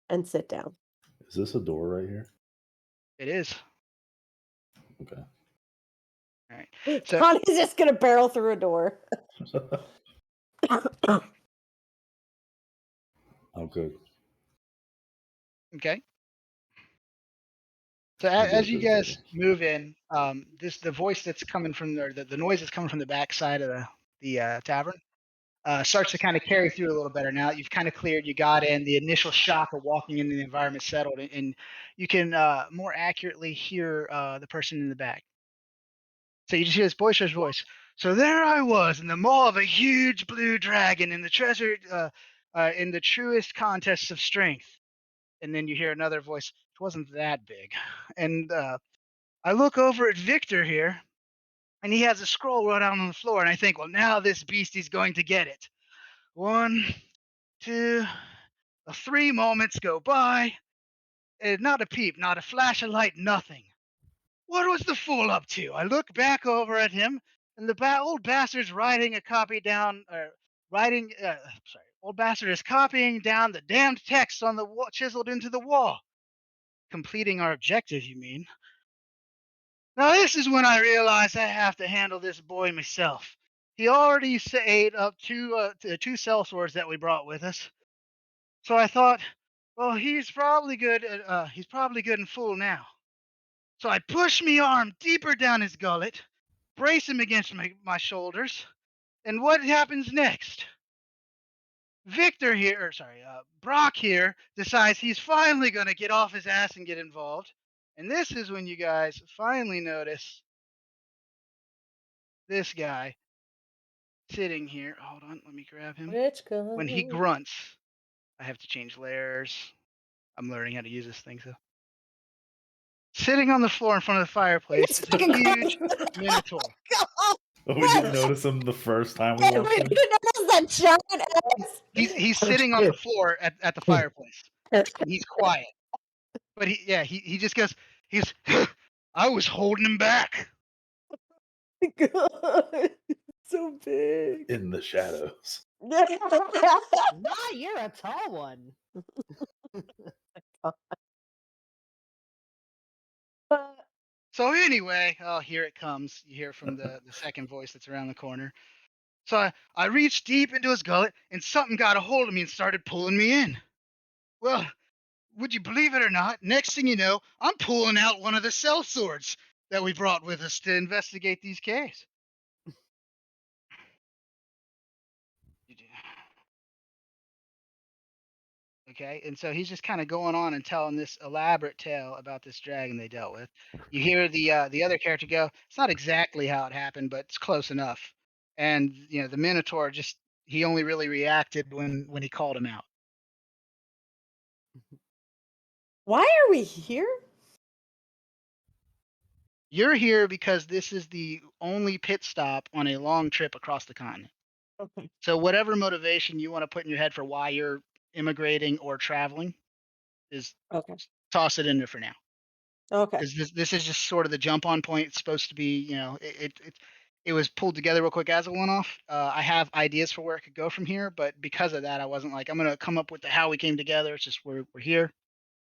and sit down. Is this a door right here? It is. Okay. All right. So Connie's just gonna barrel through a door. I'm good. okay. So I'm good as you for the guys table. move in, this the voice that's coming from the noise that's coming from the back side of the tavern starts to kind of carry through a little better. Now that you've kind of cleared, you got in, the initial shock of walking into the environment settled, and you can more accurately hear the person in the back. So you just hear this boisterous voice. So there I was in the maw of a huge blue dragon in the treasure, in the truest contests of strength. And then you hear another voice. It wasn't that big. And I look over at Victor here, and he has a scroll right out on the floor. And I think, well, now this beastie's going to get it. One, two, 3 moments go by, and not a peep, not a flash of light, nothing. What was the fool up to? I look back over at him, and the old bastard's writing a copy down, or writing. Sorry, old bastard is copying down the damned text on the wall, chiseled into the wall. Completing our objective, you mean? Now this is when I realized I have to handle this boy myself. He already ate up two cell swords that we brought with us, so I thought, well, he's probably good and full now. So I push me arm deeper down his gullet, brace him against my shoulders, and what happens next? Victor here, or sorry, Brock here decides he's finally going to get off his ass and get involved. And this is when you guys finally notice this guy sitting here. Hold on, let me grab him. Which When he go? grunts, I have to change layers. I'm learning how to use this thing, so. Sitting on the floor in front of the fireplace It's is a fucking huge grunt. minotaur. God, Oh, we didn't what? notice him the first time we Yeah, we walked in. didn't notice that giant ass. He's sitting on the floor at the fireplace, and he's quiet. But he just goes, he's I was holding him back. God, so big. In the shadows. Nah, you're a tall one. Uh, So anyway, oh, here it comes. You hear from the second voice that's around the corner. So I reached deep into his gullet, and something got a hold of me and started pulling me in. Well, would you believe it or not? Next thing you know, I'm pulling out one of the cell swords that we brought with us to investigate these caves. Okay, and so he's just kind of going on and telling this elaborate tale about this dragon they dealt with. You hear the other character go, "It's not exactly how it happened, but it's close enough." And the Minotaur just he only really reacted when he called him out. why are we here? You're here because this is the only pit stop on a long trip across the continent. Okay. So whatever motivation you want to put in your head for why you're immigrating or traveling is Okay. toss it in there for now. Okay. 'Cause this is just sort of the jump on point. It's supposed to be, it was pulled together real quick as a one-off. I have ideas for where it could go from here, but because of that, I wasn't like, "I'm gonna come up with the how we came together." It's just we're here,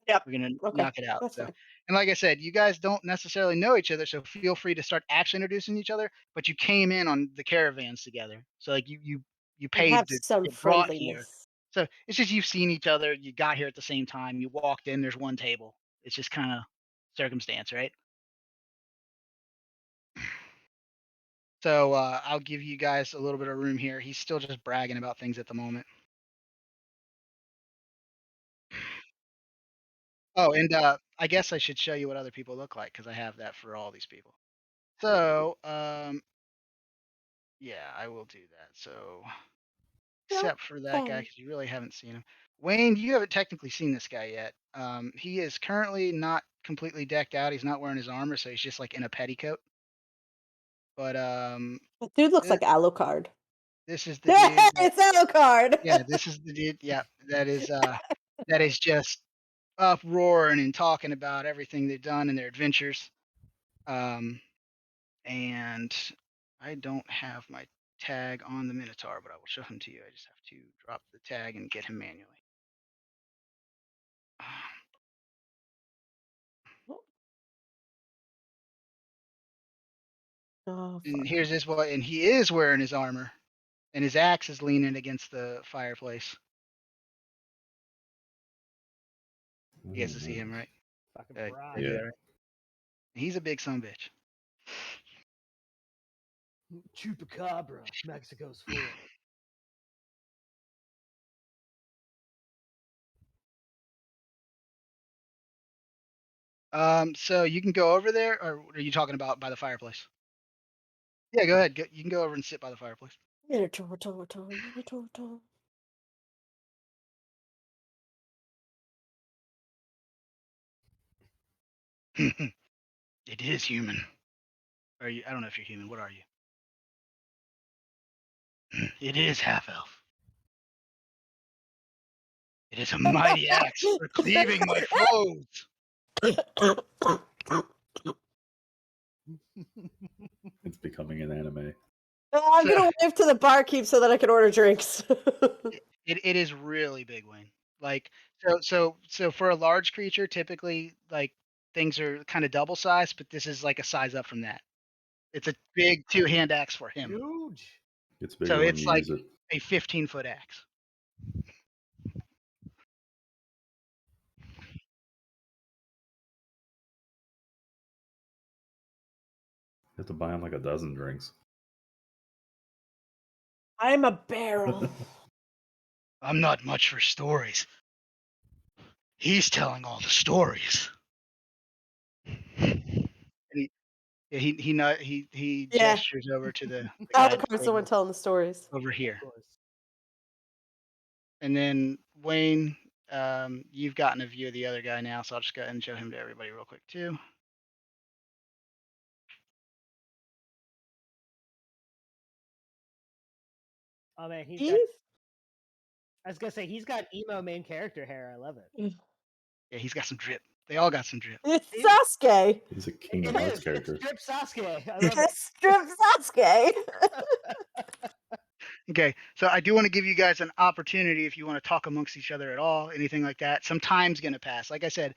Yep. we're gonna Okay. knock it out, That's so fine. and like I said, you guys don't necessarily know each other, so feel free to start actually introducing each other, but you came in on the caravans together. So, like, you We have paid to some get brought here. friendliness. So, it's just you've seen each other, you got here at the same time, you walked in, there's one table. It's just kinda circumstance, right? So I'll give you guys a little bit of room here. He's still just bragging about things at the moment. Oh, and I guess I should show you what other people look like because I have that for all these people. So yeah, I will do that. So except for that guy Okay. because you really haven't seen him. Wayne, you haven't technically seen this guy yet. He is currently not completely decked out. He's not wearing his armor, so he's just like in a petticoat. But The dude looks this, like Alucard. this is the dude. It's Alucard. Yeah, this is the dude. Yeah, that is just uproaring and talking about everything they've done and their adventures. Um, and I don't have my tag on the Minotaur, but I will show him to you. I just have to drop the tag and get him manually. Oh, And fuck. here's this boy, and he is wearing his armor, and his axe is leaning against the fireplace. You guys can see him, right? Fucking Did I bride. do Yeah. that right? He's a big son of a bitch. Chupacabra, Mexico's foot. So you can go over there, or are you talking about by the fireplace? Yeah, go ahead. You can go over and sit by the fireplace. Minotaur. It is human. Are you? I don't know if you're human. What are you? It is half elf. It is a mighty axe for cleaving my foes. It's becoming an anime. I'm gonna wave to the barkeep so that I can order drinks. It is really big, Wayne. Like so for a large creature, typically like things are kind of double sized, but this is like a size up from that. It's a big 2-hand axe for him. Huge. It's bigger So when it's you like use it. a 15-foot axe. You have to buy him like a dozen drinks. I'm a barrel. I'm not much for stories. He's telling all the stories. And he Yeah. gestures over to the guy at the Alucard's the one table telling the stories. over here. Of course. And then Wayne, you've gotten a view of the other guy now, so I'll just go ahead and show him to everybody real quick too. Oh man, he's Eve? got. I was gonna say he's got emo main character hair. I love it. Yeah, he's got some drip. They all got some drip. It's Sasuke. He's a It Kingdom Hearts is. character. It's Drip Sasuke. I love it. It's Strip Sasuke. Okay, so I do want to give you guys an opportunity if you want to talk amongst each other at all, anything like that. Some time's gonna pass. Like I said,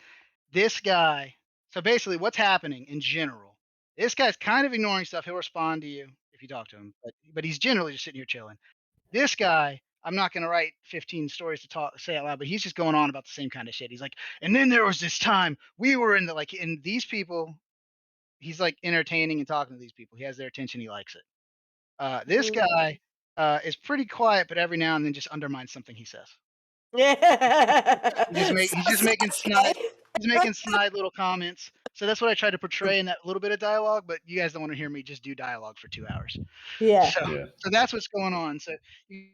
this guy. So basically, what's happening in general? This guy's kind of ignoring stuff. He'll respond to you if you talk to him, but he's generally just sitting here chilling. This guy, I'm not gonna write 15 stories to say out loud, but he's just going on about the same kind of shit. He's like, and then there was this time we were in the like, and these people, he's like entertaining and talking to these people. He has their attention. He likes it. This guy is pretty quiet, but every now and then just undermines something he says. Yeah. He's just making snide. He's making snide little comments. So that's what I try to portray in that little bit of dialogue. But you guys don't want to hear me just do dialogue for 2 hours. Yeah. Yeah. So that's what's going on. So you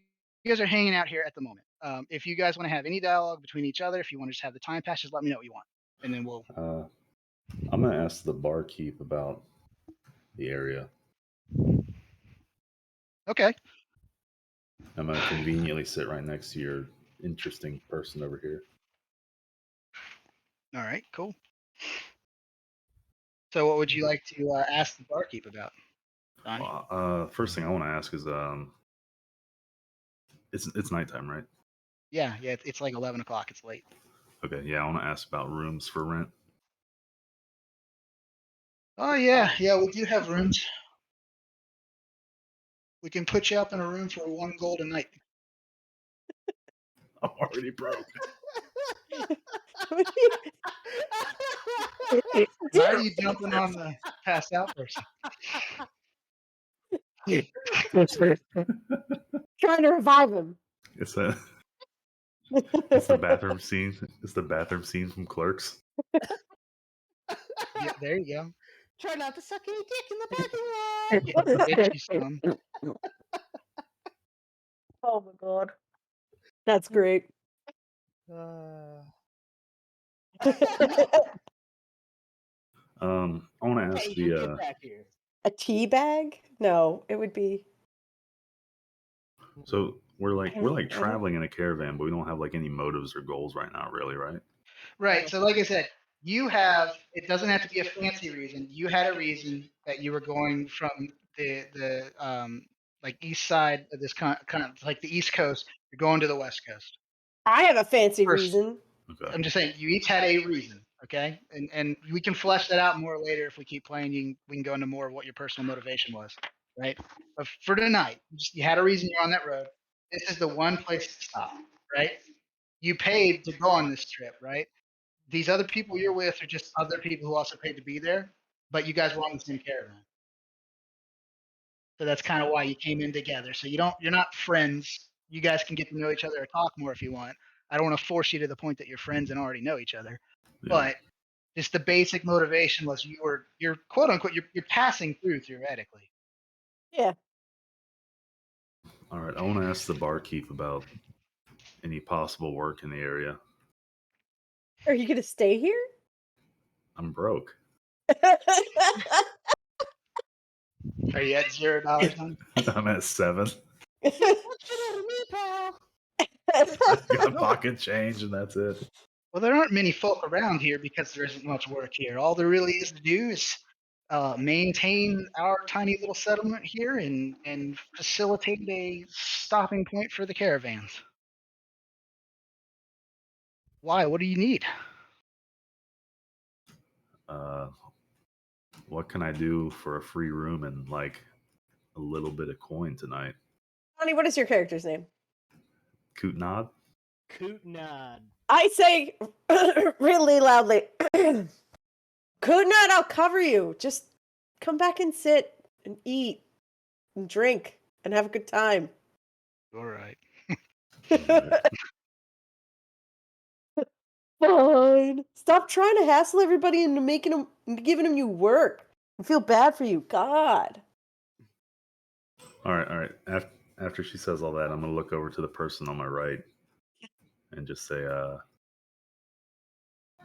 guys are hanging out here at the moment. If you guys want to have any dialogue between each other, if you want to just have the time pass, just let me know what you want, and then we'll. I'm gonna ask the barkeep about the area. Okay. I'm gonna conveniently sit right next to your interesting person over here. All right. Cool. So what would you like to ask the barkeep about, Donnie? First thing I want to ask is it's nighttime, right? Yeah. It's like 11 o'clock. It's late. Okay, yeah, I want to ask about rooms for rent. Oh yeah. We do have rooms. We can put you up in a room for 1 gold a night. I'm already broke. Why are you jumping on the passed out person? Trying to revive him. It's the bathroom scene. It's the bathroom scene from Clerks. Yeah, there you go. Try not to suck any dick in the parking lot. Yeah, bitch, you son. Oh my god. That's great. I want to ask Hey, you the get back here. A tea bag? No, it would be. so we're like traveling in a caravan, but we don't have like any motives or goals right now, really, right? Right. So, like I said, you have. It doesn't have to be a fancy reason. You had a reason that you were going from the like east side of this kind of like the East Coast. You're going to the West Coast. I have a fancy First- reason. Okay. I'm just saying, you each had a reason. Okay, and we can flesh that out more later if we keep playing. We can go into more of what your personal motivation was, right? But for tonight, you had a reason you're on that road. This is the one place to stop, right? You paid to go on this trip, right? These other people you're with are just other people who also paid to be there, but you guys were on the same caravan. So that's kind of why you came in together. So you're not friends. You guys can get to know each other or talk more if you want. I don't want to force you to the point that you're friends and already know each other. Yeah. But just the basic motivation was you're quote unquote you're passing through theoretically. Yeah. All right. I want to ask the barkeep about any possible work in the area. Are you gonna stay here? I'm broke. Are you at $0 now? I'm at 7. What's it me, pal? Got pocket change, and that's it. Well, there aren't many folk around here because there isn't much work here. All there really is to do is maintain our tiny little settlement here and facilitate a stopping point for the caravans. Why? What do you need? What can I do for a free room and like a little bit of coin tonight? Tony, what is your character's name? Kutnad? Kutnad. I say really loudly, Kunad, I'll cover you. Just come back and sit and eat and drink and have a good time. All right. Fine. Stop trying to hassle everybody into giving them you work. I feel bad for you. God. All right. After she says all that, I'm gonna look over to the person on my right and just say,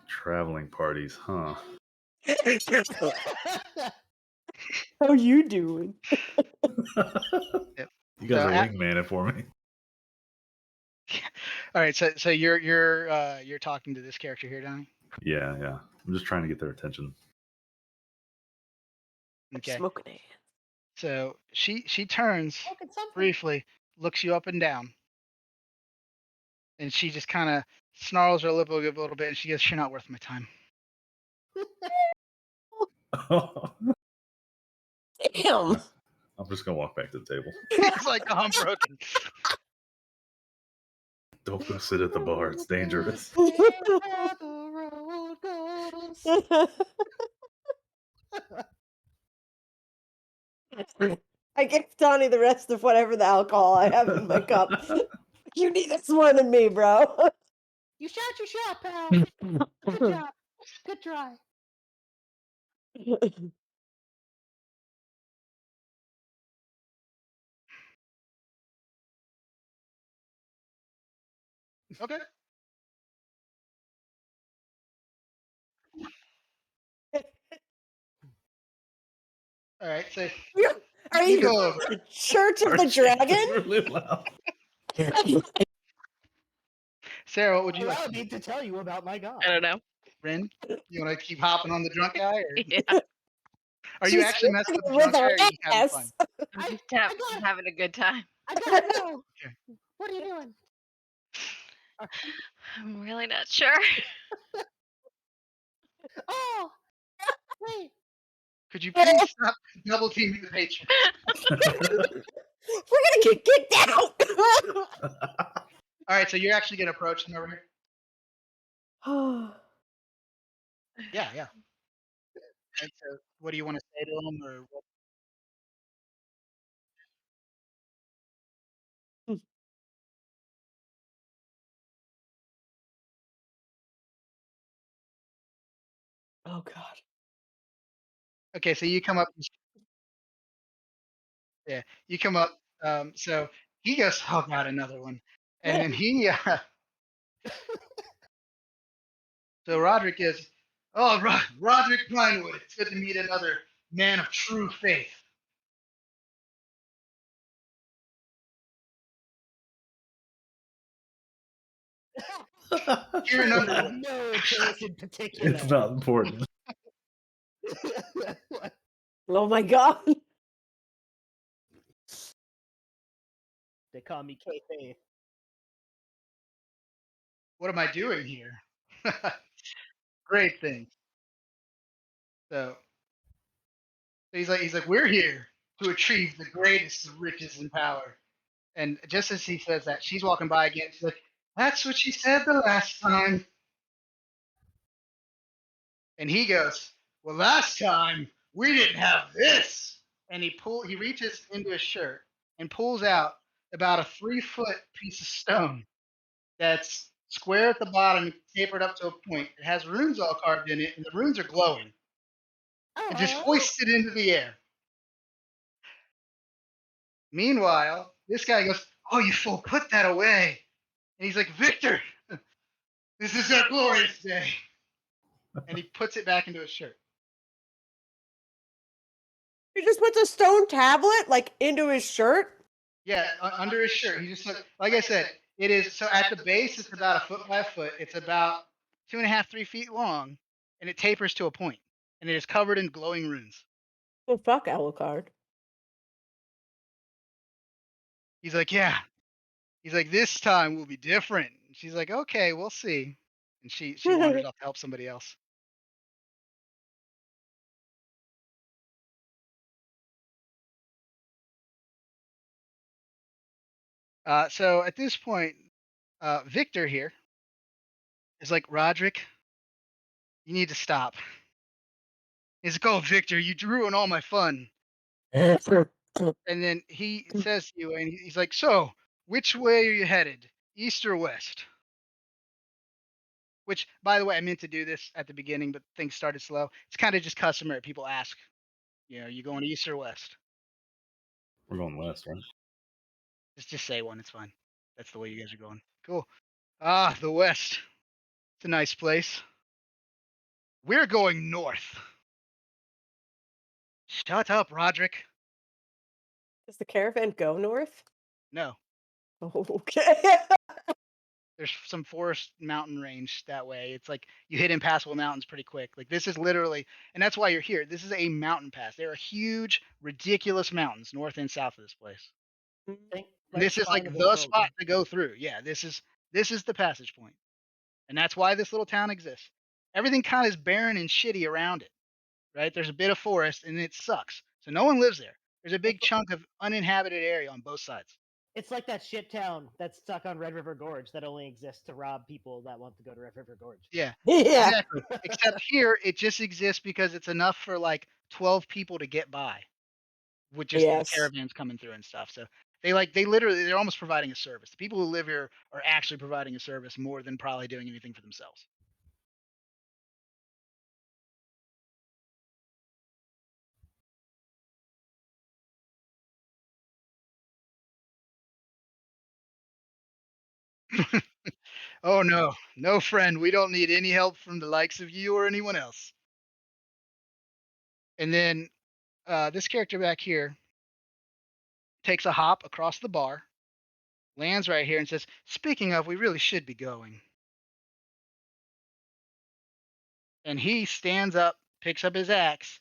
traveling parties, huh? How you doing? Yep. You guys So are at- wingmanning for me. All right. So you're talking to this character here, Donnie. Yeah. I'm just trying to get their attention. Okay. Smoking it. So she turns Smoking something. briefly, looks you up and down, and she just kind of snarls her lip a little bit, and she goes, "You're not worth my time." Damn. I'm just gonna walk back to the table. It's like, oh, I'm broken. Don't go sit at the bar. It's dangerous. I give Donnie the rest of whatever the alcohol I have in my cup. You need this more than me, bro. You shot your shot, pal. Good job. Good try. Okay. All right. So Are you you go over. the Church of Our the chat is Dragon? really loud. Sarah, what would you Allow like? me to tell you about my god. I don't know. Ren, you want to keep hopping on the drunk guy, or Yeah, are you She's actually messing with the with drunk guy, her or are you just having ass. fun? I'm just I got it. having a good time. I gotta know. Okay. What are you doing? I'm really not sure. Oh, wait. Could you please stop double teaming the patron? We're gonna get kicked out. All right. So you're actually gonna approach him over here. Yeah. And so, what do you want to say to him, or what? Oh God. Okay. So you come up. Yeah. You come up. So he goes, "Oh God, another one," and then he. So Roderick is, "Oh, Roderick Pinewood. It's good to meet another man of true faith." You're number one. No case in particular. It's not important. Oh my God. They call me K-Faith. What am I doing here? great things. So he's like, we're here to achieve the greatest of riches and power. And just as he says that, she's walking by again. She's like, that's what she said the last time. And he goes, well, last time we didn't have this. And he reaches into his shirt and pulls out about a 3-foot piece of stone that's square at the bottom and tapered up to a point. It has runes all carved in it, and the runes are glowing. And just hoists it into the air. Meanwhile, this guy goes, oh, you fool, put that away. And he's like, Victor, this is our glorious day. And he puts it back into his shirt. He just puts a stone tablet like into his shirt. Yeah, under his shirt. He just like I said, it is so at the base it's about 1 foot by 1 foot. It's about 2.5, 3 feet long, and it tapers to a point, and it is covered in glowing runes. Oh fuck, Alucard. He's like, yeah. He's like, this time will be different. And she's like, okay, we'll see. And she wanders off to help somebody else. So at this point, Victor here is like, Roderick, you need to stop. He's like, oh, Victor, you ruined all my fun. And then he says to you, and he's like, so which way are you headed, east or west? Which, by the way, I meant to do this at the beginning, but things started slow. It's kind of just customary. People ask, you know, you going east or west? We're going west, right? Just say one. It's fine. That's the way you guys are going. Cool. Ah, the west. It's a nice place. We're going north. Shut up, Roderick. Does the caravan go north? No, Oh, okay. there's some forest mountain range that way. It's like you hit impassable mountains pretty quick. Like this is literally, and that's why you're here. This is a mountain pass. There are huge, ridiculous mountains north and south of this place. Think, This is like spine of the world. spot to go through. Yeah, this is the passage point, and that's why this little town exists. Everything kind of is barren and shitty around it, right? There's a bit of forest, and it sucks. So no one lives there. There's a big chunk of uninhabited area on both sides. It's like that shit town that's stuck on Red River Gorge that only exists to rob people that want to go to Red River Gorge. Yeah, Yeah. exactly. Except here, it just exists because it's enough for like 12 people to get by, with just Yes. the caravans coming through and stuff. So they literally they're almost providing a service. The people who live here are actually providing a service more than probably doing anything for themselves. Oh no, no friend, we don't need any help from the likes of you or anyone else. And then this character back here takes a hop across the bar, lands right here, and says, "Speaking of, we really should be going." And he stands up, picks up his axe,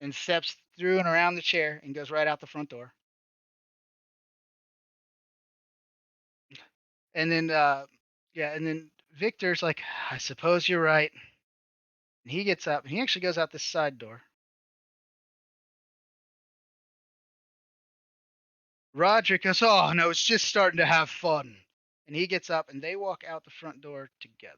and steps through and around the chair and goes right out the front door. And then, yeah, and then Victor's like, I suppose you're right. And he gets up and he actually goes out this side door. Roderick goes, oh, no, it's just starting to have fun. And he gets up and they walk out the front door together.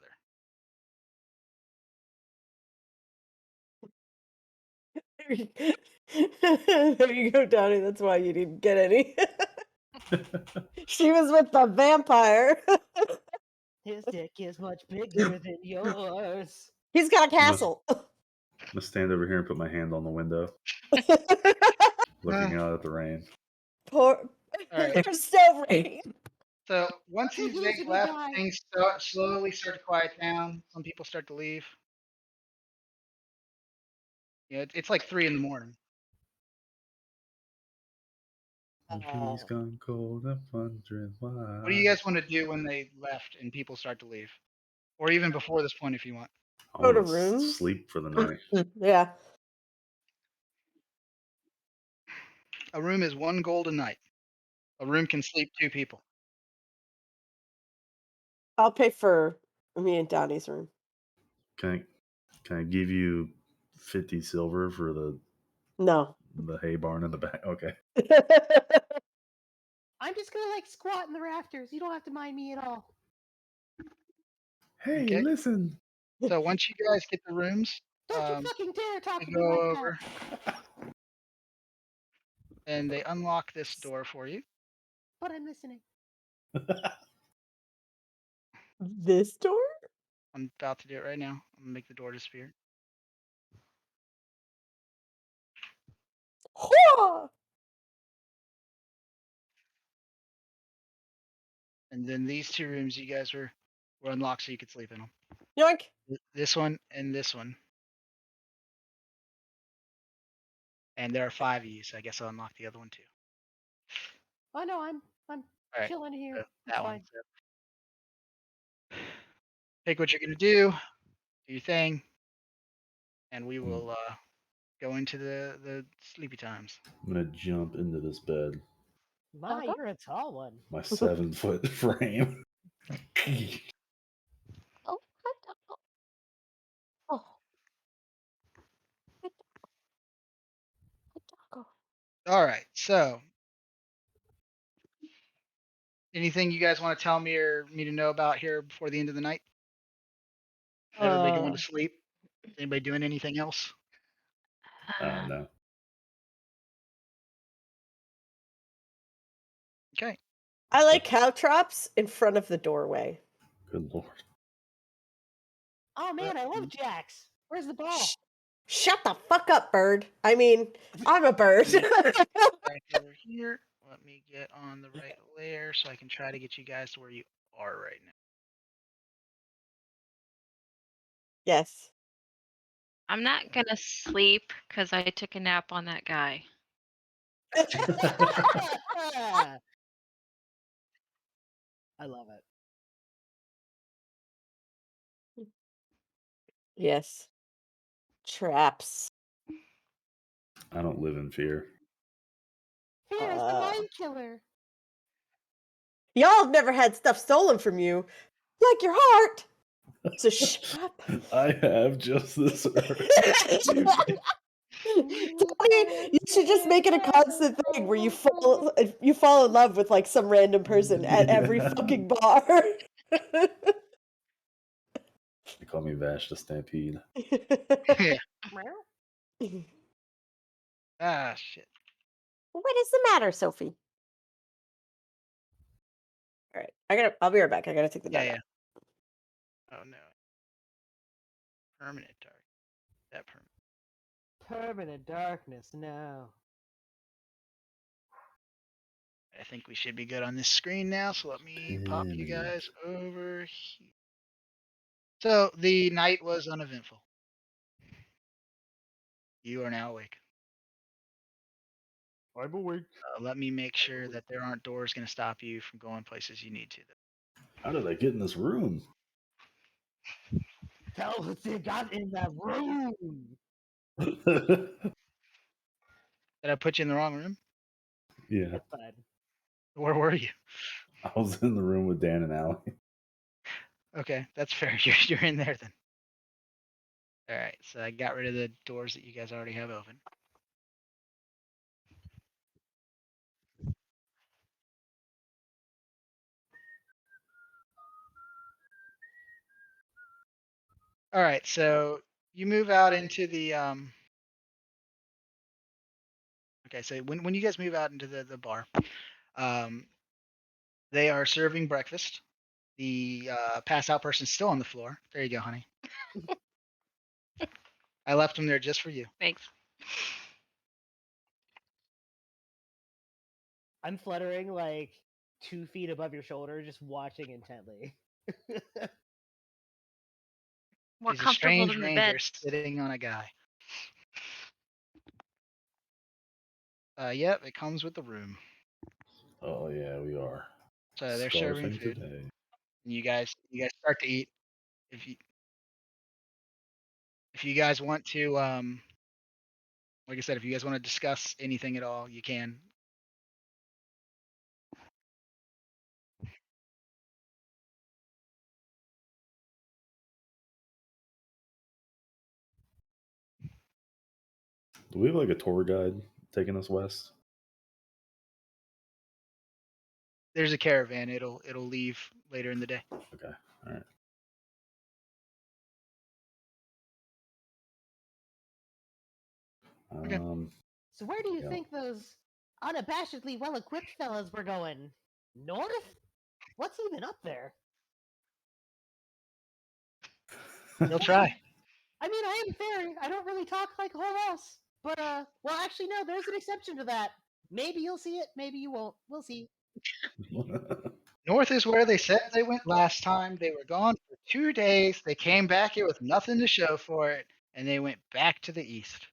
There you go, Donnie. That's why you didn't get any. She was with the vampire. His dick is much bigger than yours. He's got a castle. I'm gonna stand over here and put my hand on the window, looking out at the rain. Poor. All right. There's no rain. So once Who these goes days if we left, die? things slowly start to quiet down. Some people start to leave. Yeah, it's like 3 in the morning. He's gone cold and wondering why. What do you guys want to do when they left and people start to leave? Or even before this point, if you want. I Go to wanna rooms? sleep for the night. Yeah. A room is 1 gold a night. A room can sleep 2 people. I'll pay for me and Donnie's room. Can I give you 50 silver for No. the hay barn in the back? Okay. I'm just gonna like squat in the rafters. You don't have to mind me at all. Hey, Okay. listen. So once you guys get the rooms, Don't you fucking dare talk they to me go like over that. and they unlock this door for you. But I'm listening. This door? I'm about to do it right now. I'm gonna make the door disappear. Hua! And then these two rooms you guys were unlocked so you could sleep in them. Yoink. This one and this one. And there are 5 of you, so I guess I'll unlock the other one too. Oh no, I'm All right. chilling here. So It's that one. fine. So pick what you're gonna do your thing, and we will go into the sleepy times. I'm gonna jump into this bed. My, Okay. you're a tall one. My 7-foot frame. Oh, oh. All right. So anything you guys want to tell me or me to know about here before the end of the night? Everybody going to sleep? Anybody doing anything else? No. Okay. I like cow traps in front of the doorway. Good lord. Oh man, I love Jax. Where's the ball? Shut the fuck up, bird. I mean, I'm a bird. Back over here. Let me get on the right layer so I can try to get you guys to where you are right now. Yes. I'm not gonna sleep because I took a nap on that guy. I love it. Yes. Traps. I don't live in fear. Fear is the mind killer. Y'all have never had stuff stolen from you, like your heart. So shut up. I have just this earth. Tony, you should just make it a constant thing where you fall in love with like some random person at every Yeah. fucking bar. They call me Vash the Stampede. Yeah. Meow. Ah, shit. What is the matter, Sophie? All right, I'll be right back. I gotta take the dog Yeah. out. Oh no. Permanent dark. That permanent. Permanent darkness. No. I think we should be good on this screen now, so let me pop you guys over here. So the night was uneventful. You are now awake. I'm awake. Let me make sure that there aren't doors going to stop you from going places you need to. How did I get in this room? Tell what you got in that room. Did I put you in the wrong room? Yeah. That's fine. Where were you? I was in the room with Dan and Allie. Okay, that's fair. You're in there then. All right, so I got rid of the doors that you guys already have open. All right, so you move out into the Okay, so when you guys move out into the bar, they are serving breakfast. The pass out person's still on the floor. There you go, honey. I left them there just for you. Thanks. I'm fluttering like 2 feet above your shoulder, just watching intently. More She's a comfortable strange than the ranger bed. sitting on a guy. Yep, it comes with the room. Oh yeah, we are. So they're serving Scarfing food. today. And you guys start to eat. If you guys want to like I said, if you guys want to discuss anything at all, you can. Do we have like a tour guide taking us west? There's a caravan. It'll leave later in the day. Okay. All right. Okay. So where do you Yeah. think those unabashedly well-equipped fellas were going? North? What's even up there? They'll try. I mean, I am fair. I don't really talk like a whole else. But, well, actually, no, there's an exception to that. Maybe you'll see it, maybe you won't. We'll see. North is where they said they went last time. They were gone for 2 days. They came back here with nothing to show for it, and they went back to the east.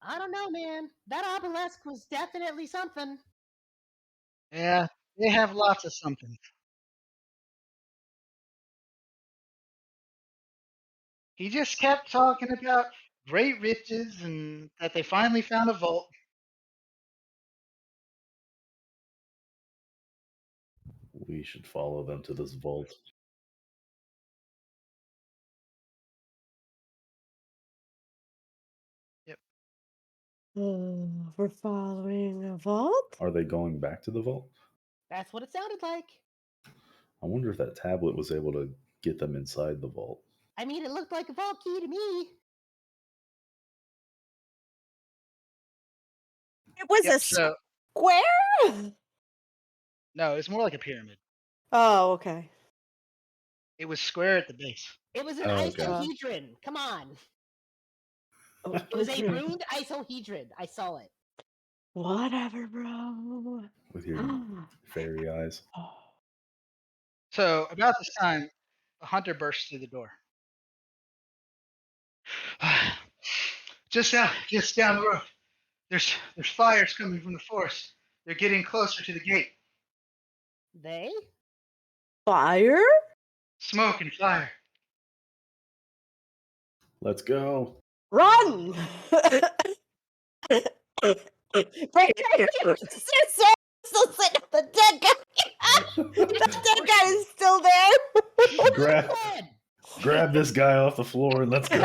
I don't know, man. That obelisk was definitely something. Yeah, they have lots of something. He just kept talking about great riches and that they finally found a vault. We should follow them to this vault. We're following a vault? Are they going back to the vault? That's what it sounded like. I wonder if that tablet was able to get them inside the vault. I mean, it looked like a vault key to me. It was Yep, a so square? no, it's more like a pyramid. Oh, okay. It was square at the base. It was an Oh, okay. isohedron. Come on. Oh, It was a okay. ruined isohedron. I saw it. Whatever, bro. With your fairy eyes. So about this time, a hunter bursts through the door. Just down the road. There's fires coming from the forest. They're getting closer to the gate. They? Fire? Smoke and fire. Let's go. Run! Still sitting. The dead guy. The dead guy is still there. Grab this guy off the floor and let's go.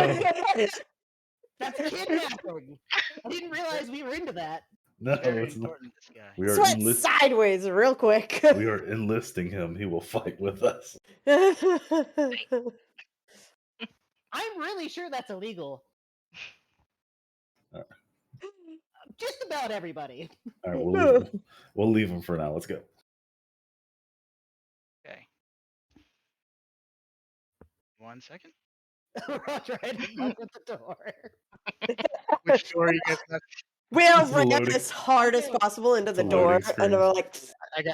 That's kidnapping. I didn't realize we were into that. No, Very it's not. important, this guy. We are, Sweat sideways real quick. we are enlisting him. He will fight with us. I'm really sure that's illegal. Just about everybody. All right, we'll leave him for now. Let's go. Okay. 1 second. Roger, I didn't knock at the door. Which door you guys got? We'll It's a ram loading- as hard as possible into It's the a door, loading and screen. we're like,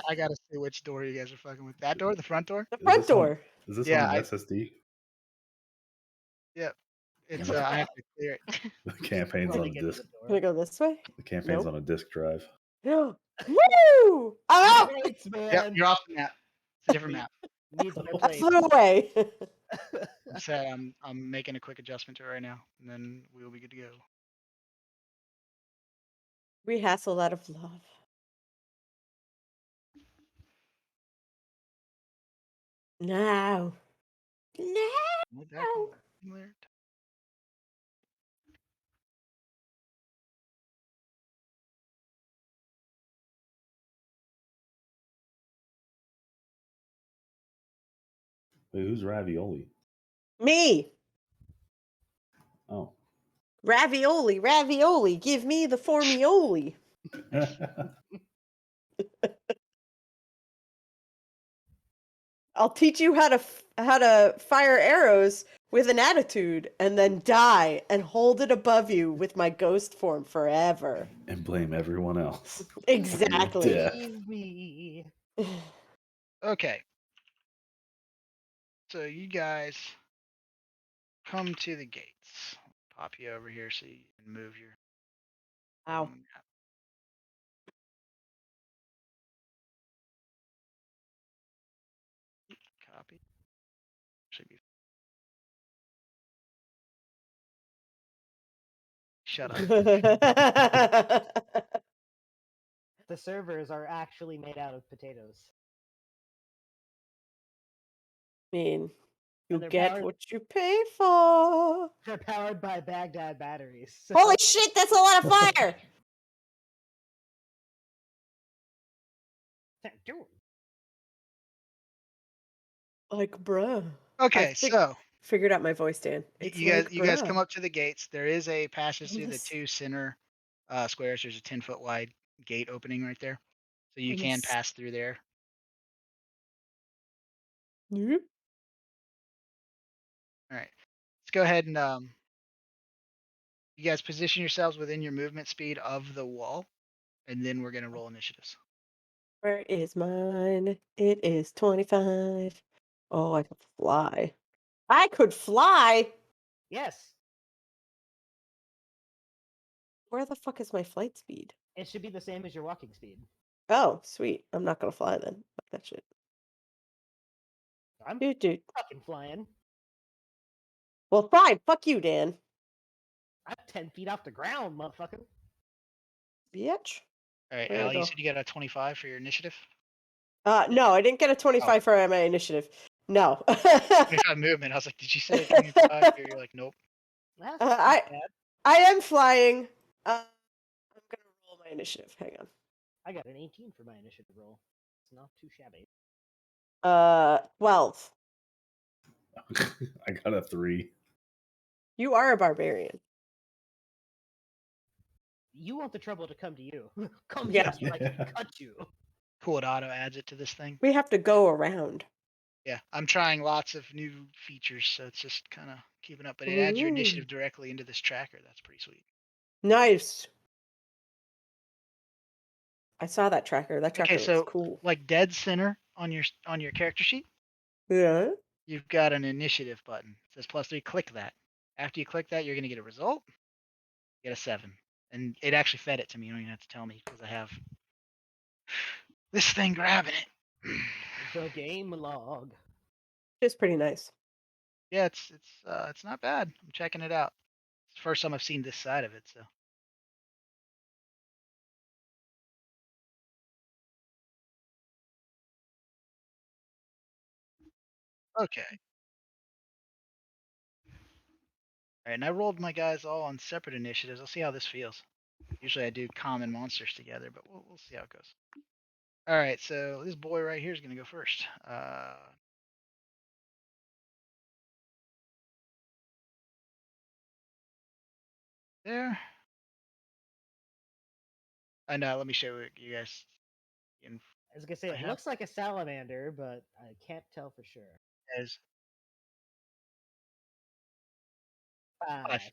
I gotta see which door you guys are fucking with. That door, the front door. the Is front this on- door. Is this Yeah, on I- an SSD? It's I have to clear it. The campaign's on Really a get to disc. the door. Can we go this way? The campaign's Nope. on a disk drive. Woo! I'm out! Plates, man. Yep, you're off the map. It's a different map. Needs more I plates. flew away. I said I'm making a quick adjustment to it right now, and then we will be good to go. We hassled out of love. No. No. Am I back in alert? Wait, who's Ravioli? Me. Oh. Ravioli, ravioli. Give me the formioli. I'll teach you how to fire arrows with an attitude and then die and hold it above you with my ghost form forever. And blame everyone else. Exactly. Yeah. Leave me. Okay. So you guys come to the gates. Pop you over here so you can move your Wow. map. Copy. Should be. Shut up. The servers are actually made out of potatoes. mean, You they're get powered- what you pay for. They're powered by Baghdad batteries. So Holy shit, that's a lot of fire! Dude, Like, bruh. Okay, fig- so Figured out my voice, Dan. It's you guys like, you guys bruh. come up to the gates. There is a passage On through the this- 2 center squares. There's a 10-foot wide gate opening right there, so you on can this- pass through there. Yep. All right, let's go ahead and you guys position yourselves within your movement speed of the wall, and then we're gonna roll initiatives. Where is mine? It is 25. Oh, I could fly. I could fly? yes, Where the fuck is my flight speed? it should be the same as your walking speed. Oh, sweet. I'm not gonna fly then. Fuck that shit. I'm Dude. fucking flying. Well, fine. Fuck you, Dan. I'm 10 feet off the ground, motherfucker. Bitch. All right, Where to Allie, you go? said you got a 25 for your initiative. No, I didn't get a 25 for my initiative. No. 25 movement. I was like, did you say 25? You're like, nope. That's Uh, not I- bad. I am flying. I'm gonna roll my initiative. Hang on. I got an 18 for my initiative roll. It's not too shabby. 12. I got a 3. You are a barbarian. You want the trouble to come to you. Come Yeah. to me so I can cut you. Cool. It auto adds it to this thing. We have to go around. Yeah, I'm trying lots of new features, so it's just kind of keeping up. But it adds your Ooh. initiative directly into this tracker. That's pretty sweet. Nice. I saw that tracker. That tracker Okay, so looks cool. like dead center on your character sheet, Yeah. you've got an initiative button. It says +3. Click that. After you click that, you're gonna get a result. You get a 7, and it actually fed it to me. You don't even have to tell me because I have this thing grabbing it. The game log. It's pretty nice. Yeah, it's not bad. I'm checking it out. It's the first time I've seen this side of it, so. Okay. Alright, and I rolled my guys all on separate initiatives. I'll see how this feels. Usually I do common monsters together, but we'll see how it goes. Alright, so this boy right here is gonna go first. There. And let me show you guys. I was gonna say I it have- looks like a salamander, but I can't tell for sure. As 5.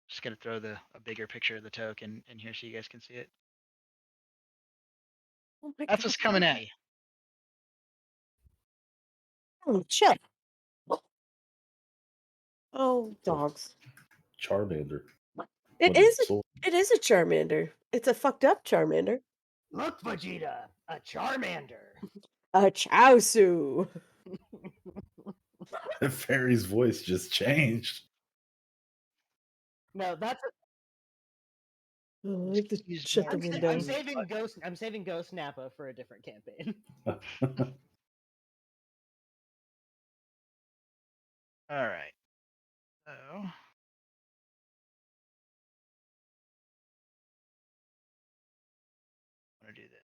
just gonna throw a bigger picture of the token in here so you guys can see it. Oh my That's what's coming at you. Oh, chill. Oh, dogs. Charmander. It What is. soul- It is a Charmander. It's a fucked up Charmander. Look, Vegeta, a Charmander. A Chaozu. The fairy's voice just changed. No, that's. Oh, I have to Use shut the more- window. I'm saving Ghost. I'm saving Ghost Nappa for a different campaign. All right. So. I'm gonna do this.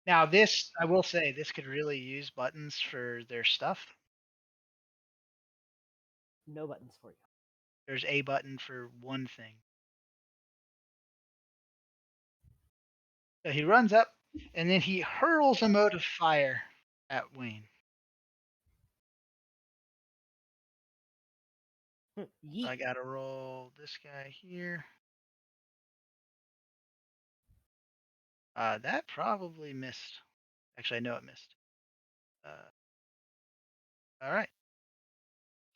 Now, this I will say, this could really use buttons for their stuff. No buttons for you. There's a button for one thing. So he runs up, and then he hurls a mote of fire at Wayne. Yeet. I gotta roll this guy here. That probably missed. Actually, I know it missed. All right.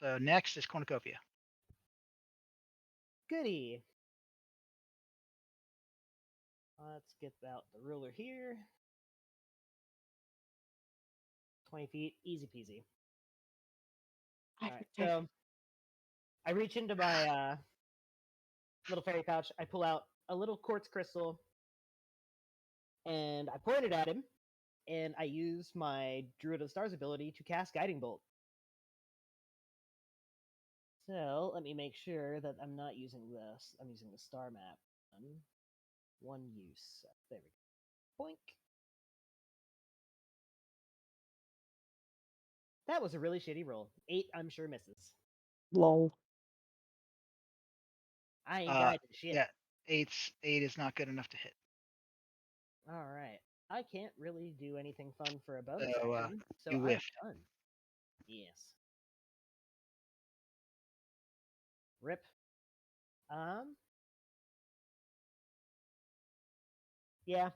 So next is Cornucopia. Goody. Let's get out the ruler here. 20 feet, easy peasy. All right, so I reach into my little fairy pouch. I pull out a little quartz crystal, and I point it at him. And I use my Druid of the Stars ability to cast Guiding Bolt. So let me make sure that I'm not using this. I'm using the star map. One use. There we go. Boink. That was a really shitty roll. 8, I'm sure, misses. Lol. I ain't guiding shit. Yeah, 8 is not good enough to hit. All right. I can't really do anything fun for a bonus So, action, so you I'm whiff. done. Yes. Rip. Yeah,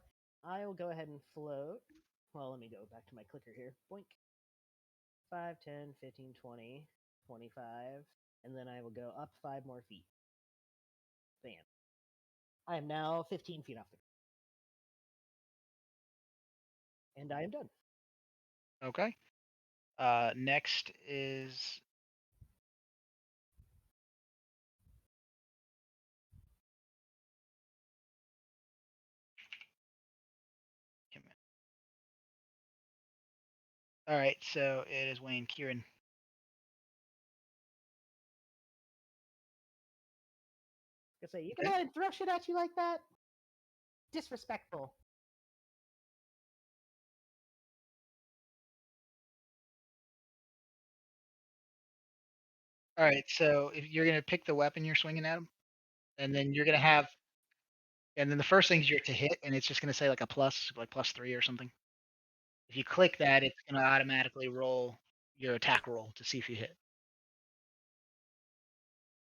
I'll go ahead and float. Well, let me go back to my clicker here. Boink. 5, 10, 15, 20, 25, and then I will go up 5 more feet. Bam. I am now 15 feet off the ground. And I am done. Okay. Next is all right. So it is Wayne Kieran. I say, you can go ahead and throw shit at you like that? Disrespectful. All right. So if you're gonna pick the weapon you're swinging at him, and then you're gonna have, and then the first thing is you're to hit, and it's just gonna say like a plus, like +3 or something. If you click that, it's gonna automatically roll your attack roll to see if you hit.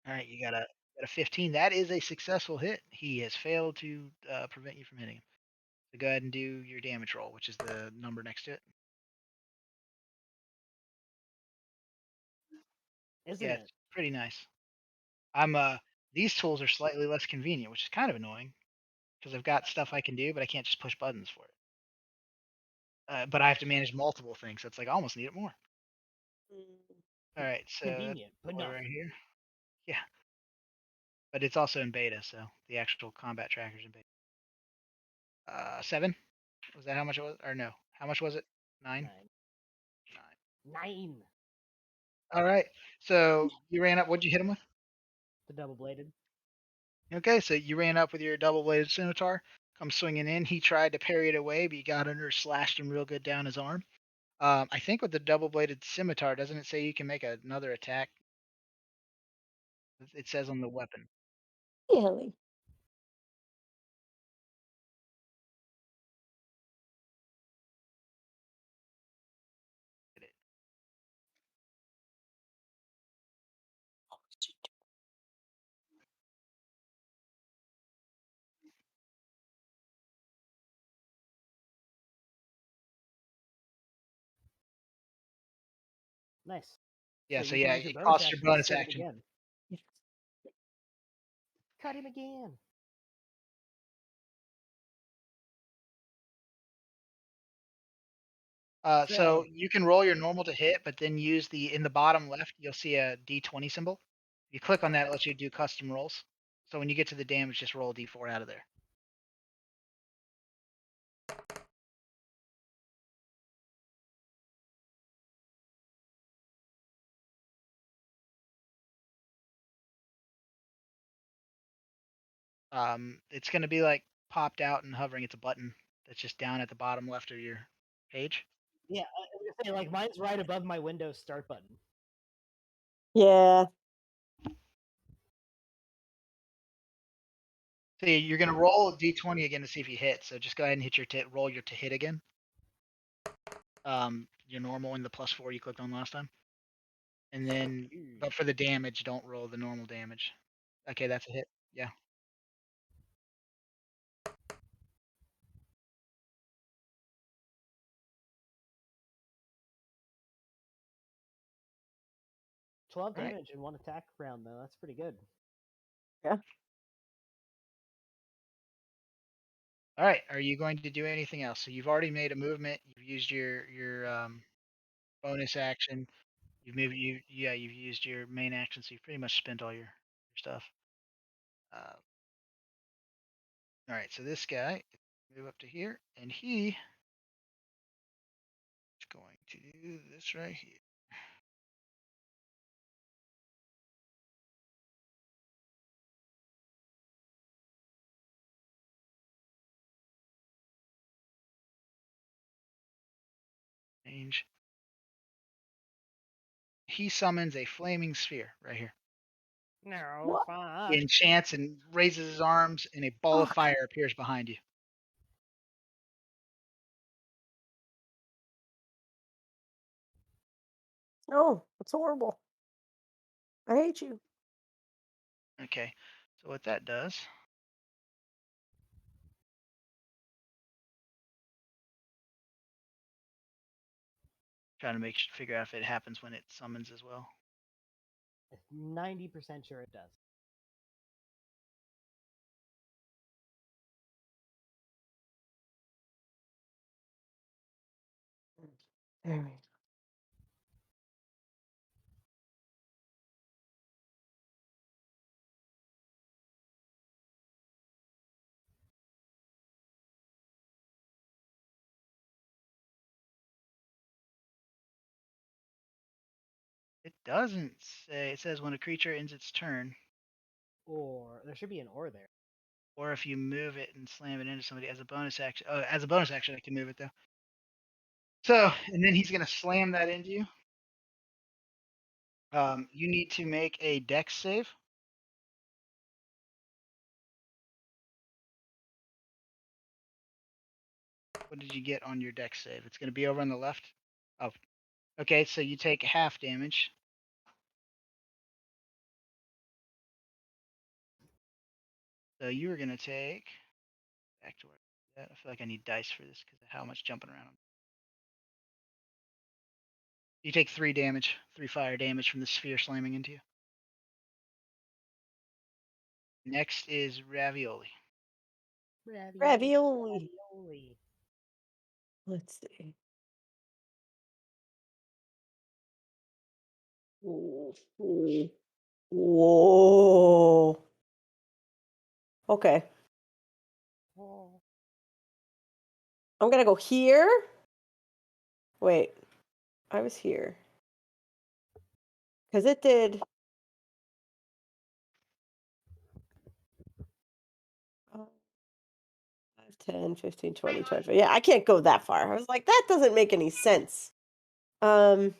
All right, you got a 15. That is a successful hit. He has failed to prevent you from hitting him. So go ahead and do your damage roll, which is the number next to it. Isn't Yeah, it? it's pretty nice. These tools are slightly less convenient, which is kind of annoying because I've got stuff I can do, but I can't just push buttons for it. But I have to manage multiple things, so it's like I almost need it more. All right, so that's Convenient, but all not. right here. Yeah, but it's also in beta, so the actual combat tracker's in beta. 7. Was that how much it was? Or no? How much was it? 9. 9. All right. So you ran up. What'd you hit him with? The double bladed. Okay, so you ran up with your double bladed scimitar, come swinging in. He tried to parry it away, but you got under, slashed him real good down his arm. I think with the double bladed scimitar, doesn't it say you can make another attack? It says on the weapon. Really? Nice. Yeah, So so you can yeah, use your it bonus costs your action to bonus set it action. again. Cut him again. So you can roll your normal to hit, but then use in the bottom left, you'll see a D20 symbol. If you click on that, it lets you do custom rolls. So when you get to the damage, just roll a D4 out of there. It's going to be like popped out and hovering. It's a button that's just down at the bottom left of your page. Yeah, I was gonna say, like, mine's right above my Windows start button. Yeah. So you're going to roll a D20 again to see if you hit. So just go ahead and hit roll your to hit again. Your normal and the +4 you clicked on last time. And then, but for the damage, don't roll the normal damage. Okay, that's a hit. Yeah. Twelve Right. damage in one attack round, though. That's pretty good. All right. Are you going to do anything else? So you've already made a movement. You've used your bonus action. You've used your main action, so you've pretty much spent all your stuff. All right, so this guy move up to here, and he is going to do this right here. Range. He summons a flaming sphere right here. No, What? fuck. He enchants and raises his arms, and a ball of Fuck. fire appears behind you. No, it's horrible. I hate you. Okay, so what that does. Trying to figure out if it happens when it summons as well. 90% sure it does. There we go. It doesn't say. It says when a creature ends its turn, Or there should be an or there. or if you move it and slam it into somebody as a bonus action. Oh, as a bonus action, I can move it though. So, and then he's gonna slam that into you. You need to make a dex save. What did you get on your dex save? It's gonna be over on the left. Oh, okay. So you take half damage. So you were gonna take back to where I feel like I need dice for this because of how much jumping around. You take 3 damage, 3 fire damage from the sphere slamming into you. Next is Ravioli. Ravioli. Ravioli. Let's see. Ooh, ooh. Whoa. Okay. Oh. I'm gonna go here. Wait. I was here. Because it did. 10, 15, 20, 25. Yeah, I can't go that far. I was like, that doesn't make any sense. You can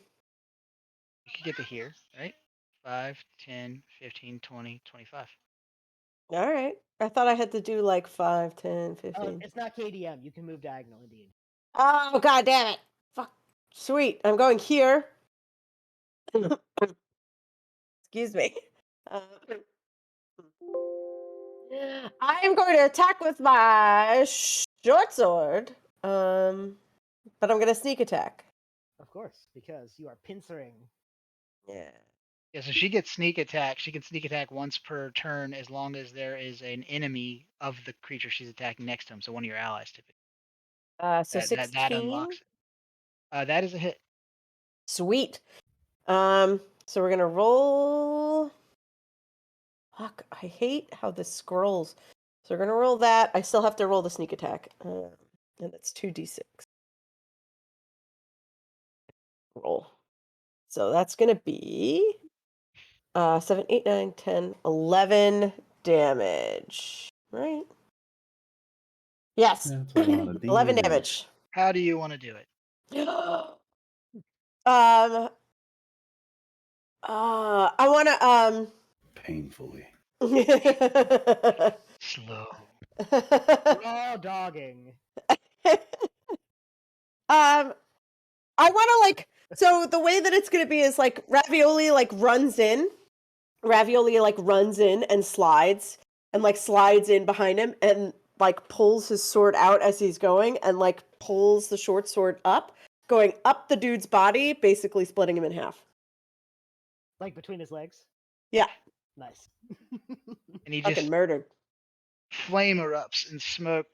get to here, right? 5, 10, 15, 20, 25. All right. I thought I had to do like 5, 10, 15. It's not KDM. You can move diagonal indeed. Oh, god damn it. Fuck. Sweet. I'm going here. Excuse me. I am going to attack with my short sword. But I'm going to sneak attack. Of course, because you are pincering. Yeah. Yeah, so she gets sneak attack. She can sneak attack once per turn as long as there is an enemy of the creature she's attacking next to him. So one of your allies typically. So That 16. unlocks it. That is a hit. Sweet. So we're gonna roll. Fuck, I hate how this scrolls. So we're gonna roll that. I still have to roll the sneak attack. And it's 2d6. Roll. So that's gonna be 7, 8, 9, 10, 11 damage. Right? Yes. That's a lot of 11 damage. How do you want to do it? I wanna Painfully. Slow. Raw dogging. I want to like, so the way that it's going to be is like Ravioli like runs in and slides in behind him and like pulls his sword out as he's going and like pulls the short sword up, going up the dude's body, basically splitting him in half. Like between his legs? Yeah. Nice. And he Fucking just murdered. flame erupts and smoke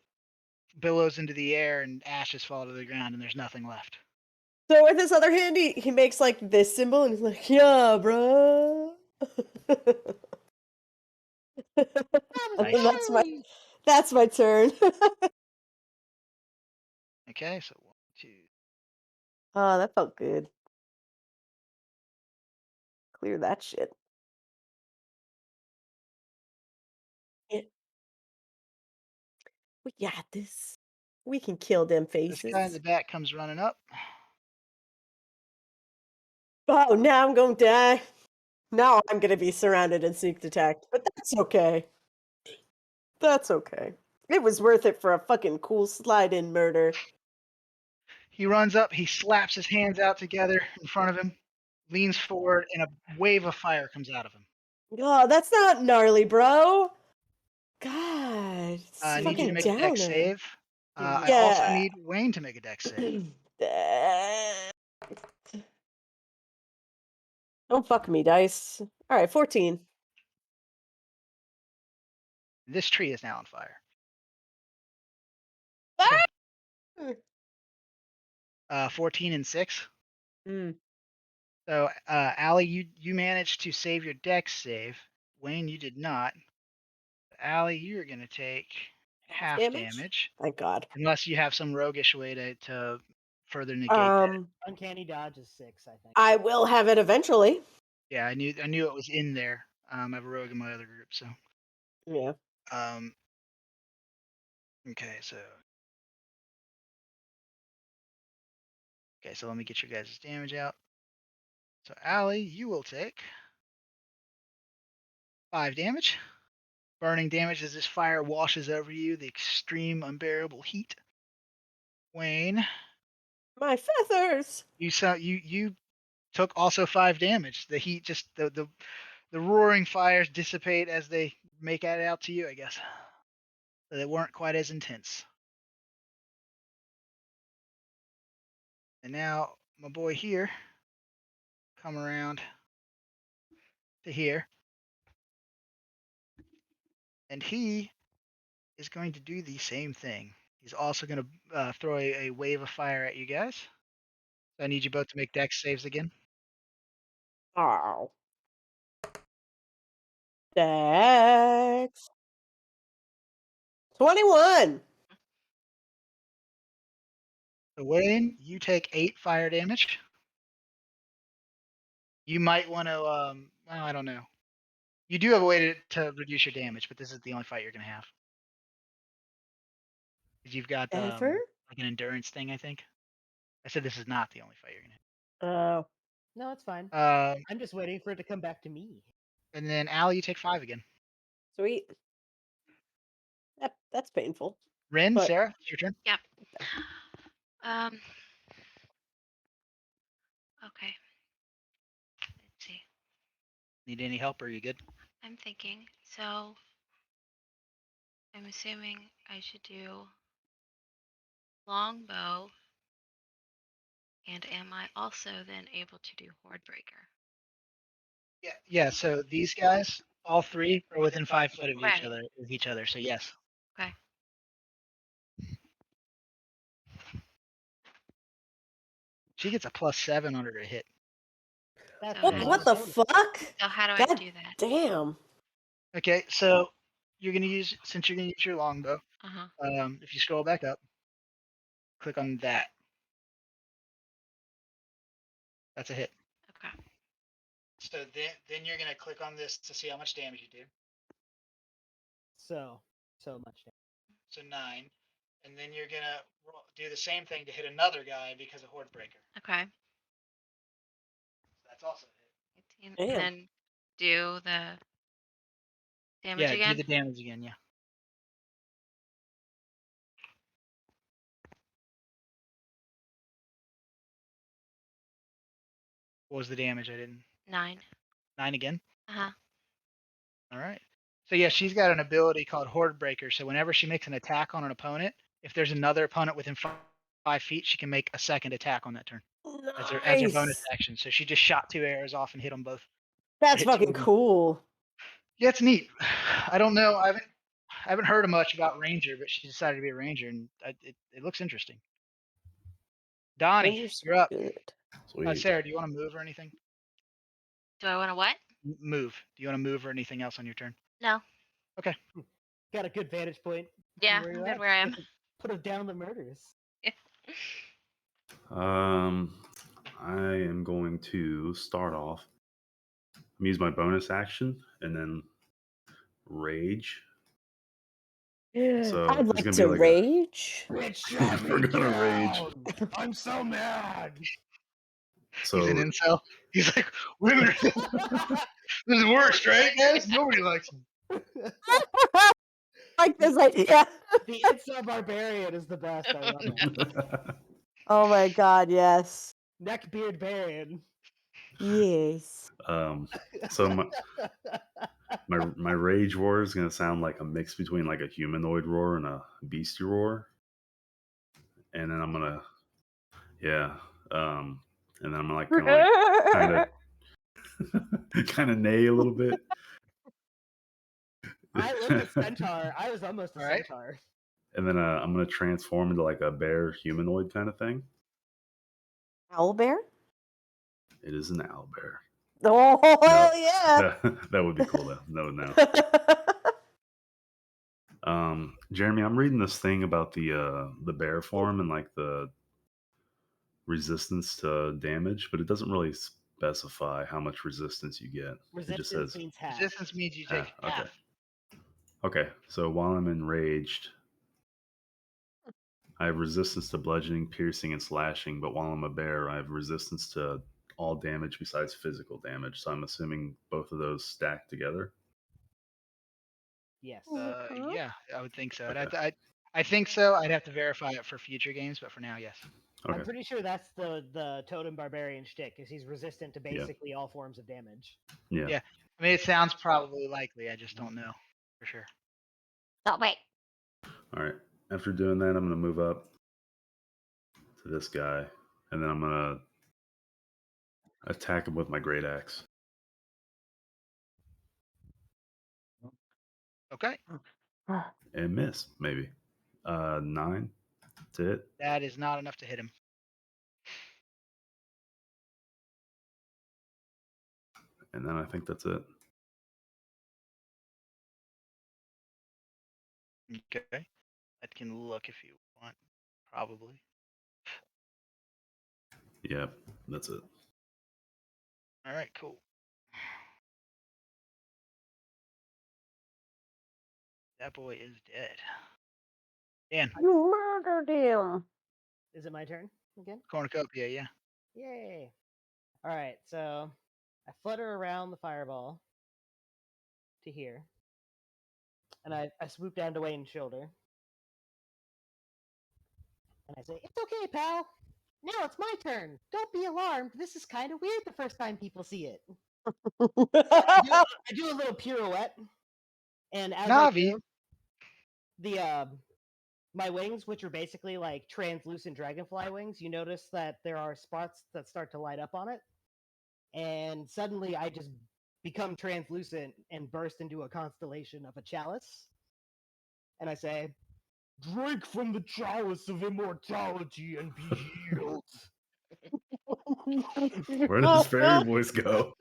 billows into the air and ashes fall to the ground and there's nothing left. So with his other hand, he makes like this symbol, and he's like, "Yeah, bro." And then that's my turn. Okay, so 1, 2. Oh, that felt good. Clear that shit. Yeah, we got this. We can kill them This guy in faces. the back comes running up. Oh, now I'm gonna die. Now I'm gonna be surrounded and sneak attacked, but that's okay. That's okay. It was worth it for a fucking cool slide-in murder. He runs up, he slaps his hands out together in front of him, leans forward, and a wave of fire comes out of him. Oh, that's not gnarly, bro. God, it's I need you to fucking make a dex downer. save. Give me I also Yeah. need Wayne to make a dex save. Don't fuck me, dice. All right, 14. This tree is now on fire. Ah! 14 and 6. Mm. So, Allie, you managed to save your dex save. Wayne, you did not. Allie, you're going to take half damage, Thank God. unless you have some roguish way to further negate that. Uncanny dodge is 6, I think. I will have it eventually. Yeah, I knew it was in there. I have a rogue in my other group, so. Yeah. Okay, so. Okay, so let me get your guys' damage out. So, Allie, you will take 5 damage. Burning damage as this fire washes over you, the extreme unbearable heat. Wayne, My feathers. you took also 5 damage. The heat just the roaring fires dissipate as they make it out to you, I guess. So they weren't quite as intense. And now my boy here come around to here. And he is going to do the same thing. He's also going to throw a wave of fire at you guys. So I need you both to make dex saves again. Oh. Dex. 21. So Wayne, you take 8 fire damage. You might want to, well, I don't know. You do have a way to reduce your damage, but this is the only fight you're going to have. Because you've got Ever? like an endurance thing, I think. I said this is not the only fight you're going to Oh. No, it's fine. have. I'm just waiting for it to come back to me. And then Allie, you take 5 again. Sweet. That's painful. Rin, But- Sarah, it's your turn. Yep. Okay. Let's see. Need any help or are you good? I'm thinking. So I'm assuming I should do longbow. And am I also then able to do horde breaker? Yeah, so these guys, all 3 are within 5 foot of Right. each other, so yes. Okay. She gets a +7 on her to hit. That's So What the fuck? So how do I God do that? damn. Okay, so you're going to use, since you're going to use your longbow, Uh-huh. if you scroll back up, click on that. That's a hit. Okay. So then you're going to click on this to see how much damage you do. so much damage. So 9. And then you're going to do the same thing to hit another guy because of Horde Breaker. Okay. So that's also a hit. 18. Damn. And then do the damage Yeah, again? do the damage again, yeah. What was the damage? I didn't. 9. 9 again? Uh-huh. All right. So yeah, she's got an ability called Horde Breaker. So whenever she makes an attack on an opponent, if there's another opponent within 5 feet, she can make a second attack on that turn as her bonus Nice. action. So she just shot 2 arrows off and hit them both. That's hit 2 fucking of them. cool. Yeah, it's neat. I don't know. I haven't heard much about Ranger, but she decided to be a Ranger, and it looks interesting. Donnie, Rangers are you're up. good. Sweet. Sarah, do you want to move or anything? Do I want to what? Move. Do you want to move or anything else on your turn? No. Got a good vantage point. Yeah, where I'm you're good at. where I am. Put him down the murders. I am going to start off. I'm use my bonus action and then rage. So I'd it's like gonna to be like rage. We're gonna rage. I'm so mad. So He's an incel. He's like, women are this is the worst, right, guys? Nobody likes them. Like this idea. The incel barbarian is the best. I love it. Oh my god, yes. Neckbeard Baron. Yes. so my rage roar is gonna sound like a mix between like a humanoid roar and a beastie roar. And then I'm gonna and then I'm like kind of neigh a little bit. I looked at Centaur. I was almost a All right. Centaur. And then I'm gonna transform into like a bear humanoid kind of thing. Owlbear? It is an owl bear. Oh, hell yeah. That would be cool though. No. Jeremy, I'm reading this thing about the bear form and like the resistance to damage, but it doesn't really specify how much resistance you get. It just Resistance says means half. Resistance means you take half. half. Okay, so while I'm enraged, I have resistance to bludgeoning, piercing, and slashing, but while I'm a bear, I have resistance to all damage besides physical damage. So I'm assuming both of those stack together. Yes. Yeah, I would think so. Okay. I think so. I'd have to verify it for future games, but for now, yes. Okay. I'm pretty sure that's the totem barbarian shtick, is he's resistant to basically all forms of damage. Yeah. Yeah. I mean, it sounds probably likely. I just don't know for sure. Oh, wait. All right. After doing that, I'm going to move up to this guy, and then I'm going to attack him with my great axe. Okay. And miss, maybe. 9 to hit. That is not enough to hit him. And then I think that's it. Okay. I can look if you want. Probably. Yep, that's it. All right, cool. That boy is dead. Dan, You murdered him. Is it my turn again? cornucopia, yeah. Yay. All right, so I flutter around the fireball to here. And I swoop down to Wayne's shoulder. And I say, "It's okay, pal. Now it's my turn. Don't be alarmed. This is kind of weird the first time people see it." I do a little pirouette. And as I Navi. do, the my wings, which are basically like translucent dragonfly wings, you notice that there are spots that start to light up on it. And suddenly I just become translucent and burst into a constellation of a chalice. And I say, "Drink from the chalice of immortality and be healed." Where does fairy voice go?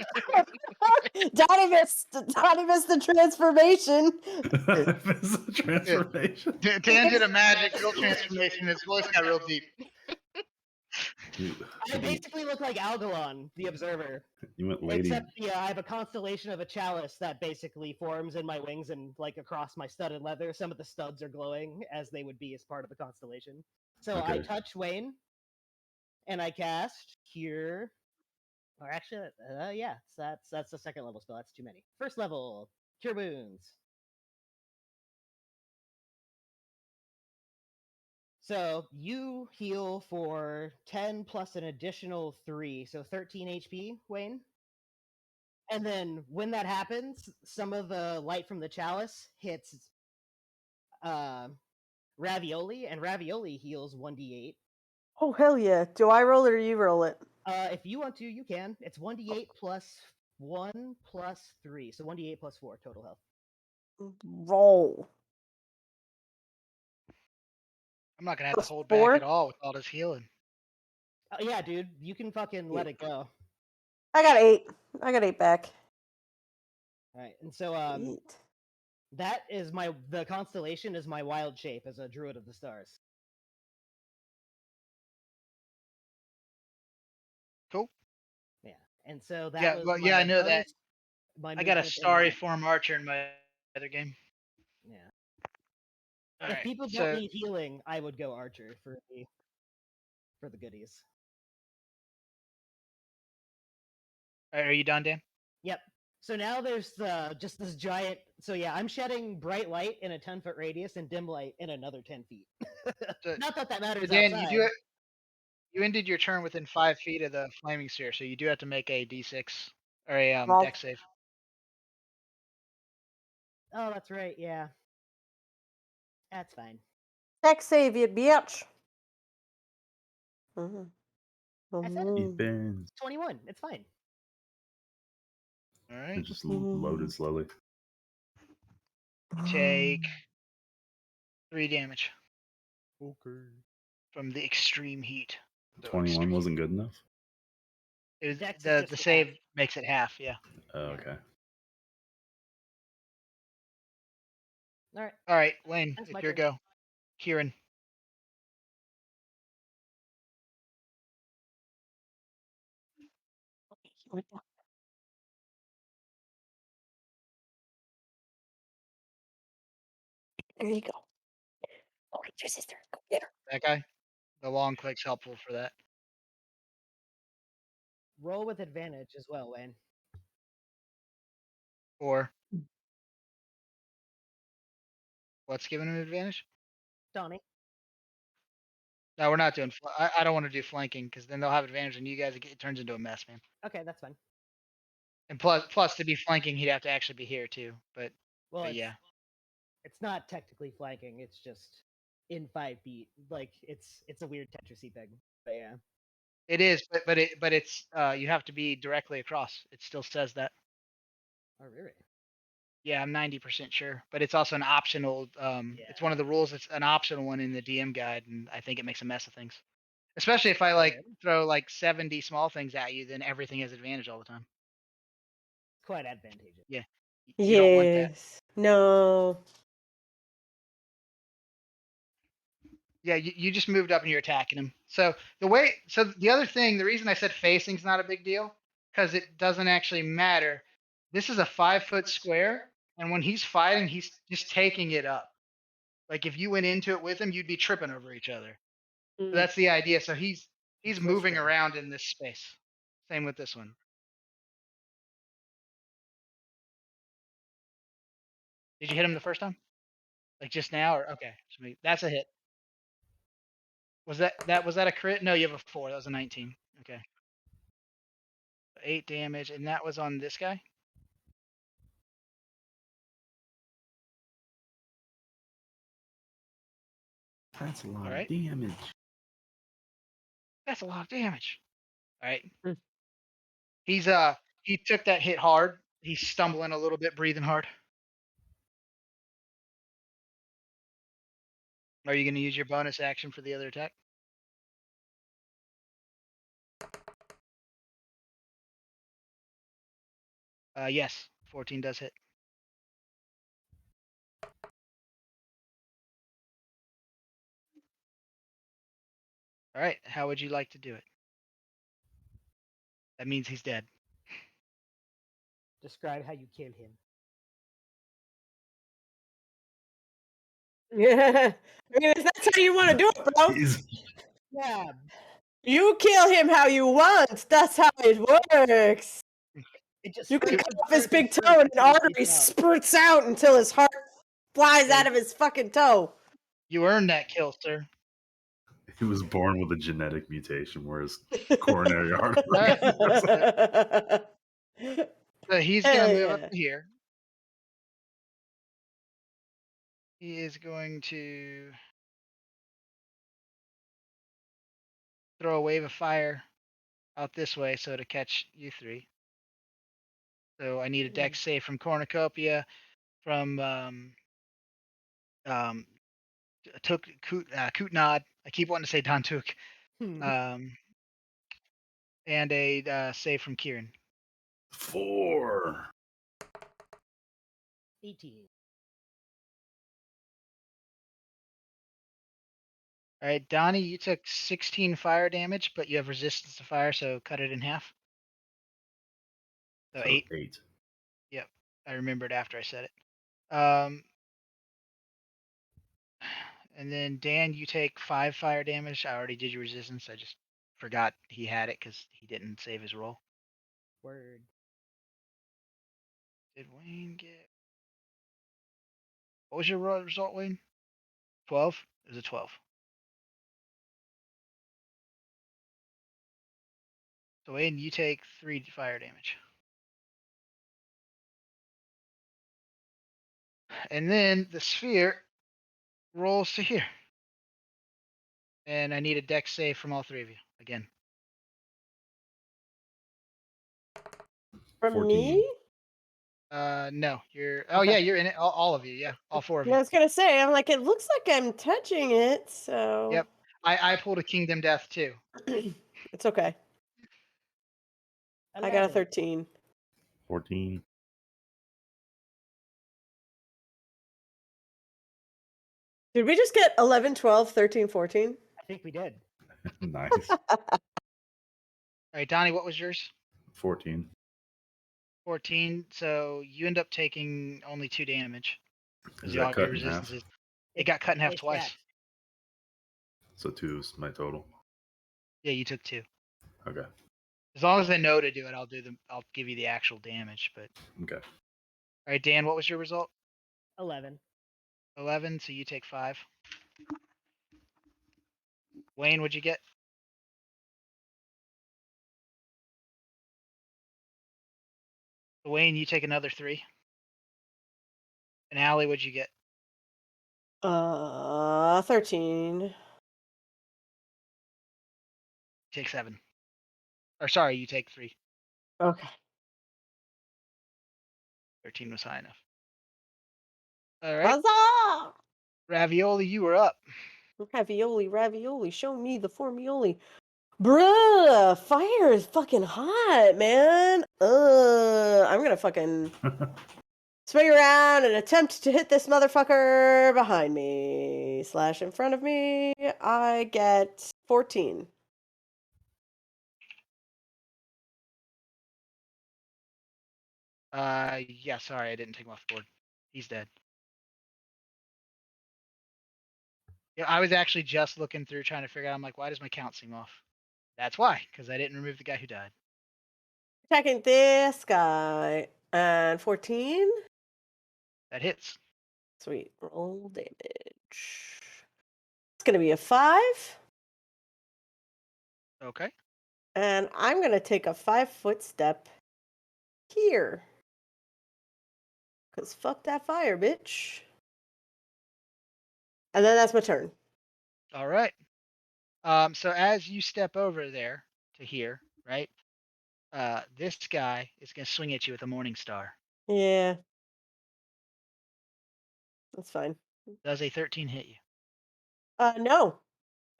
Donnie missed the transformation. It's a transformation. Tangent of magic, real transformation. His voice got real deep. I basically look like Algalon, the Observer. You went lady. Except I have a constellation of a chalice that basically forms in my wings and like across my studded leather. Some of the studs are glowing as they would be as part of the constellation. So I Okay. touch Wayne and I cast Cure. Or actually, yeah, that's the second level spell. That's too many. First level, Cure Wounds. So you heal for 10 plus an additional 3, so 13 HP, Wayne. And then when that happens, some of the light from the chalice hits Ravioli, and Ravioli heals 1d8. Oh, hell yeah. Do I roll it or you roll it? If you want to, you can. It's 1d8 plus 1 plus 3, so 1d8 plus 4 total health. Roll. I'm not gonna have Plus to hold 4? back at all with all this healing. Yeah, dude, you can fucking let it go. I got 8. I got 8 back. All right, and so 8. that is the constellation is my wild shape as a druid of the stars. Cool. Yeah, and so that Yeah, was well, my yeah, I know that. bonus, my I got a movement, and starry my form archer in my other game. yeah. All If right. people don't So need healing, I would go archer for the goodies. are you done, Dan? Yep. So now there's just this giant. So yeah, I'm shedding bright light in a 10-foot radius and dim light in another 10 feet. So, Not that so matters Dan, outside. you do it. You ended your turn within 5 feet of the flaming sphere, so you do have to make a D6 or a Well- dex save. Oh, that's right. Yeah, that's fine. Tech save, you bitch. Mhm. I said it. Mhm. Keep in. 21. It's fine. All It right. just loaded slowly. You take 3 damage Okay. from the extreme heat. So 21 extreme. wasn't good enough. It was, Dex is the just the the save half. makes it half. Yeah. Oh, Yeah. okay. All right. All right, Wayne, That's it's my your turn. go. Kieran. There you go. Oh, it's your sister. Go get her. That guy. The long click's helpful for that. Roll with advantage as well, Wayne. Or what's giving him advantage? Donnie. No, we're not doing. I don't want to do flanking because then they'll have advantage, and you guys it turns into a mess, man. Okay, that's fine. And plus to be flanking, he'd have to actually be here too. But Well, yeah, it's not technically flanking. It's just in 5 feet. Like it's a weird Tetrisy thing. But yeah. it is. But it's you have to be directly across. It still says that. Oh really? Yeah, I'm 90% sure. But it's also an optional. It's one of the rules. It's an optional one in the DM guide, and I think it makes a mess of things. Especially if I like Alright. throw like 70 small things at you, then everything has advantage all the time. Quite advantageous. Yeah, you don't want that. Yes. No. Yeah, you just moved up and you're attacking him. So the other thing, the reason I said facing's not a big deal, because it doesn't actually matter. This is a 5-foot square, and when he's fighting, he's just taking it up. Like if you went into it with him, you'd be tripping over each other. So that's the idea. So he's moving Twisting. around in this space. Same with this one. Did you hit him the first time? Like just now, or okay? Sweet. That's a hit. Was that a crit? No, you have a 4. That was a 19. Okay. 8 damage, and that was on this guy. That's a lot Alright. of damage. That's a lot of damage. All right. Mm. He took that hit hard. He's stumbling a little bit, breathing hard. Are you going to use your bonus action for the other attack? Yes. 14 does hit. All right. How would you like to do it? That means he's dead. Describe how you kill him. Yeah. I mean, if that's how you want to do it, bro. He's Yeah. You kill him how you want. That's how it works. It just You can spurts cut and off his spurts and big spurts toe and until an he artery bleeds out. spurts out until his heart flies Yeah. out of his fucking toe. You earned that kill, sir. he was born with a genetic mutation where his coronary artery. Alright. So he's going Hell to move yeah. up to here. He is going to throw a wave of fire out this way so to catch you 3. So I need a dex save from Cornucopia, from Kutnad. I keep wanting to say Dantuk. Hmm. and a save from Kieran. 4. 18. All right, Donnie, you took 16 fire damage, but you have resistance to fire, so cut it in half. So So 8. 8. Yep, I remembered after I said it. And then Dan, you take 5 fire damage. I already did your resistance. I just forgot he had it because he didn't save his roll. Word. Did Wayne get? What was your result, Wayne? 12. It was a 12. So Wayne, you take 3 fire damage. And then the sphere rolls to here. And I need a dex save from all 3 of you again. From 14. me? No, you're. Oh Okay. yeah, you're in it. All of you. Yeah, all 4 of Yeah, I you. was gonna say, I'm like, it looks like I'm touching it, so Yep. I pulled a Kingdom Death too. it's okay. I got a 11. 13. 14. Did we just get 11, 12, 13, 14? I think we did. Nice. All right, Donnie, what was yours? 14. 14. So you end up taking only 2 damage because Is you that all cut your in half? resistances. It got cut in half Twice twice. stacked. So 2 is my total. Yeah, you took 2. Okay. As long as I know to do it, I'll give you the actual damage. But Okay. all right, Dan, what was your result? 11. 11. So you take 5. Wayne, what'd you get? Wayne, you take another 3. And Allie, what'd you get? 13. Take 7. Or sorry, you take 3. Okay. 13 was high enough. All right, Huzzah! Ravioli, you were up. Ravioli, ravioli, show me the formioli. Bruh, fire is fucking hot, man. I'm gonna fucking swing around and attempt to hit this motherfucker behind me. Slash in front of me. I get 14. Yeah, sorry, I didn't take him off the board. He's dead. Yeah, I was actually just looking through trying to figure out. I'm like, why does my count seem off? That's why, because I didn't remove the guy who died. Attacking this guy. And 14. That hits. Sweet. Roll damage. It's gonna be a 5. Okay. And I'm gonna take a 5-foot step here. Cause fuck that fire, bitch. And then that's my turn. All right. So as you step over there to here, right? This guy is gonna swing at you with a Morning Star. Yeah. That's fine. Does a 13 hit you? No.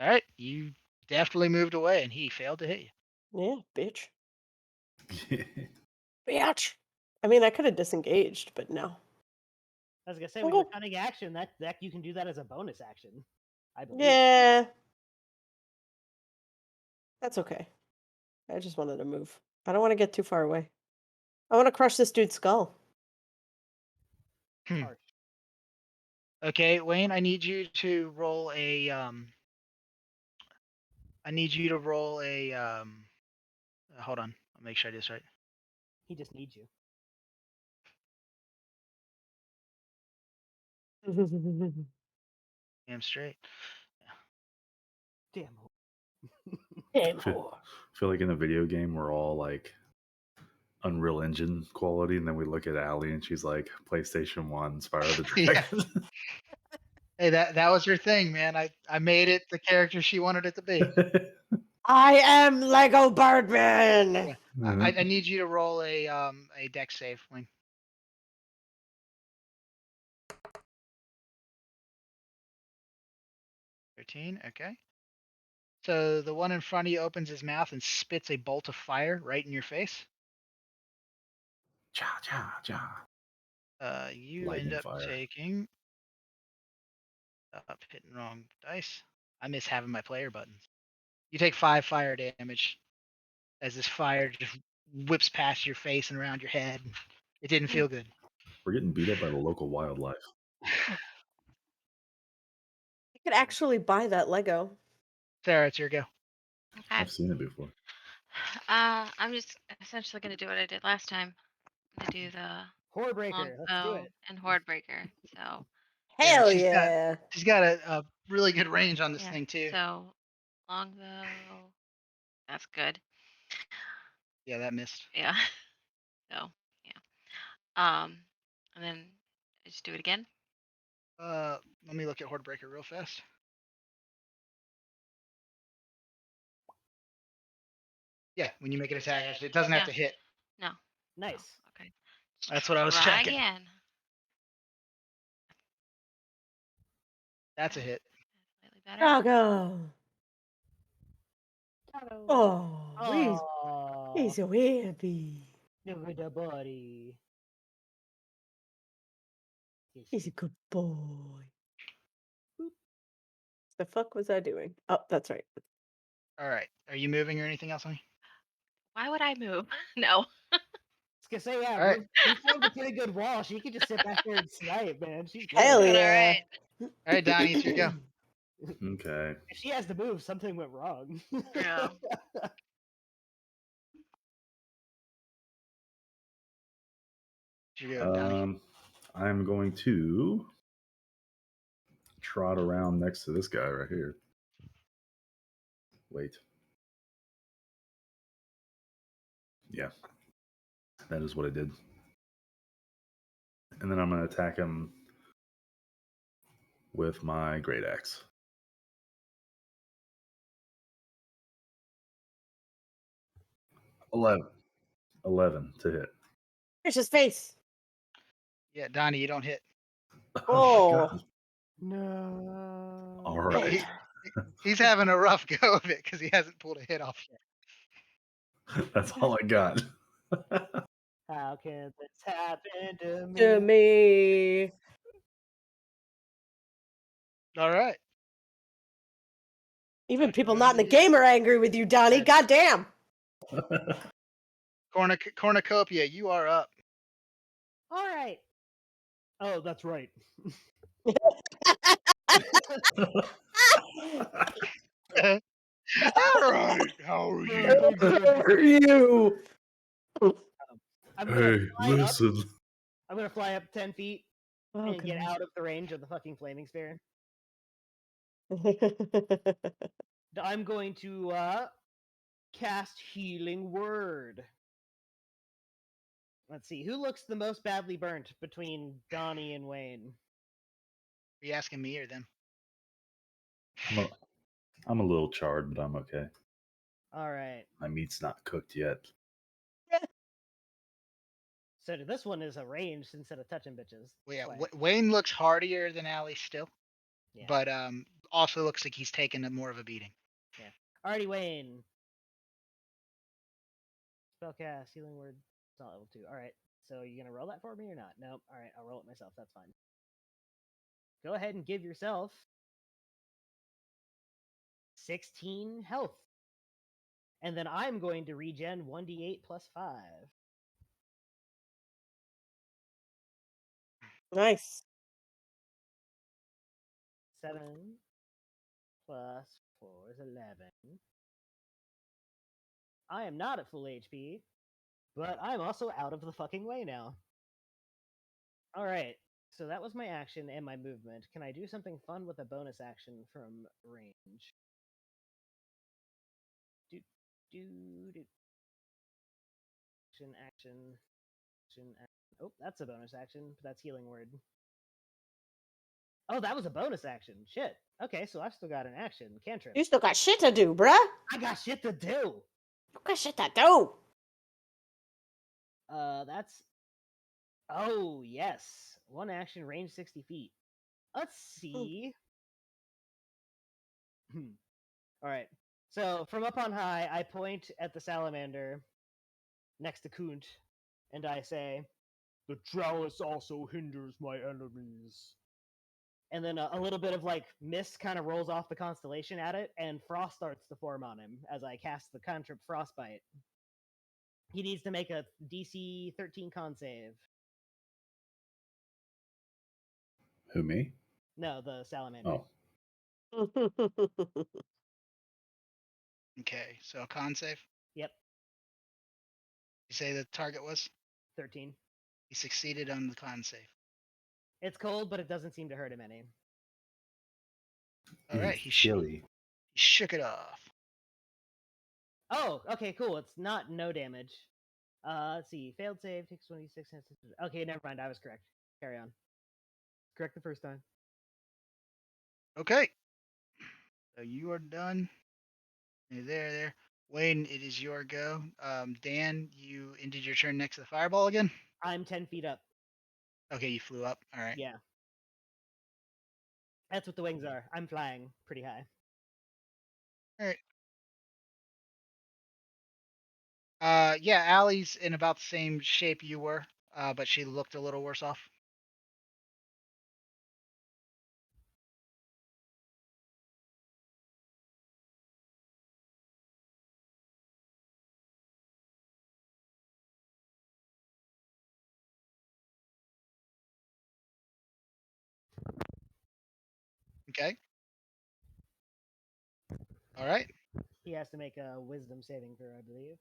All right. You definitely moved away, and he failed to hit you. Yeah, bitch. Bitch. I mean, I could have disengaged, but no. I was gonna say with your cunning action, that you can do that as a bonus action. I believe. Yeah. That's okay. I just wanted to move. I don't want to get too far away. I want to crush this dude's skull. Hmm. Harsh. Okay, Wayne, I need you to roll a hold on. I'll make sure I do this right. He just needs you. Damn straight. Damn. Damn Feel like in a video game we're all like Unreal Engine quality, and then we look at Allie and she's like PlayStation 1, Spyro the Yeah. Dragon. Hey, that was her thing, man. I made it the character she wanted it to be. I am Lego Birdman. Yeah. I need you to roll a dex save, Wayne. 13, okay. So the one in front of you opens his mouth and spits a bolt of fire right in your face. Cha cha cha. You Lightning end up fire. taking. Hitting wrong dice. I miss having my player buttons. You take 5 fire damage as this fire just whips past your face and around your head. It didn't feel good. We're getting beat up by the local wildlife. I could actually buy that Lego. Sarah, it's your go. Okay. I've seen it before. I'm just essentially gonna do what I did last time. I'm gonna do the Horror-breaker, let's do longbow it. and horde breaker. So Hell she's got- yeah. She's got a really good range on this yeah. thing too. So longbow. That's good. Yeah, that missed. Yeah. So yeah. And then I just do it again. Let me look at Horde Breaker real fast. Yeah, when you make an attack, actually, it doesn't have Yeah. to hit. No. Nice. Oh, okay. That's what I was Try checking. again. That's a hit. Slightly better. Doggo. Hello. Oh, he's so happy. Look at the body. He's a good boy. Boop. The fuck was I doing? Oh, that's right. All right. Are you moving or anything else on me? Why would I move? No. I was gonna say, yeah, All right. we formed a pretty good wall. She could just sit back there and snipe, man. She's good. Hell Doing yeah. all All right, Donnie, it's your go. Okay. If she has to move, something went wrong. Yeah. It's your go, Donnie. I'm going to trot around next to this guy right here. Wait. Yeah. That is what I did. And then I'm going to attack him with my great axe. 11 to hit. Here's his face. Yeah, Donnie, you don't hit. Oh. my God. No. All right. He's having a rough go of it because he hasn't pulled a hit off yet. That's all I got. How can this happen to me? To me. All right. Even Back people around not in the to you. game are angry with you, Donnie. Yes. Goddamn. Cornucopia, you are up. All right. Oh, that's right. All right. How are you? Are you? I'm gonna Hey, fly up. listen. I'm gonna fly up 10 feet Oh, and get God. out of the range of the fucking flaming sphere. I'm going to cast Healing Word. Let's see, who looks the most badly burnt between Donnie and Wayne? Are you asking me or them? I'm a little charred, but I'm okay. All right. My meat's not cooked yet. So this one is a ranged instead of touching bitches. Well, yeah, That's why- Wayne looks hardier than Allie still, yeah. but also looks like he's taken more of a beating. Alrighty, Wayne. Spellcast, Healing Word. It's not level 2. Alright. So you gonna roll that for me or not? Nope. Alright, I'll roll it myself. That's fine. Go ahead and give yourself 16 health. And then I'm going to regen 1d8 plus 5. Nice. 7 plus 4 is 11. I am not at full HP, but I'm also out of the fucking way now. Alright, so that was my action and my movement. Can I do something fun with a bonus action from range? Action. Oh, that's a bonus action, but that's Healing Word. Oh, that was a bonus action. Shit. Okay, so I've still got an action. Cantrip. You still got shit to do, bruh. I got shit to do. You got shit to do. That's. Oh, yes. One action, range 60 feet. Let's see. Alright. So from up on high, I point at the salamander next to Kunt, and I say, "The trellis also hinders my enemies." And then a little bit of like mist kind of rolls off the constellation at it, and frost starts to form on him as I cast the cantrip Frostbite. He needs to make a DC 13 con save. Who, me? No, the salamander. Oh, Okay, so a con save. Yep, You say the target was? 13. He succeeded on the con save. It's cold, but it doesn't seem to hurt him any. All right, it's he chilly. shook it off. Oh, okay, cool. It's not no damage. Let's see. Failed save takes 26. Okay, never mind. I was correct. Carry on. Correct the first time. Okay. So you are done. You're there. Wayne, it is your go. Dan, you ended your turn next to the fireball again? I'm 10 feet up. Okay, you flew up. All right. Yeah. That's what the wings are. I'm flying pretty high. All right. Yeah, Allie's in about the same shape you were, but she looked a little worse off. Okay. All right. He has to make a wisdom saving throw, I believe.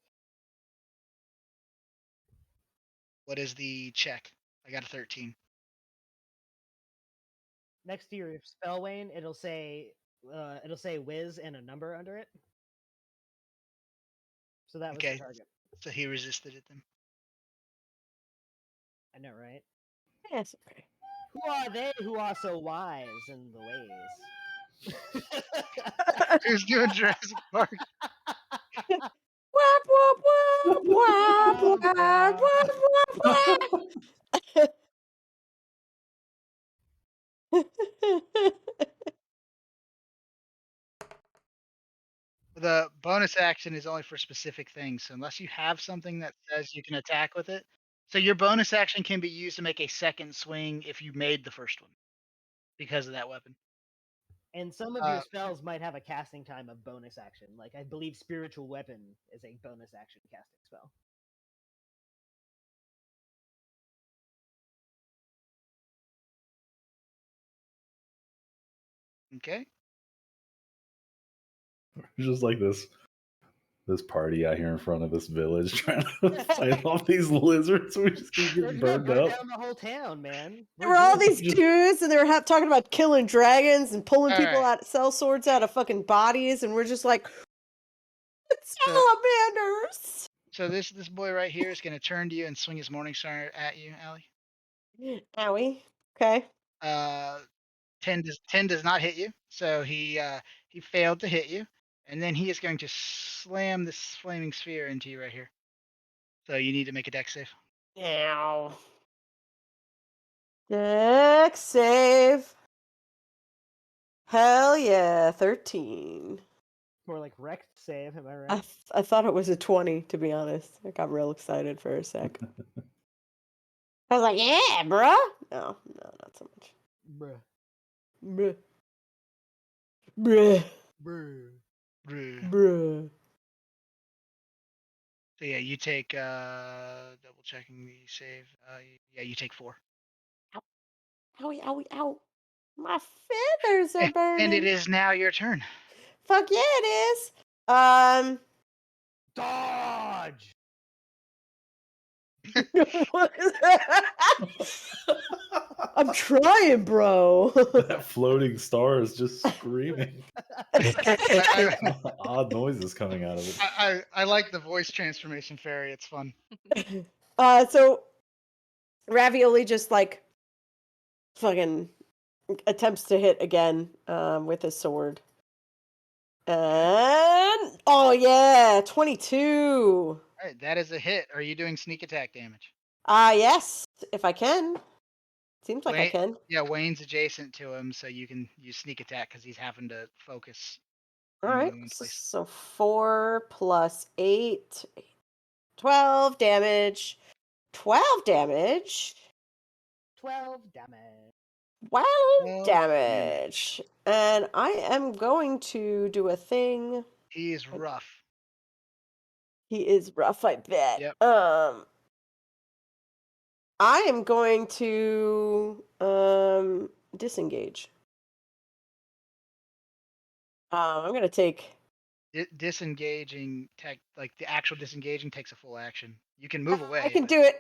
What is the check? I got a 13. Next to your spell, Wayne, it'll say whiz and a number under it. So that was Okay. the target. So he resisted it then. I know, right? Yes, okay. Who are they who are so wise in the ways? Who's doing Jurassic Park? Wap, wap, wap, wap, wap, wap, wap, wap. The bonus action is only for specific things. So unless you have something that says you can attack with it. So your bonus action can be used to make a second swing if you made the first one because of that weapon. And some of your spells might have a casting time of bonus action. Like I believe spiritual weapon is a bonus action casting spell. Okay. It's just like this party out here in front of this village trying to fight off these lizards. We just keep They're getting gonna burned burn up. down the whole town, man. There were all these Just- dudes, and they were talking about killing dragons and pulling All people right. out, sell swords out of fucking bodies, and we're just like, it's So- salamanders. So this boy right here is going to turn to you and swing his Morningstar at you, Allie. Owie. Okay. 10 does not hit you, so he failed to hit you, and then he is going to slam this flaming sphere into you right here. So you need to make a dex save. Now. Dex save. Hell yeah, 13. More like wrecked save, am I I, right? I thought it was a 20, to be honest. I got real excited for a sec. I was like, yeah, bruh. No, not so much. Bruh. Bruh. Bruh. Bruh. Bruh. Bruh. So yeah, you take double checking the save. Yeah, you take 4. Owie, owie, ow. My feathers are burning. And it is now your turn. Fuck yeah, it is. Dodge! I'm trying, bro. That floating star is just screaming. Odd noises coming out of it. I like the voice transformation fairy. It's fun. So Ravioli just like fucking attempts to hit again with his sword. And oh yeah, 22. All right, that is a hit. Are you doing sneak attack damage? Yes, if I can. Seems like I Wayne- can. Yeah, Wayne's adjacent to him, so you can use sneak attack because he's having to focus. All You right. in place. So 4 plus 8, 12 damage. 12 damage. 12 damage. 12 12 damage. And I am going to do a thing. He is rough. He is rough, I bet. Yep. I am going to disengage. I'm going to take. Disengaging like the actual disengaging takes a full action. You can move away. I can but- do it.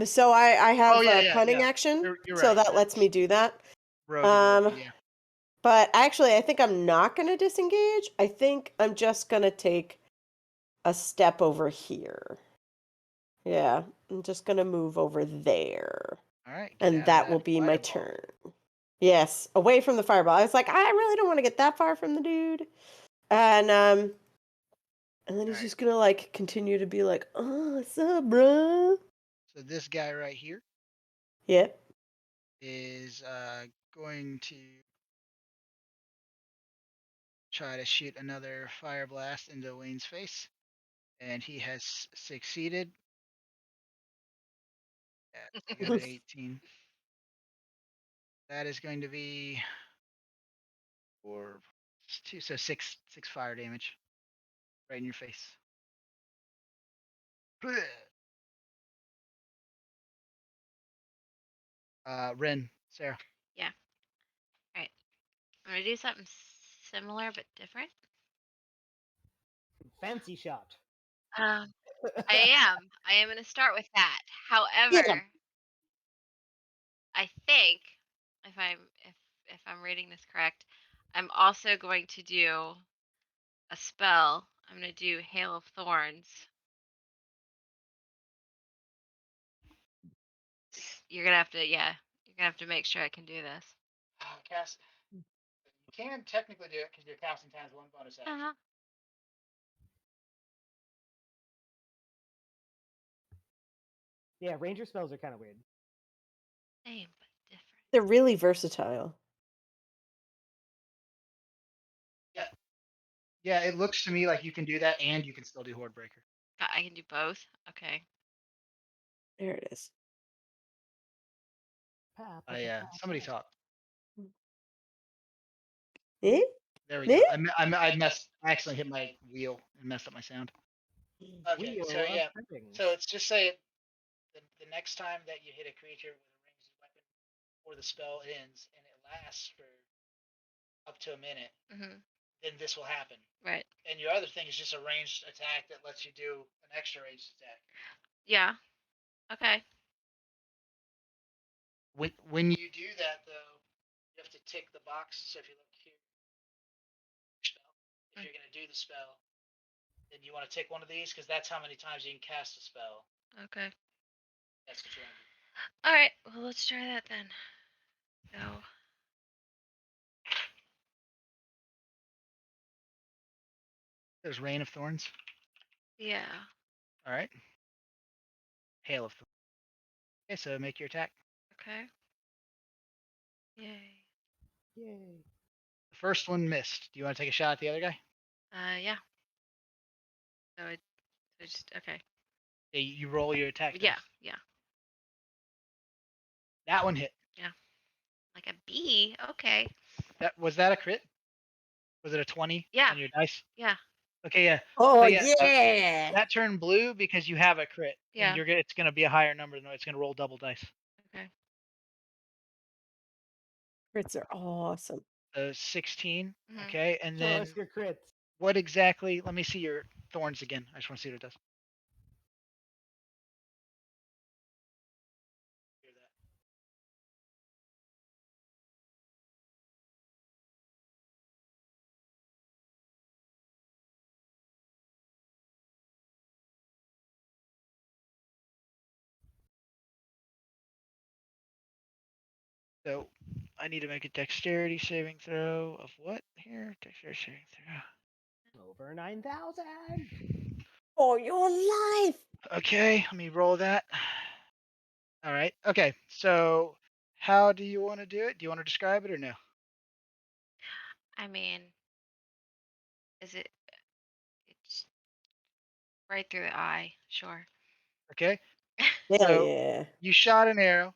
So I have Oh, yeah, a yeah, cunning yeah. action, You're so right. that lets me do that. Rogue ability, Um, yeah. But actually, I think I'm not going to disengage. I think I'm just going to take a step over here. Yeah, I'm just going to move over there. All right. Get And out of that will be my fireball. turn. Yes, away from the fireball. I was like, I really don't want to get that far from the dude. And then he's Alright. just gonna like continue to be like, oh, what's up, bro? So this guy right here Yep. is going to try to shoot another fire blast into Wayne's face, and he has succeeded. Yeah, he got an 18. That is going to be 2, so 6 fire damage right in your face. Ren, Sarah. I'm gonna do something similar but different. Fancy shot. I am gonna start with that. However, Yeah. I think if I'm reading this correct, I'm also going to do a spell. I'm gonna do Hail of Thorns. You're gonna have to make sure I can do this. Cast. You can technically do it because you're casting times 1 bonus action. Uh-huh. Yeah, ranger spells are kind of weird. Same but different. They're really versatile. Yeah, it looks to me like you can do that and you can still do Horde Breaker. I can do both. Okay. There it is. Somebody talk. Eh? There we Me? go. I accidentally hit my wheel and messed up my sound. Okay, Wheel so of yeah, trippings. so it's just say the next time that you hit a creature with a ranged weapon or the spell ends and it lasts for up to a minute, Mm-hmm. then this will happen. Right. And your other thing is just a ranged attack that lets you do an extra ranged attack. Yeah. Okay. When you do that though, you have to tick the box. So if you look here, spell. If you're gonna do the spell, then you want to tick one of these because that's how many times you can cast a spell. Okay. That's what you want to do. All right. Well, let's try that then. So. There's Rain of Thorns. Yeah. All right. Hail of Thorns. Okay, so make your attack. Okay. Yay. Yay. The first one missed. Do you want to take a shot at the other guy? Yeah. So I just okay. Yeah, you roll your attack. Yeah. dice. Yeah. That one hit. Like a bee. Okay. Was that a crit? Was it a 20 Yeah. on your dice? Yeah. Okay, yeah. Oh, yeah, yeah. That turned blue because you have a crit. Yeah. And it's going to be a higher number than it's going to roll double dice. Okay. Crits are awesome. 16. Mhm. Okay, and Show then us your crits. what exactly? Let me see your thorns again. I just want to see what it does. Hear that. So I need to make a dexterity saving throw of what here? Dexterity saving throw. Over 9,000. For your life. Okay, let me roll that. All right. Okay. So how do you want to do it? Do you want to describe it or no? I mean, Is it? It's right through the eye. Sure. Okay. Hell So yeah. you shot an arrow.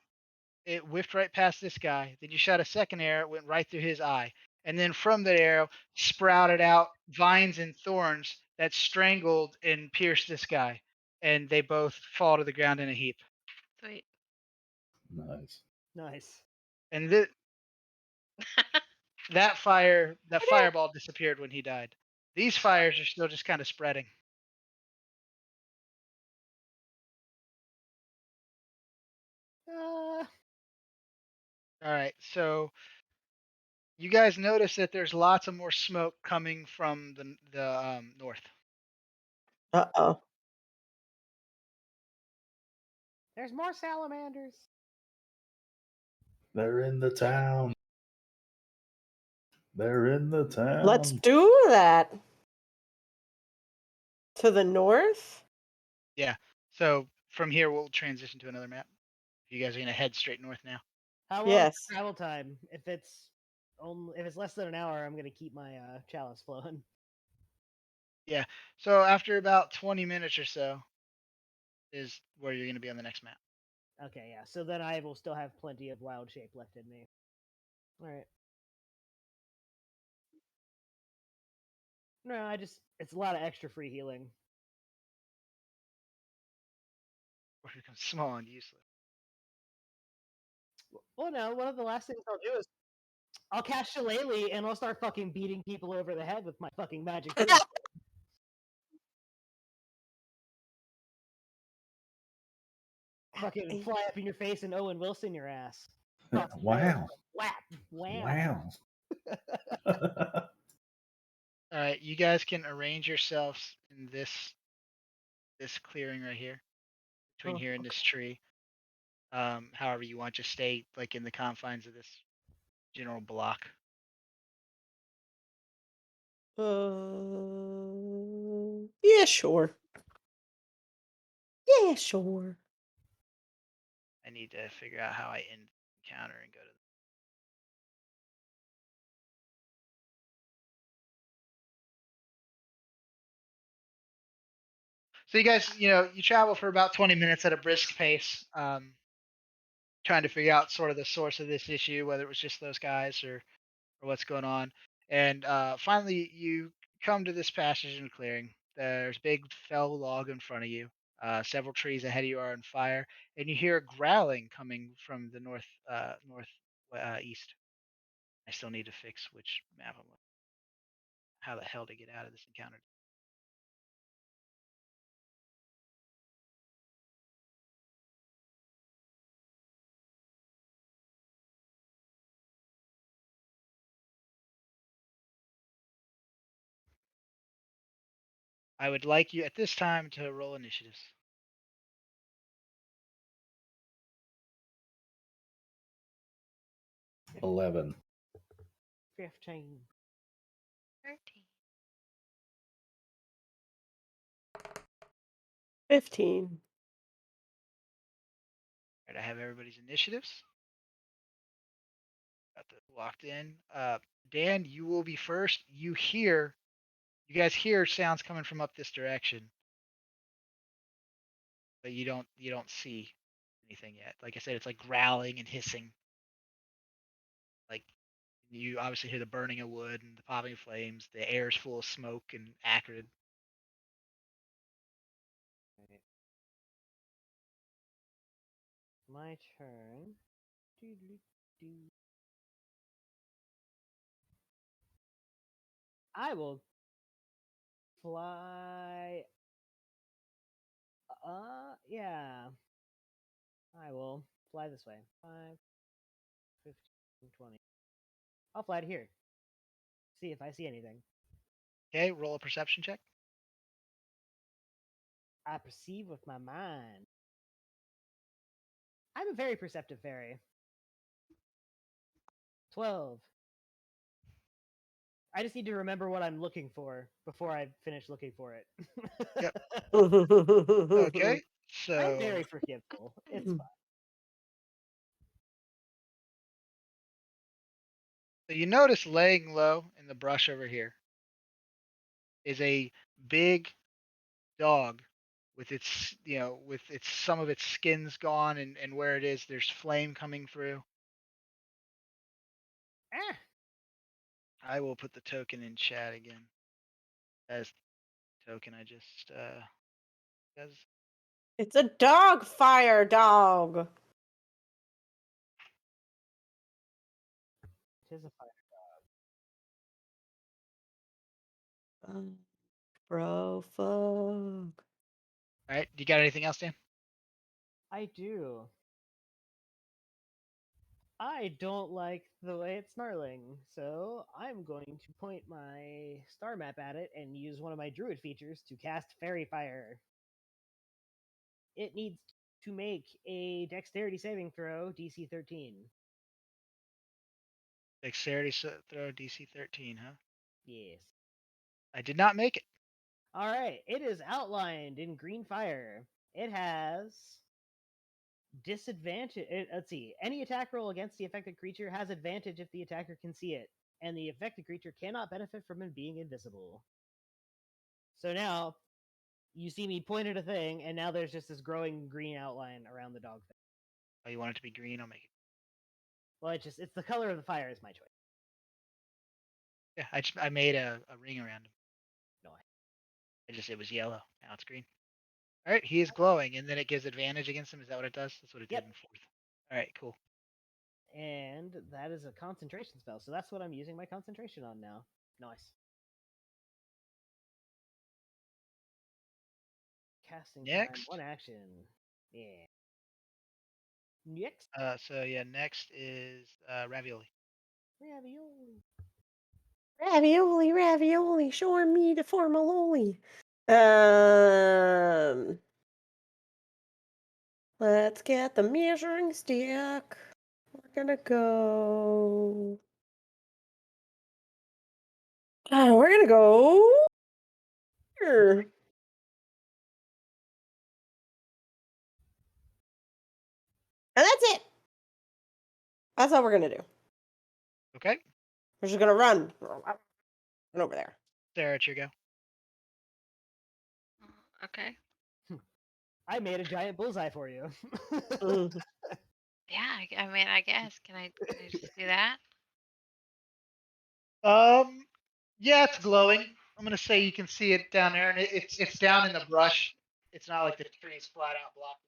It whiffed right past this guy. Then you shot a second arrow. It went right through his eye. And then from that arrow sprouted out vines and thorns that strangled and pierced this guy. And they both fall to the ground in a heap. Sweet. Nice. Nice. And that fireball disappeared when he died. These fires are still just kind of spreading. Uh, All right, so you guys notice that there's lots of more smoke coming from the north. Uh-oh. there's more salamanders. They're in the town. They're in the town. Let's do that. To the north? So from here, we'll transition to another map. You guys are gonna head straight north now. How long Yes. is the travel time? If it's less than an hour, I'm gonna keep my chalice flowing. So after about 20 minutes or so, is where you're gonna be on the next map. Okay, yeah. So then I will still have plenty of wild shape left in me. All right. No, it's a lot of extra free healing. Or it becomes small and useless. Well, no. One of the last things I'll do is I'll cast Shillelagh and I'll start fucking beating people over the head with my fucking magic. Field. Fucking fly up in your face and Owen Wilson your ass. Wow. Whap. Wow. All right, you guys can arrange yourselves in this clearing right here, between Oh, here and this tree. However you want, just stay like in the confines of this general block. Yeah, sure. Yeah, sure. I need to figure out how I end the encounter and go to. So you guys, you travel for about 20 minutes at a brisk pace, trying to figure out sort of the source of this issue, whether it was just those guys or what's going on. And finally, you come to this passage in a clearing. There's a big fell log in front of you. Several trees ahead of you are on fire, and you hear growling coming from the east. I still need to fix which map I'm on. How the hell to get out of this encounter? I would like you at this time to roll initiatives. 11. 15. 13. 15. All right, I have everybody's initiatives. Got this locked in. Dan, you will be first. You guys hear sounds coming from up this direction, but you don't see anything yet. Like I said, it's like growling and hissing. Like you obviously hear the burning of wood and the popping of flames. The air is full of smoke and acrid. Right. My turn. Doo-doo-doo. I will fly. Yeah. I will fly this way. 5, 15, 20. I'll fly to here. See if I see anything. Okay, roll a perception check. I perceive with my mind. I'm a very perceptive fairy. 12. I just need to remember what I'm looking for before I finish looking for it. Yep. Okay, I'm so very forgetful. It's fine. you notice laying low in the brush over here is a big dog with its some of its skin's gone, and where it is there's flame coming through. Ah, I will put the token in chat again. As token I just as It's a dog fire dog. tis a fire. Bro, fuck. all right. Do you got anything else, Dan? I do. I don't like the way it's snarling, so I'm going to point my star map at it and use one of my druid features to cast Fairy Fire. It needs to make a dexterity saving throw, DC 13. Dexterity throw DC 13, huh? Yes. I did not make it. All right, it is outlined in green fire. It has disadvantage. Let's see. Any attack roll against the affected creature has advantage if the attacker can see it, and the affected creature cannot benefit from it being invisible. So now you see me point at a thing, and now there's just this growing green outline around the dog thing. Oh, you want it to be green? I'll make it. Well, it's the color of the fire is my choice. Yeah, I made a ring around him. No, It was yellow. Now it's green. All right, he is glowing, and then it gives advantage against him. Is that what it does? That's what it Yep. did in fourth. All right, cool. and that is a concentration spell, so that's what I'm using my concentration on now. Nice. Casting time, Next. one action. Yeah. Next, So yeah, next is ravioli. ravioli. Ravioli, ravioli, show me the formaloli. Let's get the measuring stick. We're gonna go. We're gonna go here. And that's it. That's all we're gonna do. Okay, We're just gonna run. Run over there. Sarah, it's your go. Okay. I made a giant bullseye for you. Mhm. Yeah, I mean, I guess. Can I just do that? Yeah, it's glowing. I'm gonna say you can see it down there, and it's down in the brush. It's not like the tree's flat out blocking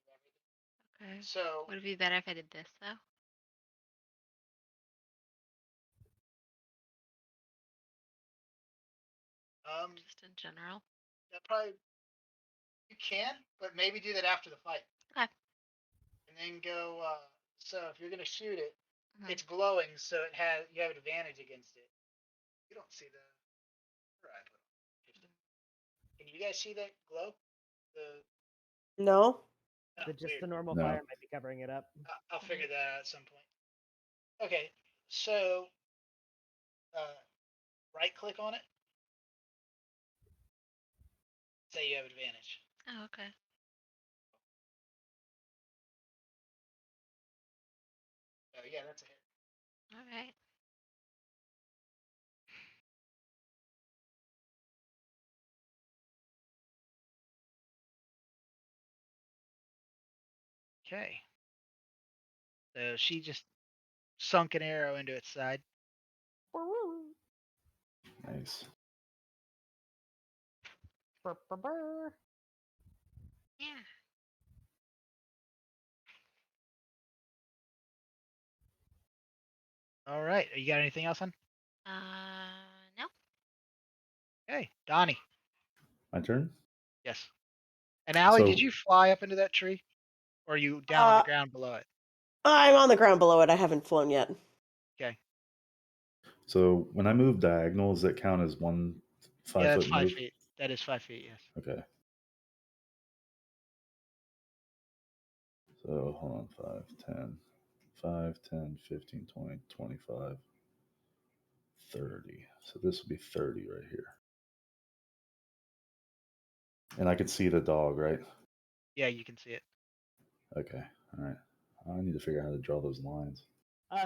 everything. Okay. So Would it be better if I did this though? Just in general. that probably you can, but maybe do that after the fight, Okay. and then go. So if you're gonna shoot it, Mhm. it's glowing, so you have advantage against it. You don't see the. Where I put it. Can you guys see that glow? The No. Just weird. the normal No. fire might be covering it up. I'll figure that out at some point. Okay, so right click on it. Say you have advantage. Oh, okay. Oh yeah, that's a hit. All right. Okay. So she just sunk an arrow into its side. Nice. Brr, brr, brr. Yeah. All right. You got anything else on? No. Okay, Donnie. My turn. Yes. And Allie, did So- you fly up into that tree, or are you down on the Uh, ground below it? I'm on the ground below it. I haven't flown yet. Okay. So when I move diagonal, does that count as one 5 Yeah, foot that's 5 move? feet. That is 5 feet. Yes. Okay. So hold on, 5, 10, 15, 20, 25, 30. So this will be 30 right here. And I can see the dog, right? Yeah, you can see it. Okay. All right. I need to figure out how to draw those lines.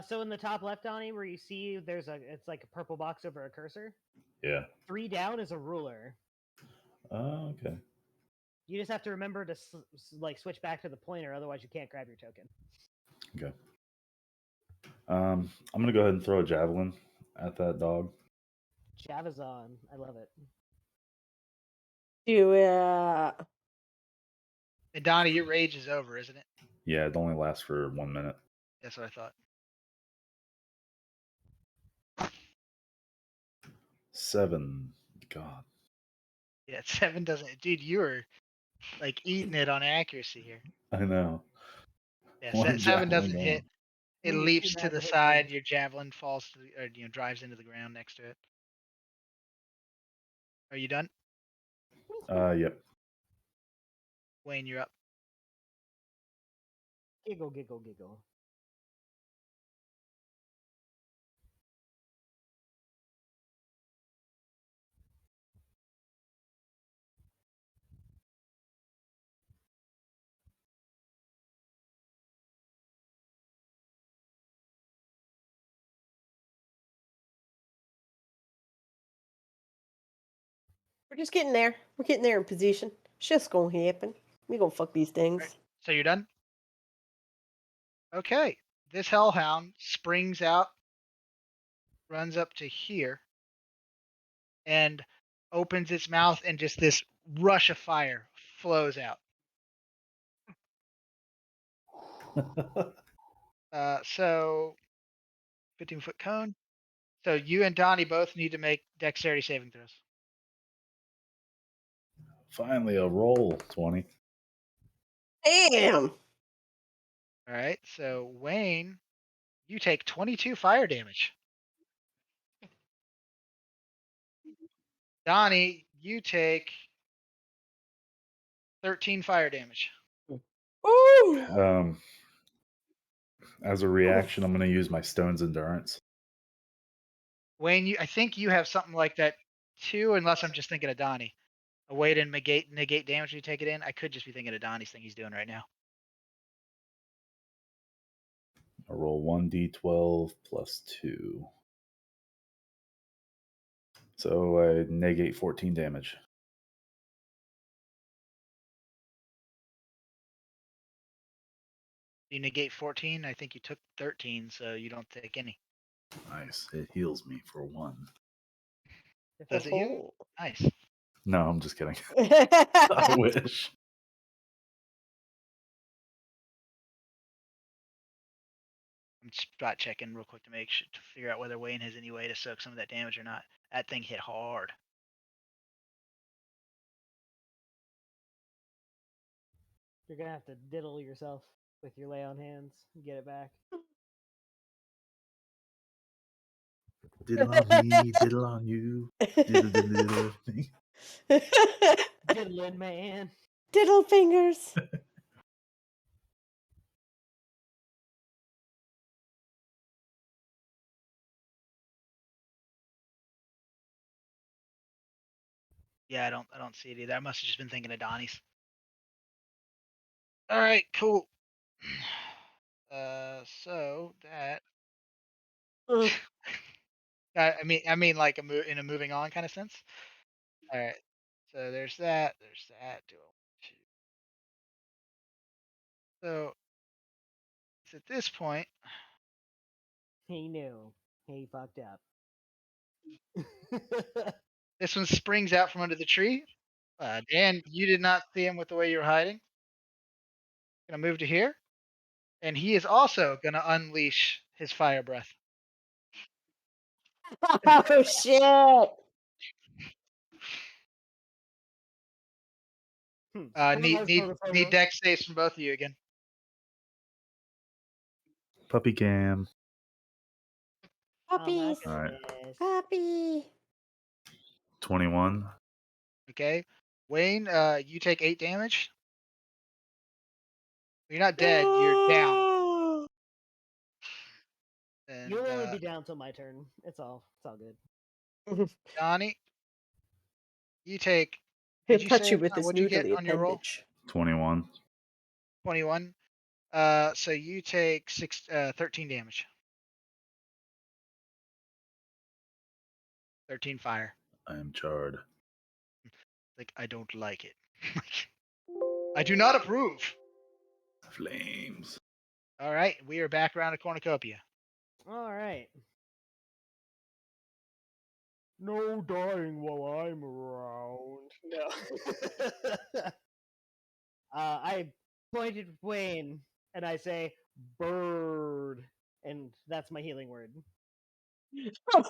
So in the top left, Donnie, where you see it's like a purple box over a cursor. Yeah. 3 down is a ruler. Oh, okay. You just have to remember to like switch back to the pointer, otherwise you can't grab your token. Okay. I'm gonna go ahead and throw a javelin at that dog. Javazon, I love it. Do And Donnie, your rage is over, isn't it? Yeah, it only lasts for 1 minute. That's what I thought. 7. God. Yeah, 7 doesn't. Dude, you were like eating it on accuracy here. I know. Yeah, One 7 javelin doesn't hit. gone. It You're too leaps to mad the to hit side. me. Your javelin falls to the, or drives into the ground next to it. Are you done? Yep. Wayne, you're up. Giggle, giggle, giggle. we're just getting there. We're getting there in position. It's just gonna happen. We gonna fuck these things. Right. So you're done? Okay. This hellhound springs out, runs up to here, and opens its mouth, and just this rush of fire flows out. So 15-foot cone. So you and Donnie both need to make dexterity saving throws. Finally, a roll. 20. Damn. All right. So Wayne, you take 22 fire damage. Donnie, you take 13 fire damage. Ooh. As a reaction, I'm gonna use my Stone's Endurance. Wayne, I think you have something like that too, unless I'm just thinking of Donnie. A way to negate damage when you take it in. I could just be thinking of Donnie's thing he's doing right now. I roll 1d12 plus 2. So I negate 14 damage. You negate 14. I think you took 13, so you don't take any. Nice. It heals me for 1. Does it heal? Nice. No, I'm just kidding. I wish. I'm spot checking real quick to make sure to figure out whether Wayne has any way to soak some of that damage or not. That thing hit hard. You're gonna have to diddle yourself with your lay on hands and get it back. Diddle on me, diddle on you. Diddle, diddle, diddle me. Diddling man. Diddle fingers. Yeah, I don't see it either. I must have just been thinking of Donnie's. All right, cool. So that Mm. I mean like in a moving on kind of sense. All right. So there's that. There's that. So it's at this point. He knew. He fucked up. This one springs out from under the tree. Dan, you did not see him with the way you were hiding. Gonna move to here, and he is also gonna unleash his fire breath. Oh shit. Need dex saves from both of you again. Puppy cam. Puppies. Oh, All right. Puppy. 21. Okay, Wayne, you take 8 damage. You're not dead. You're down. No. And You'll only be down till my turn. It's all good. Donnie, you take. He'll Did you touch say you with what'd his you get noodly on your roll? appendage. 21. 21. So you take 13 damage. 13 fire. I am charred. Like, I don't like it. I do not approve. Flames. All right, we are back around a cornucopia. All right. No dying while I'm around. No. I point at Wayne and I say, bird. And that's my healing word.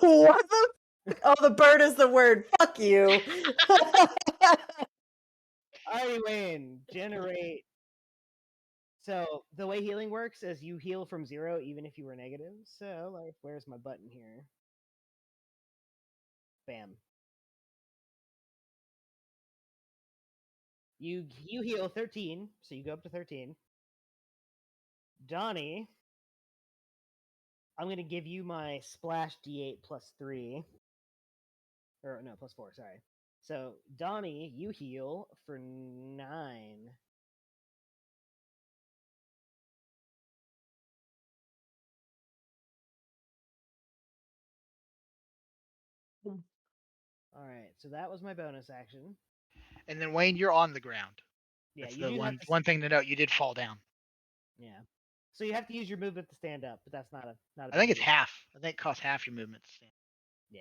What the? Oh, the bird is the word. Fuck you. Alrighty, Wayne, generate. So the way healing works is you heal from 0 even if you were negative. So, like, where's my button here? Bam. You heal 13, so you go up to 13. Donnie, I'm gonna give you my splash D8 plus 3. Or no, plus 4, sorry. So Donnie, you heal for 9. Alright, so that was my bonus action. And then Wayne, you're on the ground. Yeah, That's you the do one have to one thing to note. You did fall down. Yeah. So you have to use your movement to stand up, but that's not a I think big it's deal. half. I think it costs half your movement to stand. Yeah.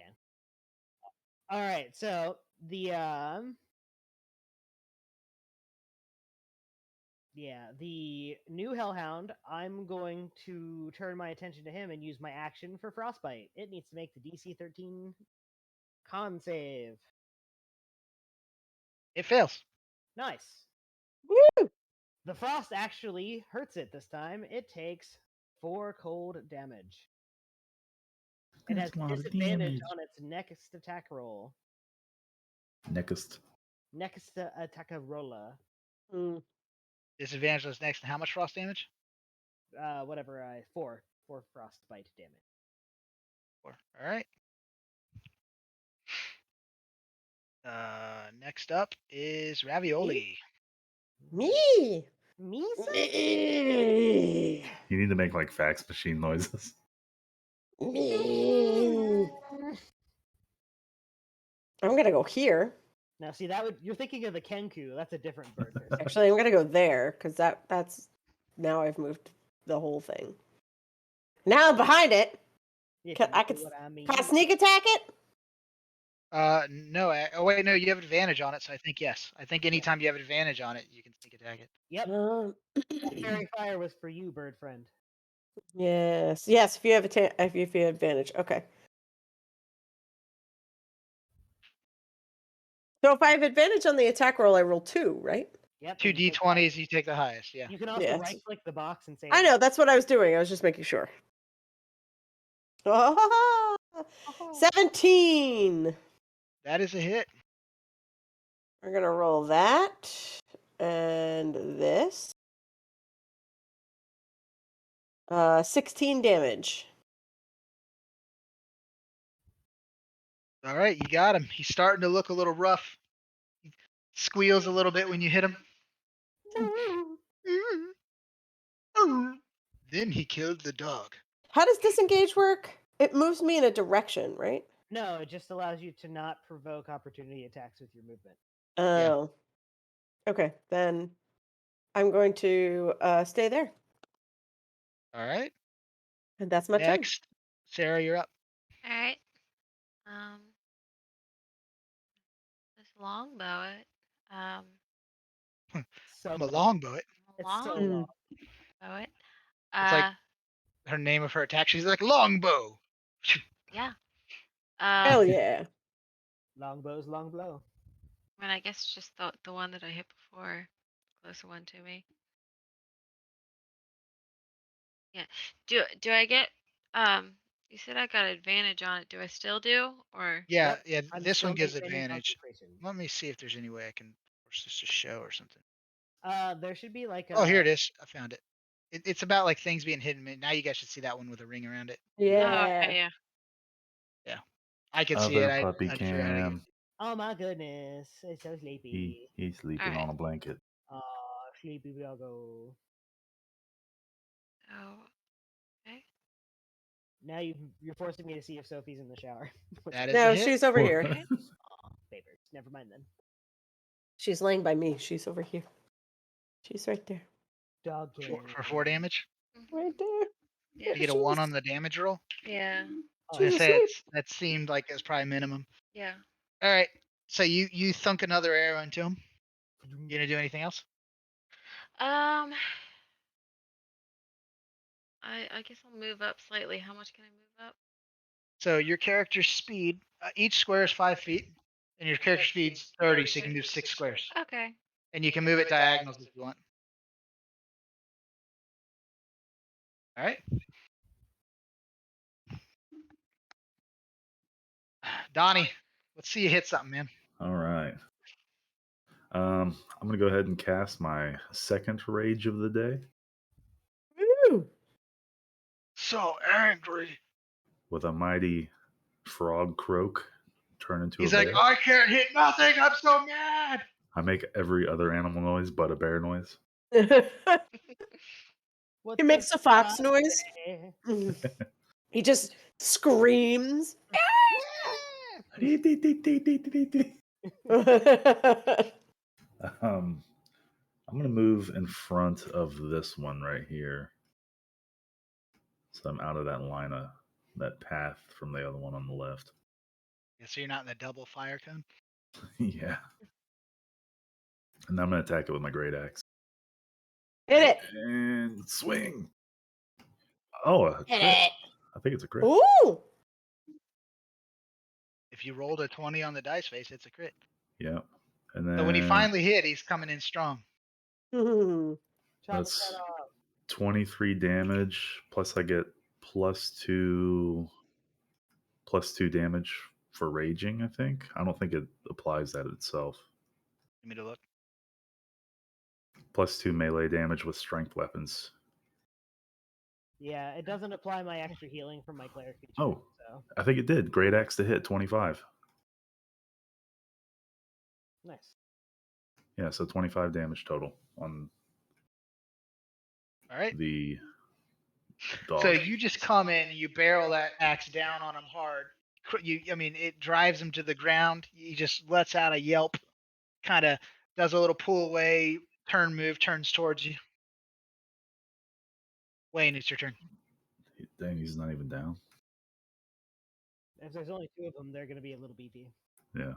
All right. So the new Hellhound, I'm going to turn my attention to him and use my action for Frostbite. It needs to make the DC 13 con save. It fails. Nice. Woo! The frost actually hurts it this time. It takes 4 cold damage. It has That's a lot of disadvantage damage. on its next attack roll. Next. Next attack roller. Mm. Disadvantage is next. And how much frost damage? Whatever. 4 frostbite damage. 4. All right. Next up is Ravioli. Me. Me? Me. You need to make like fax machine noises. Me. I'm gonna go here. Now, see you're thinking of the Kenku. That's a different bird. Actually, I'm gonna go there because that's now I've moved the whole thing. Now I'm behind it. Yeah, Can I you know what I mean? Can I sneak attack it? No. Oh wait, no. You have advantage on it, so I think yes. I think anytime you have advantage on it, you can sneak attack it. Yep. Um, Fairy fire was for you, bird friend. yes. If you have if you have advantage, okay. So if I have advantage on the attack roll, I roll 2, right? Yep. 2 and you take d20s, you take the highest. Yeah. You can also Yes. right click the box and say. I know that's what I was doing. I was just making sure. 17. That is a hit. We're gonna roll that and this. 16 damage. All right, you got him. He's starting to look a little rough. He squeals a little bit when you hit him. Then he killed the dog. How does disengage work? It moves me in a direction, right? No, it just allows you to not provoke opportunity attacks with your movement. Oh. Okay, then I'm going to stay there. All right. And that's my turn. Next, Sarah, you're up. All right. This longbow it. So I'm a longbow it. It's so Longbow long. it. It's like her name of her attack. She's like longbow. Yeah. Hell yeah. Longbow's long blow. I mean, I guess just the one that I hit before, closer one to me. Yeah. Do I get You said I got advantage on it. Do I still do or? Yeah, Yep, yeah. I'm This one still gives maintaining advantage. concentration. Let me see if there's any way I can force this to show or something. There should be like a. Oh, here it is. I found it. It's about like things being hidden. Now you guys should see that one with a ring around it. Oh, Yeah. okay, yeah. I can see Other it. puppy I'd figure out how to cam. Oh my goodness, it's so sleepy. He's sleeping Alright. on a blanket. Oh, sleepy doggo. Oh, okay. Now you're forcing me to see if Sophie's in the shower. That is No, a hit. she's over here. papers. Never mind then. She's laying by me. She's over here. She's right there. Dog For 4 damage. Right there. Yeah. You get a 1 on the damage roll. Yeah. I was She's gonna say asleep. that seemed like it was probably minimum. Yeah. All right. So you thunk another arrow into him. You gonna do anything else? I guess I'll move up slightly. How much can I move up? So your character's speed, each square is 5 feet, and your character speed's 30, so you can move 6 squares, Okay. and you can move it diagonals if you want. All right. Donnie, let's see you hit something, man. All right. I'm gonna go ahead and cast my second rage of the day Woo! So angry. with a mighty frog croak. Turn into He's a like, bear. I can't hit nothing. I'm so mad. I make every other animal noise but a bear noise. What He makes a fox noise. say? He just screams. I'm gonna move in front of this one right here, so I'm out of that line of that path from the other one on the left. Yeah, so you're not in the double fire cone. Yeah, and I'm gonna attack it with my great axe Hit it. and swing. Oh, a Hit crit. it. I think it's a crit. Ooh. If you rolled a 20 on the dice face, it's a crit. Yeah, and then So when he finally hit, he's coming in strong. Hmm. Chop his That's head off. 23 damage plus I get +2 damage for raging. I think. I don't think it applies that itself. Give me to look. +2 melee damage with strength weapons. Yeah, it doesn't apply my extra healing from my cleric feature. Oh. So I think it did. Great axe to hit 25. nice. Yeah, so 25 damage total on All right. the dog. So you just come in and you barrel that axe down on him hard. It drives him to the ground. He just lets out a yelp, kind of does a little pull away, turn move, turns towards you. Wayne, it's your turn. Dang, he's not even down. If there's only 2 of them, they're going to be a little beefy. Yeah.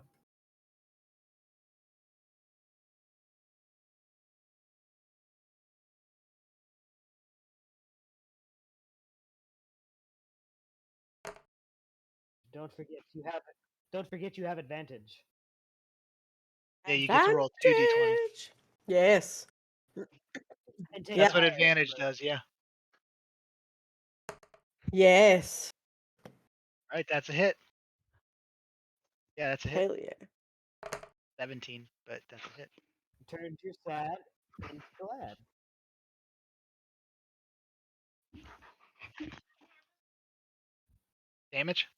Don't forget you have it. Don't forget you have advantage. Yeah, you get to roll 2d20. Advantage. Yes. And take That's Yeah. what fire. advantage does. Yeah. Yes. All right, that's a hit. Yeah, that's a hit. Hell yeah. 17, but that's a hit. Turns your sad into glad. Damage.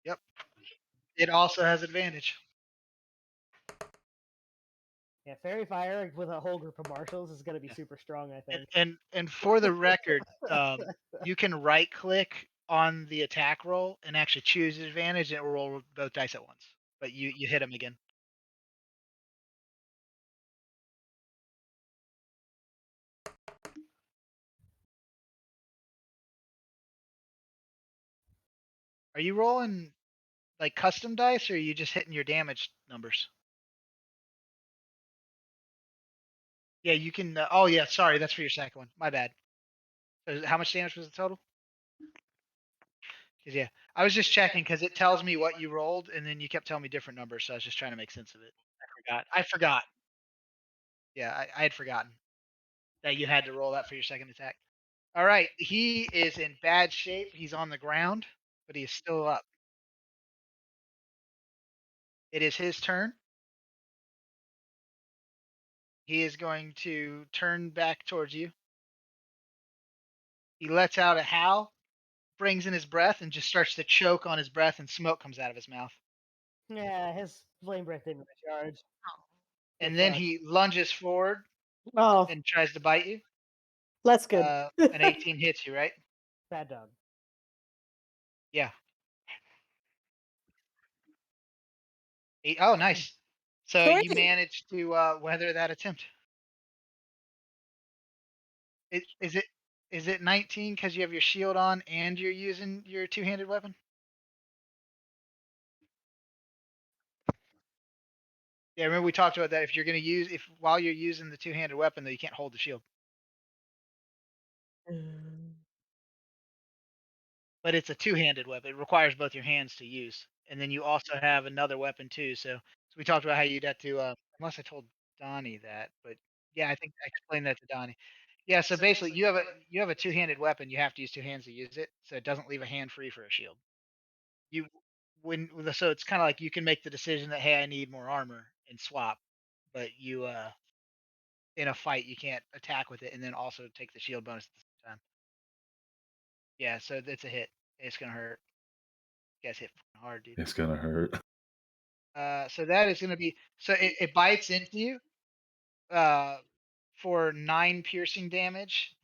Yep. It also has advantage. Yeah, fairy fire with a whole group of marshals is going to be Yeah. super strong, I think. And for the record, you can right click on the attack roll and actually choose advantage, and it will roll both dice at once. But you hit him again. Are you rolling like custom dice, or are you just hitting your damage numbers? Yeah, you can. Oh yeah, sorry, that's for your second one. My bad. So how much damage was the total? 'Cause, yeah, I was just checking because it tells me what you rolled, and then you kept telling me different numbers, so I was just trying to make sense of it. I forgot. Yeah, I had forgotten that you had to roll that for your second attack. All right, he is in bad shape. He's on the ground, but he is still up. It is his turn. He is going to turn back towards you. He lets out a howl, brings in his breath, and just starts to choke on his breath, and smoke comes out of his mouth. Yeah, his flame breath didn't recharge. And Good then fuck. he lunges forward Oh. and tries to bite you. Less good. An 18 hits you, right? Bad dog. Yeah. Oh, nice. So you Sweet. managed to weather that attempt. Is it 19 because you have your shield on and you're using your two-handed weapon? Yeah, remember we talked about that. If you're gonna use while you're using the two-handed weapon, though, you can't hold the shield. But it's a two-handed weapon. It requires both your hands to use, and then you also have another weapon too. So we talked about how you'd have to. Unless I told Donnie that, but yeah, I think I explained that to Donnie. Yeah, so basically, you have a two-handed weapon. You have to use two hands to use it, so it doesn't leave a hand free for a shield. You so it's kind of like you can make the decision that, hey, I need more armor and swap, but you in a fight you can't attack with it and then also take the shield bonus at the same time. Yeah, so it's a hit. It's gonna hurt. You guys hit hard, dude. It's gonna hurt. So that is gonna be it bites into you for 9 piercing damage,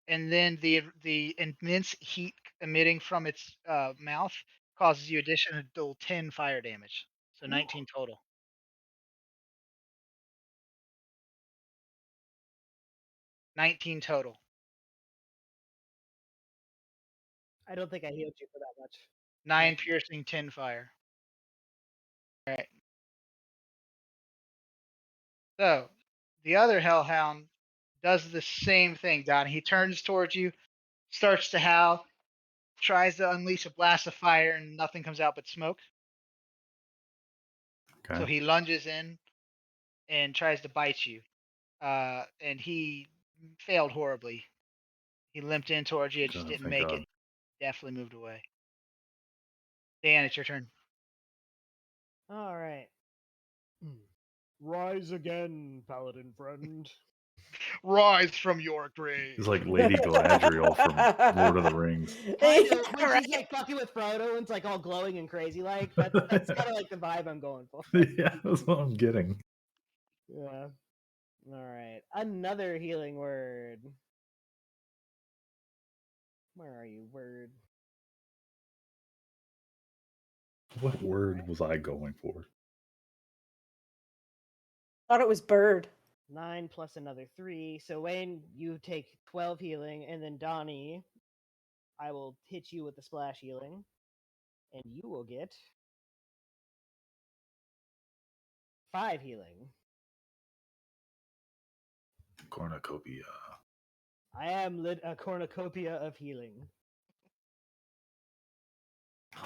and then the immense heat emitting from its mouth causes you additional 10 fire damage. So 19 total. 19 total. I don't think I healed you for that much. 9 piercing, 10 fire. All right. So the other hellhound does the same thing, Don. He turns towards you, starts to howl, tries to unleash a blast of fire, and nothing comes out but smoke. Okay. So he lunges in and tries to bite you. And he failed horribly. He limped in towards you, just God, didn't thank make God. it. Definitely moved away. Dan, it's your turn. All right. Rise again, paladin friend. Rise from your grave. It's like Lady Galadriel from Lord of the Rings. Kind of, Yeah, when right. she's like fucking with Frodo and it's like all glowing and crazy like. That's kind of like the vibe I'm going for. Yeah, that's what I'm getting. Yeah. All right. Another healing word. Where are you, word? What word was I going for? Thought it was bird. 9 plus another 3. So Wayne, you take 12 healing, and then Donnie, I will hit you with the splash healing, and you will get 5 healing. Cornucopia. I am lit a cornucopia of healing.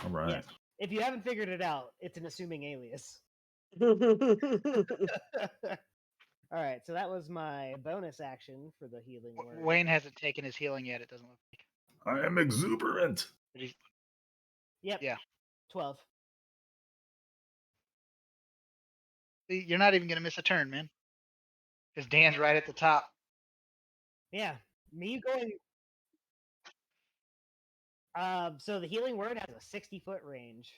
All right. Yes. If you haven't figured it out, it's an assuming alias. All right, so that was my bonus action for the healing word. Wayne hasn't taken his healing yet, it doesn't look like. I am exuberant. But he's, Yep. Yeah. 12. See, you're not even going to miss a turn, man. Because Dan's right at the top. Yeah. Me going. So the healing word has a 60-foot range.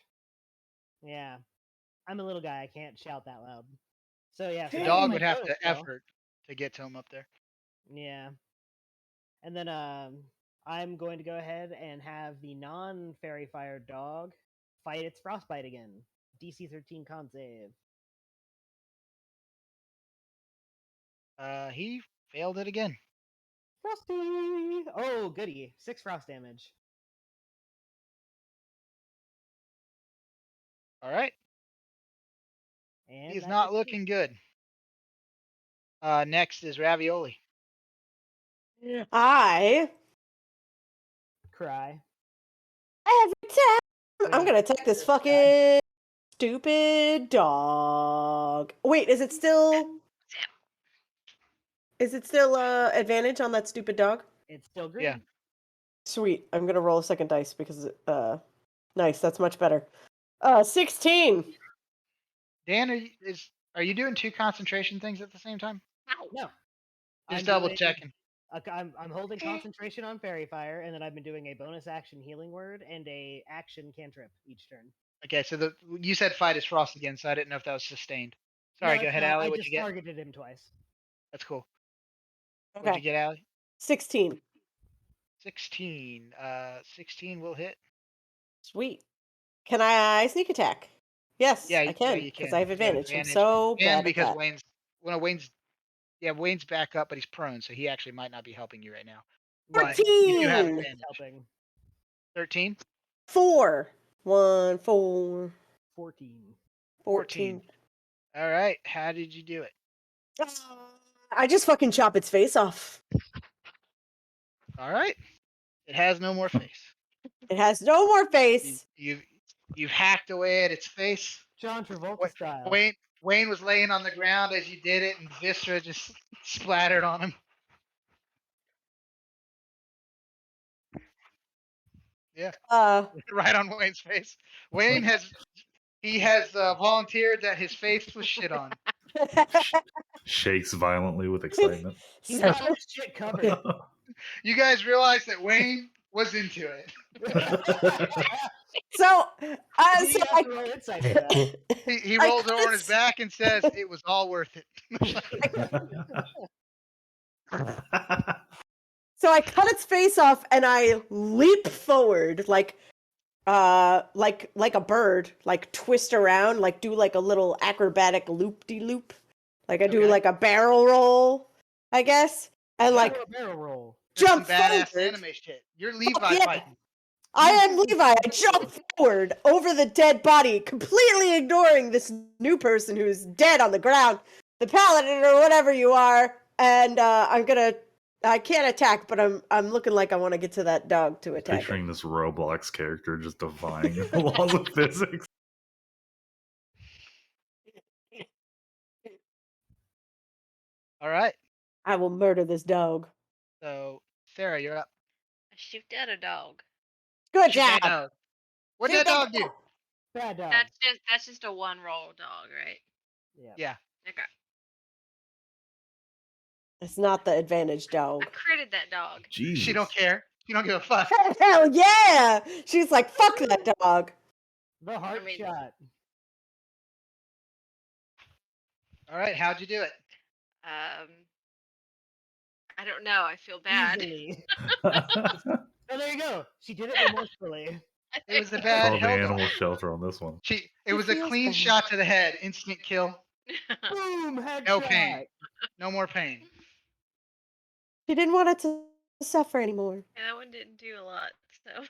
Yeah. I'm a little guy. I can't shout that loud. So yeah. So The that was dog my would have bonus to spell. effort to get to him up there. Yeah. And then I'm going to go ahead and have the non-fairy fire dog fight its frostbite again. DC 13 con save. He failed it again. Frosty! Oh, goody. 6 frost damage. All right. And He's that not is it. looking good. Next is Ravioli. I Cry. every time I'm Yeah. gonna attack this fucking stupid dog. Wait, is it still advantage on that stupid dog? It's still green. Yeah. Sweet. I'm gonna roll a second dice because nice, that's much better. 16. Dan, are you doing 2 concentration things at the same time? No. Just I'm double doing- checking. I'm holding concentration on fairy fire, and then I've been doing a bonus action healing word and a action cantrip each turn. Okay, so you said fight is frost again, so I didn't know if that was sustained. Sorry, No, go it's ahead, not. Allie. I What'd just you get? targeted him twice. That's cool. Okay. What'd you get, Allie? 16. 16. 16 will hit. Sweet. Can I sneak attack? Yes, Yeah, I can you because can. I have You have advantage. I'm advantage. so And bad at because that. Wayne's back up, but he's prone, so he actually might not be helping you right now. But 14. you do have He's advantage. helping. 13, 4. 1, 4, 14. 14. All right. How did you do it? I just fucking chop its face off. All right. It has no more face. It has no more You, face. you've hacked away at its face. John Travolta Wa- style. Wayne was laying on the ground as you did it, and viscera just splattered on him. Yeah, right on Wayne's face. Wayne has volunteered that his face was shit on. Shakes violently with excitement. He's got his shit covered. You guys realize that Wayne was into it. So, You so have to roll insight for that. He I rolls cut over on his its- back and says, "It was all worth it." So I cut its face off and I leap forward like a bird, like twist around, like do like a little acrobatic loop-de-loop. Like I do Okay. like a barrel roll, I guess. And like barrel roll. That's some jump badass forward. anime shit. You're Levi yeah. fighting. I am Levi. I jump forward over the dead body, completely ignoring this new person who's dead on the ground, the paladin or whatever you are. And I can't attack, but I'm looking like I want to get to that dog to attack. Picturing this Roblox character just defying the laws of physics. All right. I will murder this dog. So Sarah, you're up. I shoot at a dog. Good Shoot job. that dog. What'd Shoot that dog do? Bad dog. That's just a one roll dog, right? Yeah. Yeah. Okay. It's not the advantage I dog. critted that dog. Jesus. She don't care. She don't give a fuck. Hell yeah! She's like, fuck that dog. The heart mean- shot. All right. How'd you do it? I don't know. I feel bad. Easily. Oh, there you go. She did it remorsefully. It was a bad Call the hell animal dog. shelter on this one. It was a feels clean bad. shot to the head. Instant kill. Boom! Headshot. No pain. No more pain. She didn't want it to suffer anymore. Yeah, that one didn't do a lot. So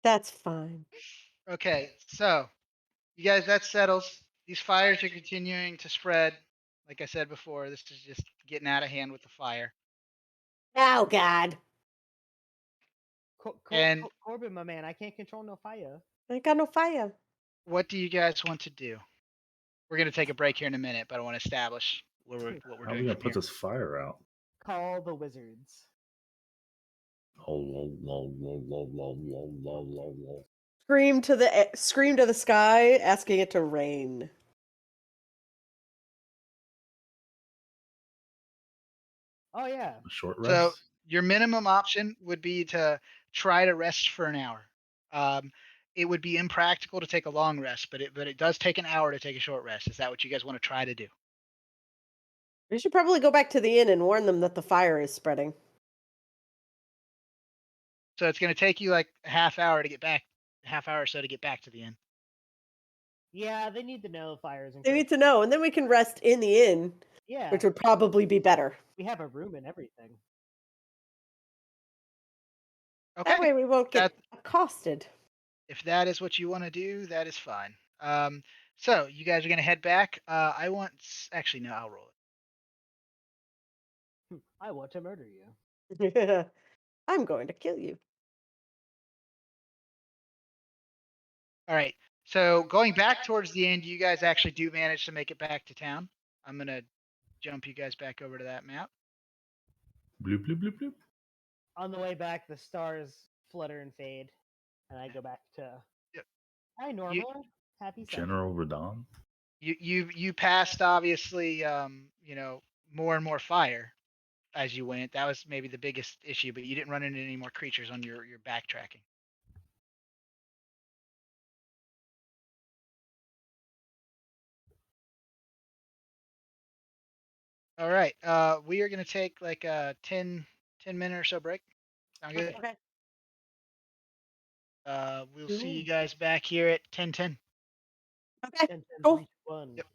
That's fine. Okay. So, you guys, that settles. These fires are continuing to spread. Like I said before, this is just getting out of hand with the fire. Oh, God. And- Corbin, my man, I can't control no fire. I ain't got no fire. What do you guys want to do? We're going to take a break here in a minute, but I want to establish what we're How are doing we gonna from put here. this fire out? Call the wizards. Oh, lol, lol, lol, lol, lol, lol, lol, lol, lol. Scream to the sky, asking it to rain. Oh yeah. A short So rest? your minimum option would be to try to rest for an hour. It would be impractical to take a long rest, but it does take an hour to take a short rest. Is that what you guys want to try to do? We should probably go back to the inn and warn them that the fire is spreading. So it's going to take you like a half hour or so to get back to the inn. Yeah, they need to know fires and They need to know, and then we can rest in the inn, Yeah. which would probably be better. We have a room and everything. Okay. That way we won't get accosted. If that is what you want to do, that is fine. So you guys are going to head back. Actually, no, I'll roll it. I want to murder you. I'm going to kill you. All right. So going back towards the end, you guys actually do manage to make it back to town. I'm going to jump you guys back over to that map. Bloop, bloop, bloop, bloop. On the way back, the stars flutter and fade, and I go back to Yep. hi normal, happy Sunday. General Radon? You passed obviously more and more fire as you went. That was maybe the biggest issue, but you didn't run into any more creatures on your backtracking. All right. We are going to take like a 10 10-minute or so break. Sound good? Okay. We'll see you guys back here at 10:10. Okay. 10, 10, Cool. 3, 2, 1. Yep.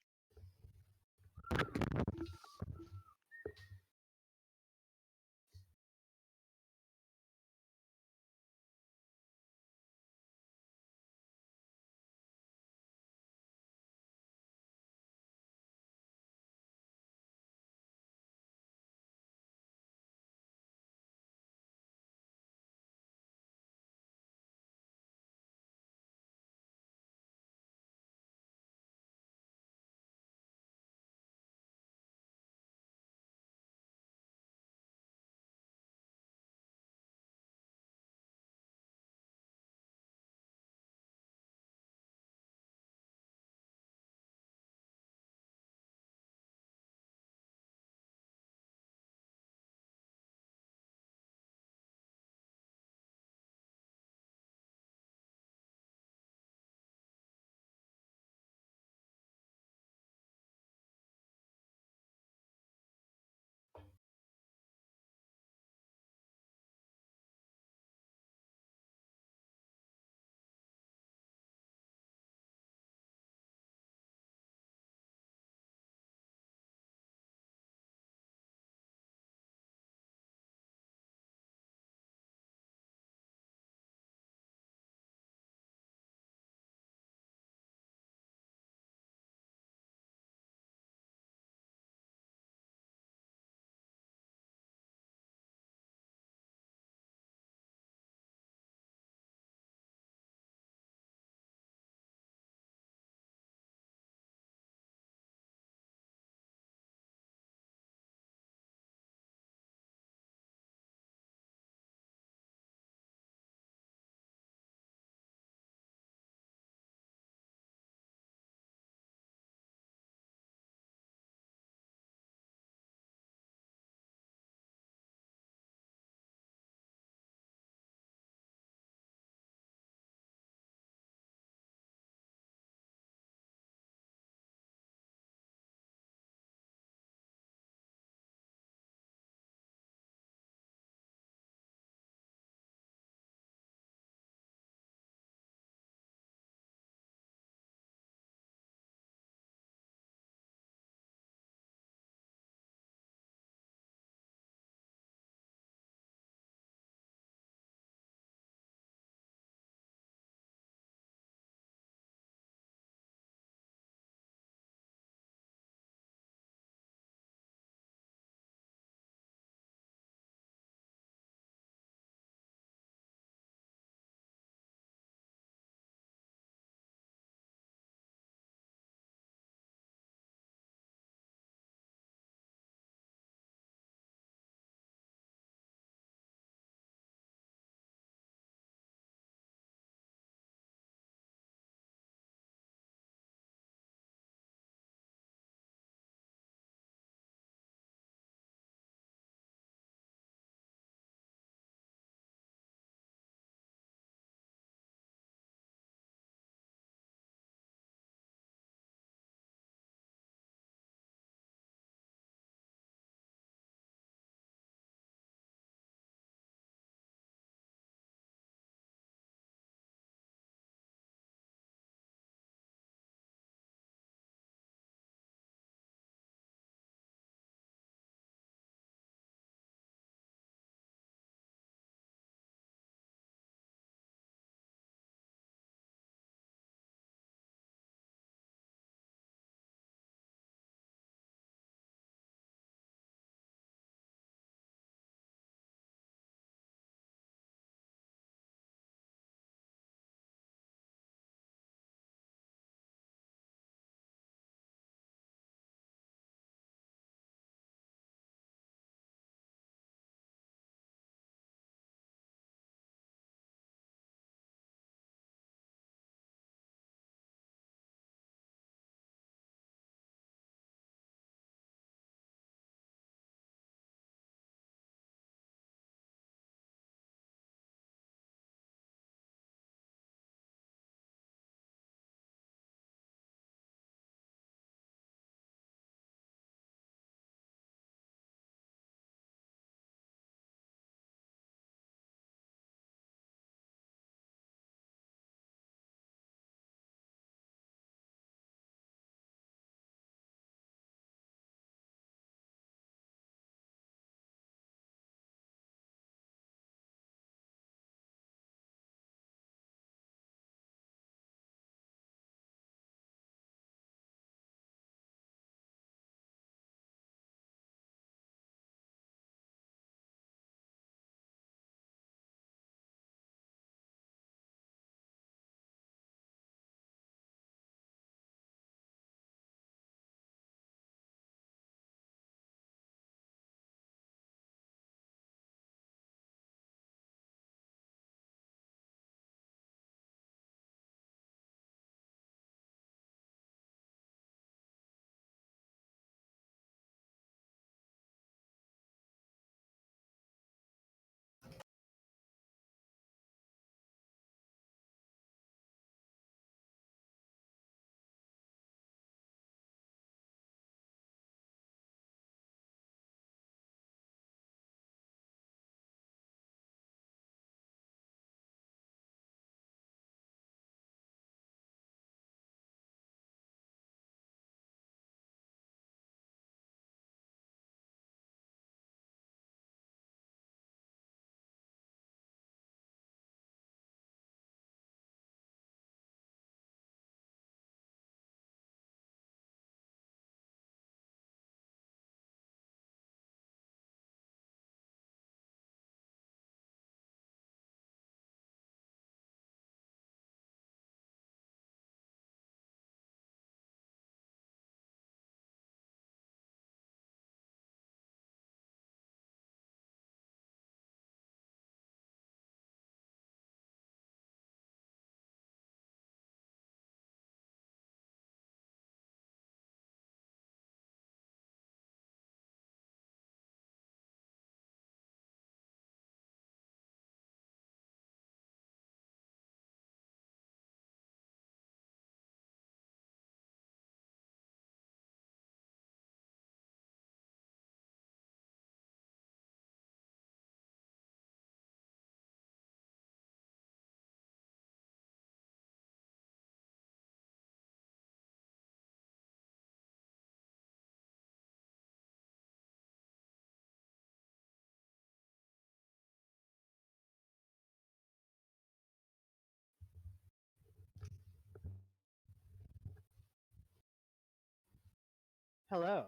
Hello.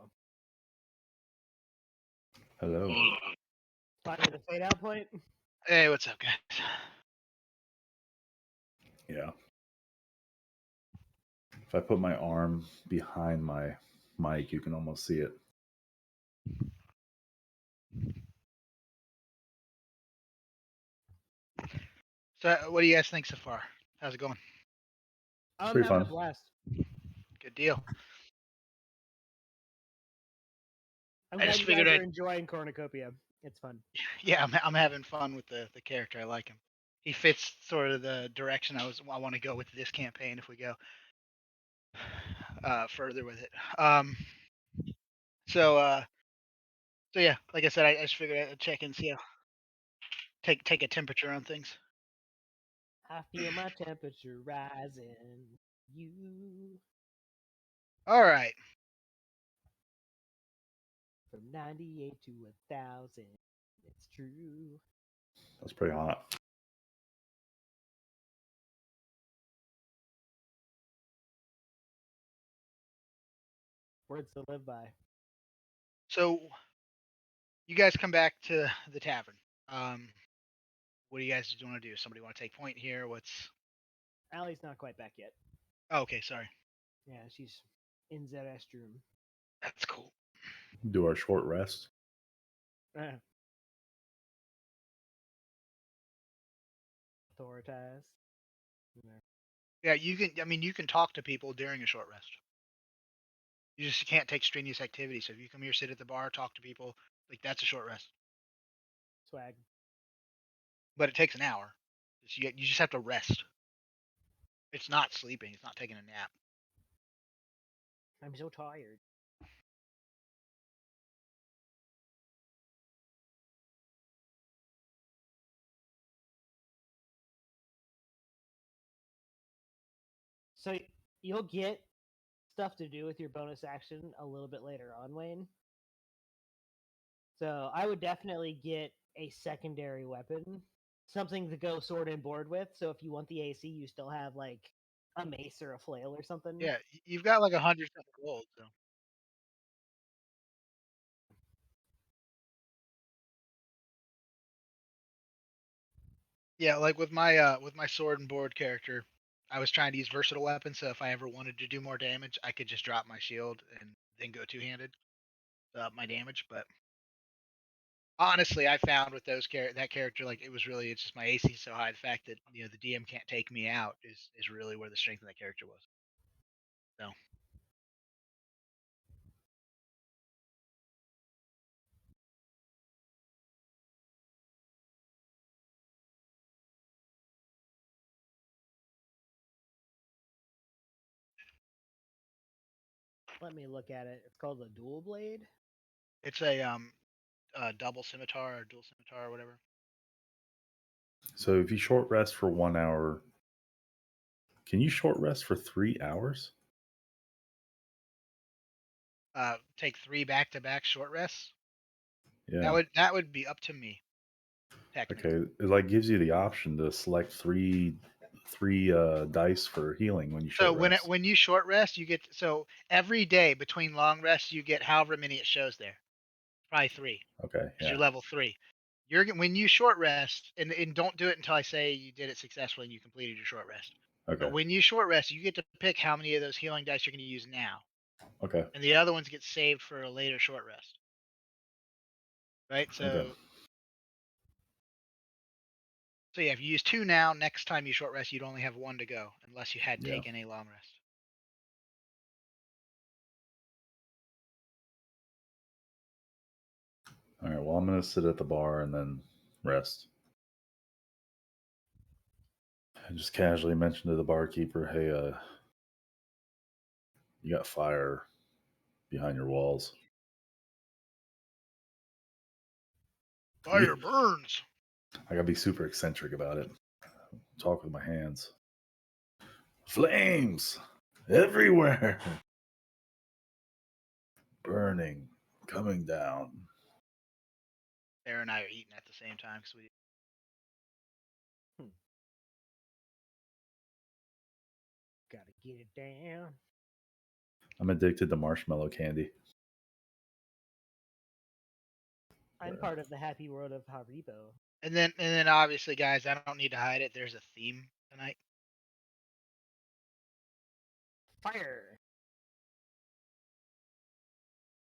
Hello. Finding the fade out point? Hey, what's up, guys? Yeah. If I put my arm behind my mic, you can almost see it. So, what do you guys think so far? How's it going? I'm pretty having a fun. blast. Good deal. I'm I glad just you figured guys I'd- are enjoying Cornucopia. It's fun. Yeah, I'm having fun with the character. I like him. He fits sort of the direction I want to go with this campaign if we go further with it. So yeah, like I said, I just figured I'd check and see how take a temperature on things. I feel my temperature rising. You All right. from 98 to 1,000. It's true. That's pretty hot. Words to live by. So you guys come back to the tavern. What do you guys want to do? Somebody want to take point here? What's? Allie's not quite back yet. Oh, okay, sorry. Yeah, she's in the restroom. That's cool. Do our short rest. Authoritize. Yeah, you can. I mean, you can talk to people during a short rest. You just can't take strenuous activity. So if you come here, sit at the bar, talk to people, like that's a short rest. Swag. But it takes an hour. You just have to rest. It's not sleeping. It's not taking a nap. I'm so tired. So you'll get stuff to do with your bonus action a little bit later on, Wayne. So I would definitely get a secondary weapon, something to go sword and board with. So if you want the AC, you still have like a mace or a flail or something. Yeah, you've got like 100 gold. So. Yeah, like with my sword and board character, I was trying to use versatile weapons. So if I ever wanted to do more damage, I could just drop my shield and then go two-handed up my damage. But honestly, I found with that character, like it's just my AC so high. The fact that the DM can't take me out is really where the strength of that character was. So Let me look at it. It's called a dual blade. it's a double scimitar or dual scimitar or whatever. So if you short rest for 1 hour, can you short rest for 3 hours? Take 3 back-to-back short rests. Yeah. That would be up to me. Technically. Okay. It like gives you the option to select three dice for healing when you So short rest. when you short rest, you get every day between long rests you get however many it shows there. Probably 3. Okay. Because Yeah. you're level 3. When you short rest, and don't do it until I say you did it successfully and you completed your short rest. Okay. But when you short rest, you get to pick how many of those healing dice you're going to use now, Okay. and the other ones get saved for a later short rest. Right. Okay. So yeah, if you use 2 now, next time you short rest, you'd only have 1 to go, unless you had Yeah. taken a long rest. All right. Well, I'm gonna sit at the bar and then rest. I just casually mentioned to the barkeeper, "Hey, you got fire behind your walls." Fire burns. I gotta be super eccentric about it. Talk with my hands. Flames everywhere, burning, coming down. Sarah and I are eating at the same time because we. Gotta get it down. I'm addicted to marshmallow candy. I'm part of the happy world of Haribo. And then obviously, guys, I don't need to hide it. There's a theme tonight. Fire.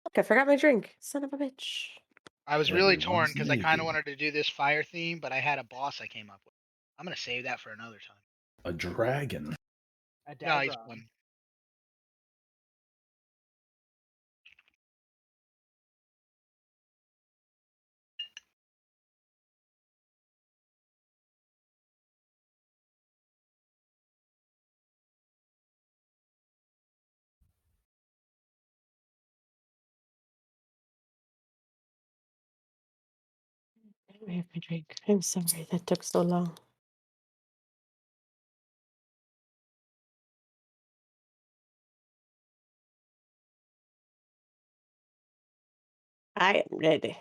Look, I forgot my drink. Son of a bitch. I was really torn Everyone's because I kind of naked. wanted to do this fire theme, but I had a boss I came up with. I'm gonna save that for another time. A dragon. A Nice Dagron. one. I have my drink. I'm sorry that took so long. I am ready.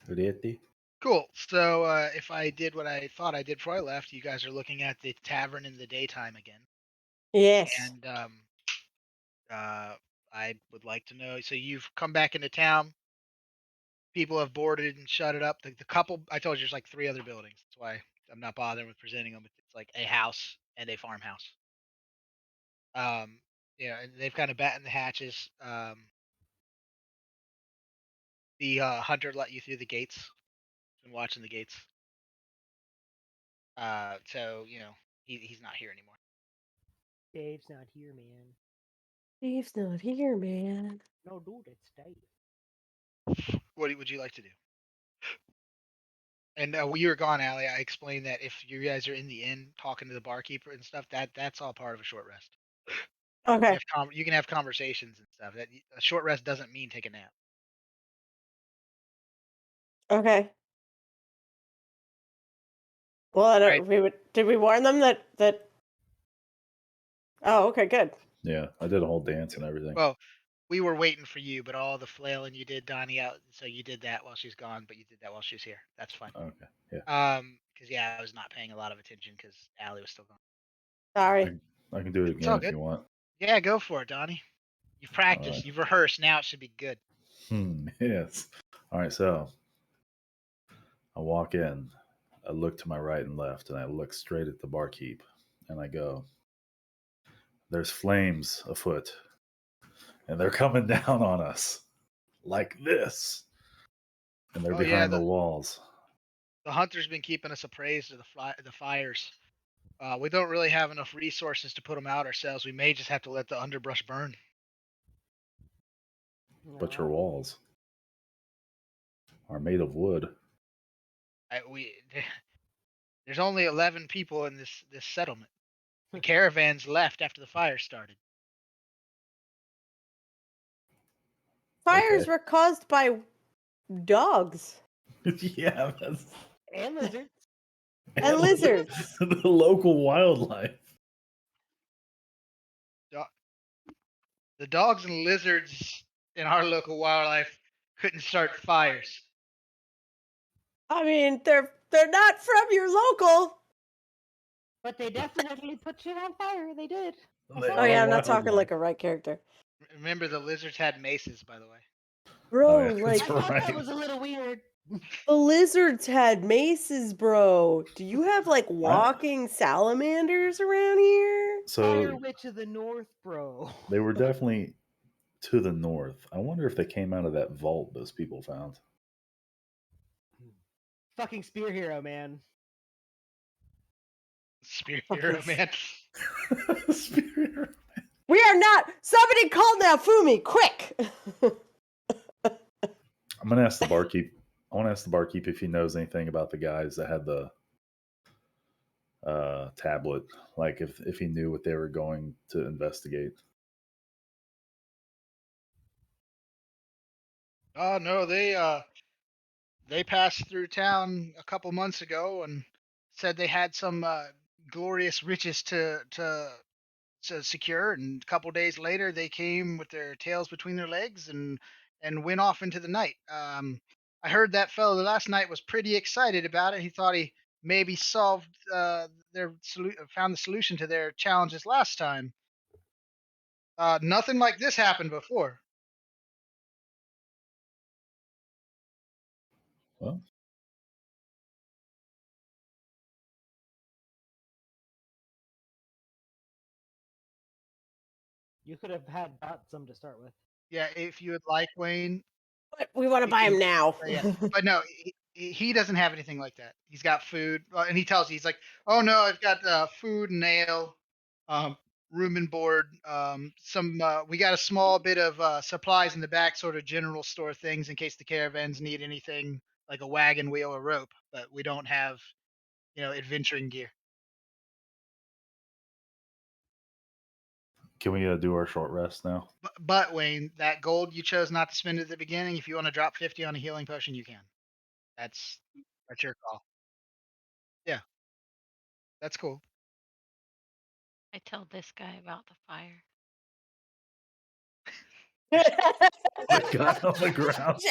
Ready? Cool. So if I did what I thought I did before I left, you guys are looking at the tavern in the daytime again, Yes. and I would like to know. So you've come back into town. People have boarded and shut it up. The couple I told you there's like 3 other buildings. That's why I'm not bothering with presenting them. It's like a house and a farmhouse. And they've kind of battened the hatches. The hunter let you through the gates. Been watching the gates. So he's not here anymore. Dave's not here, man. Dave's not here, man. No, dude, it's Dave. What would you like to do? And when you were gone, Allie, I explained that if you guys are in the inn talking to the barkeeper and stuff, that's all part of a short rest. Okay. You can have conversations and stuff. That a short rest doesn't mean take a nap. Okay. Well, I don't, Right. did we warn them that? Oh, okay, good. Yeah, I did a whole dance and everything. Well, we were waiting for you, but all the flailing you did, Donnie, out. So you did that while she's gone, but you did that while she was here. That's fine. Okay, yeah. Because I was not paying a lot of attention because Allie was still gone. Sorry. I can do it It's all again if good. you want. Yeah, go for it, Donnie. You've practiced, right. you've rehearsed. Now it should be good. Yes. All right, so I walk in, I look to my right and left, and I look straight at the barkeep, and I go, "There's flames afoot, and they're coming down on us like this, and they're Oh yeah, behind the walls." the hunter's been keeping us appraised of the fires. We don't really have enough resources to put them out ourselves. We may just have to let the underbrush burn. But your No. walls are made of wood. There's only 11 people in this settlement. The caravans left after the fire started. Fires Okay. were caused by dogs Yeah, that's And lizards. and lizards. the local wildlife. The dogs and lizards in our local wildlife couldn't start fires. I mean, they're not from your local. But they definitely put shit on fire. They did. They Oh are yeah, I'm not talking wildlife. like a right character, Remember, the lizards had maces, by the way. bro. Oh, yeah, Like I thought right. that was a little weird. the lizards had maces, bro. Do you have like walking salamanders around here? Fire So Witch of the North, bro. they were definitely to the north. I wonder if they came out of that vault those people found. Fucking Spear Hero, man. Spear Fuck hero, yes. man. Spirit. We are not. Somebody call Nafumi, quick! I'm gonna ask the barkeep. I want to ask the barkeep if he knows anything about the guys that had the tablet. Like if he knew what they were going to investigate. Oh no, they passed through town a couple months ago and said they had some glorious riches to secure. And a couple days later, they came with their tails between their legs and went off into the night. I heard that fellow the last night was pretty excited about it. He thought he maybe solved found the solution to their challenges last time. Nothing like this happened before. Well, You could have had got some to start with. Yeah, if you would like, Wayne. But we want to You buy can- him now. Yeah, but no, he doesn't have anything like that. He's got food, and he tells you, he's like, "Oh no, I've got food and ale, room and board, some. We got a small bit of supplies in the back, sort of general store things in case the caravans need anything like a wagon wheel or rope, but we don't have, adventuring gear." can we do our short rest now? But Wayne, that gold you chose not to spend at the beginning, if you want to drop 50 on a healing potion, you can. That's your call. Yeah, that's cool. I tell this guy about the fire. The guy on the ground.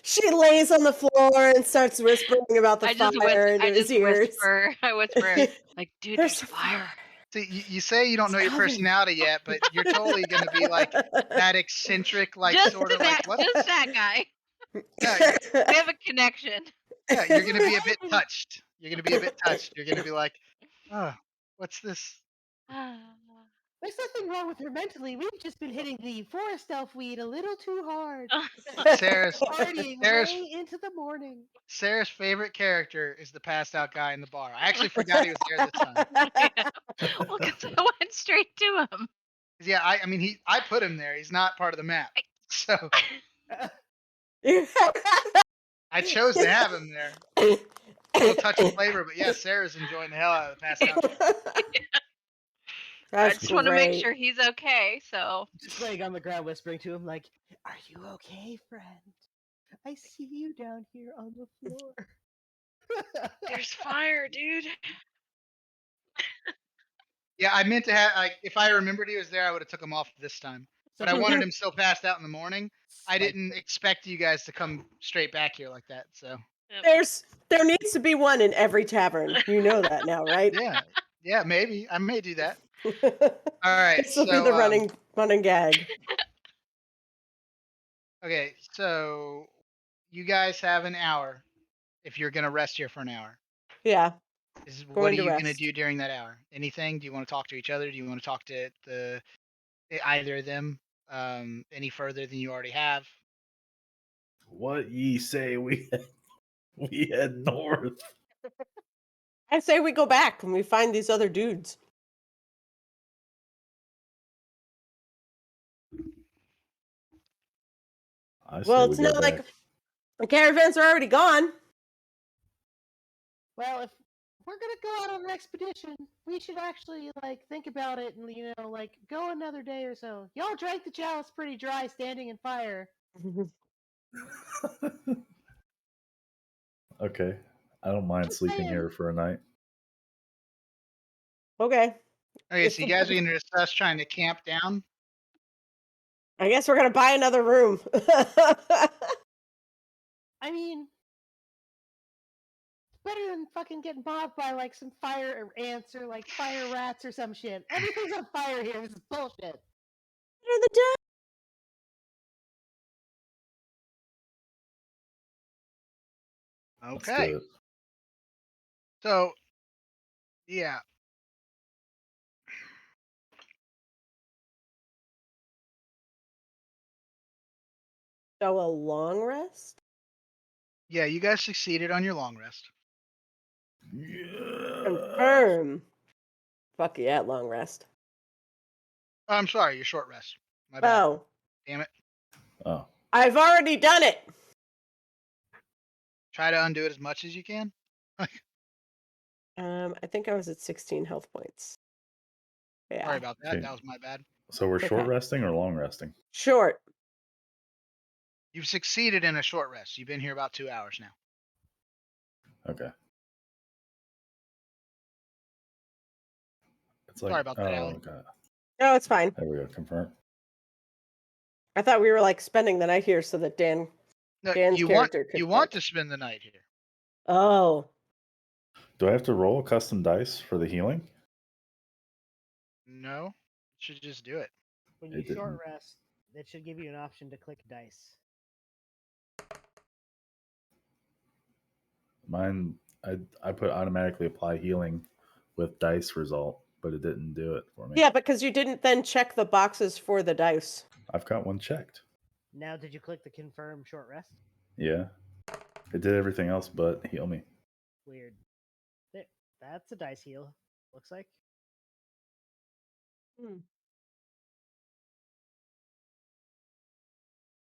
She lays on the floor and starts whispering about the I just fire into I his just ears. whisper. I whisper like, dude, there's a fire. See, you say you don't know your Calvin. personality yet, but you're totally going to be like that eccentric, like Just sort of like that, what? just that guy. Yeah, We have a connection. yeah, you're going to be a bit touched. You're going to be a bit touched. You're going to be like, oh, what's this? There's nothing wrong with her mentally. We've just been hitting the forest elf weed a little too hard. Sarah's Partying Sarah's way into the morning. Sarah's favorite character is the passed out guy in the bar. I actually forgot he was there this time. Well, because I went straight to him. Yeah, I mean I put him there. He's not part of the map, so I chose to have him there. A little touch of flavor, but yeah, Sarah's enjoying the hell out of the passed out guy. I That's just want to make great. sure he's okay. So Just laying on the ground, whispering to him, like, "Are you okay, friend? I see you down here on the floor." there's fire, dude. Yeah, I meant to have, like, if I remembered he was there, I would have took him off this time. But I wanted him still passed out in the morning. I didn't expect you guys to come straight back here like that. So There needs to be one in every tavern. You know that now, right? yeah, maybe I may do that. All right, This will so be the running gag. okay, so you guys have an hour if you're gonna rest here for an hour. Yeah. What Going are to you gonna rest. do during that hour? Anything? Do you want to talk to each other? Do you want to talk to either of them any further than you already have? What ye say we head north? I say we go back and we find these other dudes. I say Well, we it's go not like back. the caravans are already gone. Well, if we're gonna go out on an expedition, we should actually think about it and go another day or so. Y'all drank the chalice pretty dry, standing in fire. Okay, I don't mind Just sleeping saying. here for a night. Okay. Okay, It's so you the- guys are gonna discuss trying to camp down. I guess we're gonna buy another room. I mean, it's better than fucking getting mobbed by some fire ants or fire rats or some shit. Everything's on fire here. This is bullshit. Let's Okay, do it. so yeah, So a long rest? yeah, you guys succeeded on your long rest. Yeah. Confirm. Fuck yeah, long rest. I'm sorry, your short rest. My bad. Oh, Damn it. Oh, I've already done it. Try to undo it as much as you can. I think I was at 16 health points. Yeah. Sorry about that. Okay. That was my bad. so we're Okay. short resting or long resting? Short. You've succeeded in a short rest. You've been here about 2 hours now. Okay. It's like, Sorry about that, Alan. okay. No, it's fine. There we go. Confirm. I thought we were spending the night here so that No, Dan's you want character could you want fight. to spend the night here. Oh. Do I have to roll custom dice for the healing? No, you should just do it. When It you short didn't. rest, that should give you an option to click dice. Mine, I put automatically apply healing with dice result, but it didn't do it for me. Yeah, because you didn't then check the boxes for the dice. I've got one checked. Now, did you click the confirm short rest? Yeah. It did everything else but heal me. Weird. There, that's a dice heal. Looks like.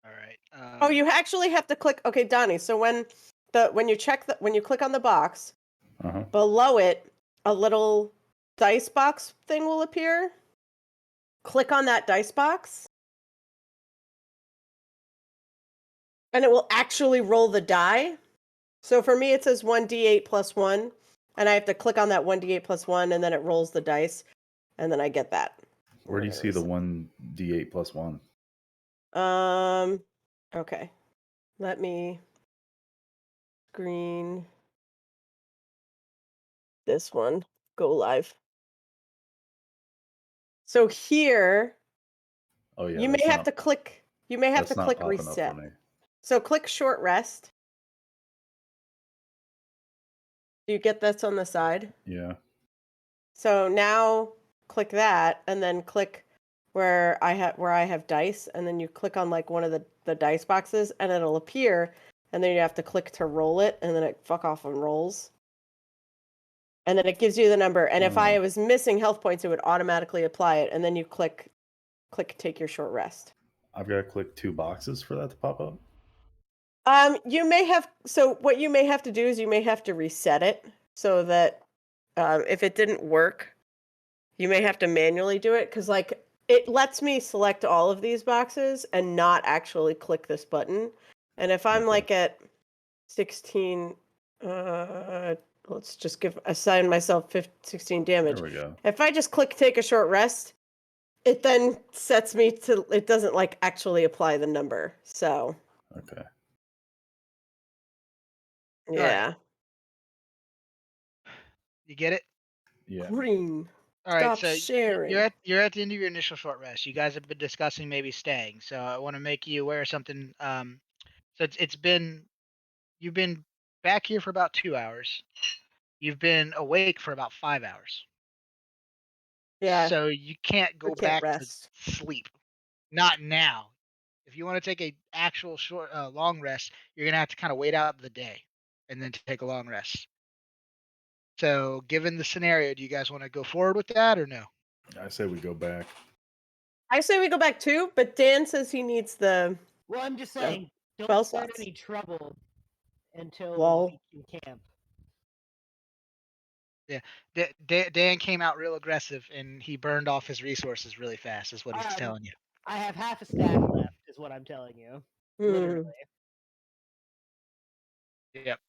All right. Oh, you actually have to click. Okay, Donnie. So when you click on the box, Uh-huh. below it, a little dice box thing will appear. Click on that dice box, and it will actually roll the die. So for me, it says 1d8 plus 1, and I have to click on that 1d8 plus 1, and then it rolls the dice, and then I get that. Where do you see the 1d8 plus 1? Okay. Let me screen this one. Go live. So here, Oh yeah. you may have to click. You may have to That's not click popping reset. up for me. So click short rest. Do you get this on the side? Yeah. So now click that, and then click where I have dice, and then you click on like one of the dice boxes, and it'll appear, and then you have to click to roll it, and then it fuck off and rolls. And then it gives you the number. And if I Oh. was missing health points, it would automatically apply it, and then you click take your short rest. I've got to click 2 boxes for that to pop up. You may have, so what you may have to do is you may have to reset it so that if it didn't work, you may have to manually do it, because like it lets me select all of these boxes and not actually click this button. And if I'm Okay. like at 16, let's just assign myself 16 damage. There we go. If I just click take a short rest, it then sets me to, it doesn't like actually apply the number. So Okay. yeah. You get it? Yeah. Green. All right. Stop So sharing. you're at the end of your initial short rest. You guys have been discussing maybe staying. So I want to make you aware of something. So you've been back here for about 2 hours. You've been awake for about 5 hours. Yeah. So you can't We go can't back rest. to sleep. Not now. If you want to take a actual long rest, you're gonna have to kind of wait out the day and then take a long rest. So, given the scenario, do you guys want to go forward with that or no? I say we go back. I say we go back too, but Dan says he needs the Well, I'm just Yeah. saying, Spell don't start slots. any trouble until Lol. we can camp. Dan came out real aggressive and he burned off his resources really fast, is what he's telling you. I have half a stack left, is what I'm telling you. Hmm. Literally. Yep.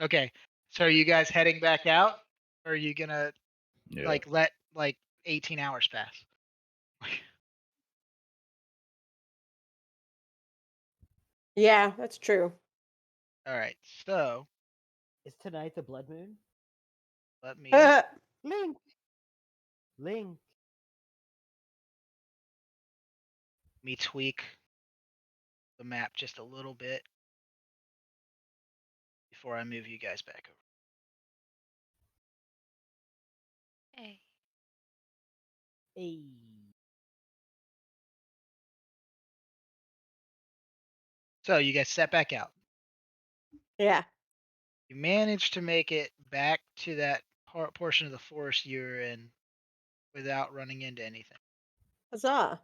Okay. So, are you guys heading back out, or are you gonna Yeah. let 18 hours pass? Yeah, that's true. All right. So, Is tonight the blood moon? let me Link. Link. tweak the map just a little bit before I move you guys back over. Hey. Hey. So, you guys set back out. Yeah. You managed to make it back to that portion of the forest you were in without running into anything. Huzzah.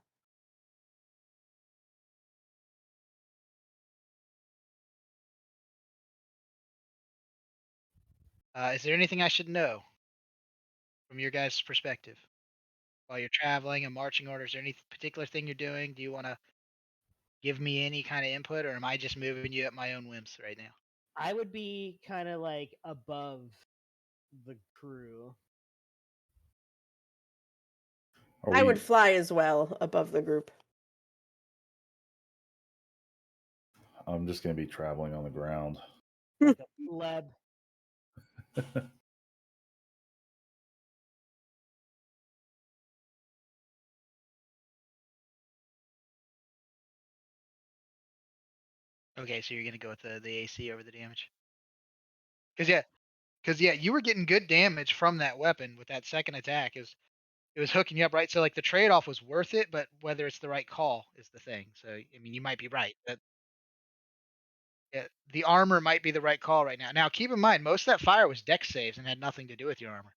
Is there anything I should know from your guys' perspective while you're traveling and marching orders? Is there any particular thing you're doing? Do you want to give me any kind of input, or am I just moving you at my own whims right now? I would be kind of like above the crew. I would fly as well above the group. I'm just going to be traveling on the ground. Like a pleb. Okay, so you're gonna go with the AC over the damage. Because yeah, you were getting good damage from that weapon with that second attack. It was hooking you up, right? So like the trade off was worth it, but whether it's the right call is the thing. So I mean, you might be right. That yeah, the armor might be the right call right now. Now keep in mind, most of that fire was dex saves and had nothing to do with your armor.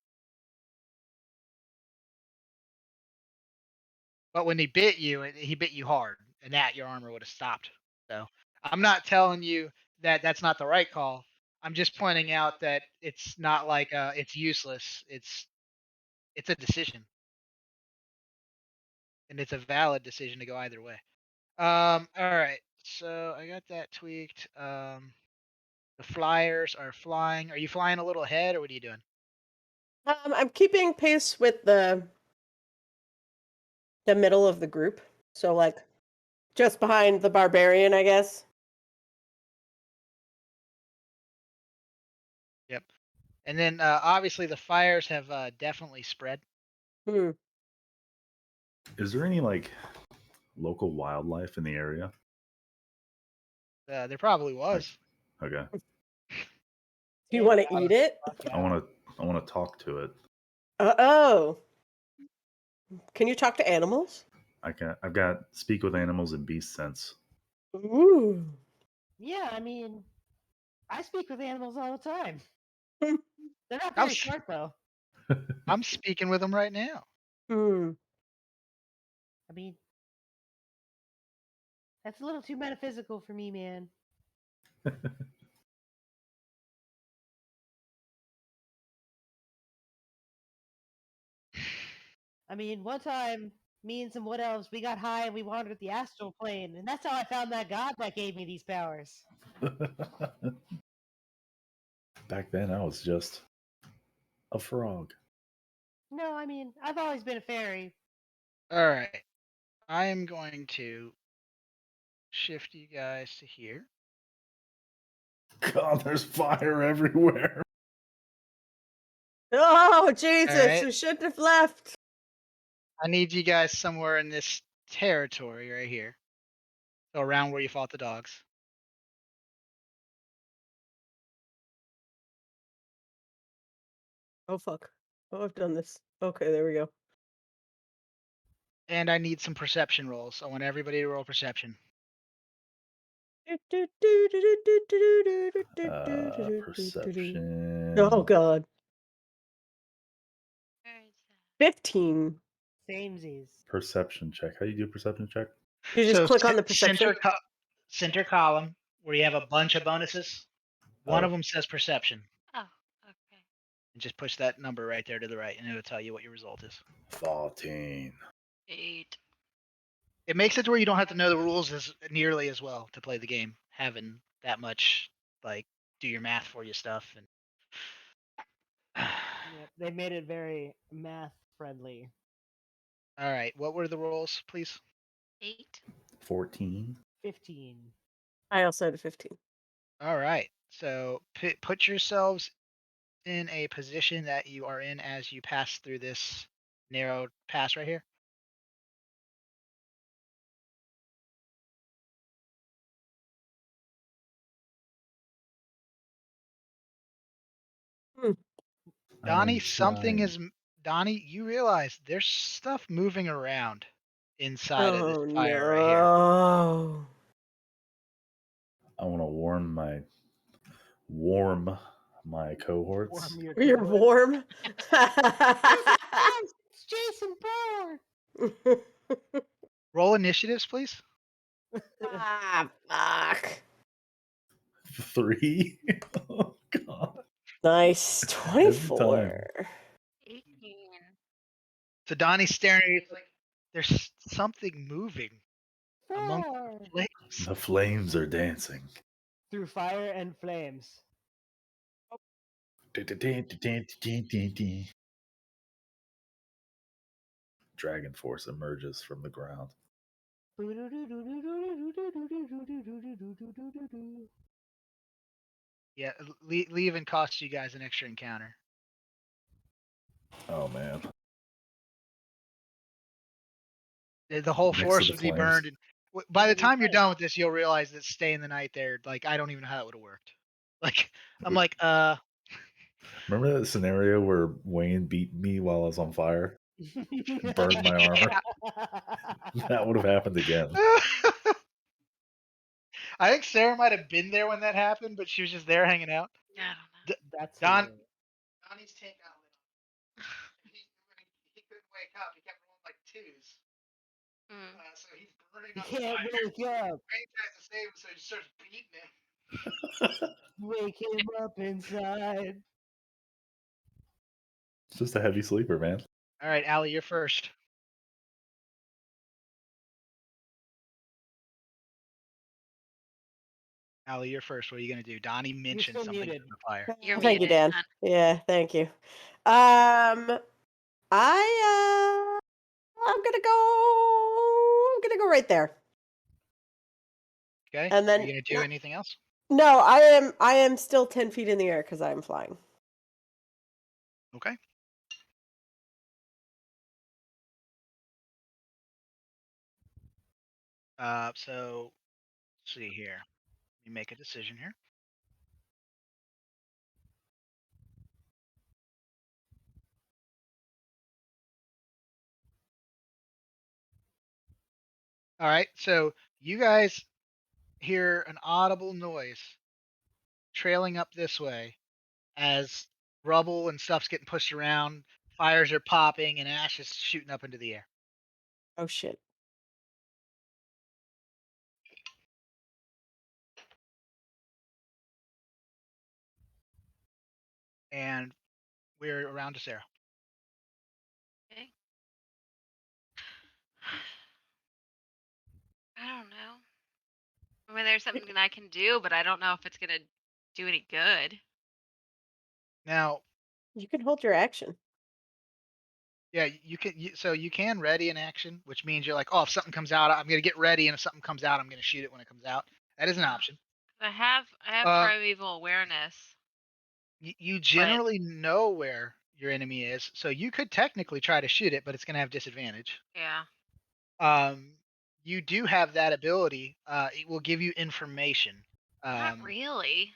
But when he bit you hard, and that your armor would have stopped. So I'm not telling you that that's not the right call. I'm just pointing out that it's not like it's useless. It's a decision, and it's a valid decision to go either way. All right. So I got that tweaked. The flyers are flying. Are you flying a little ahead, or what are you doing? I'm keeping pace with the middle of the group. So like just behind the barbarian, I guess. Yep. And then obviously the fires have definitely spread. Hmm. Is there any like local wildlife in the area? There probably was. Okay. Do you want to eat it? I want to talk to it. Oh. Can you talk to animals? I've got speak with animals and beast sense. Ooh. Yeah, I mean, I speak with animals all the time. Hmm. They're not I'm very s- smart though. I'm speaking with them right now. Hmm. I mean, that's a little too metaphysical for me, man. I mean, one time, me and some wood elves, we got high and we wandered the astral plane, and that's how I found that god that gave me these powers. Back then, I was just a frog. No, I mean, I've always been a fairy. All right. I am going to shift you guys to here. God, there's fire everywhere. Oh, Jesus. right. We shouldn't have left. I need you guys somewhere in this territory right here. So around where you fought the dogs. Oh, fuck. Oh, I've done this. Okay, there we go. And I need some perception rolls. I want everybody to roll perception. Perception. Oh, God. Where is that? 15. Samesies. Perception check. How do you do a perception check? You just So click on the perception. center column where you have a bunch of bonuses. One Oh. of them says perception. Oh, okay. And just push that number right there to the right, and it'll tell you what your result is. 14. 8. It makes it to where you don't have to know the rules as nearly as well to play the game, having that much like do your math for you stuff and Yep, they made it very math friendly. all right, what were the rolls, please? 8. 14. 15. I also had a 15. All right, so put yourselves in a position that you are in as you pass through this narrow pass right here. Donnie, Donnie, you realize there's stuff moving around inside of this Oh, fire right here. no. I want to warm my cohorts. Warm your You're cohort. warm. It's Jason Bourne! Roll initiatives, please. Ah, fuck. 3. Oh, God. Nice. Every 24. 18. So Donnie's staring at you. It's like there's something moving among Four. the flames. The flames are dancing. Through fire and flames. Dragon Force emerges from the ground. Yeah, leave and cost you guys an extra encounter. Oh, man. The whole Next to forest the would be flames. burned, and By the That'd be time you're fun. done with this, you'll realize that staying the night there, like I don't even know how it would have worked. Like I'm like, Remember that scenario where Wayne beat me while I was on fire? Burned my armor? That would have happened again. I think Sarah might have been there when that happened, but she was just there hanging out. Yeah, I don't know. That's Don- hilarious. Donnie's tank got lit. He couldn't wake up. He kept rolling like twos. Mm. So he's burning You on can't fire. wake up. Wayne tries to save him, so he just starts beating him. Wake him up inside. It's just a heavy sleeper, man. All right, Allie, you're first. Allie, you're first. What are you gonna do? Donnie mentioned still something muted. from the fire. You're Thank you, muted, Dan. hon. Yeah, thank you. I'm gonna go right there. Okay. And Are then you gonna do anything else? no, I am still 10 feet in the air because I'm flying. Okay. So let's see here. Let me make a decision here. All right. So you guys hear an audible noise trailing up this way as rubble and stuff's getting pushed around, fires are popping, and ash is shooting up into the air. Oh shit. And we're around to Sarah. Okay. I don't know. I mean, there's something that I can do, but I don't know if it's gonna do any good. Now, You can hold your action. yeah, you can. So you can ready an action, which means you're like, oh, if something comes out, I'm gonna get ready, and if something comes out, I'm gonna shoot it when it comes out. That is an option. I have Uh, primeval awareness. You generally know where your enemy is, so you could technically try to shoot it, but it's gonna have disadvantage. Yeah. You do have that ability. It will give you information. Not really.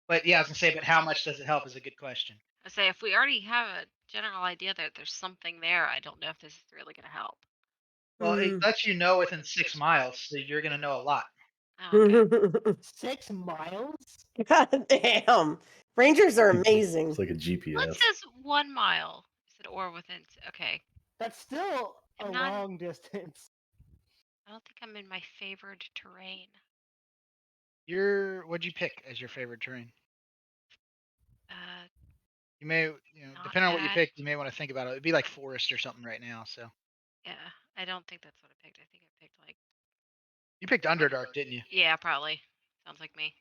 But yeah, I was gonna say, but how much does it help is a good question. I say if we already have a general idea that there's something there, I don't know if this is really gonna help. Well, it Mm. lets you know within 6 miles, so you're gonna know a lot. Oh, okay. 6 miles? God damn. Rangers are amazing. It's like a Well, GPS. it says 1 mile. It said or within. Okay. That's still a I'm not- long distance. I don't think I'm in my favored terrain. What'd you pick as your favorite terrain? Uh, You may, Not depending on what you bad. picked, you may want to think about it. It'd be like forest or something right now. So yeah. I don't think that's what I picked. I think I picked like. you picked Underdark, didn't you? Yeah, probably. Sounds like me.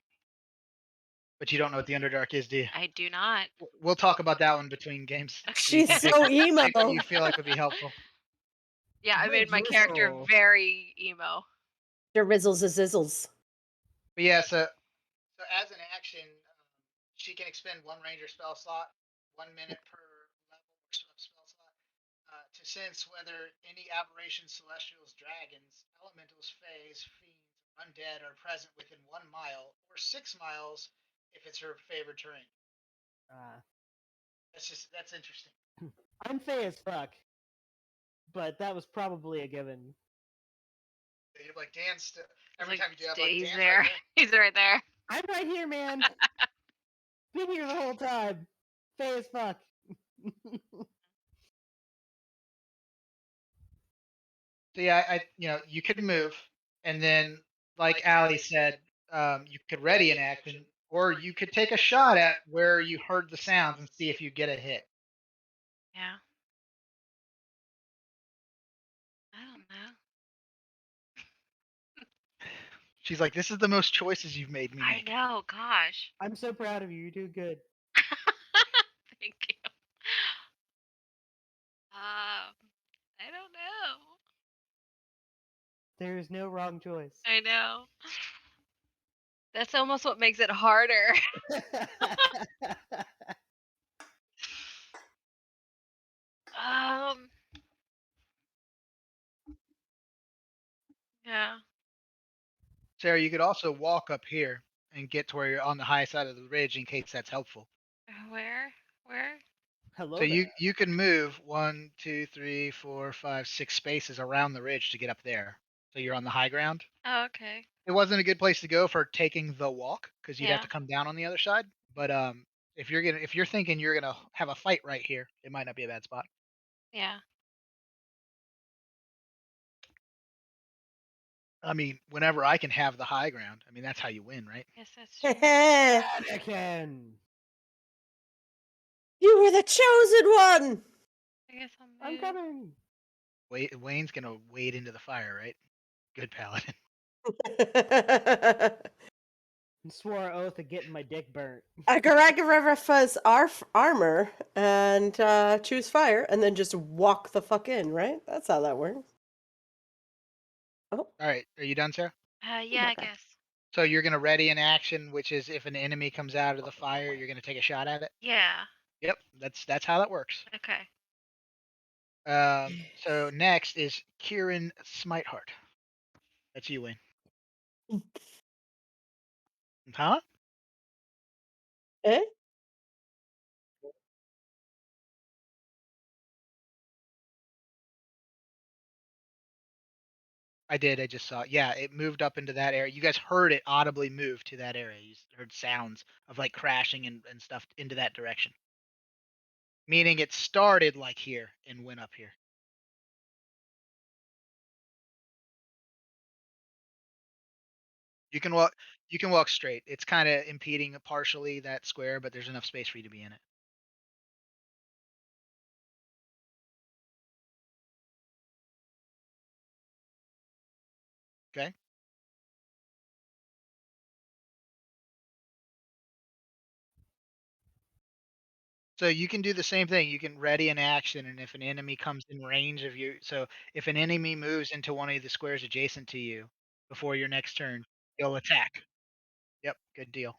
But you don't know what the Underdark is, do you? I do not. We'll talk about that one between games. She's You can so pick emo. what you feel like would be helpful. Yeah, I made my character Drizzle. very emo. The rizzles is zizzles. But yeah, so as an action, she can expend one ranger spell slot, 1 minute per level of spell slot, to sense whether any aberrations, celestials, dragons, elementals, fays, fiends, undead are present within 1 mile or 6 miles if it's her favorite terrain. That's interesting. I'm fey as fuck. But that was probably a given. You're like Dan's still. Every Like, time you do that, he's Dan's there. right He's right there. I'm right here, man. Been here the whole time. Fey as fuck. So yeah, you could move, and then like Allie said, you could ready an action, or you could take a shot at where you heard the sounds and see if you get a hit. Yeah. I don't know. She's like, "This is the most choices you've made me I make." know. Gosh. I'm so proud of you. You do good. Thank you. I don't know. There is no wrong choice. I know. That's almost what makes it harder. Um. Yeah. Sarah, you could also walk up here and get to where you're on the high side of the ridge in case that's helpful. Where? Where? Hello So there. you can move 1, 2, 3, 4, 5, 6 spaces around the ridge to get up there. So you're on the high ground. Oh, okay. It wasn't a good place to go for taking the walk because you'd have Yeah. to come down on the other side. But if you're thinking you're gonna have a fight right here, it might not be a bad spot. Yeah. I mean, whenever I can have the high ground, I mean that's how you win, right? Yes, that's true. Anakin! You were the chosen one. I guess I'll I'm move. coming! Wayne's gonna wade into the fire, right? Good paladin. And swore an oath of getting my dick burnt. Agaragarafa's armor and choose fire and then just walk the fuck in, right? That's how that works. Oh, All right, are you done, Sarah? Yeah, I okay. guess. So you're gonna ready an action, which is if an enemy comes out of the fire, you're gonna take a shot at it. Yeah. Yep, that's how that works. Okay. So next is Kieran Smiteheart. That's you, Wayne. Huh? Eh? I did. I just saw it. Yeah, it moved up into that area. You guys heard it audibly move to that area. You heard sounds of like crashing and stuff into that direction. Meaning it started like here and went up here. You can walk straight. It's kind of impeding partially that square, but there's enough space for you to be in it. Okay? So you can do the same thing. You can ready an action, and if an enemy comes in range of you, so if an enemy moves into one of the squares adjacent to you before your next turn, you'll attack. Yep, good deal.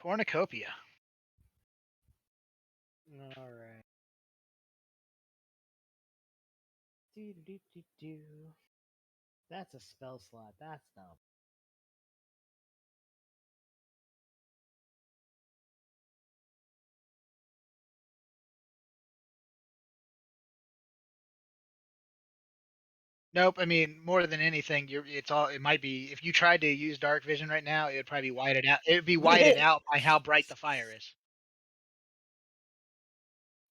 Cornucopia. Alright. Do. That's a spell slot. That's dumb. Nope. I mean, more than anything, it's all. It might be if you tried to use dark vision right now, it would probably be whited out. It would be whited out by how bright the fire is.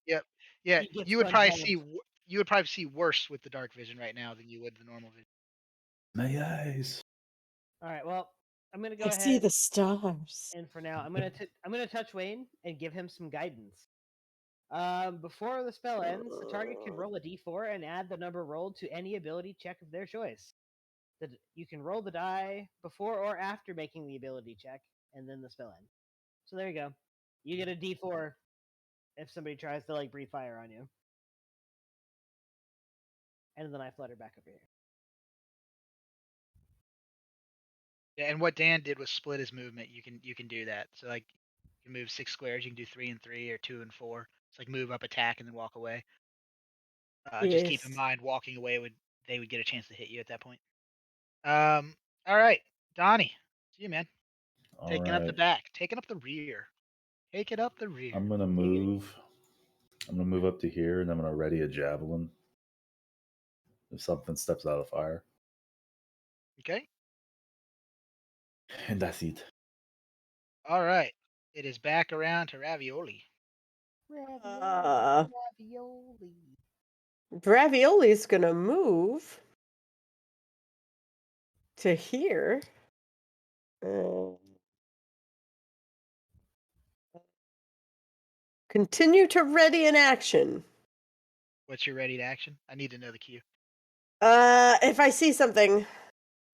Yep. Yeah. He gets You would probably unbalanced. see. You would probably see worse with the dark vision right now than you would the normal vision. My eyes. Alright, well, I'm gonna go I ahead. see the stars. And for now, I'm gonna touch Wayne and give him some guidance. Before the spell ends, the target can roll a d4 and add the number rolled to any ability check of their choice. You can roll the die before or after making the ability check, and then the spell ends. So there you go. You get a d4 if somebody tries to like breathe fire on you. And then I flutter back over here. Yeah, and what Dan did was split his movement. You can do that. So like you can move 6 squares. You can do 3 and 3 or 2 and 4. It's like move up, attack, and then walk away. Just keep in Yes. mind, walking away they would get a chance to hit you at that point. All right, Donnie, it's you, man. All Taking up the right. back, taking up the rear, taking up the rear. I'm gonna move. I'm gonna move up to here, and I'm gonna ready a javelin. If something steps out of the fire, Okay. and that's it. All right. It is back around to Ravioli. Ravioli. Ravioli's gonna move to here. Continue to ready an action. What's your ready to action? I need to know the cue. If I see something,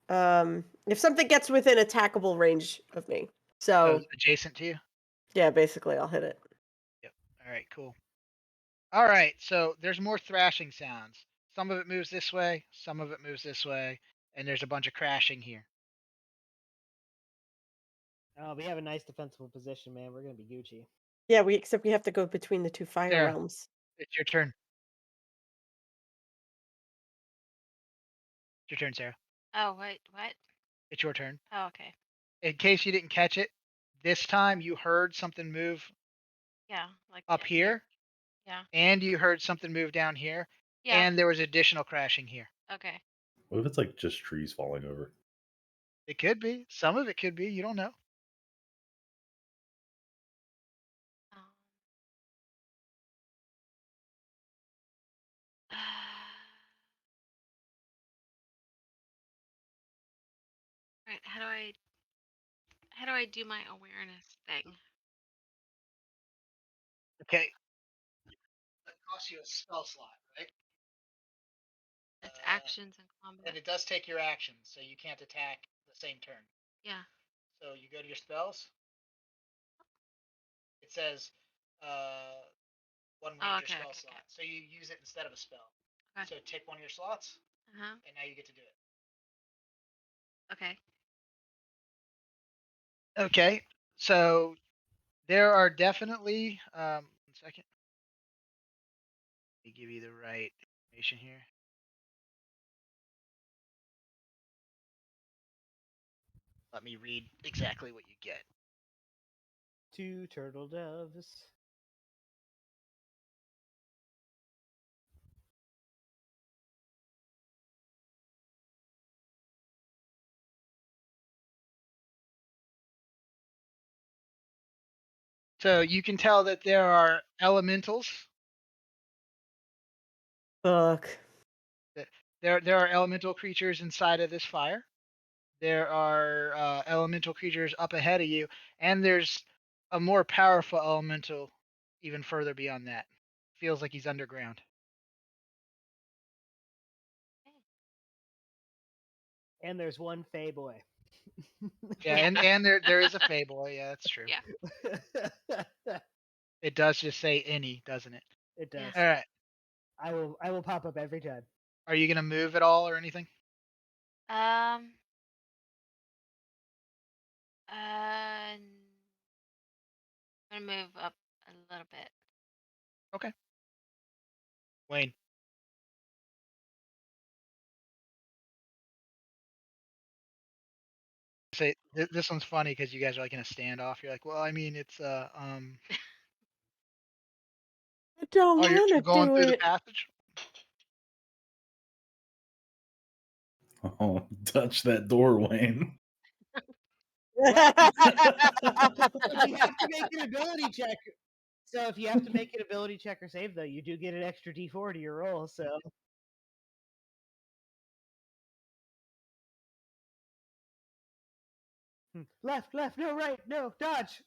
if something gets within attackable range of me, so Adjacent to you? yeah, basically I'll hit it. Yep. All right, cool. All right, so there's more thrashing sounds. Some of it moves this way, some of it moves this way, and there's a bunch of crashing here. Oh, we have a nice defensible position, man. We're gonna be Gucci. Yeah, except we have to go between the two fire Sarah. realms. It's your turn. It's your turn, Sarah. Oh, what? It's your turn. Oh, okay. In case you didn't catch it, this time you heard something move Yeah, like up down here, Yeah. and you heard something move down here, Yeah. and there was additional crashing here. Okay. What if it's like just trees falling over? It could be. Some of it could be. You don't know. Um, right. How do I do my awareness thing? Okay. That costs you a spell slot, right? It's actions and combat. And it does take your action, so you can't attack the same turn. Yeah. So you go to your spells. It says one ranger Oh, okay, spell okay, slot. okay. So you use it instead of a spell. Okay. So take one of your slots, Uh-huh. and now you get to do it. Okay. Okay. So there are definitely 1 second. Let me give you the right information here. Let me read exactly what you get. 2 turtle doves. So you can tell that there are elementals. Fuck. There are elemental creatures inside of this fire. There are elemental creatures up ahead of you, and there's a more powerful elemental even further beyond that. Feels like he's underground. And there's one Fey boy. Yeah, and there is a Fey boy. Yeah, that's true. Yeah. It does just say any, doesn't it? It does. All right. I will pop up every time. Are you gonna move at all or anything? Um. I'm gonna move up a little bit. Okay. Wayne. Say this one's funny because you guys are like in a standoff. You're like, well, I mean, it's I don't oh, you're want to going do through the it. passage. Oh, touch that door, Wayne. You have to make an ability check. So if you have to make an ability check or save, though, you do get an extra D4 to your roll. So left, no, right, no, dodge,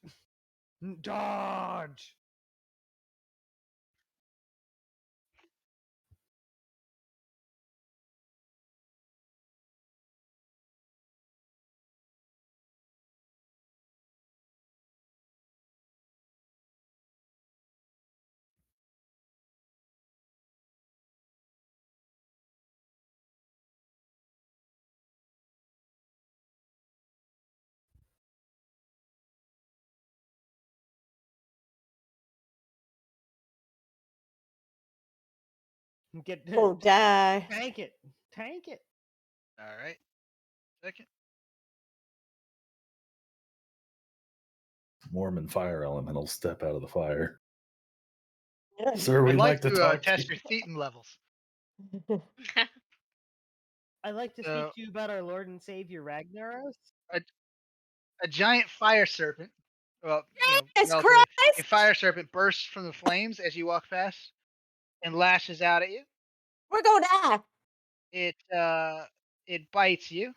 dodge. Get Won't die. tank it, tank it. All right. Second. Mormon fire elemental step out of the fire. Yeah. Sir, I'd we'd like to talk to test you. your thetan levels. I'd like to So speak to you about our Lord and Savior Ragnaros. a giant fire serpent. Well, Jesus relatively, a Christ! fire serpent bursts from the flames as you walk past and lashes out at you. We're gonna die. It bites you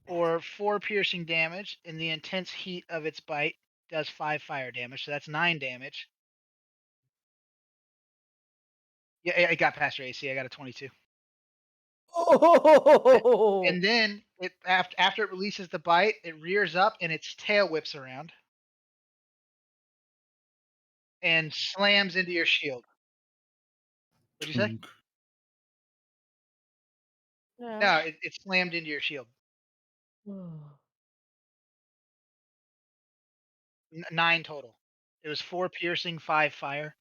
for 4 piercing damage, and the intense heat of its bite does 5 fire damage. So that's 9 damage. Yeah, it got past your AC. I got a 22. Oh. And then after it releases the bite, it rears up and its tail whips around and slams into your shield. What'd you say? Tunk. No, it slammed into your shield. 9 total. It was 4 piercing, 5 fire,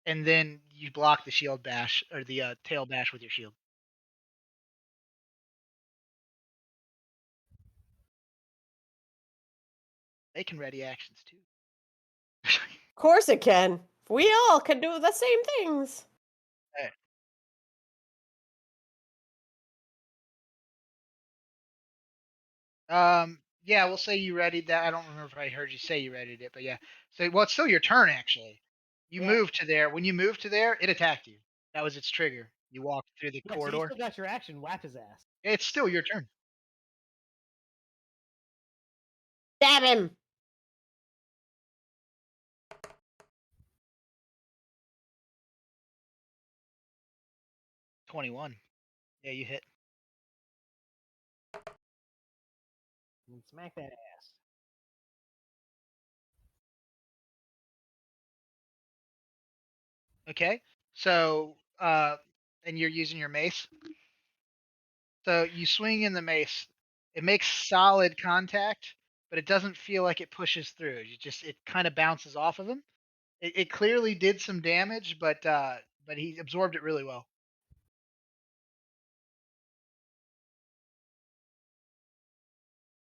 and then you block the shield bash or the tail bash with your shield. They can ready actions too. Of course it can. We all can do the same things. Yeah, we'll say you readied that. I don't remember if I heard you say you readied it, but yeah. So, well, it's still your turn actually. You Yeah. moved to there. When you moved to there, it attacked you. That was its trigger. You walked through the Yeah, so you corridor. still got your action. Whap his ass. It's still your turn. Stab him. 21. Yeah, you hit. And smack that ass. Okay. So, and you're using your mace. So you swing in the mace. It makes solid contact, but it doesn't feel like it pushes through. It kind of bounces off of him. It clearly did some damage, but he absorbed it really well.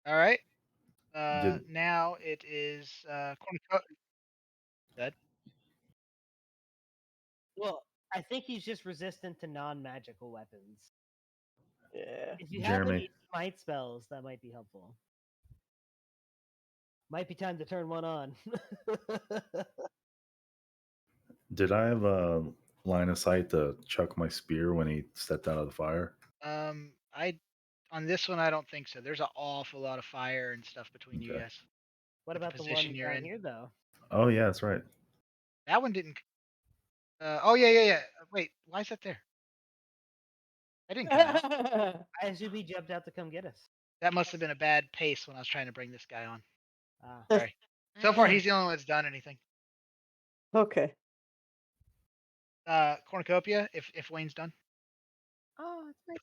All right. Did Now it is Good. Well, I think he's just resistant to non-magical weapons. Yeah. If you have Jeremy? any smite spells, that might be helpful. Might be time to turn one on. Did I have a line of sight to chuck my spear when he stepped out of the fire? I on this one I don't think so. There's an awful lot of fire and stuff between you Okay. guys. What With the about the position one you're down in. here, though? Oh yeah, that's right. That one didn't. Oh yeah. Wait, why is that there? That didn't come out. I assume he jumped out to come get us. That must have been a bad pace when I was trying to bring this guy on. Ah. Sorry. So far, he's the only one that's done anything. Okay. Cornucopia, if Wayne's done. Oh, it's nice.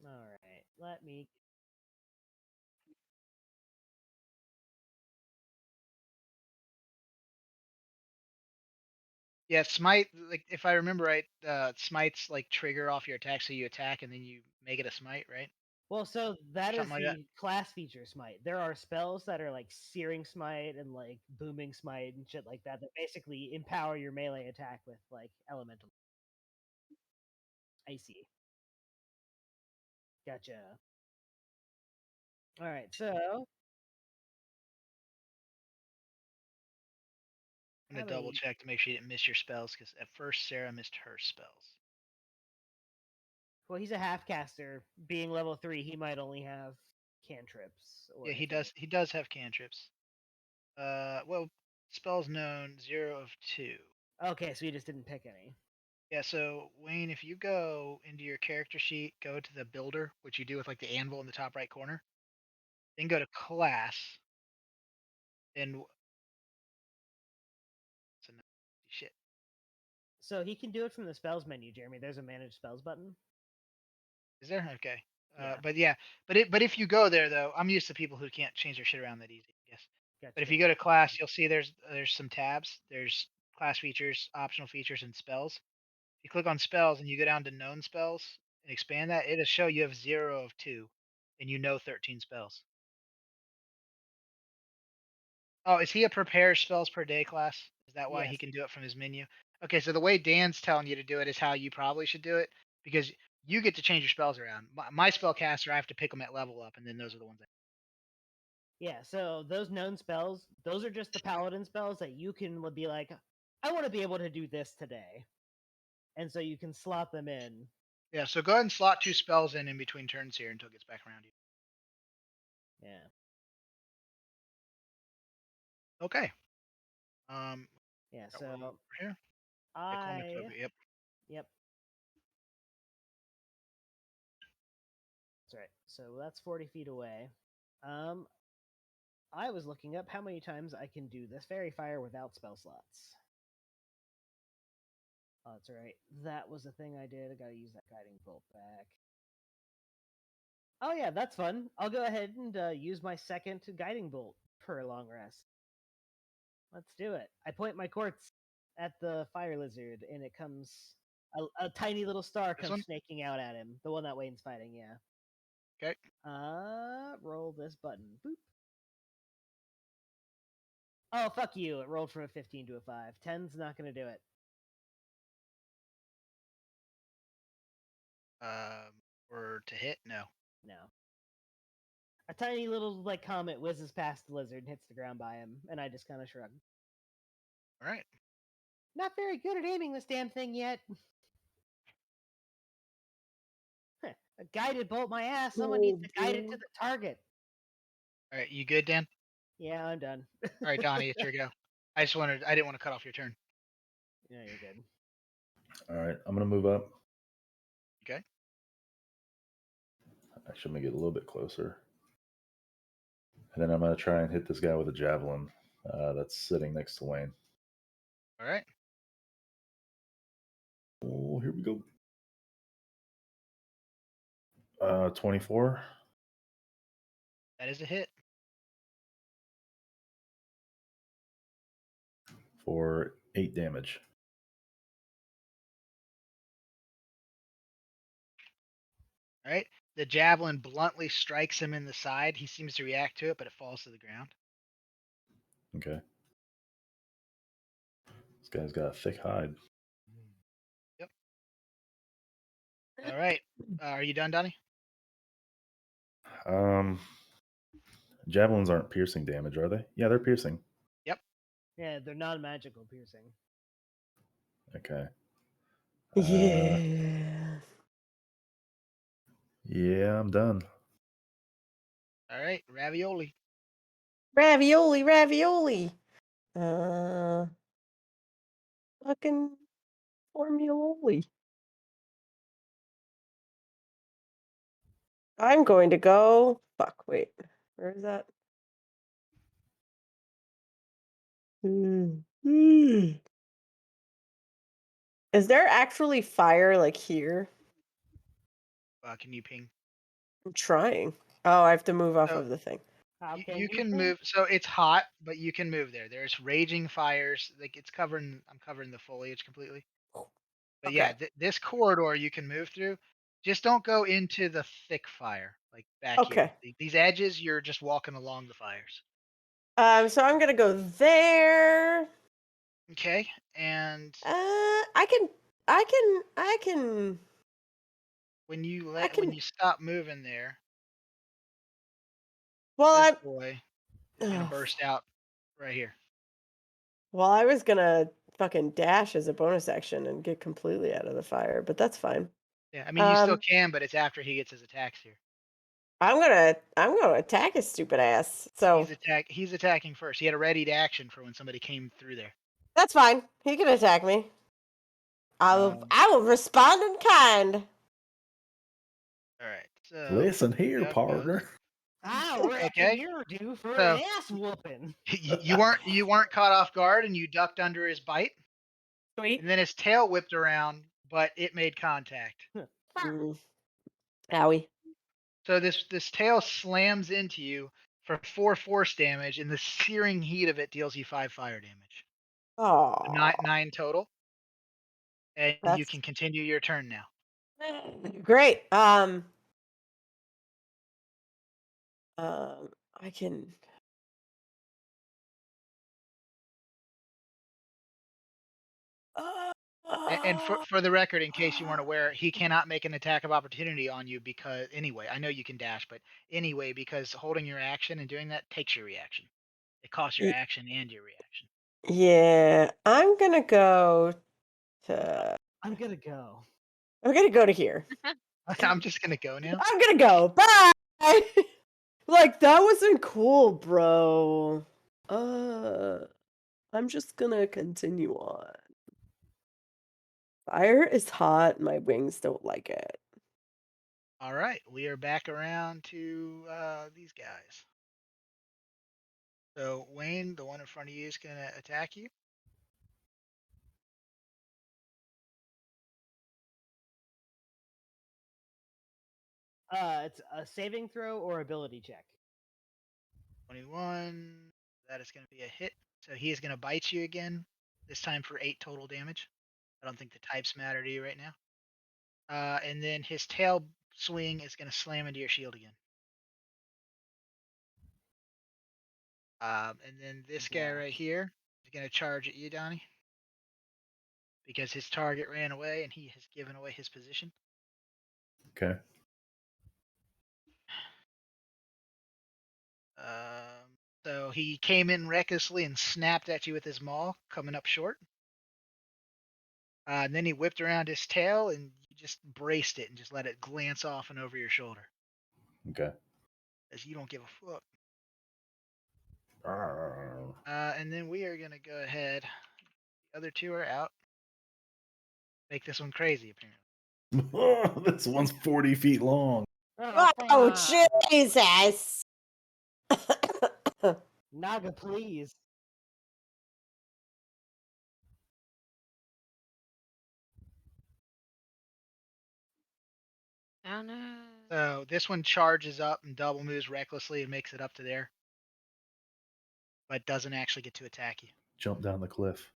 All right, let me. Yeah, smite. Like if I remember right, smites like trigger off your attack, so you attack and then you make it a smite, right? Well, so that is Something like that. the class feature smite. There are spells that are like searing smite and like booming smite and shit like that basically empower your melee attack with like elemental. I see. Gotcha. All right, so I'm how gonna double many? check to make sure you didn't miss your spells, because at first Sarah missed her spells. Well, he's a half caster. Being level 3, he might only have cantrips. Or Yeah, he if any. does. He does have cantrips. Well, spells known 0 of 2. Okay, so he just didn't pick any. Yeah, so Wayne, if you go into your character sheet, go to the builder, which you do with like the anvil in the top right corner, then go to class, and shit. So he can do it from the spells menu, Jeremy. There's a manage spells button. Is there? Okay. Yeah. But if you go there though, I'm used to people who can't change their shit around that easy, I guess. Gotcha. But if you go to class, you'll see there's some tabs. There's class features, optional features, and spells. If you click on spells and you go down to known spells and expand that, it'll show you have 0 of 2, and you know 13 spells. Oh, is he a prepare spells per day class? Is that why he Yes. can do it from his menu? Okay, so the way Dan's telling you to do it is how you probably should do it, because you get to change your spells around. My spellcaster, I have to pick them at level up, and then those are the ones. Yeah, so those known spells, those are just the paladin spells that you can be like, I want to be able to do this today. And so you can slot them in. Yeah, so go ahead and slot 2 spells in between turns here until it gets back around you. Yeah. Okay. Yeah, got so one over here. Yep. Yep. That's right. So that's 40 feet away. I was looking up how many times I can do this fairy fire without spell slots. Oh, that's right. That was the thing I did. I gotta use that guiding bolt back. Oh yeah, that's fun. I'll go ahead and use my second guiding bolt per long rest. Let's do it. I point my quartz at the fire lizard, and it comes A tiny little star This comes one? snaking out at him. The one that Wayne's fighting, yeah. Okay. Roll this button. Boop. Oh, fuck you. It rolled from a 15 to a 5. 10's not going to do it. Or to hit? No. No. A tiny little like comet whizzes past the lizard and hits the ground by him, and I just kind of shrug. All right. Not very good at aiming this damn thing yet. A guided bolt my ass. Someone needs to guide it to the target. All right. You good, Dan? Yeah, I'm done. All right, Donnie, it's your go. I didn't want to cut off your turn. Yeah, you're good. All right, I'm gonna move up. Okay. Actually, I'm gonna get a little bit closer, and then I'm gonna try and hit this guy with a javelin that's sitting next to Wayne. All right. Oh, here we go. 24 That is a hit. for 8 damage. All right. The javelin bluntly strikes him in the side. He seems to react to it, but it falls to the ground. Okay. This guy's got a thick hide. Yep. All right. Are you done, Donnie? Javelins aren't piercing damage, are they? Yeah, they're piercing. Yep. Yeah, they're non-magical piercing. Okay. Yeah. Yeah, I'm done. All right. Ravioli. Ravioli, ravioli. Fucking formuloli. I'm going to go. Fuck, wait. Where is that? Is there actually fire like here? Can you ping? I'm trying. Oh, I have to move off So- of the thing. How You can ping? move. So it's hot, but you can move there. There's raging fires. Like I'm covering the foliage completely. But yeah, Okay. this corridor you can move through. Just don't go into the thick fire, like back here. Okay. These edges, you're just walking along the fires. So I'm gonna go there. Okay, and I can. when you I can. stop moving there, Well, this I'm. boy is gonna burst out right here. Well, I was gonna fucking dash as a bonus action and get completely out of the fire, but that's fine. Yeah, I mean you still can, but it's after he gets his attacks here. I'm gonna attack his stupid ass. So He's attacking first. He had a ready to action for when somebody came through there. that's fine. He can attack me. I will respond in kind. All right. So Listen here, up goes. partner. I reckon Okay. you're due for So- an ass whooping. you weren't caught off guard and you ducked under his bite, Sweet. and then his tail whipped around, but it made contact. Owie. So this tail slams into you for 4 force damage, and the searing heat of it deals you 5 fire damage. Oh. 9 total. And you That's- can continue your turn now. Great. I can. And for the record, in case you weren't aware, he cannot make an attack of opportunity on you because anyway, I know you can dash, but anyway, because holding your action and doing that takes your reaction. It costs your action and your reaction. Yeah, I'm gonna go to. I'm gonna go. I'm gonna go to here. I'm just gonna go now. I'm gonna go. Bye. Like that wasn't cool, bro. I'm just gonna continue on. Fire is hot. My wings don't like it. All right, we are back around to these guys. So Wayne, the one in front of you, is gonna attack you. It's a saving throw or ability check. 21. That is gonna be a hit. So he is gonna bite you again. This time for 8 total damage. I don't think the types matter to you right now. And then his tail swing is going to slam into your shield again. And then this guy right Blast. here is going to charge at you, Donnie, because his target ran away and he has given away his position. Okay. So he came in recklessly and snapped at you with his maul, coming up short. And then he whipped around his tail and you just braced it and just let it glance off and over your shoulder. Okay. As you don't give a fuck. Arr. And then we are going to go ahead. The other two are out. Make this one crazy, apparently. This one's 40 feet long. Oh, Jesus! Naga, please. Oh no. So this one charges up and double moves recklessly and makes it up to there, but doesn't actually get to attack you. Jump down the cliff.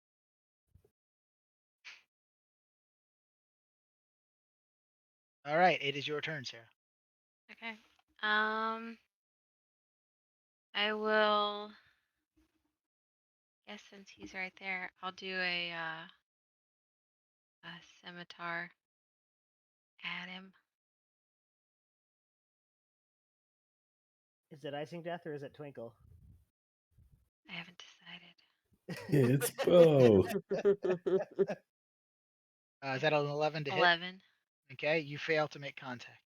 All right, it is your turn, Sarah. Okay. I will. Guess since he's right there, I'll do a scimitar at him. Is it Icing Death or is it Twinkle? I haven't decided. It's both. Is that an 11 to hit? 11. Okay, you fail to make contact.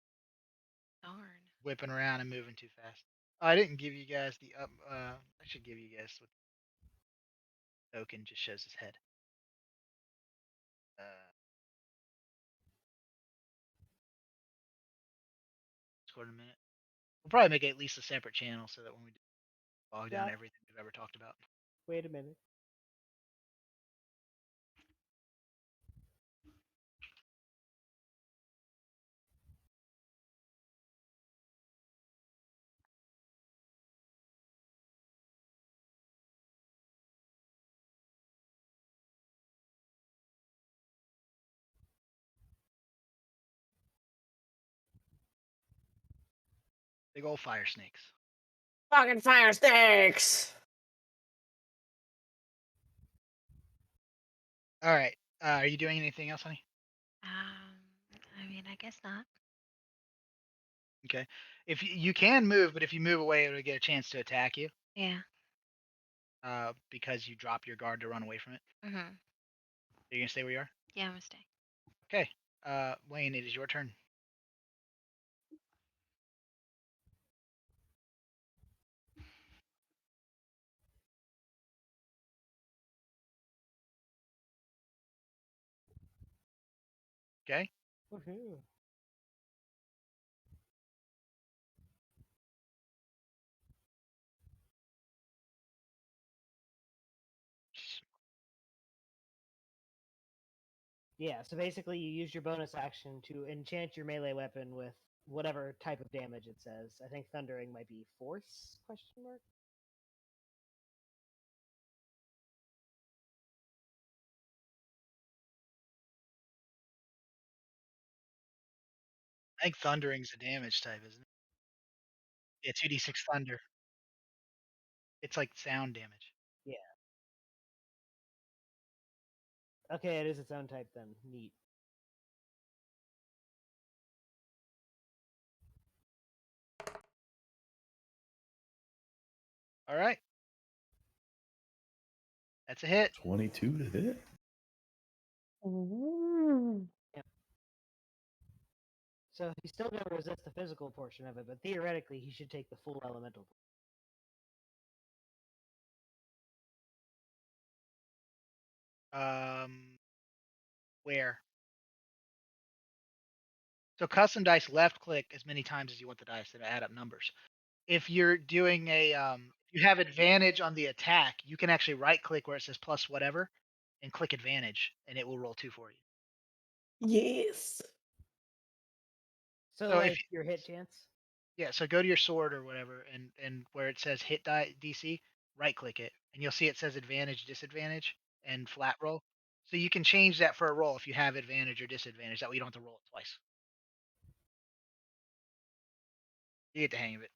Darn. Whipping around and moving too fast. Oh, I didn't give you guys the up. I should give you guys what token just shows his head. Score in a minute. We'll probably make it at least a separate channel so that when we bog down Yeah. everything we've ever talked about. Wait a minute. Big old fire snakes. Fucking fire sticks! All right. Are you doing anything else, honey? I mean, I guess not. Okay. If you can move, but if you move away, it'll get a chance to attack you. Yeah. Because you drop your guard to run away from it. Mhm. You're gonna stay where you are. Yeah, I'm gonna stay. Okay. Wayne, it is your turn. Okay. Woohoo. Yeah, so basically you use your bonus action to enchant your melee weapon with whatever type of damage it says. I think thundering might be force question mark. I think thundering's a damage type, isn't it? Yeah, 2d6 thunder. It's like sound damage. Yeah. Okay, it is its own type then. Neat. All right. That's a hit. 22 to hit. So he's still going to resist the physical portion of it, but theoretically he should take the full elemental. Where? So custom dice left click as many times as you want the dice to add up numbers. If you're doing a if you have advantage on the attack, you can actually right click where it says plus whatever and click advantage and it will roll 2 for you. Yes. So So like if your hit chance? Yeah, so go to your sword or whatever and where it says hit die DC, right click it and you'll see it says advantage, disadvantage and flat roll. So you can change that for a roll if you have advantage or disadvantage. That way you don't have to roll it twice. You get the hang of it.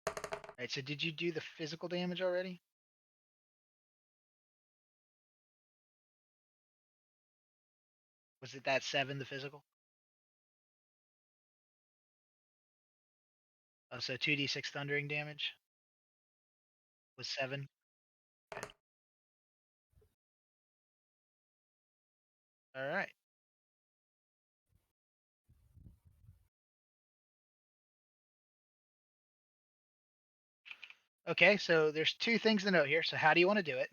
Alright, so did you do the physical damage already? Was it that 7, the physical? Oh, so 2d6 thundering damage was 7. All right. Okay, so there's 2 things to note here. So how do you want to do it?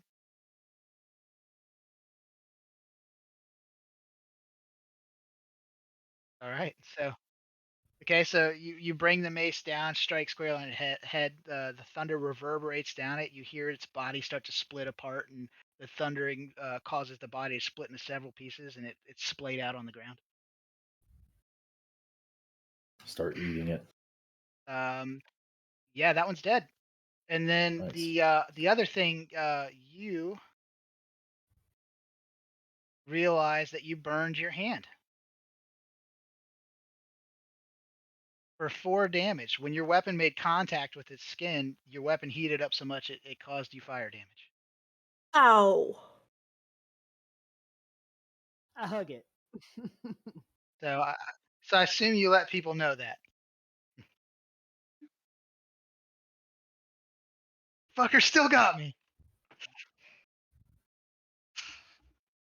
All right. So okay, so you bring the mace down, strike square on its head. The thunder reverberates down it. You hear its body start to split apart, and the thundering causes the body to split into several pieces, and it's splayed out on the ground. Start eating it. Yeah, that one's dead. And then Nice. the other thing, you realize that you burned your hand for 4 damage. When your weapon made contact with its skin, your weapon heated up so much it caused you fire damage. Ow. I hug it. So I assume you let people know that. Fucker still got me.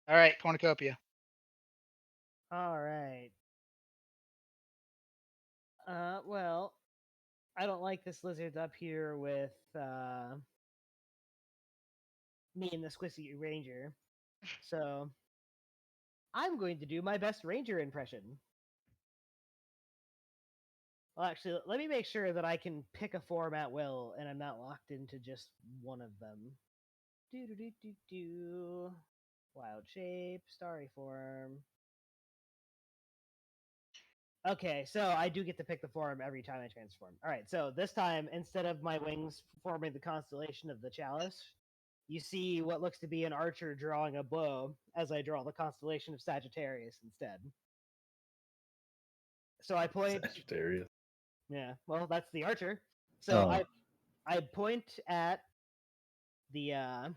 All right, cornucopia. All right. Well, I don't like this lizard up here with me and the Squishy Ranger. So I'm going to do my best Ranger impression. Well, actually, let me make sure that I can pick a form at will and I'm not locked into just one of them. Do do do do do. Wild shape, starry form. Okay, so I do get to pick the form every time I transform. All right, so this time, instead of my wings forming the constellation of the chalice, you see what looks to be an archer drawing a bow as I draw the constellation of Sagittarius instead. So I point. Sagittarius. Yeah, well, that's the archer. So Oh. I point at the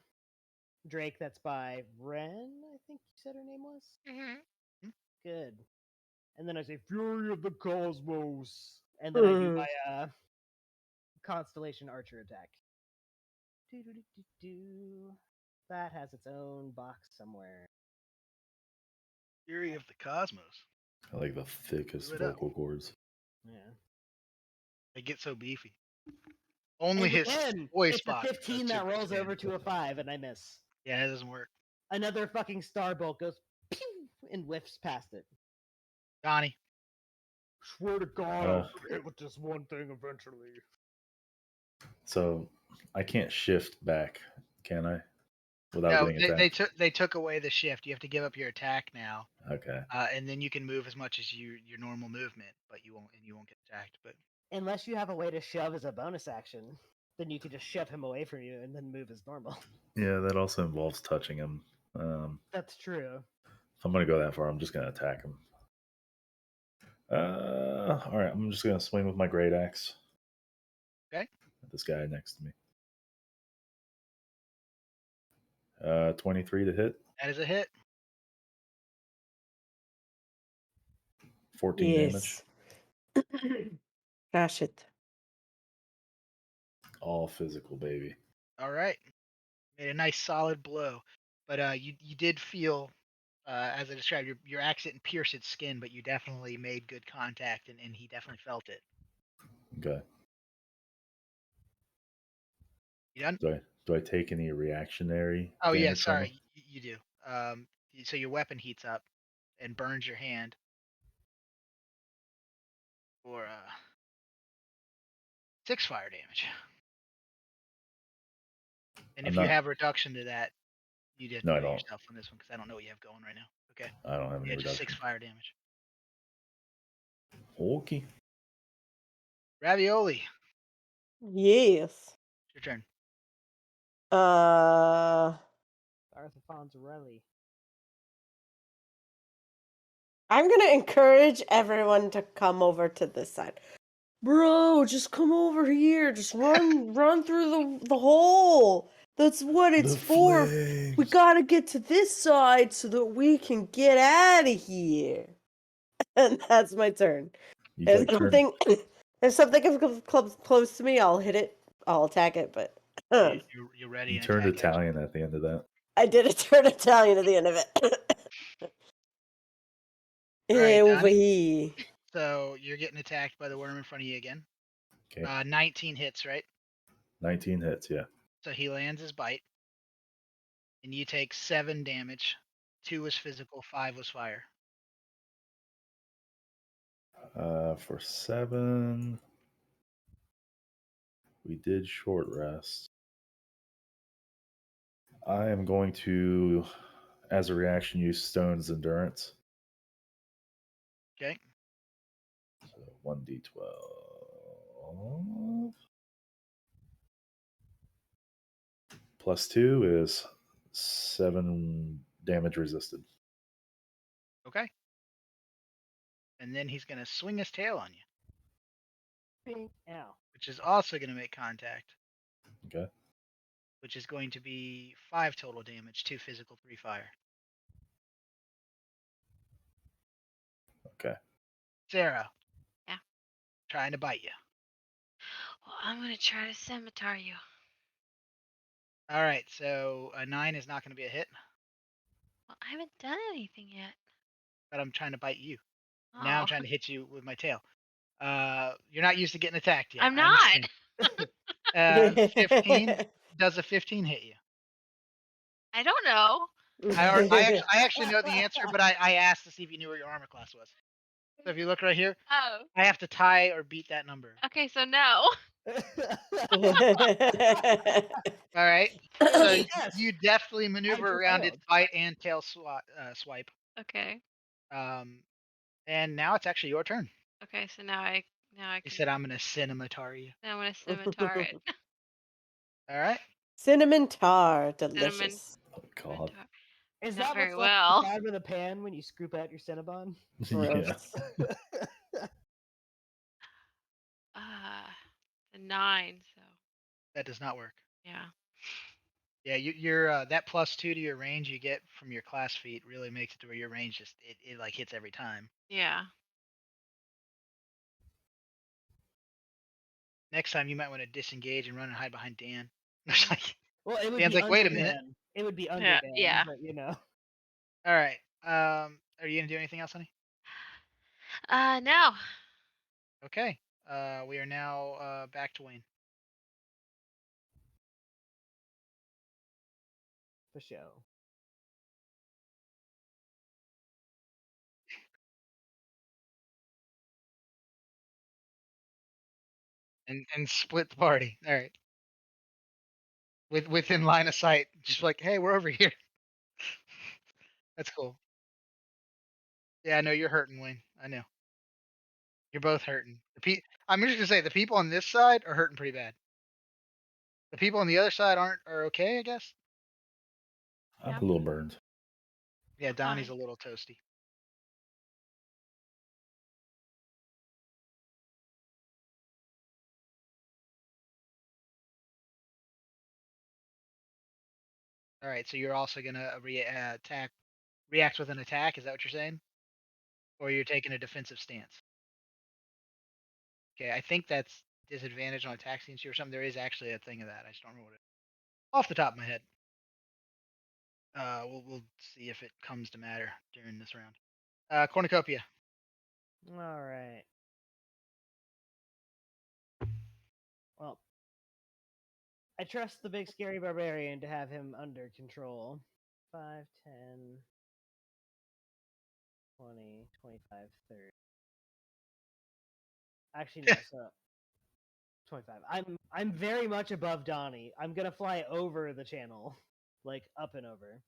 Drake that's by Ren, I think you said her name was. Mm-hmm. Good. And then I say Fury of the Cosmos, and then I do my Constellation Archer attack. Do-do-do-do-do. That has its own box somewhere. Fury of the Cosmos. I like the thickest Give it up. vocal cords. Yeah. They get so beefy. Only And his again, voice it's a box. 15 that rolls over to a 5, and I miss. Yeah, it doesn't work. Another fucking starbolt goes pew and whiffs past it. Donnie. Swear to God, Uh, I'll hit with this one thing eventually. So I can't shift back, can I? Without No, getting attacked. they took away the shift. You have to give up your attack now, Okay. and then you can move as much as your normal movement, but you won't get attacked. But Unless you have a way to shove as a bonus action, then you can just shove him away from you and then move as normal. Yeah, that also involves touching him. That's true. If I'm gonna go that far, I'm just gonna attack him. All right, I'm just gonna swing with my great axe. Okay. At this guy next to me. 23 to hit. that is a hit. 14 damage. Dash it. All physical, baby. All right. Made a nice solid blow, but you did feel, as I described, your axe didn't pierce its skin, but you definitely made good contact, and he definitely felt it. Okay. You done? Do I take any reactionary? Oh yeah, damage from him? sorry, you do. So your weapon heats up and burns your hand for 6 fire damage. And I'm if you not- have reduction to that, you did No, I do it don't. yourself on this one because I don't know what you have going right now. Okay. I don't have any Yeah, just 6 reduction. fire damage. Okay. Ravioli, Yes. it's your turn. Arthur Fonzarelli. I'm gonna encourage everyone to come over to this side. Bro, just come over here. Just run through the hole. That's what it's The for. We flames. gotta get to this side so that we can get out of here. And that's my turn. You If like turn. something, if something comes close to me, I'll hit it. I'll attack it. But You're ready. You and turned attack action. Italian at the end of that. I did a turn Italian at the end of it. Alright, Over Donnie. here. So you're getting attacked by the worm in front of you again. Okay. 19 hits, right? 19 hits. Yeah. So he lands his bite, and you take 7 damage. 2 was physical, 5 was fire. For 7, we did short rest. I am going to, as a reaction, use Stone's Endurance. Okay. So 1d12. Plus 2 is 7 damage resisted. Okay. And then he's going to swing his tail on you, Bing. Ow. which is also going to make contact, Okay. which is going to be 5 total damage, 2 physical, 3 fire. Okay. Sarah. Yeah. Trying to bite you. Well, I'm gonna try to scimitar you. All right. So a 9 is not going to be a hit, Well, I haven't done anything yet. but I'm trying to bite you. Oh. Now I'm trying to hit you with my tail. You're not used to getting attacked yet. I'm I not. understand. 15. Does a 15 hit you? I don't know. I actually know the answer, but I asked to see if you knew what your armor class was. So if you look right here, Oh. I have to tie or beat that number. Okay, so no. All right. So Yes. you deftly maneuver around its prevailed. bite and tail swipe. Okay. And now it's actually your turn. Okay, so now I He can. said, "I'm gonna scimitar you." Now I'm gonna scimitar it. All right. Cinnamon tar, Cinnamon. delicious. Oh, God. Scimitar. Is Not that very what's left well. at the bottom of the pan when you scoop out your Cinnabon? Yeah. The 9. So That does not work. yeah. Yeah, you're that +2 to your range you get from your class feat really makes it to where your range just it like hits every time. Yeah. Next time you might want to disengage and run and hide behind Dan. Well, it would Dan's be like, wait a under minute. Dan. It would be under Yeah, Dan. yeah. But you know. All right. Are you gonna do anything else, honey? No. Okay. We are now back to Wayne. For show. And split the party. All right. Within line of sight, just like, hey, we're over here. That's cool. Yeah, I know you're hurting, Wayne. I know. You're both hurting. I'm just gonna say the people on this side are hurting pretty bad. The people on the other side are okay, I guess. I'm Yeah. a little burned. Yeah, Donnie's Fine. a little toasty. All right, so you're also gonna react with an attack. Is that what you're saying? Or you're taking a defensive stance? Okay, I think that's disadvantage on attack scenes or something. There is actually a thing of that. I just don't remember what it is. Off the top of my head. We'll see if it comes to matter during this round. Cornucopia. All right. Well, I trust the big scary barbarian to have him under control. 5, 10, 20, 25, 30. Actually, no. So 25. I'm very much above Donnie. I'm gonna fly over the channel, like up and over.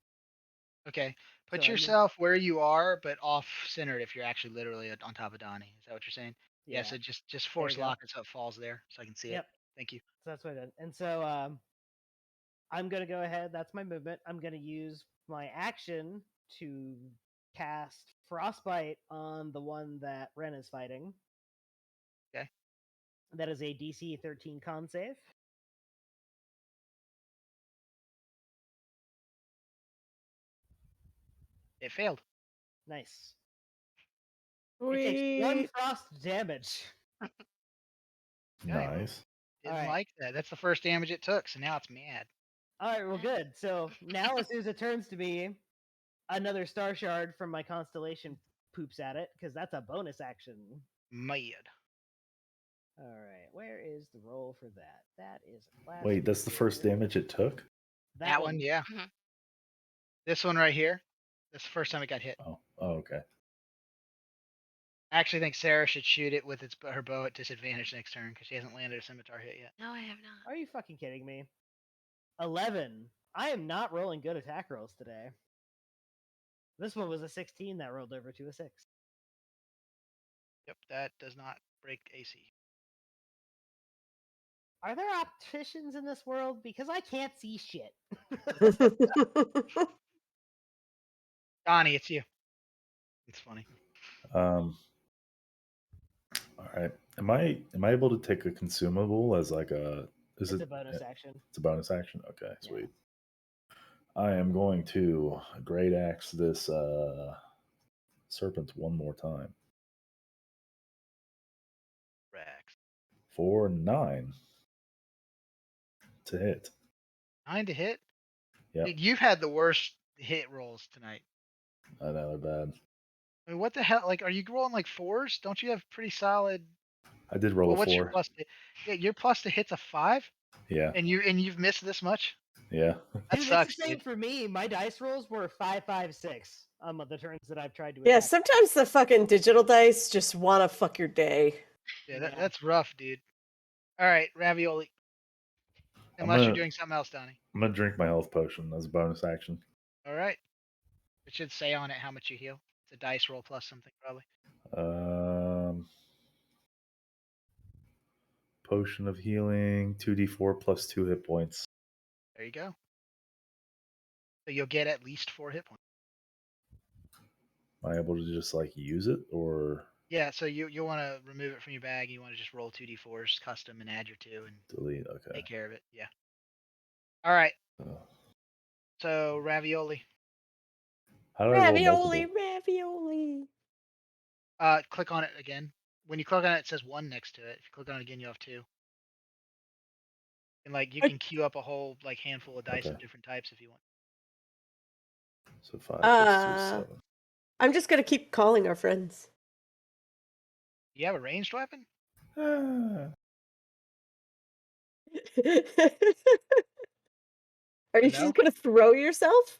Okay, put So, I mean- yourself where you are, but off centered. If you're actually literally on top of Donnie, is that what you're saying? Yeah. So just force go. lock it so it falls there, so I can see Yep. it. Thank you. So that's what I did. And so I'm gonna go ahead. That's my movement. I'm gonna use my action to cast Frostbite on the one that Ren is fighting. Okay. That is a DC 13 con save. It failed. Nice. It takes 1 frost damage. Okay, well, Nice. didn't Alright. like that. That's the first damage it took, so now it's mad. All right, well, good. So now, as soon as it turns to me, another star shard from my constellation poops at it because that's a bonus action. Mad. All right, where is the roll for that? That is a classic. Wait, that's the first damage it took? That one, yeah. Mhm. This one right here. That's the first time it got hit. Oh, okay. I actually think Sarah should shoot it with her bow at disadvantage next turn because she hasn't landed a scimitar hit yet. No, I have not. Are you fucking kidding me? 11. I am not rolling good attack rolls today. This one was a 16 that rolled over to a 6. Yep, that does not break AC. Are there opticians in this world? Because I can't see shit. Donnie, it's you. It's funny. All right. Am I able to take a consumable as like a? Is It's it a bonus action. It's a bonus action. Okay, Yeah. sweet. I am going to great axe this serpent one more time Rex. for 9 to hit. 9 to hit? Yep, Dude, you've had the worst hit rolls tonight. I know they're bad. I mean, what the hell? Like, are you rolling like 4s? Don't you have pretty solid? I did roll Well, a what's your 4. plus? Yeah, your plus to hit's a 5, Yeah, and you've missed this much. yeah. That Dude, sucks, it's the same dude. for me. My dice rolls were 5, 5, 6 on the turns that I've tried to Yeah, attack. sometimes the fucking digital dice just want to fuck your day. Yeah, Yeah. that's rough, dude. All right, ravioli. I'm Unless you're gonna- doing something else, Donnie. I'm gonna drink my health potion as a bonus action. All right. It should say on it how much you heal. It's a dice roll plus something, probably. Potion of healing, 2d4 plus 2 hit points. There you go. So you'll get at least 4 hit points. Am I able to just like use it or Yeah, so you'll want to remove it from your bag. You want to just roll 2d4s custom and add your 2 and delete? Okay. take care of it. Yeah. All right. Uh, So ravioli. How do I roll Ravioli, multiple? ravioli. Click on it again. When you click on it, it says 1 next to it. If you click on it again, you have 2. And like you I- can queue up a whole like handful of dice of Okay. different types if you want. So 5 plus 2 is Uh, 7. I'm just gonna keep calling our friends. Do you have a ranged weapon? Ah, Are you No? just gonna throw yourself?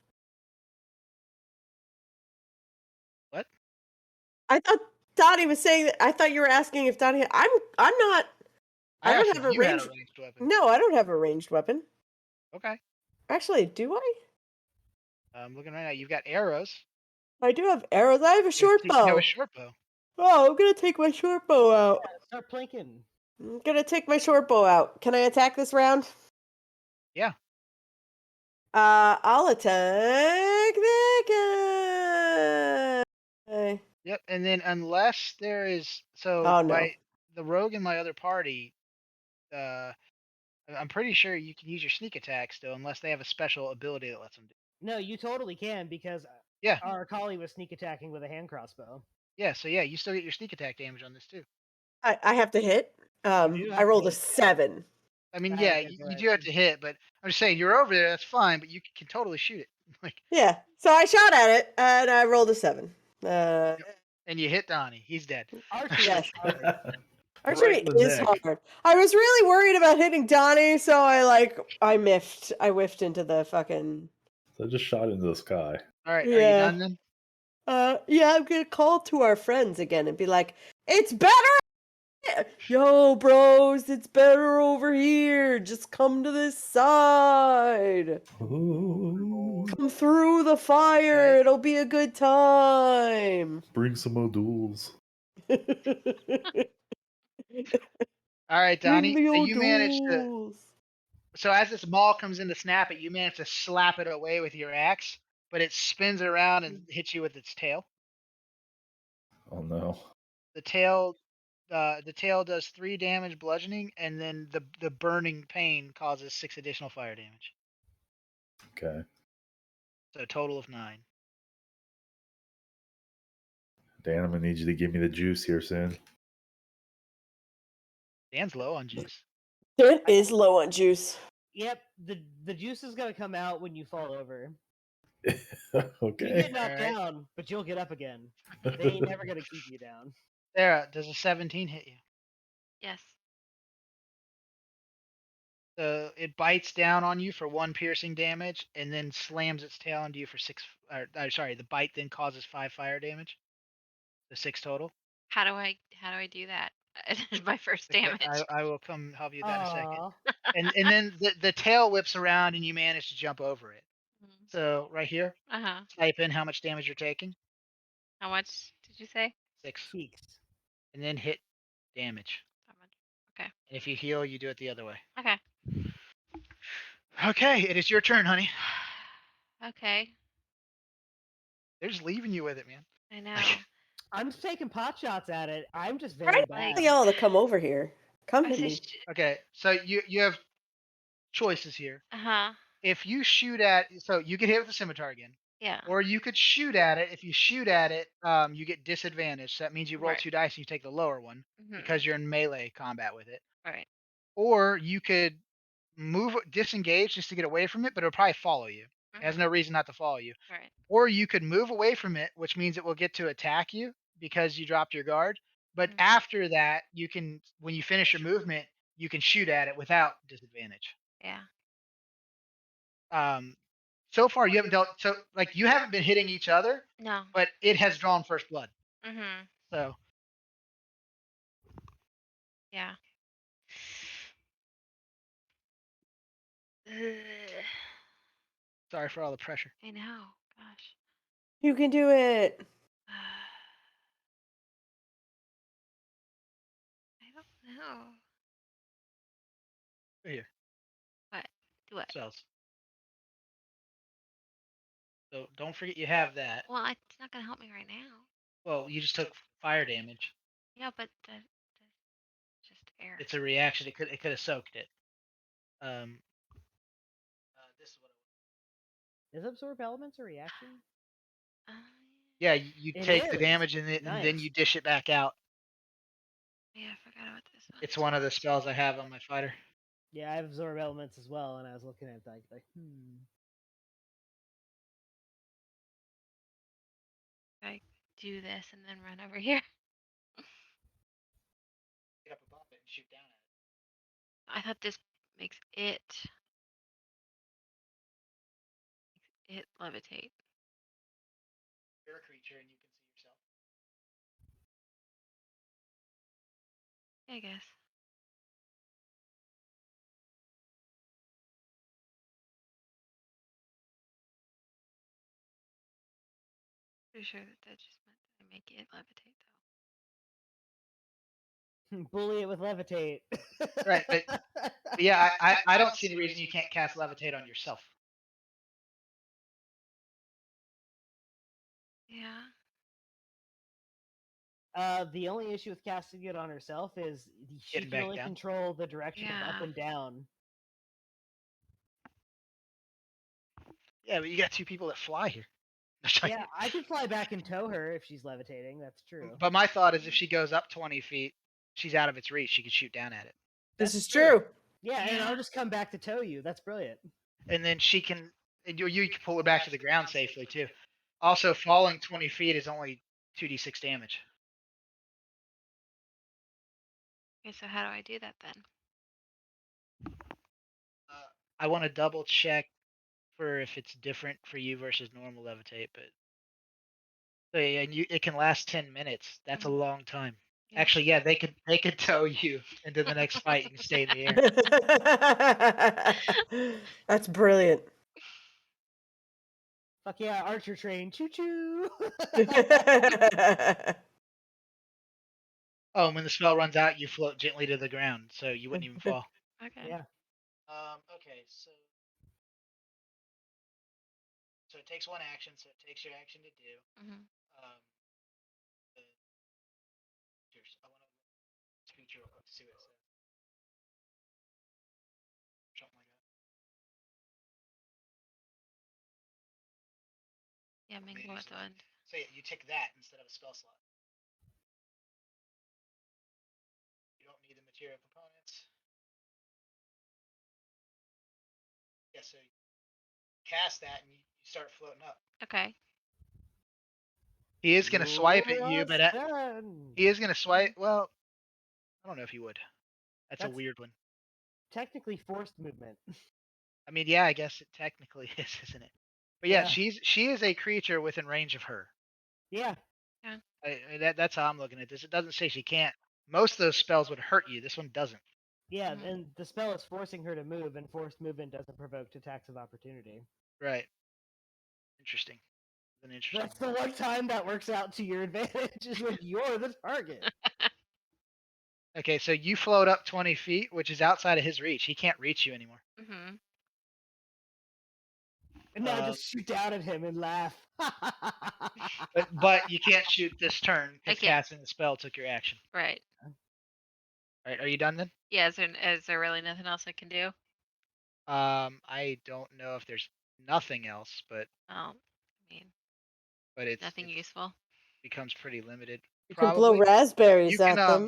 What? I thought Dottie was saying that. I thought you were asking if Dottie. I'm not. I don't asked have if a you had ranged. a ranged weapon. No, I don't have a ranged weapon. Okay. Actually, do I? I'm looking right now. You've got arrows. I do have arrows. I have a short You have bow. a short bow. Oh, I'm gonna take my short bow out. Start plinking. I'm gonna take my short bow out. Can I attack this round? Yeah. I'll attack that guy. Yep. And then unless there is Oh, no. the rogue in my other party, I'm pretty sure you can use your sneak attack still, unless they have a special ability that lets them do. No, you totally can because Yeah. our collie was sneak attacking with a hand crossbow. Yeah. So yeah, you still get your sneak attack damage on this too. I have to hit. do I have to rolled a hit. 7. I mean, That yeah, is you right. do have to hit, but I'm just saying you're over there. That's fine, but you can totally shoot it. Like, Yeah. So I shot at it and I rolled a 7. and you hit Donnie. He's dead. Archery Yes. is hard. Archery Right in the is neck. hard. I was really worried about hitting Donnie, so I miffed. I whiffed into the fucking. So I just shot into the sky. All right. Are Yeah. you done then? Yeah, I'm gonna call to our friends again and be like, "It's better. Yo, bros, it's better over here. Just come to this side. Ooh, Come through the fire. Right. It'll be a good time." bring some O'Douls. All right, Donnie. Bring the You managed to O'Douls. So as this maul comes in to snap it, you manage to slap it away with your axe, but it spins around and hits you with its tail. Oh no. The tail does 3 damage bludgeoning, and then the burning pain causes 6 additional fire damage. Okay. So a total of 9. Dan, I'm gonna need you to give me the juice here soon. Dan's low on juice. It is low on juice. Yep, the juice is gonna come out when you fall over. You Okay. get knocked Alright. down, but you'll get up again. They ain't never gonna keep you down. Sarah, does a 17 hit you? Yes. So it bites down on you for 1 piercing damage, and then slams its tail into you for 6. Sorry, the bite then causes 5 fire damage. So 6 total. How do I do that? It's my first Okay, damage. I will come help you with that in a second. Aw. And then the tail whips around, and you manage to jump over it. So right here, Uh-huh. type in how much damage you're taking. How much did you say? 6. Cheeks. And then hit damage. How much? And if you heal, you do it the other way. Okay. Okay, it is your turn, honey. Okay. They're just leaving you with it, man. I know. I'm just taking pot shots at it. I'm just very Right, bad. tell y'all to come over here. Come I hit say me. Okay, so you have choices here. uh-huh. If you shoot at, so you get hit with the scimitar again, Yeah. or you could shoot at it. If you shoot at it, you get disadvantage. So that means you roll Right. 2 dice and you take the lower one Mhm. because you're in melee combat with it. Right. Or you could disengage just to get away from it, but it'll probably follow you. It has no reason not to follow you. Right. Or you could move away from it, which means it will get to attack you because you dropped your guard. But Mhm. after that, you can, when you finish your movement, you can shoot at it without disadvantage. Yeah. So far you haven't dealt, so like you haven't been hitting each other, No. but it has drawn first blood. Mhm. So Yeah. Ugh. sorry for all the pressure. I know. Gosh. You can do it. I don't know. Here, What? Do what? spells. So don't forget you have that. Well, it's not gonna help me right now. Well, you just took fire damage. Yeah, but the just air. It's a reaction. It could have soaked it. This is what. Is absorb elements a reaction? Uh, Yeah, you It take the is. damage and then Nice. you dish it back out. yeah, I forgot what this was. It's one of the spells I have on my fighter. Yeah, I have absorb elements as well, and I was looking at it like I do this and then run over here. Get up above it and shoot down at it. I thought this makes it levitate. You're a creature and you can see yourself. I guess. Pretty sure that just meant that I make it levitate, though. bully it with levitate. Right, but yeah, I don't see any reason you can't cast levitate on yourself. Yeah. The only issue with casting it on herself is she Getting can back only down. control the direction of up Yeah. and down. Yeah, but you got 2 people that fly here. Yeah, I could fly back and tow her if she's levitating. That's true. But my thought is if she goes up 20 feet, she's out of its reach. She could shoot down at it. This That's is true. Yeah, and Yeah. I'll just come back to tow you. That's brilliant. And then she can, and you can pull her back to the ground safely too. Also, falling 20 feet is only 2d6 damage. Okay, so how do I do that then? I want to double check for if it's different for you versus normal levitate, but so, yeah, and it can last 10 minutes. That's a long time. Yeah. Actually, yeah, they could tow you into the next fight. You can stay in the air. That's brilliant. Fuck yeah, archer train. Choo choo. Oh, and when the spell runs out, you float gently to the ground, so you wouldn't even fall. Okay. Yeah. Okay, so it takes one action, so it takes your action to do. Mhm. The features. I want to feature real quick to see what it says. Something like that. Yeah, Maybe mingle with it's like- wind. So yeah, you tick that instead of a spell slot. You don't need the material components. Yeah, so you cast that and you start floating up. Okay. He is gonna swipe at you, but Done. he is gonna swipe. Well, I don't know if he would. That's a That's- weird one. Technically forced movement. I mean, yeah, I guess it technically is, isn't it? But yeah, Yeah. she is a creature within range of her. Yeah. That's how I'm looking at this. It doesn't say she can't. Most of those spells would hurt you. This one doesn't. Yeah, Mhm. and the spell is forcing her to move, and forced movement doesn't provoke attacks of opportunity. Right. Interesting. An interesting. That's the one time that works out to your advantage is when you're the target. Okay, so you float up 20 feet, which is outside of his reach. He can't reach you anymore. Mhm. And now just shoot down at him and laugh. But you can't shoot this turn because can't. casting the spell took your action. Right. All right, are you done then? Yeah. Is there really nothing else I can do? I don't know if there's nothing else, but Oh, I mean, it's nothing it useful. becomes pretty limited. You can blow raspberries You at can, them.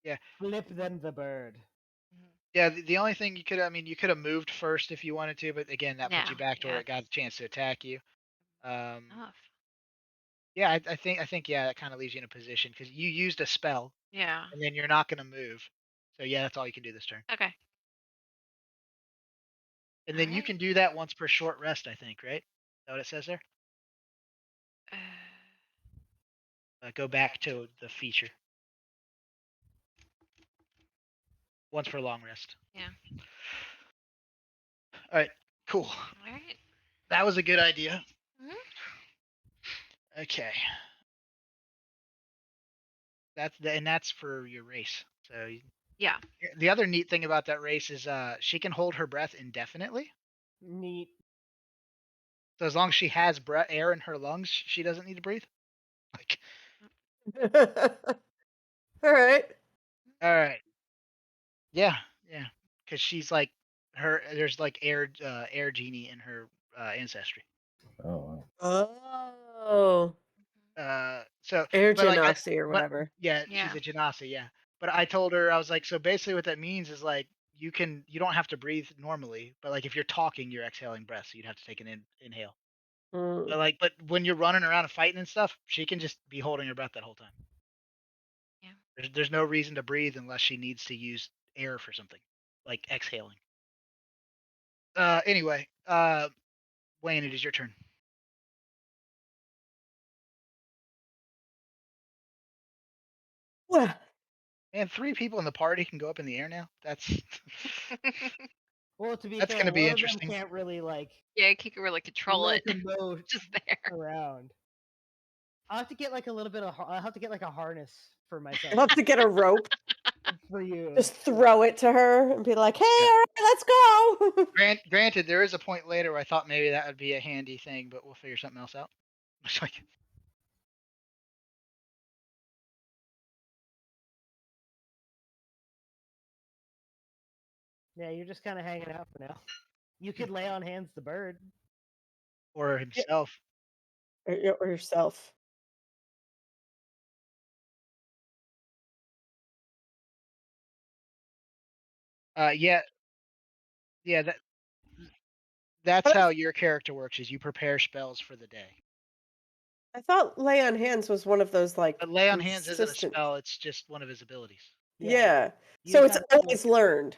Yeah. Flip them the bird. Mhm. Yeah, the only thing you could have moved first if you wanted to, but again, that put you No, back to where yeah. it got a chance to attack you. Enough. Yeah, I think yeah, that kind of leaves you in a position because you used a spell Yeah. and then you're not going to move. So yeah, that's all you can do this turn. Okay. And then you Alright. can do that once per short rest, I think, right? Is that what it says there? Go back to the feature. Once per long rest. Yeah. All right, cool. All right. That was a good idea. Mhm. Okay. That's for your race. So Yeah. the other neat thing about that race is she can hold her breath indefinitely. Neat. So as long as she has air in her lungs, she doesn't need to breathe. Like, All right. all right, yeah, because she's like there's like air genie in her ancestry. Oh, wow. Oh, So air but like genasi or but whatever. yeah, Yeah. she's a genasi, yeah. But I told her I was like, so basically what that means is like you don't have to breathe normally, but like if you're talking, you're exhaling breath, so you'd have to take an inhale. Mm. But when you're running around and fighting and stuff, she can just be holding her breath that whole time. Yeah. There's no reason to breathe unless she needs to use air for something, like exhaling. Anyway, Wayne, it is your turn. Well, Man, 3 people in the party can go up in the air now. That's Well, to be That's fair, gonna be one of them interesting. can't really like Yeah, you can really control it. locomote Just there. around. I'll have to get like a little bit of. I'll have to get like a harness for myself. I'll have to get a rope, for you. just throw it to her, and be like, "Hey, Yeah. all right, let's go." Granted, there is a point later where I thought maybe that would be a handy thing, but we'll figure something else out. It's like, Yeah, you're just kind of hanging out for now. You could lay on hands the bird. or himself. Or yourself. Yeah, that's But how your character works. Is you prepare spells for the day. I thought lay on hands was one of those like But lay on hands isn't a consistent. spell; it's just one of his abilities. Yeah. You So just it's have to, like, always learned.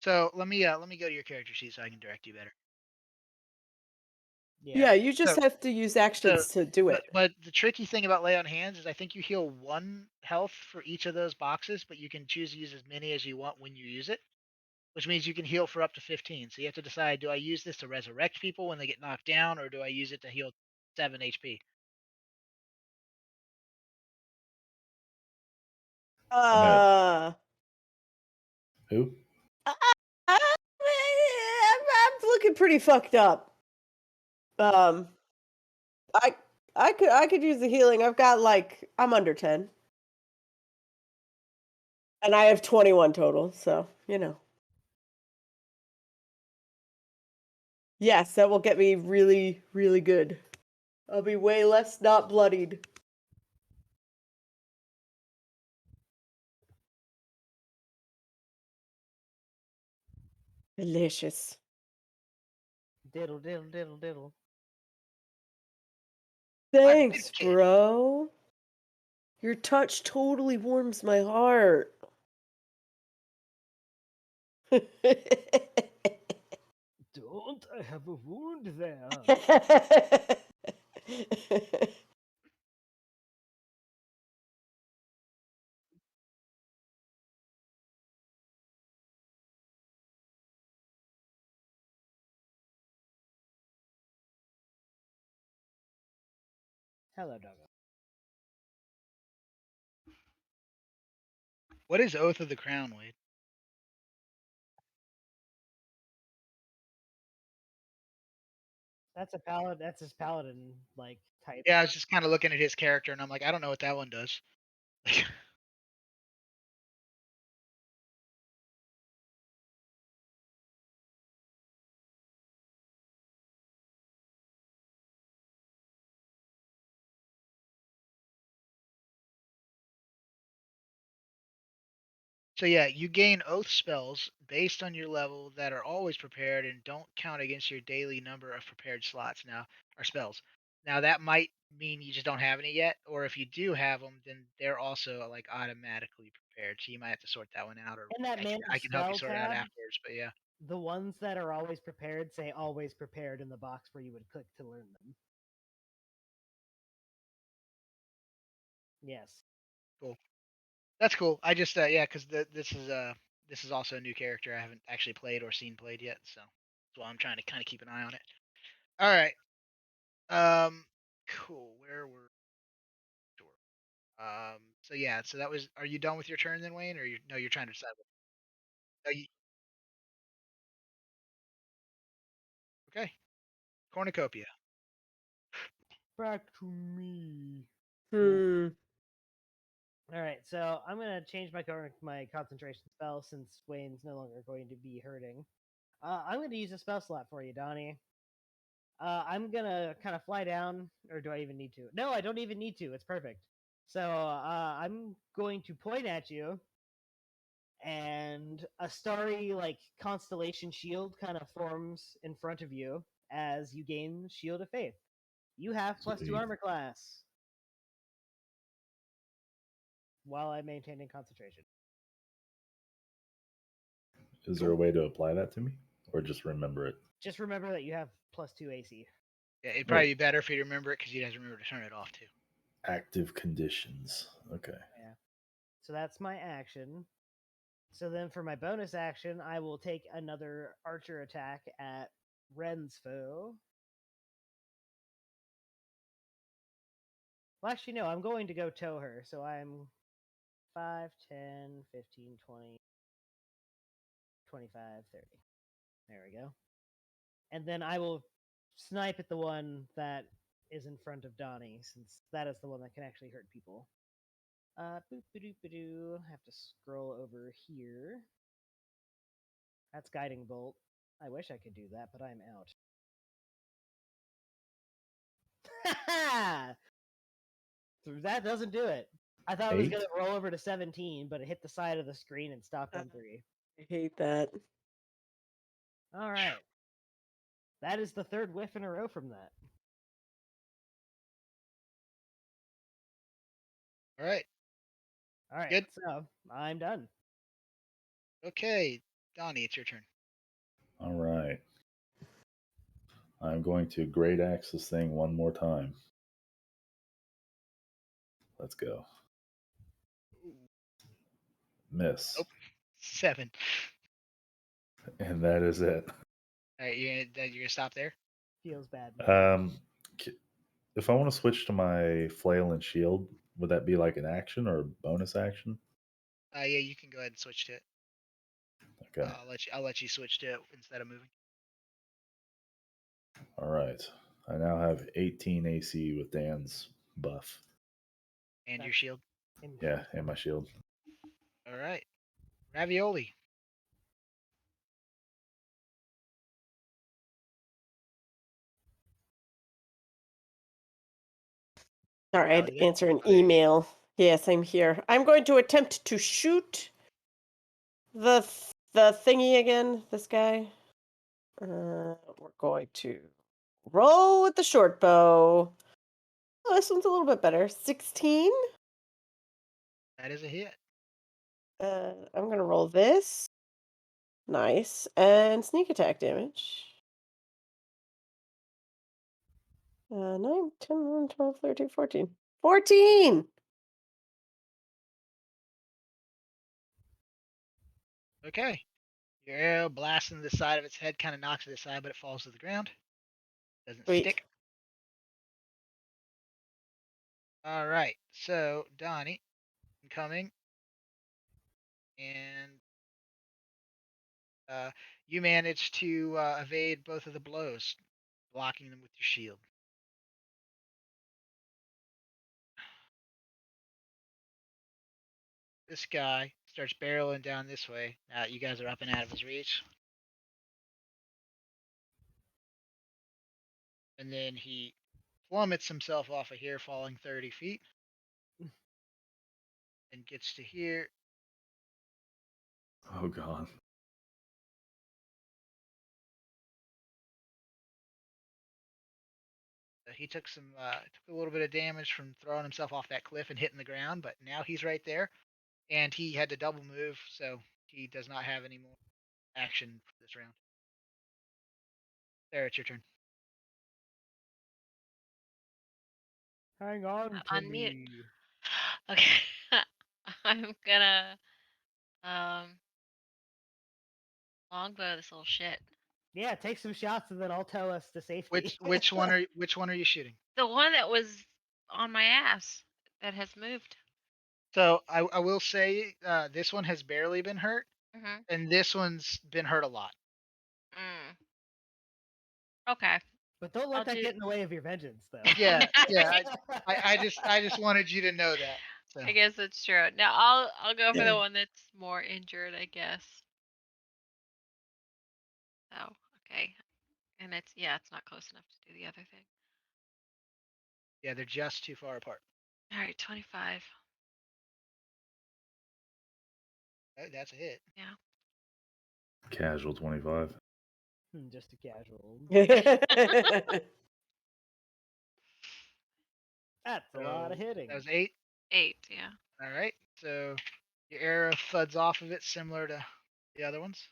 So let me go to your character sheet so I can direct you better. Yeah, you just So- have to use actions to do it. But the tricky thing about lay on hands is I think you heal 1 health for each of those boxes, but you can choose to use as many as you want when you use it, which means you can heal for up to 15. So you have to decide: do I use this to resurrect people when they get knocked down, or do I use it to heal 7 HP? Uh, Who? looking pretty fucked up. Um, I I could use the healing. I've got like I'm under 10. And I have 21 total, so, you know. Yes, that will get me really, really good. I'll be way less not bloodied. Delicious. Diddle, diddle, diddle, diddle. Thanks, kid. bro. Your touch totally warms my heart. Don't I have a wound there? Hello, doggo. What is Oath of the Crown, Wade? That's a paladin. That's his paladin like type. Yeah, I was just kind of looking at his character, and I'm like, I don't know what that one does. So yeah, you gain oath spells based on your level that are always prepared and don't count against your daily number of prepared slots now or spells. Now that might mean you just don't have any yet, or if you do have them, then they're also like automatically prepared. So you might have to sort that one out, or In that I managed can help you spell sort it out tab, afterwards. But yeah, the ones that are always prepared say always prepared in the box where you would click to learn them. Yes. cool. That's cool. I just yeah, because this is also a new character I haven't actually played or seen played yet, so that's why I'm trying to kind of keep an eye on it. All right. Cool. Where were sure. So yeah, so that was. Are you done with your turn then, Wayne, or you? No, you're trying to decide. No, you, okay. Cornucopia. Back to me. Hmm. All right, so I'm gonna change my concentration spell since Wayne's no longer going to be hurting. I'm gonna use a spell slot for you, Donnie. I'm gonna kind of fly down, or do I even need to? No, I don't even need to. It's perfect. So I'm going to point at you, and a starry like constellation shield kind of forms in front of you as you gain Shield of Faith. You have +2 Sweet. armor class while I'm maintaining concentration. Is there a way to apply that to me, or just remember it? Just remember that you have +2 AC. Yeah, it'd probably be better if you remember it because you guys remember to turn it off too. Active conditions. Okay. Yeah. So that's my action. So then for my bonus action, I will take another archer attack at Ren's foe. Well, actually, no, I'm going to go tow her. So I'm 5, 10, 15, 20, 25, 30. There we go. And then I will snipe at the one that is in front of Donnie, since that is the one that can actually hurt people. Boop doop doo. Have to scroll over here. That's guiding bolt. I wish I could do that, but I'm out. That doesn't do it. I thought it was 8? going to roll over to 17, but it hit the side of the screen and stopped on 3. I hate that. All right. That is the third whiff in a row from that. All right. All right. Good. So I'm done. Okay, Donnie, it's your turn. All right. I'm going to great axe this thing one more time. Let's go. Miss. Nope. 7. And that is it. All right, you're gonna stop there. Feels bad. If I want to switch to my flail and shield, would that be like an action or a bonus action? Yeah, you can go ahead and switch to it. Okay. I'll let you switch to it instead of moving. All right. I now have 18 AC with Dan's buff. And your That's- shield. Yeah, and my shield. All right. Ravioli. Sorry, Oh, I'd you there? answer an Oh, there you go. email. Yes, I'm here. I'm going to attempt to shoot the thingy again. This guy. We're going to roll with the short bow. Oh, this one's a little bit better. 16. That is a hit. I'm gonna roll this. Nice. And sneak attack damage. 9, 10, 11, 12, 13, 14. 14! Okay. Your arrow blasts into the side of its head, kind of knocks it aside, but it falls to the ground. Doesn't Sweet. stick. All right. So, Donnie, incoming. And you manage to evade both of the blows, blocking them with your shield. This guy starts barreling down this way. Now you guys are up and out of his reach. And then he plummets himself off of here, falling 30 feet. And gets to here. Oh, God. He took took a little bit of damage from throwing himself off that cliff and hitting the ground, but now he's right there. And he had to double move, so he does not have any more action for this round. There, it's your turn. Hang on to Unmute. me. Okay. I'm gonna longbow this little shit. Yeah, take some shots and then I'll tell us to safety. Which one are you shooting? The one that was on my ass that has moved. So I will say this one has barely been hurt, Mm-hmm. and this one's been hurt a lot. Mm. Okay. But don't let I'll that do- get in the way of your vengeance, though. Yeah, yeah. I just wanted you to know that. So I guess that's true. Now I'll go for the one that's more injured, I guess. Oh, okay. And it's not close enough to do the other thing. yeah, they're just too far apart. All right, 25. That's a hit. Yeah. Casual 25. Just a casual. That's a lot of So hitting. that was 8. 8, yeah. All right. So your arrow thuds off of it, similar to the other ones.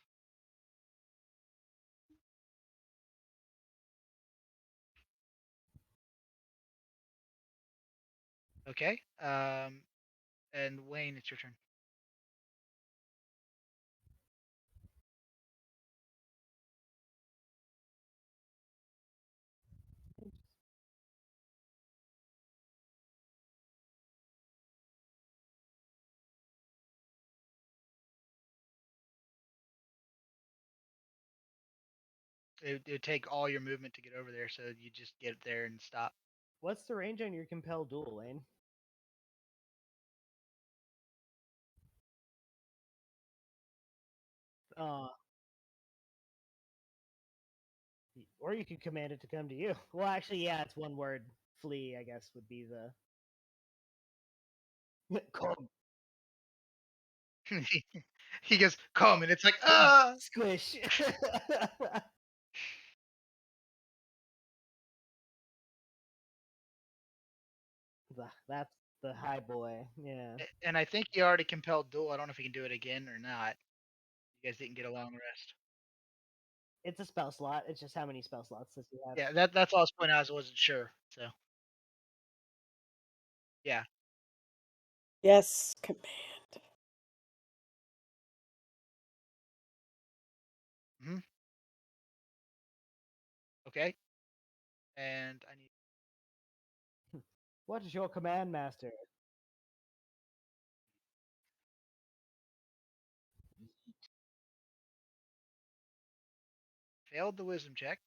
Okay. And Wayne, it's your turn. It would take all your movement to get over there, so you just get there and stop. What's the range on your compelled duel, Lane? Or you could command it to come to you. Well, actually, yeah, it's one word. Flee, I guess, would be the. Come. He goes, come, and it's like, ah! Squish. That's the high boy. Yeah. And I think you already compelled duel. I don't know if you can do it again or not. You guys didn't get a long rest. It's a spell slot. It's just how many spell slots does he have? Yeah, that's all I was pointing out. I wasn't sure. So yeah. Yes, command. Hmm. Okay. And I need. What is your command, master? Failed the wisdom check.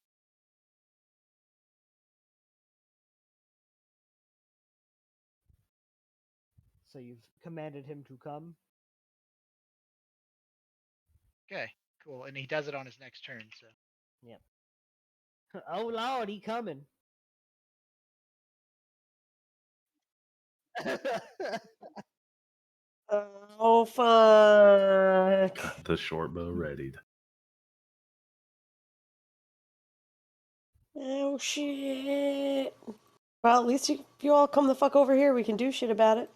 So you've commanded him to come. Okay, cool. And he does it on his next turn. So Oh Lord, he coming. Oh fuck. The short bow readied. Oh shit. Well, at least you all come the fuck over here. We can do shit about it.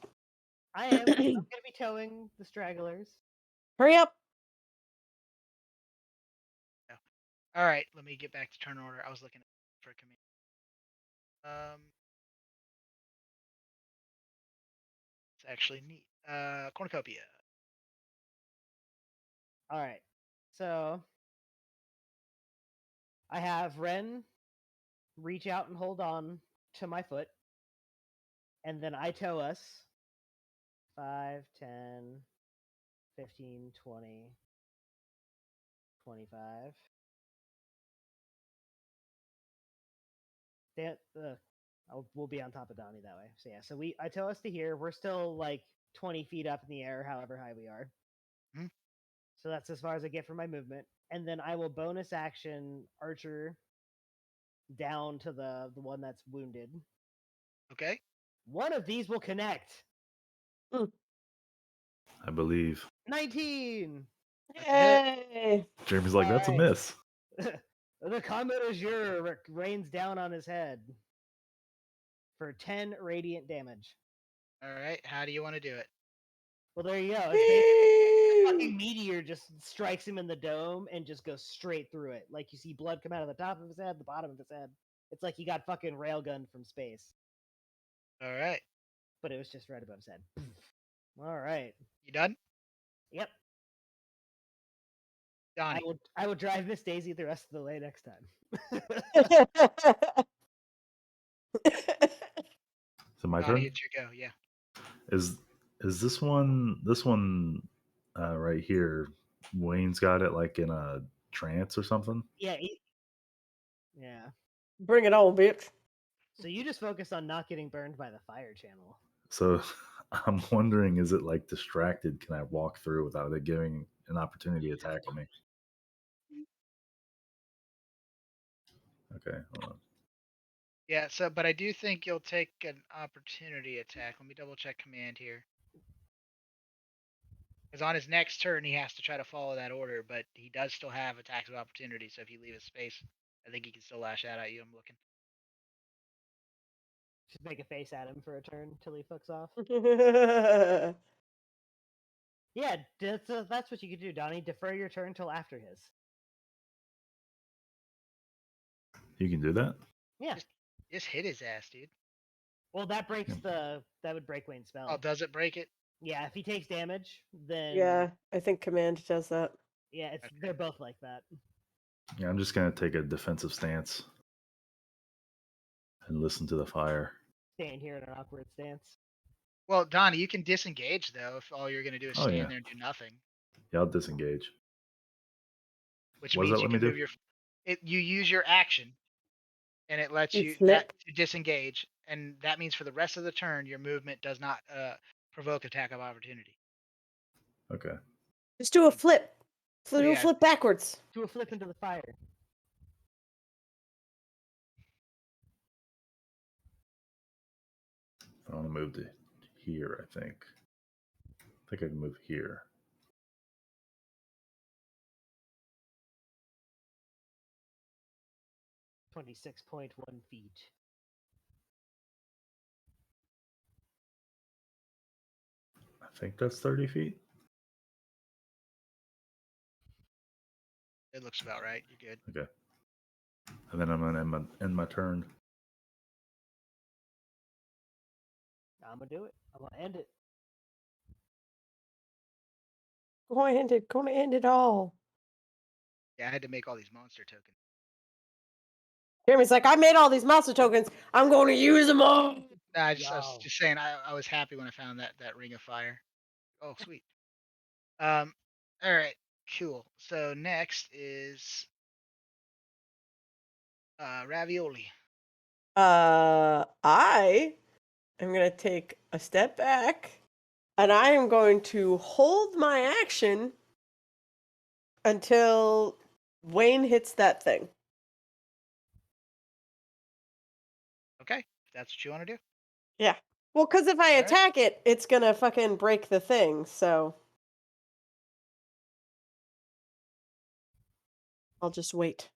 I am. I'm gonna be towing the stragglers. Hurry up. all right, let me get back to turn order. I was looking for a command. It's actually neat. Cornucopia. All right. So I have Ren reach out and hold on to my foot, and then I tow us 5, 10, 15, 20, 25. We'll be on top of Donnie that way. So yeah, so I tow us to here. We're still like 20 feet up in the air, however high we are. Mhm. So that's as far as I get for my movement, and then I will bonus action Archer down to the one that's wounded. Okay. One of these will connect. I believe. 19. That's a hit. Yay. Jeremy's like, that's a Alright. miss. The Comet Azure rains down on his head for 10 radiant damage. All right. How do you want to do it? Well, there you go. It's basically a fucking Woo! meteor just strikes him in the dome and just goes straight through it. Like you see blood come out of the top of his head, the bottom of his head. It's like he got fucking railgunned from space, All right. but it was just right above his head. All right. You done? Yep. Donnie. I will drive Miss Daisy the rest of the way next time. Is it my Donnie, turn? it's your go. Yeah. Is this one right here? Wayne's got it like in a trance or something. Yeah. Yeah. Bring it on, bitch. So you just focus on not getting burned by the fire channel. So I'm wondering, is it like distracted? Can I walk through without it giving an opportunity to tackle me? Okay, hold on. Yeah. So, but I do think you'll take an opportunity attack. Let me double check command here. Because on his next turn, he has to try to follow that order, but he does still have attacks of opportunity. So if you leave his space, I think he can still lash out at you. I'm looking. Just make a face at him for a turn till he fucks off. Yeah, that's what you could do, Donnie. Defer your turn till after his. You can do that? Yeah. Just hit his ass, dude. Well, that would break Wayne's spell. Oh, does it break it? Yeah, if he takes damage, then Yeah, I think command does that. yeah, they're both like that. Yeah, I'm just gonna take a defensive stance and listen to the fire. Staying here in an awkward stance. Well, Donnie, you can disengage though if all you're gonna do is Oh, stand yeah. there and do nothing. Yeah, I'll disengage. Which What does means that you let me can do? move your. You use your action, and it lets You you flip. to disengage, and that means for the rest of the turn your movement does not provoke attack of opportunity. Okay. Just do a flip. So Do a yeah, flip backwards. Do a flip into the fire. I want to move to here, I think. I think I can move here. .1 feet. I think that's 30 feet. it looks about right. You're good. Okay. And then I'm gonna end my turn. I'm gonna do it. I'm gonna end it. Gonna end it all. Yeah, I had to make all these monster tokens. Jeremy's like, I made all these monster tokens. I'm going to use them all. Nah, I was Yo. just saying I was happy when I found that ring of fire. Oh, sweet. All right, cool. So next is ravioli. I am gonna take a step back And I am going to hold my action until Wayne hits that thing. Okay, if that's what you want to do. Yeah. Well, because if I Alright. attack it, it's gonna fucking break the thing, so. I'll just wait.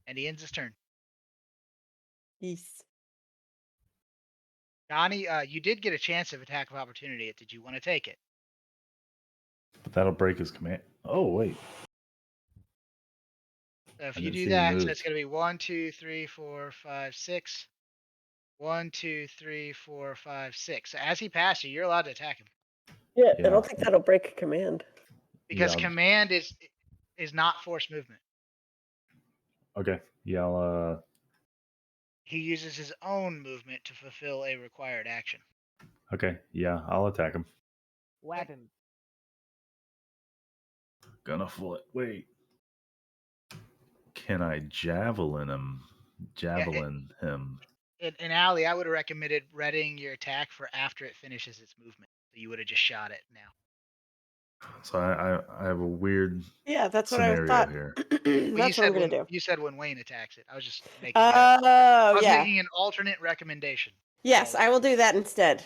And he ends his turn. Yes. Donnie, you did get a chance of attack of opportunity. Did you want to take it? But that'll break his command. Oh wait. So if I you didn't do see he that, so moved. it's going to be 1, 2, 3, 4, 5, 6. 1, 2, 3, 4, 5, 6. So as he passes you, you're allowed to attack him Yeah, I Yeah. don't think that'll break a command. because Yeah. command is not forced movement. Okay. Yeah. He uses his own movement to fulfill a required action. Okay. Yeah. I'll attack him. Whap him. Gonna flip. Wait. Can I javelin him? Javelin him. In Alley, I would have recommended readying your attack for after it finishes its movement. So you would have just shot it now. So I have a weird Yeah, that's what I scenario thought. here. Well, That's what I'm gonna do. You said when Wayne attacks it. I was just making I Oh, was yeah. making an alternate recommendation. Yes, I will do that instead.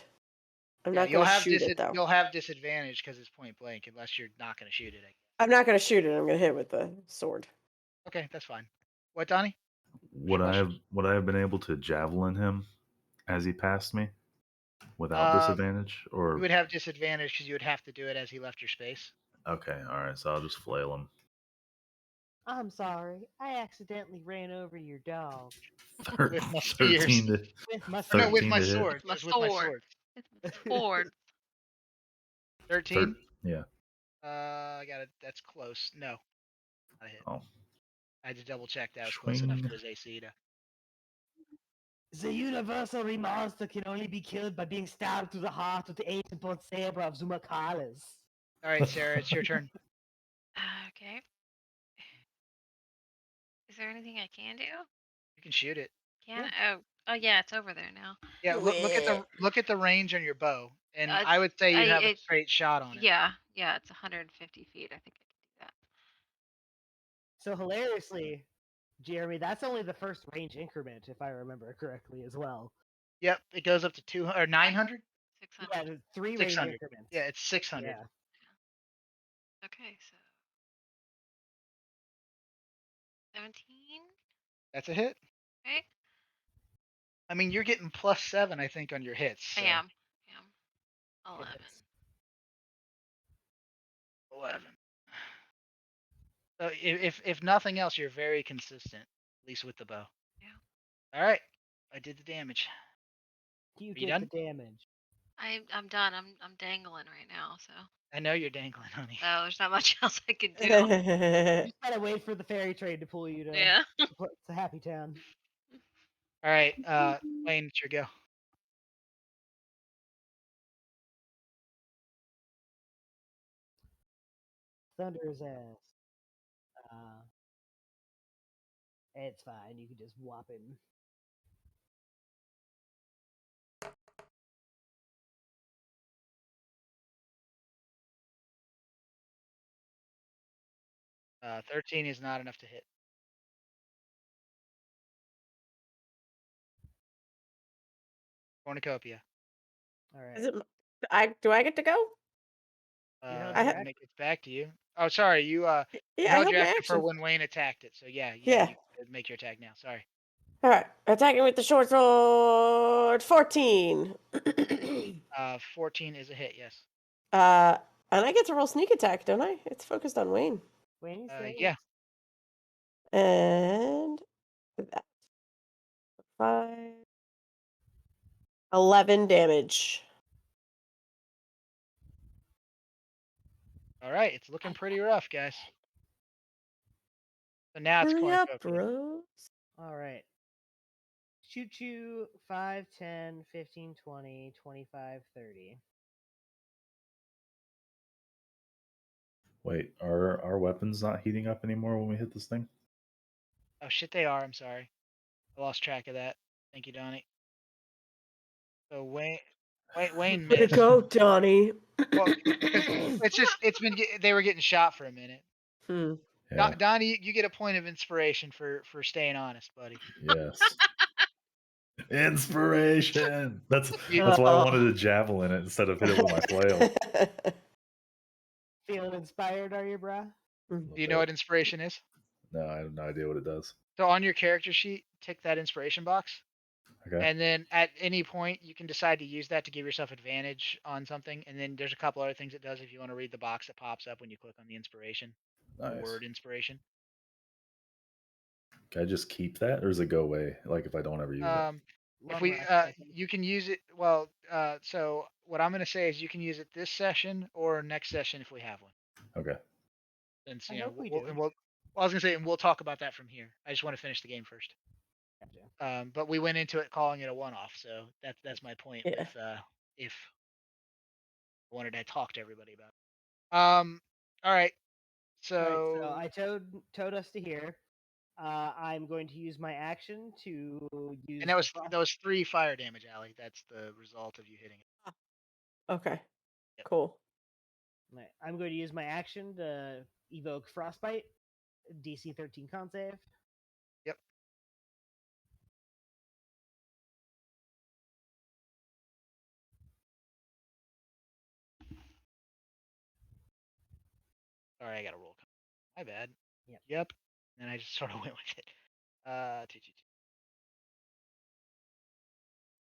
I'm Yeah, not gonna shoot it though. you'll have disadvantage because it's point blank unless you're not going to shoot it. I'm not gonna shoot it. I'm gonna hit it with the sword. Okay, that's fine. What, Donnie? Would I have been able to javelin him as he passed me without Um, disadvantage? You Or would have disadvantage because you would have to do it as he left your space. okay, all right. So I'll just flail him. I'm sorry. I accidentally ran over your dog With my spears. 13 to with my No, with 13 my to hit. sword. My It was with my sword. sword. It's my sword. 13. Yeah. I got it. That's close. No, not a hit. Oh. I had to double check that was close enough Swing. for his AC to. The universal remaster can only be killed by being stabbed through the heart with the ancient blunt saber of Zumakalis. All right, Sarah, it's your turn. Okay. Is there anything I can do? You can shoot it. Can oh yeah, it's over there now. Yeah, look at the range on your bow, and Uh, I would say you have a it- straight shot on it. Yeah, it's 150 feet. I think I can do that. So hilariously, Jeremy, that's only the first range increment, if I remember correctly, as well. Yep, it goes up to 200 or 900. 600. Yeah, the 3 range 600. increments. Yeah, it's 600. Yeah. Okay, so 17. That's a hit. Okay, I mean, you're getting +7, I think, on your hits. So. I am. 11. Hits. 11. So if nothing else, you're very consistent, at least with the bow. Yeah. All right, I did the damage. You You did done? the damage. I'm done. I'm dangling right now, so I know you're dangling, honey. there's not much else I can do. You just gotta wait for the ferry train to pull you to Yeah. to Happy Town. All right, Wayne, it's your go. Thunder's ass. It's fine. You can just whop him. Uh, 13 is not enough to hit. Cornucopia. All right. Is it? Do I get to go? held I your When it gets back to you. Oh, sorry. You Yeah, I held held your my action for action. when Wayne attacked it. So yeah. Yeah. You could make your attack now. Sorry. All right, attacking with the short sword. 14. 14 is a hit. Yes. And I get to roll sneak attack, don't I? It's focused on Wayne. Wayne, you say Yeah. And that 5, 11 damage. All right. It's looking pretty rough, guys. So now it's Hurry up, cornucopia. bros. All right. Choo choo 5, 10, 15, 20, 25, 30. Wait, are our weapons not heating up anymore when we hit this thing? Oh shit, they are. I'm sorry. I lost track of that. Thank you, Donnie. So Wayne. Wayne Way to missed. go, Donnie. Well, they were getting shot for a minute. Hmm. Yeah. Donnie, you get a point of inspiration for staying honest, buddy. Yes. Inspiration. That's You- why I Oh. wanted to javelin it instead of hit it with my flail. Feeling inspired, are you, brah? Do you know what inspiration is? No, I have no idea what it does. So on your character sheet, tick that inspiration box. Okay. And then at any point, you can decide to use that to give yourself advantage on something. And then there's a couple other things it does if you want to read the box that pops up when you click on the inspiration, the Nice. word inspiration. Can I just keep that, or does it go away? Like if I don't ever use it? If Long we, rest, I think. you can use it. Well, so what I'm going to say is you can use it this session or next session if we have one. Okay. And so, I you know, hope we we'll, do. and we'll, well, I was going to say, and we'll talk about that from here. I just want to finish the game first. Gotcha. But we went into it calling it a one-off, so that's my point. Yeah. With if I wanted to talk to everybody about it. All right. All right, So, so I towed us to here. I'm going to use my action to use. and that was 3 fire damage, Allie. That's the result of you hitting it. Okay. Yep. Cool. I'm going to use my action to evoke Frostbite, DC 13 con save. Yep. Sorry, I got to roll. My bad. Yep. And I just sort of went with it.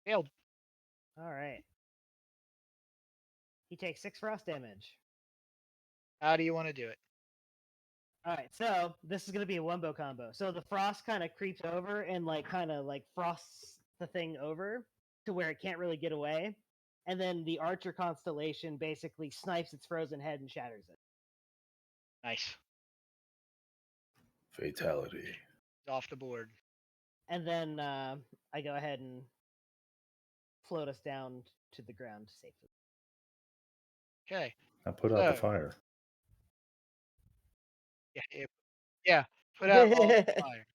Failed. All right. He takes 6 frost damage. How do you want to do it? All right, so this is going to be a wombo combo. So the frost kind of creeps over and kind of frosts the thing over to where it can't really get away. And then the Archer constellation basically snipes its frozen head and shatters it. Nice. Fatality. It's off the board. And then I go ahead and float us down to the ground safely. Okay. I put out the So- fire. Yeah. Put out all the fire.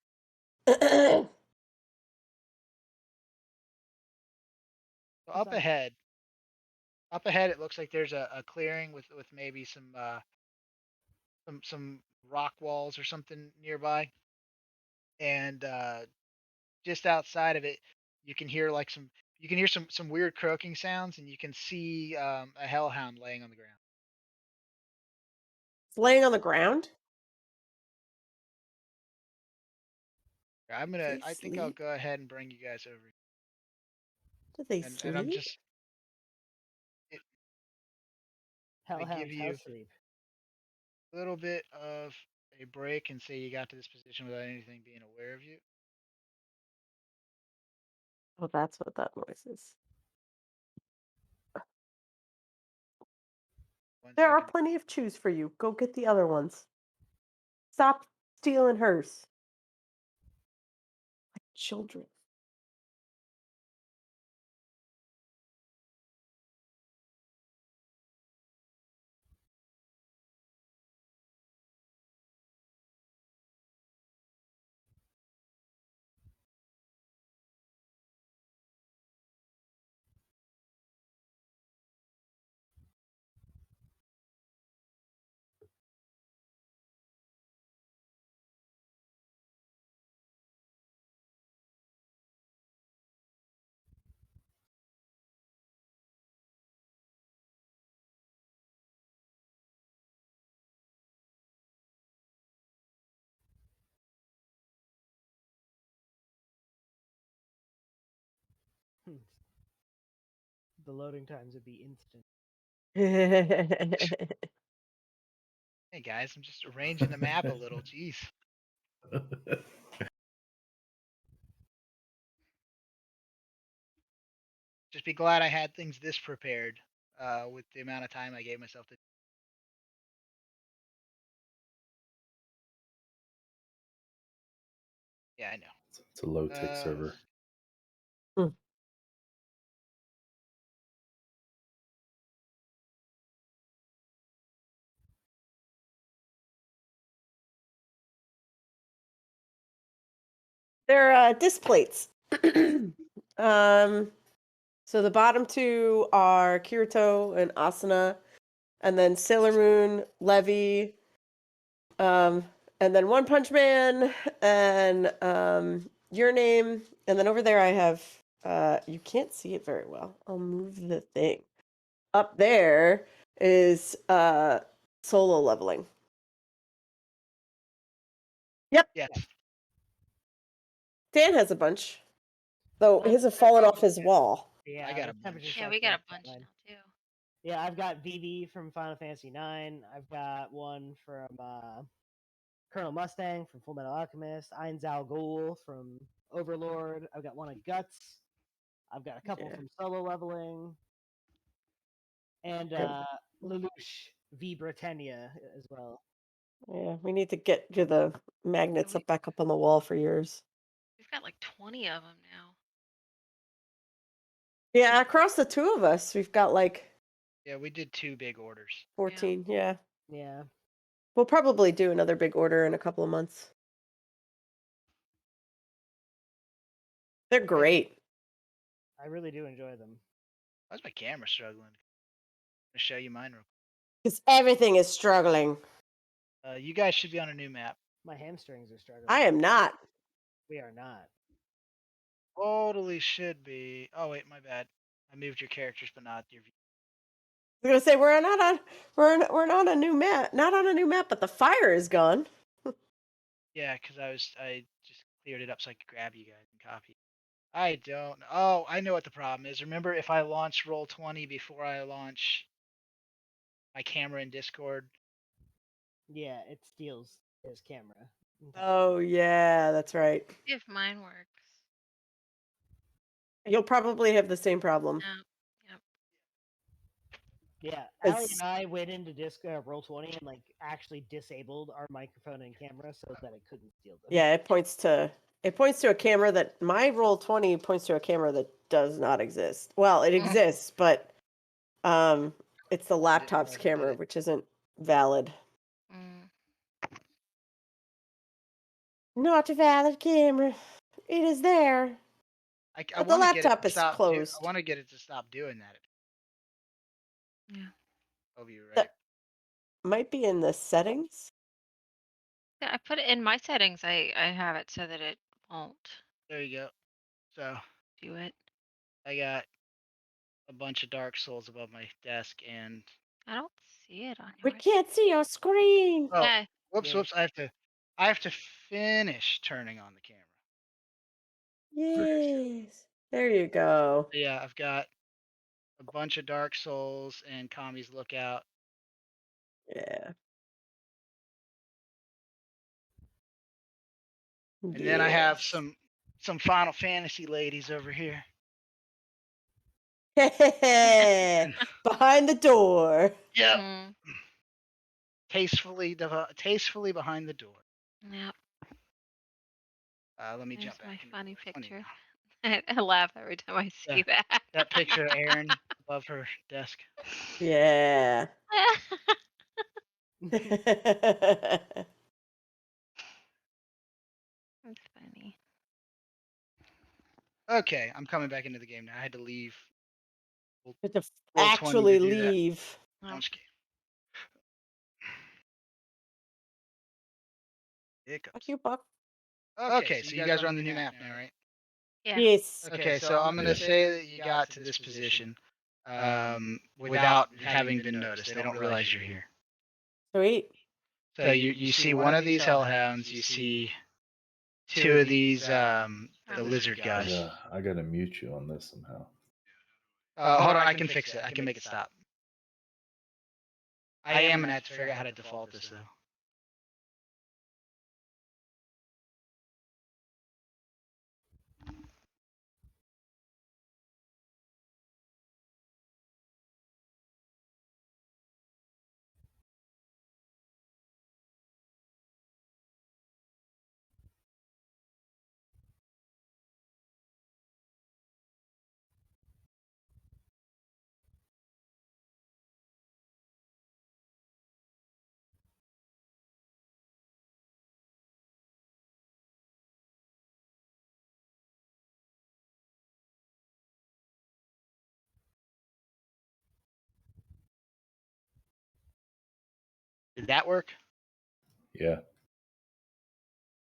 So up ahead, it looks like there's a clearing with maybe some rock walls or something nearby, and just outside of it, you can hear some weird croaking sounds, and you can see a hellhound laying on the ground. It's laying on the ground. They I think I'll sleep? go ahead and bring you guys over, Do they and sleep? I'm just Hellhounds you- house sleep. a little bit of a break and say you got to this position without anything being aware of you. Oh, that's what that noise is. One There are second. plenty of chews for you. Go get the other ones. Stop stealing hers. Like children. The loading times would be instant. Hey guys, I'm just arranging the map a little. Jeez. Just be glad I had things this prepared with the amount of time I gave myself to. Yeah, I know. It's a low tick server. They're disc plates. So So the bottom two are Kirito and Asuna, and then Sailor Moon, Levi, and then One Punch Man, and your name, and then over there I have. You can't see it very well. I'll move the thing. Up there is solo leveling. Yep, Yes. Dan has a bunch, though Oh, his have fallen off his wall. Yeah, I got the a bunch. temperature's Yeah, like we got a that, bunch fine. now too. Yeah, I've got VV from Final Fantasy IX. I've got one from Colonel Mustang from Full Metal Alchemist. Ein Zal Ghul from Overlord. I've got one of Guts. I've got a couple Yeah. from Solo Leveling. And Good. Lelouch V Britannia as well. Yeah, we need to get to the magnets up back up on the wall for yours. We've got like 20 of them now. Yeah, across the two of us, we've got like Yeah, we did 2 big orders. 14. Yeah. Yeah. We'll probably do another big order in a couple of months. They're great. I really do enjoy them. Why's my camera struggling? I'm gonna show you mine real Because everything is struggling. quick. You guys should be on a new map. My hamstrings are struggling. I am not. We are not. Totally should be. Oh wait, my bad. I moved your characters, but not your. I was gonna say we're not on we're not on a new map. Not on a new map, but the fire is gone. Yeah, because I just cleared it up so I could grab you guys and copy. I don't. Oh, I know what the problem is. Remember, if I launch Roll20 before I launch my camera in Discord, Yeah, it steals his camera. Oh yeah, that's right. See if mine works. You'll probably have the same problem. No. Yeah, It's- Allie and I went into Roll20 and like actually disabled our microphone and camera so that it couldn't steal them. Yeah, it points to a camera that my Roll20 points to a camera that does not exist. Well, it exists, but it's the laptop's never did camera, it. which isn't valid. Mm. Not a valid camera. It is there. I But the wanna get it laptop to is stop closed. I want to get it to stop doing that. Yeah. Oh, you're right. That might be in the settings. Yeah, I put it in my settings. I have it so that it won't There you go. So do it. I got a bunch of Dark Souls above my desk, and I don't see it on We yours. can't see your screen. oh, Yeah. whoops, Yeah. whoops. I have to finish turning on the camera. Yes. There you go. So yeah, I've got a bunch of Dark Souls and Kami's Lookout. Yeah. And then I have Yes. some Final Fantasy ladies over here. Behind the door. Yep. Mm, Tastefully behind the door. yep. Let me There's jump back. my into funny Roll20 picture. now. I laugh every time I see that. That picture of Erin above her desk. Yeah. That's funny. Okay, I'm coming back into the game now. I had to leave. But to Roll 20 actually to do that. leave. Oh. I'm just kidding. Hiccups. Fuck you, Buck. Okay, so you guys are on the new map now, right? Yeah. Yes. Okay, so I'm gonna say that you got to this position without having been noticed. They don't realize you're here. Sweet. So you see one of these hellhounds. You see two of these the lizard guys. I gotta mute you on this somehow. Hold on, I can fix it. I can make it stop. I am gonna have to figure out how to default this though. Did that work? Yeah.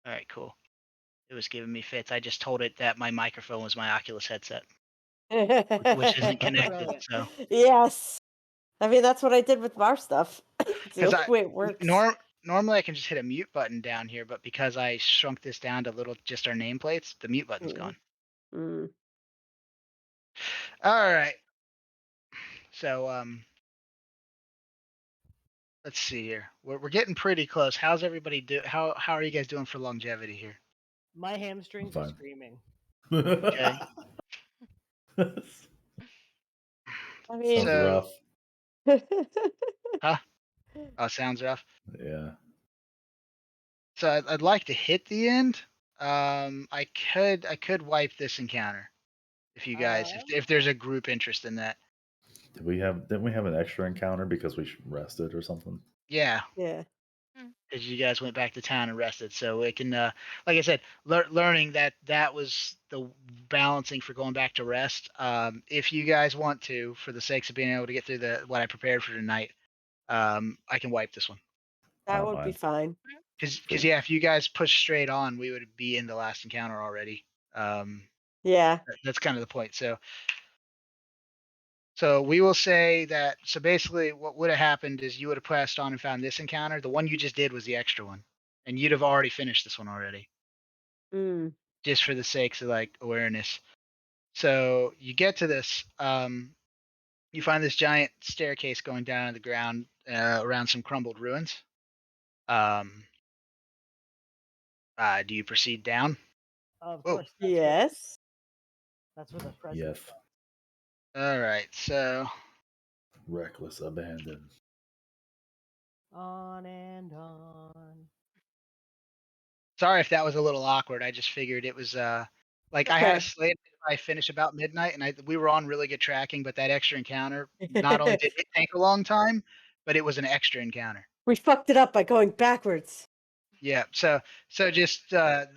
All right, cool. It was giving me fits. I just told it that my microphone was my Oculus headset, which isn't connected. Brilliant. So Yes. I mean, that's what I did with our stuff. It's the because only way it works. normally I can just hit a mute button down here, but because I shrunk this down to just our nameplates, the mute button's gone. Mm. All right. So let's see here. We're getting pretty close. How's everybody How are you guys doing for longevity here? My hamstrings are Fine. screaming. Okay. I mean, Sounds rough. Huh? Oh, sounds rough. Yeah. So I'd like to hit the end. I could wipe this encounter if you guys if there's a group interest in that. Didn't we have an extra encounter because we rested or something? Yeah, yeah. because you guys went back to town and rested, so it can like I said, learning that was the balancing for going back to rest. If you guys want to, for the sakes of being able to get through what I prepared for tonight, I can wipe this one. That Not would be mine. fine. Because yeah, if you guys push straight on, we would be in the last encounter already. Yeah. That's kind of the point. So we will say that. So basically, what would have happened is you would have pressed on and found this encounter. The one you just did was the extra one, and you'd have already finished this one already, Mm. just for the sakes of like awareness. So you get to this. You find this giant staircase going down to the ground around some crumbled ruins. Do you proceed down? Of Whoa. course. That's Yes. where the present. Yes. All right. So Reckless abandon. On and on. sorry if that was a little awkward. I just figured it was like I had a slate. I finish about midnight, and we were on really good tracking. But that extra encounter, not only did it take a long time, but it was an extra encounter. We fucked it up by going backwards. Yeah. So just the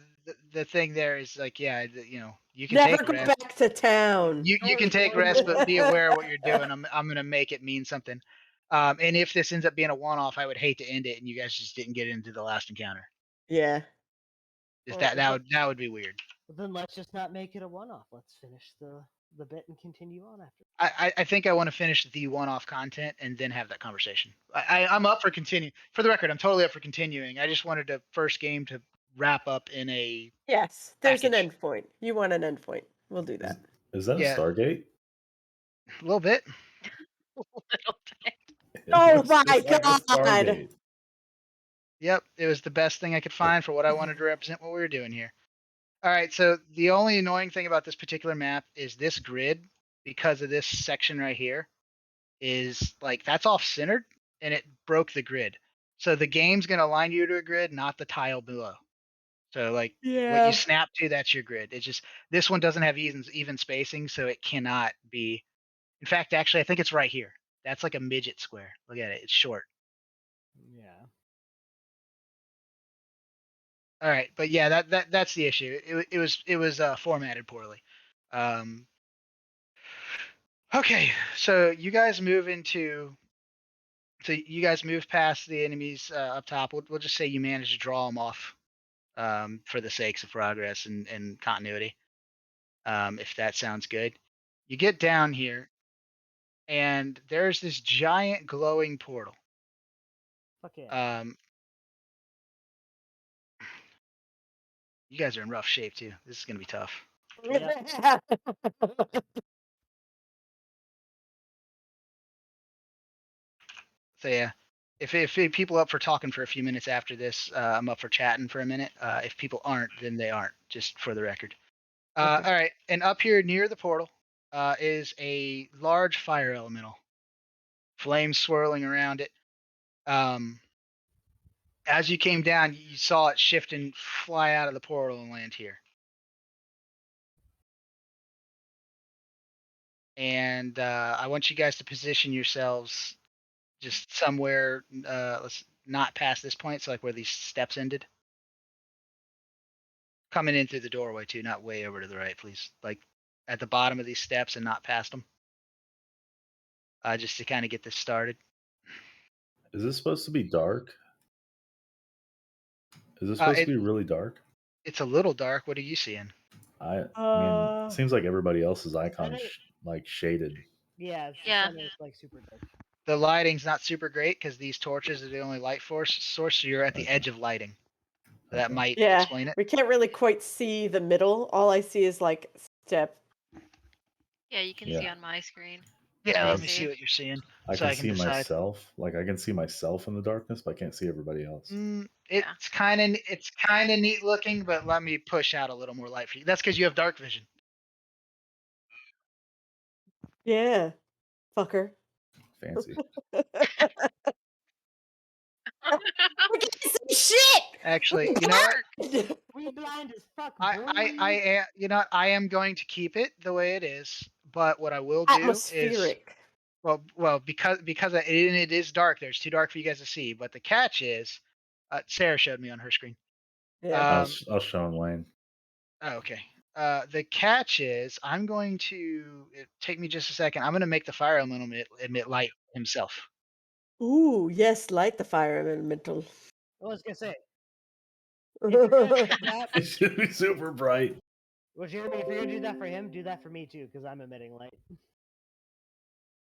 thing there is like, yeah, you can Never take go rest. back to town. You can take rest, but be aware of what you're doing. I'm gonna make it mean something. And if this ends up being a one-off, I would hate to end it, and you guys just didn't get into the last encounter. Yeah. Just Well, that would be weird. Well, then let's just not make it a one-off. Let's finish the bit and continue on after. I think I want to finish the one-off content and then have that conversation. I'm up for continuing. For the record, I'm totally up for continuing. I just wanted the first game to wrap up in a Yes. There's an package. end point. You want an end point. We'll do that. Is that Yeah. a Stargate? A little bit. Little bit. Oh It's my like a God. Stargate. Yep, it was the best thing I could find for what I wanted to represent what we were doing here. All right, so the only annoying thing about this particular map is this grid, because of this section right here, is like that's off-centered and it broke the grid. So the game's gonna align you to a grid, not the tile below. So like what Yeah. you snap to, that's your grid. It's just this one doesn't have even spacing, so it cannot be. In fact, actually, I think it's right here. That's like a midget square. Look at it; it's short. Yeah. All right, but yeah, that's the issue. It was formatted poorly. Okay, so you guys move past the enemies up top. We'll just say you managed to draw them off for the sakes of progress and continuity. If that sounds good, you get down here, and there's this giant glowing portal. Fuck yeah. You guys are in rough shape too. This is gonna be tough. So yeah, if people up for talking for a few minutes after this, I'm up for chatting for a minute. If people aren't, then they aren't. Just for the record. Okay. All right, and up here near the portal is a large fire elemental, flames swirling around it. As you came down, you saw it shift and fly out of the portal and land here. And I want you guys to position yourselves just somewhere, let's not past this point, so like where these steps ended. Coming in through the doorway too, not way over to the right, please. Like at the bottom of these steps and not past them. Just to kind of get this started. Is this supposed to be dark? Is this Uh, supposed it- to be really dark? It's a little dark. What are you seeing? I mean, Uh, it seems like everybody else's icon think- like shaded. Yeah, it's Yeah. like super dark. The lighting's not super great because these torches are the only light source, so you're at the Okay. edge of lighting. So that Okay. might yeah, explain it. we can't really quite see the middle. All I see is like step. Yeah, you can Yeah. see on my screen. Yeah, I let me see. see what you're seeing. I so can I can see decide. myself. Like I can see myself in the darkness, but I can't see everybody else. It's kind of neat looking, but let me push out a little more light for you. That's because you have dark vision. Yeah, fucker. Fancy. We can't see shit. Actually, you know what? Dark! We blind as fuck, I boy. am, you know what? I am going to keep it the way it is. But what I will do is Atmospheric. well because it is dark. There's too dark for you guys to see. But the catch is, Sarah showed me on her screen. Yeah. I'll show him Wayne. Oh, okay. The catch is I'm going to take me just a second. I'm going to make the fire elemental emit light himself. Ooh, yes, light the fire elemental. I was gonna say, if you're gonna do that, It should be super bright. well, Jeremy, if you're gonna do that for him, do that for me too, because I'm emitting light.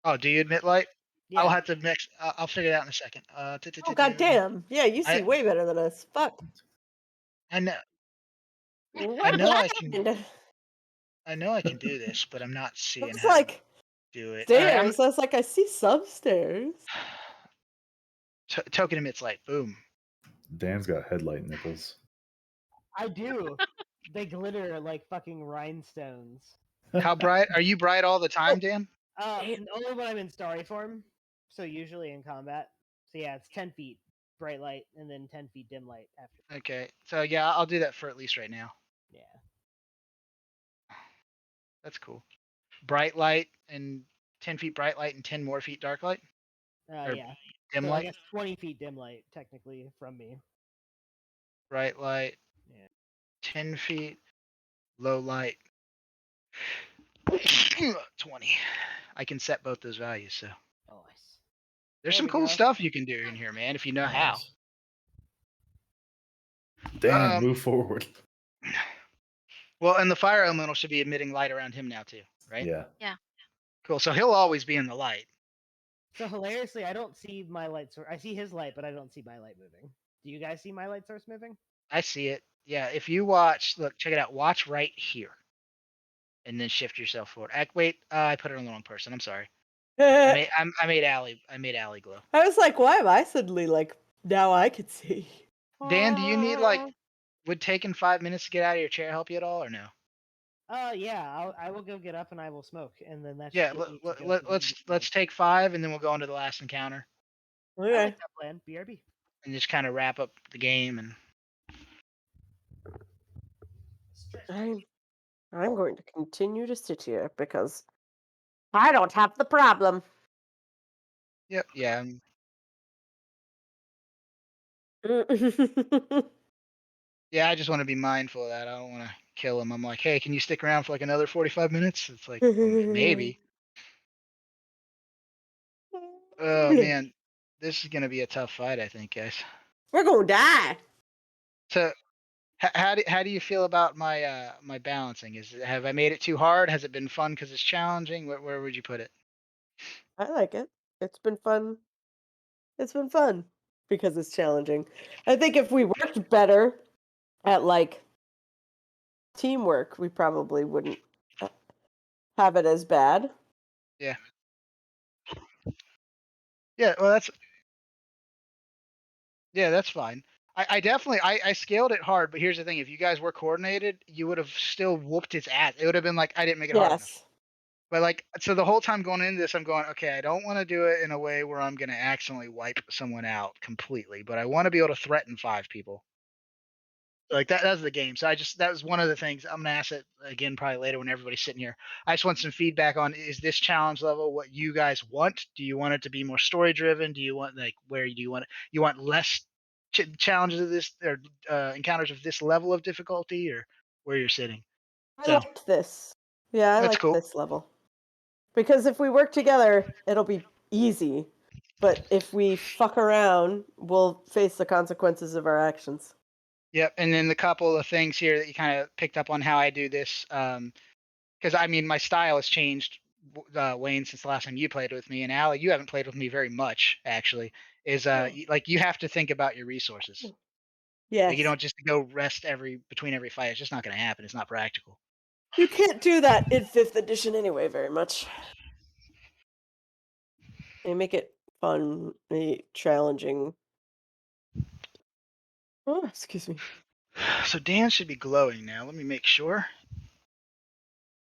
Oh, do you emit light? Yeah. I'll have to mix. I'll figure it out in a second. Oh, goddamn. Yeah, you see I- way better than us. Fuck. I know. What know I can- happened? I know I can do this, but I'm not seeing It's how like to do it. All right, stairs. I was like, I see some stairs. token emits light. Boom. Dan's got headlight nipples. I do. They glitter like fucking rhinestones. How bright? Are you bright all the time, Dan? And only when I'm in starry form. So usually in combat. So yeah, it's 10 feet bright light and then 10 feet dim light after. Okay. So yeah, I'll do that for at least right now. Yeah. That's cool. Bright light and 10 feet bright light and 10 more feet dark light. Or Yeah. Dim So I light. guess 20 feet dim light technically from me. Bright light. Yeah. 10 feet. Low light. 20. I can set both those values. So Nice. there's There some we cool go. stuff you can do in here, man, if you know how. Dan, Um, move forward. Well, and the fire elemental should be emitting light around him now too, right? Yeah. Cool. So he'll always be in the light. So hilariously, I don't see my light source. I see his light, but I don't see my light moving. Do you guys see my light source moving? I see it. Yeah. If you watch, look, check it out. Watch right here, and then shift yourself forward. Wait, I put it on the wrong person. I'm sorry. I made Allie glow. I was like, why am I suddenly like, now I can see? Dan, do you need would taking 5 minutes to get out of your chair help you at all, or no? Yeah. I will go get up and I will smoke, and then that's Yeah. Let's take 5, and then we'll go into the last encounter, I Okay. like that plan. BRB. and just kind of wrap up the game. And I'm going to continue to sit here because I don't have the problem. yep, yeah. Yeah, I just want to be mindful of that. I don't want to kill him. I'm like, hey, can you stick around for like another 45 minutes? It's like, well, maybe. Oh man, this is gonna be a tough fight, I think, guys. We're gonna die. So, how do you feel about my my balancing? Have I made it too hard? Has it been fun because it's challenging? Where would you put it? I like it. It's been fun. It's been fun because it's challenging. I think if we worked better at like teamwork, we probably wouldn't have it as bad. Yeah. Yeah. Well, that's fine. I definitely I scaled it hard, but here's the thing: if you guys were coordinated, you would have still whooped its ass. It would have been like I didn't make it hard enough. Yes. But like, so the whole time going into this, I'm going, okay, I don't want to do it in a way where I'm going to accidentally wipe someone out completely, but I want to be able to threaten 5 people. Like that's the game. So that was one of the things I'm going to ask it again, probably later when everybody's sitting here. I just want some feedback on, is this challenge level what you guys want? Do you want it to be more story driven? Do you want you want less challenges of this or encounters of this level of difficulty, or where you're sitting? I So- liked this. Yeah, I That's like cool. this level. Because if we work together, it'll be easy. But if we fuck around, we'll face the consequences of our actions. Yep. And then the couple of things here that you kind of picked up on how I do this. Because I mean, my style has changed, Wayne, since the last time you played with me, and Allie, you haven't played with me very much, actually. Is like you have to think about your resources. Like you Yes. don't just go rest between every fight. It's just not going to happen. It's not practical. You can't do that in 5th edition anyway, very much. They make it fun, challenging. Oh, excuse me. So Dan should be glowing now. Let me make sure.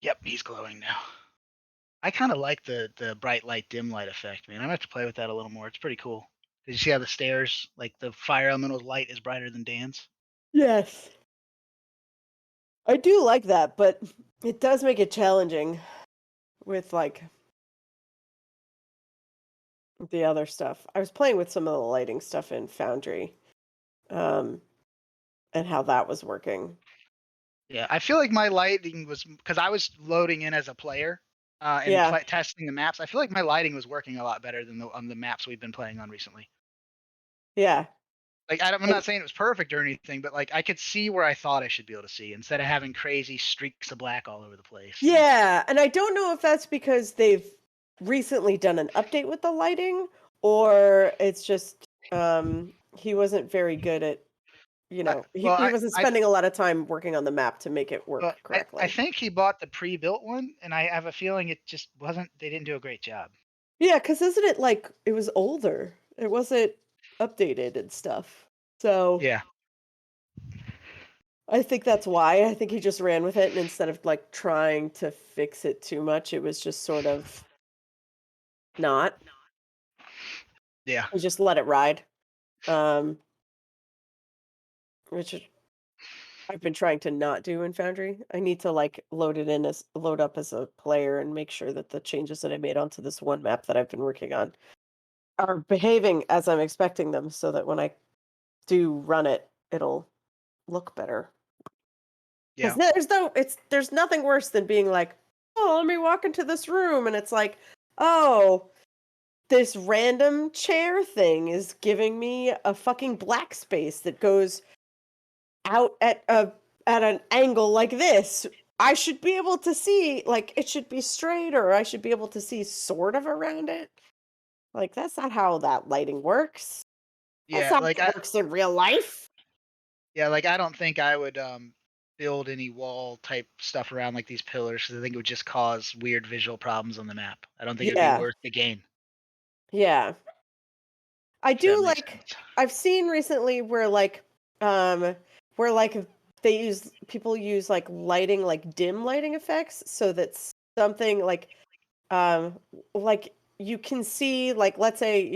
Yep, he's glowing now. I kind of like the bright light, dim light effect, man. I'm gonna have to play with that a little more. It's pretty cool. Did you see how the stairs, like the fire elemental's light, is brighter than Dan's? Yes. I do like that, but it does make it challenging with like the other stuff. I was playing with some of the lighting stuff in Foundry, and how that was working. Yeah, I feel like my lighting was because I was loading in as a player and Yeah. testing the maps. I feel like my lighting was working a lot better than on the maps we've been playing on recently. Yeah. Like I'm And not saying it was perfect or anything, but like I could see where I thought I should be able to see instead of having crazy streaks of black all over the place. yeah, and I don't know if that's because they've recently done an update with the lighting or it's just he wasn't very good at, he wasn't spending a lot of time working on the map to make it work correctly. I think he bought the pre-built one, and I have a feeling it just wasn't. They didn't do a great job. Yeah, because isn't it like it was older? It wasn't updated and stuff. So Yeah, I think that's why. I think he just ran with it, and instead of like trying to fix it too much, it was just sort of not. yeah. He just let it ride. Which I've been trying to not do in Foundry. I need to like load up as a player and make sure that the changes that I made onto this one map that I've been working on are behaving as I'm expecting them, so that when I do run it, it'll look better. Yeah. Because there's nothing worse than being like, oh, let me walk into this room, and it's like, oh, this random chair thing is giving me a fucking black space that goes out at an angle like this. I should be able to see, like, it should be straight, or I should be able to see sort of around it. Like, that's not how that lighting works. That's Yeah, not like how it works in real life. like I don't think I would build any wall type stuff around like these pillars because I think it would just cause weird visual problems on the map. I don't think it'd be Yeah. worth the gain. Yeah. I If that do makes like sense. I've seen recently where people use like lighting, like dim lighting effects, so that something um like you can see, like, let's say,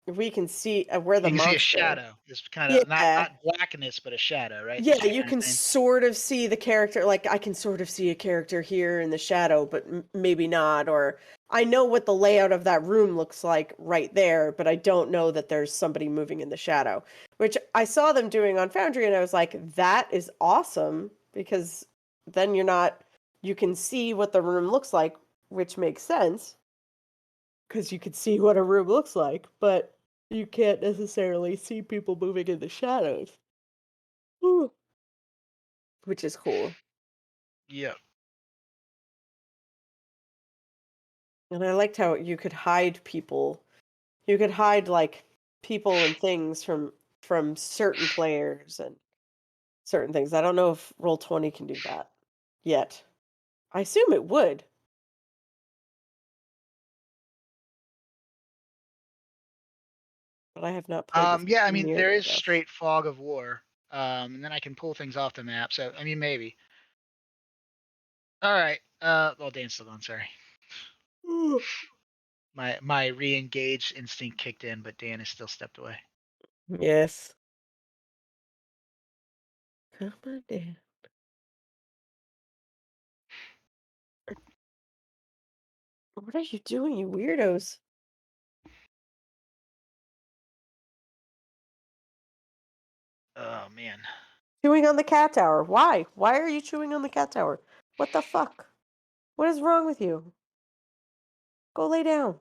we can see where the You can see a monster. shadow. It's kind of not Yeah. blackness, but a shadow, right? Yeah, That's what you you're can saying? sort of see the character. Like, I can sort of see a character here in the shadow, but maybe not. Or I know what the layout of that room looks like right there, but I don't know that there's somebody moving in the shadow, which I saw them doing on Foundry, and I was like, that is awesome, because then you can see what the room looks like, which makes sense, because you can see what a room looks like, but you can't necessarily see people moving in the shadows. Ooh. Which is cool. Yep. And I liked how you could hide people. You could hide like people and things from certain players and certain things. I don't know if Roll20 can do that yet. I assume it would. But I have not played with Yeah, I mean there nearly is enough. straight fog of war. And then I can pull things off the map. So I mean maybe. All right. Well, Dan's still gone. Sorry. My re-engage instinct kicked in, but Dan is still stepped away. Yes. Come on, Dan. What are you doing, you weirdos? Oh man. Chewing on the cat tower. Why? Why are you chewing on the cat tower? What the fuck? What is wrong with you? Go lay down.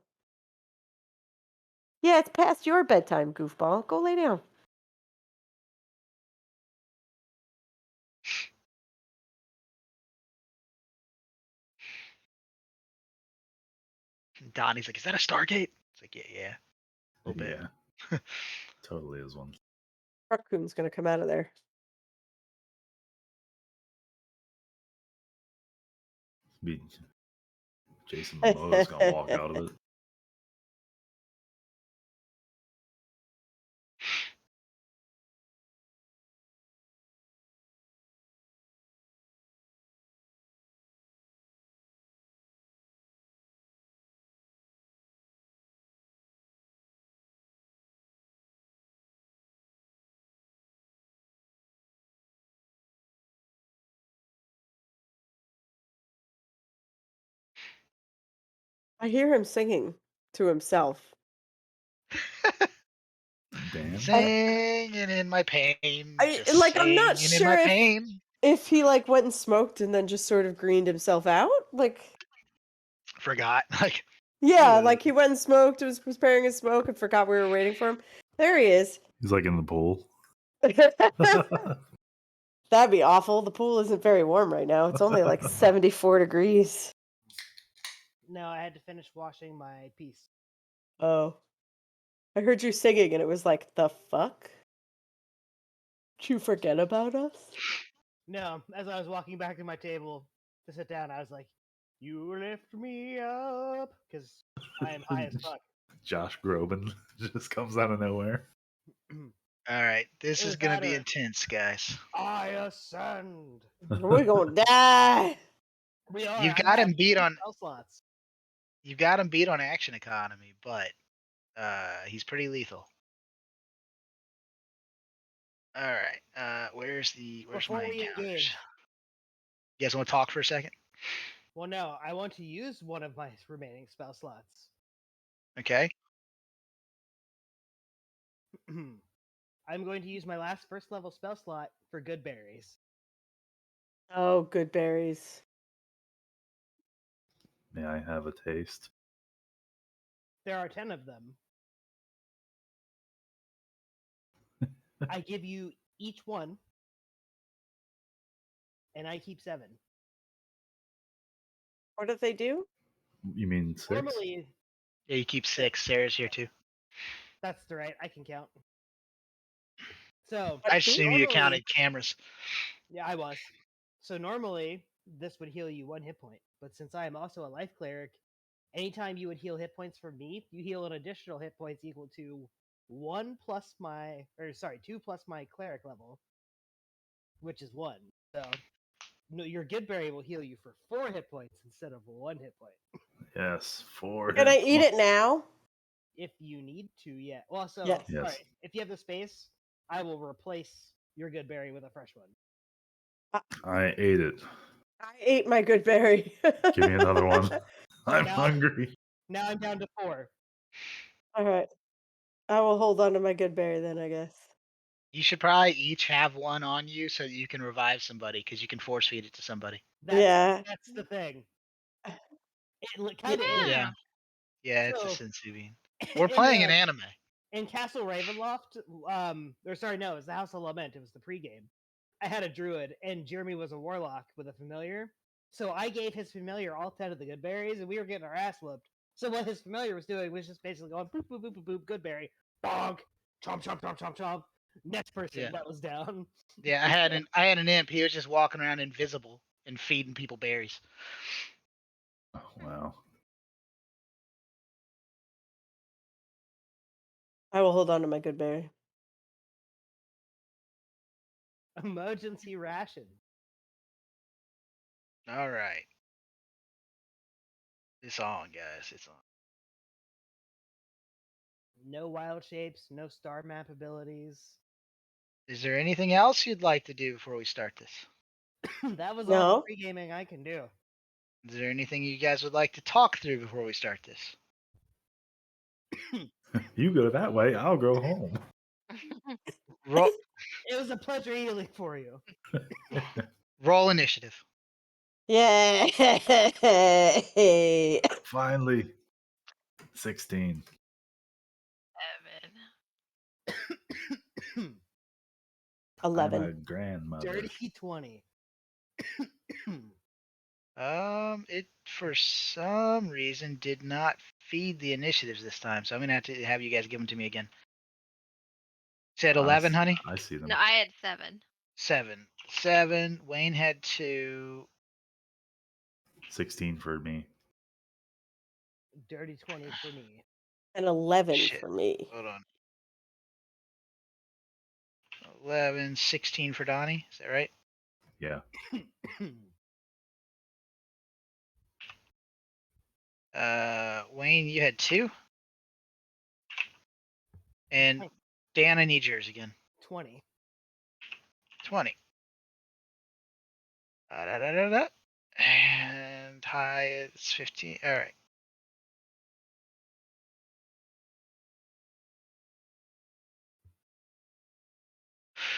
Yeah, it's past your bedtime, goofball. Go lay down. Donnie's like, is that a Stargate? It's like, yeah. A little bit. Yeah. Totally is one. Raccoon's gonna come out of there. Be Jason Momoa's gonna walk out of it. I hear him singing to himself. Dan? Singing in my pain. Just I'm not singing in my sure pain. if he like went and smoked and then just sort of greened himself out. Like, Forgot. Like, yeah, Ugh. like he went and smoked, was preparing his smoke, and forgot we were waiting for him. There he is. He's like in the pool. That'd be awful. The pool isn't very warm right now. It's only like 74 degrees. No, I had to finish washing my piece. Oh. I heard you singing and it was like, the fuck? Did you forget about us? No, as I was walking back to my table to sit down, I was like, "You lift me up," because I am high as fuck. Josh Groban just comes out of nowhere. all right. This It is was going to that be or- intense, guys. I ascend. We're gonna die. We are. You've I'm got him at beat on. spell slots. You've got him beat on action economy, but he's pretty lethal. All right. Where's Before my we encounters? engage. You guys want to talk for a second? Well, no, I want to use one of my remaining spell slots. Okay. I'm going to use my last first level spell slot for good berries. Oh, good berries. May I have a taste? There are 10 of them. I give you each one, and I keep 7. What did they do? You mean 6? Normally, Yeah, you keep 6. Sarah's here too. that's the right. I can count. So I assume you normally- counted cameras. Yeah, I was. So normally this would heal you 1 hit point, but since I am also a life cleric, anytime you would heal hit points from me, you heal an additional hit points equal to 2 plus my cleric level, which is 1. So no, your good berry will heal you for 4 hit points instead of 1 hit point. Yes, 4 Can I hit eat points. it now? If you need to, yeah. Well, so Yes. Yes. sorry, if you have the space, I will replace your good berry with a fresh one. I ate it. I ate my good berry. Give me another one. I'm Now- hungry. Now I'm down to 4. All right. I will hold on to my good berry then, I guess. You should probably each have one on you so that you can revive somebody because you can force feed it to somebody. That's the thing. It kind of is. Yeah. Yeah, it's a So- sensu bean. We're playing an the- anime. In Castle Ravenloft, or sorry, no, it was the House of Lament. It was the pregame. I had a druid, and Jeremy was a warlock with a familiar. So I gave his familiar all 10 of the good berries, and we were getting our ass whooped. So what his familiar was doing was just basically going boop, boop, boop, boop, boop, good berry, bonk, chomp, chomp, chomp, chomp, chomp. Next person Yeah. that was down. Yeah, I had an imp. He was just walking around invisible and feeding people berries. Oh, wow. I will hold on to my good berry. Emergency ration. All right. It's on, guys. It's on. No wild shapes, no star map abilities. Is there anything else you'd like to do before we start this? That was No. all the pre-gaming I can do. Is there anything you guys would like to talk through before we start this? You go that way, I'll go home. Roll, It was a pleasure healing for you. roll initiative. Yay! Finally. 16. I'm 11. a grandmother. Dirty 20. It for some reason did not feed the initiatives this time, so I'm gonna have you guys give them to me again. Said 11, honey. I see them. No, I had 7. 7. Wayne had 2. 16 for me. Dirty 20 for me. And 11 Shit. for me. Hold on. 11, 16 for Donnie. Is that right? Yeah. Wayne, you had 2. And Dan, I need yours again. 20. 20. Da-da-da-da-da. And high is 15. All right.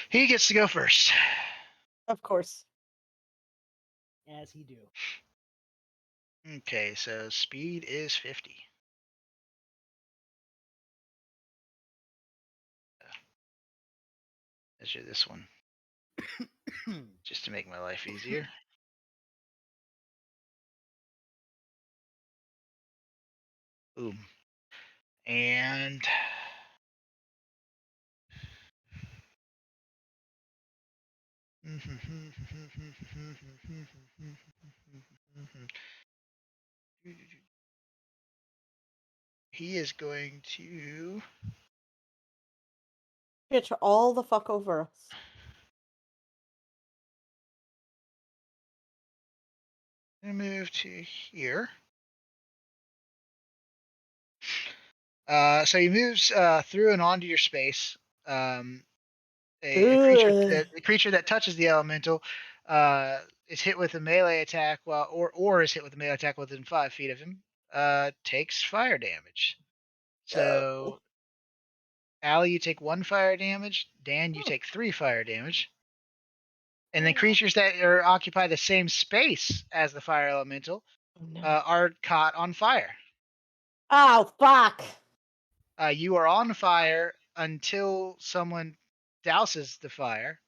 He gets to go first. Of course. As he do. Okay, so speed is 50. Measure this one just to make my life easier. Boom. And he is going to Pitch all the fuck over us. move to here. So he moves through and onto your space. A creature that touches the elemental is hit with a melee attack, or is hit with a melee attack within 5 feet of him. Takes fire damage. So, Allie, you take 1 fire damage. Dan, you take 3 fire damage. And then creatures that occupy the same space as the fire elemental are caught on fire. Oh, fuck. You are on fire until someone douses the fire.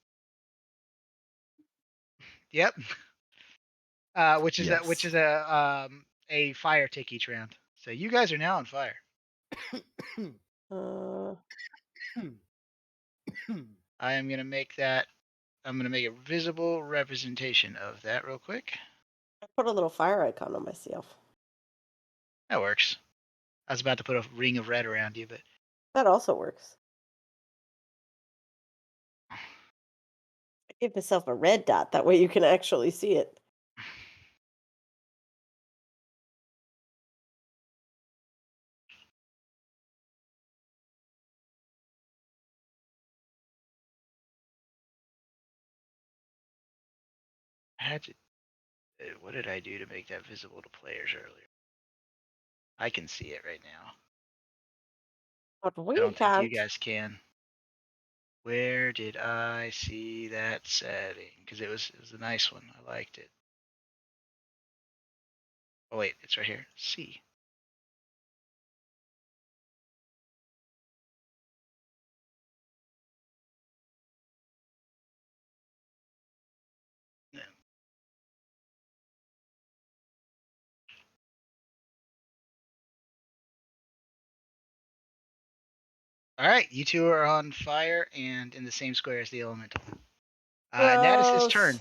Yep. Which is a fire tick each round. So you guys are now on fire. I am gonna make that. I'm gonna make a visible representation of that real quick. I put a little fire icon on myself. That works. I was about to put a ring of red around you, but That also works. I gave myself a red dot. That way you can actually see it. I had to. What did I do to make that visible to players earlier? I can see it right now. But we I don't can't. think you guys can. Where did I see that setting? Because it was a nice one. I liked it. Oh wait, it's right here. C. No. All right, you two are on fire and in the same square as the elemental. That is his turn.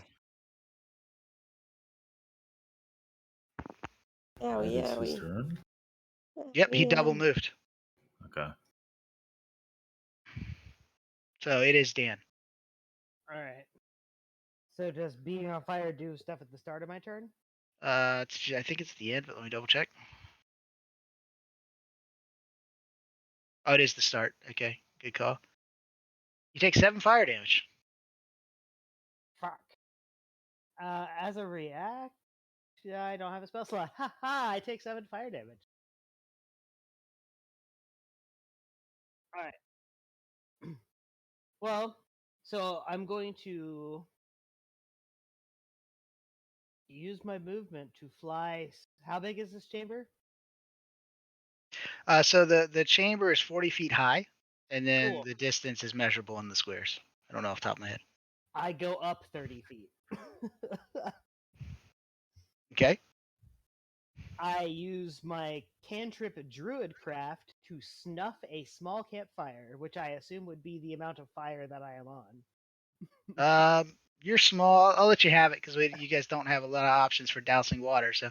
Oh, That yeah. is his turn. Yep, he double moved. Okay. So it is Dan. All right. So does being on fire do stuff at the start of my turn? I think it's the end, but let me double check. Oh, it is the start. Okay, good call. You take 7 fire damage. Fuck. As a react, I don't have a spell slot. Ha ha! I take 7 fire damage. All right. Well, so I'm going to use my movement to fly. How big is this chamber? So the chamber is 40 feet high. and then Cool. the distance is measurable in the squares. I don't know off the top of my head. I go up 30 feet. Okay. I use my cantrip druid craft to snuff a small campfire, which I assume would be the amount of fire that I am on. You're small. I'll let you have it because you guys don't have a lot of options for dousing water. So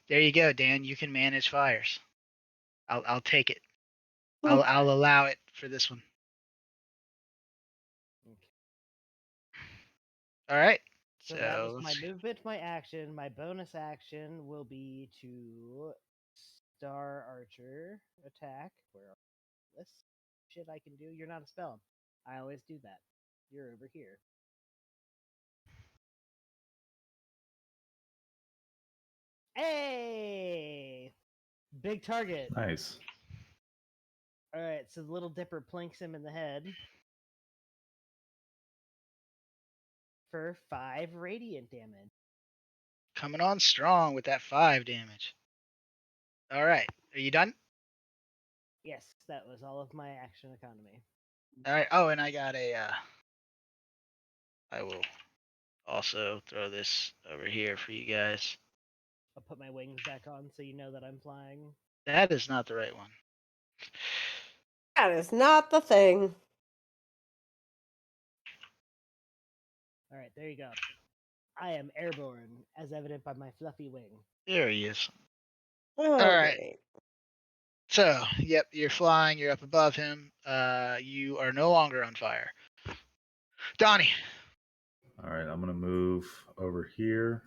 there you go, Dan. You can manage fires. I'll take it. I'll allow it for this one. All right. So that was my let's- movement, my action. My bonus action will be to Star Archer attack. Where are this shit I can do? You're not a spell. I always do that. You're over here. Hey! Big target. Nice. All right, so the Little Dipper planks him in the head for 5 radiant damage. Coming on strong with that 5 damage. All right. Are you done? Yes, that was all of my action economy. All right. Oh, and I got a. I will also throw this over here for you guys. I'll put my wings back on so you know that I'm flying. That is not the right one. That is not the thing. All right, there you go. I am airborne, as evident by my fluffy wing. There he is. Oh, All right. great. So, yep, you're flying. You're up above him. You are no longer on fire. Donnie. All right, I'm gonna move over here,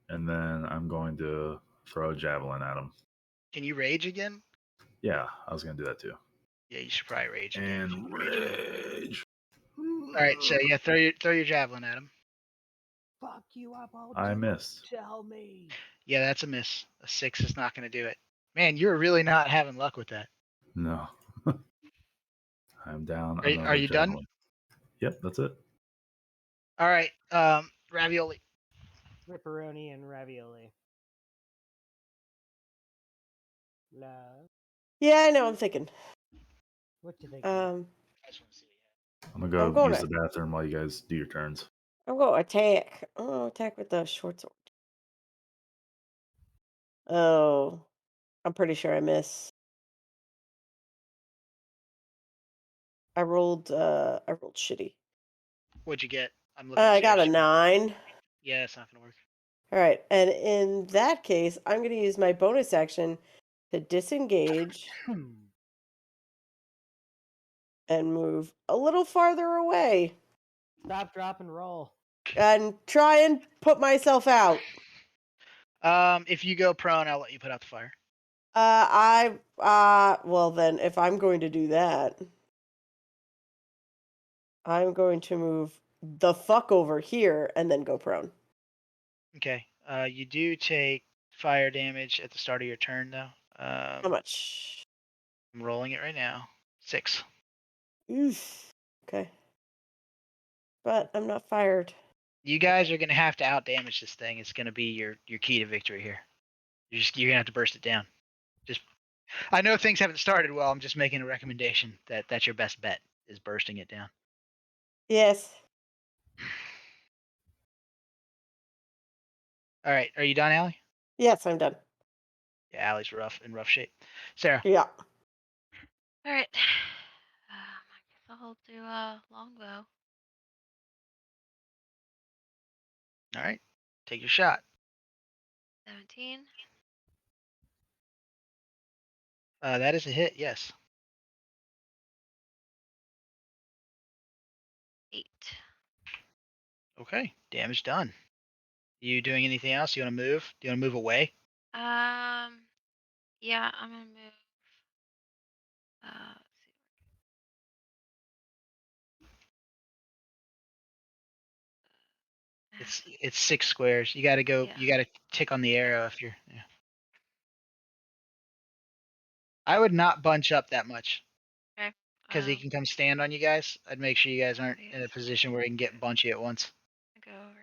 and then I'm going to throw a javelin at him. Can you rage again? Yeah, I was gonna do that too. Yeah, you should probably rage again. And rage. All right, so yeah, throw your javelin at him. Fuck you up, all I missed. Tell me. Yeah, that's a miss. A 6 is not going to do it. Man, you're really not having luck with that. No. I'm down. Are you done? javelin. Yep, that's it. All right, ravioli. Ripperoni and ravioli. Love. Yeah, I know. I'm thinking. What do you think? Um, I'm gonna go I'm going use to- the bathroom while you guys do your turns. I'm going to attack. Oh, attack with the short sword. Oh, I'm pretty sure I miss. I rolled shitty. What'd you get? I'm looking. I at got a Sheriff's 9. Yeah, it's not going to work. All right, and in that case, I'm going to use my bonus action to disengage and move a little farther away Stop, drop, and roll. and try and put myself out. If you go prone, I'll let you put out the fire. Well then, if I'm going to do that, I'm going to move the fuck over here and then go prone. Okay. You do take fire damage at the start of your turn, though. How much? I'm rolling it right now. 6. Oof. Okay. But I'm not fired. You guys are going to have to out damage this thing. It's going to be your key to victory here. You're going to have to burst it down. I know things haven't started well. I'm just making a recommendation that that's your best bet is bursting it down. Yes. All right. Are you done, Allie? Yes, I'm done. Yeah, Allie's in rough shape. Sarah. Yeah. All right. I guess I'll do a longbow. All right. Take your shot. 17. That is a hit. Yes. 8. Okay. Damage done. You doing anything else? You want to move? Do you want to move away? Yeah, I'm gonna move. Let's see. It's 6 squares. You got to go. Yeah. You got to tick on the arrow if you're. Yeah. I would not bunch up that much Okay. because he can come stand on you guys. I'd make sure you guys aren't Yes. in a position where he can get bunchy at once. Go over.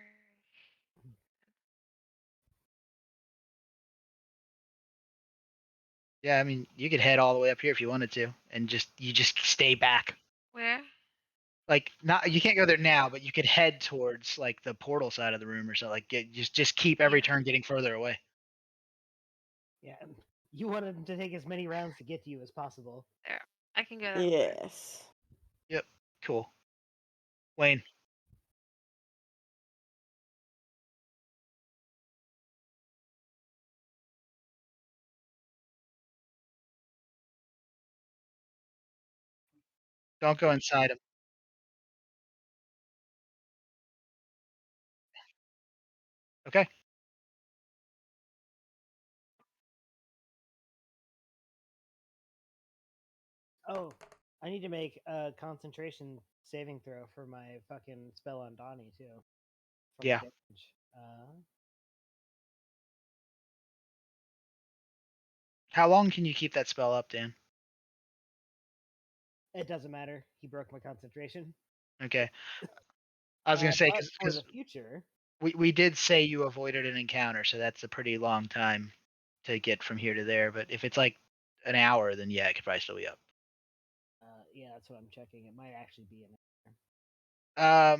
Yeah, I mean, you could head all the way up here if you wanted to, and just stay back. Where? Like, not you can't go there now, but you could head towards like the portal side of the room or something. Like, just keep every turn getting further away. Yeah, you wanted him to take as many rounds to get to you as possible. There. I can go that far. Yes. Yep. Cool. Wayne. Don't go inside him. Okay. Oh, I need to make a concentration saving throw for my fucking spell on Donnie too. For my Yeah. damage. How long can you keep that spell up, Dan? It doesn't matter. He broke my concentration. Okay. I was gonna say But for because the future, we did say you avoided an encounter, so that's a pretty long time to get from here to there. But if it's like an hour, then yeah, it could probably still be up. yeah, that's what I'm checking. It might actually be in That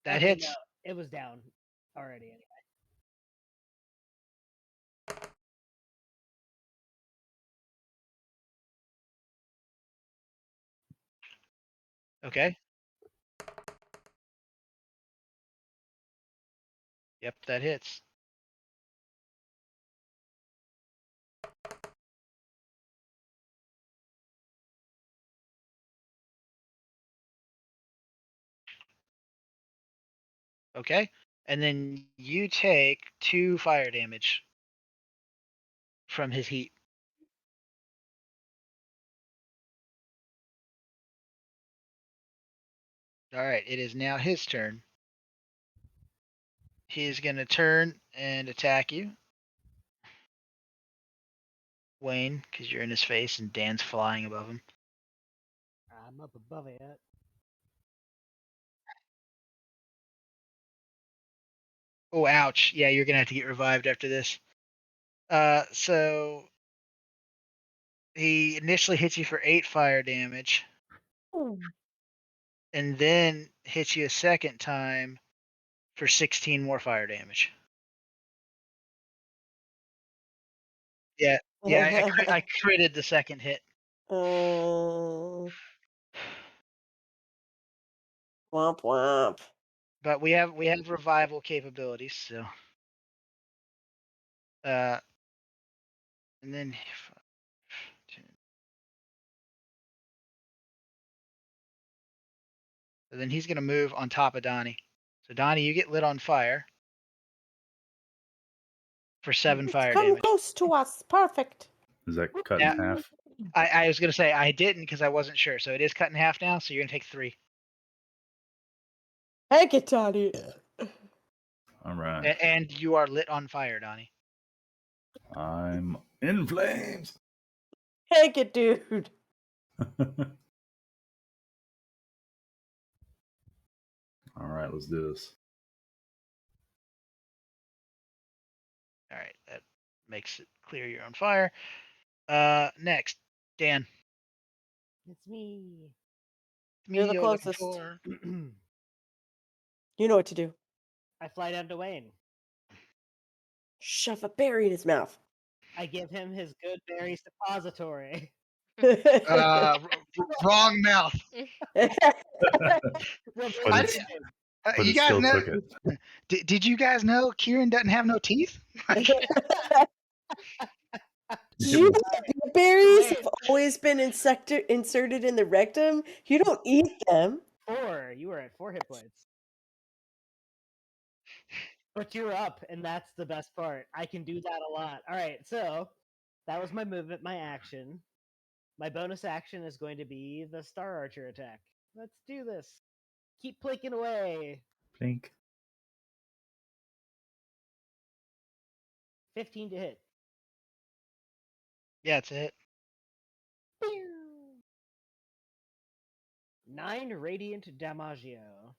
Actually, hits. no, it was down already anyway. Okay. Yep, that hits. Okay. And then you take 2 fire damage from his heat. All right, it is now his turn. He's going to turn and attack you, Wayne, because you're in his face and Dan's flying above him. I'm up above it. Oh, ouch. Yeah, you're going to have to get revived after this. So he initially hits you for 8 fire damage, and then hits you a second time for 16 more fire damage. Yeah, I critted the second hit. Womp womp. But we have revival capabilities, so and then so then he's gonna move on top of Donnie. So Donnie, you get lit on fire for 7 fire Come damage. close to us. Perfect. Is that cut Yeah. in half? I was gonna say I didn't because I wasn't sure. So it is cut in half now. So you're gonna take 3. Heck it, Donnie. All right. And you are lit on fire, Donnie. I'm in flames. Heck it, dude. All right, let's do this. All right, that makes it clear you're on fire. Next, Dan. It's me. Me You're the you're looking closest. for. You know what to do. I fly down to Wayne. Shove a berry in his mouth. I give him his good berries depository. Wrong mouth. Well, But I it's, didn't- but you it guys still know? took it. Did you guys know Kieran doesn't have no teeth? Did you know that berries Wait. have always been inserted in the rectum? You don't eat them. 4. You were at 4 hit points. But you're up, and that's the best part. I can do that a lot. All right, so that was my movement, my action. My bonus action is going to be the Star Archer attack. Let's do this. Keep plinking away. Blink. 15 to hit. Yeah, it's a hit. 9 radiant damaggio. .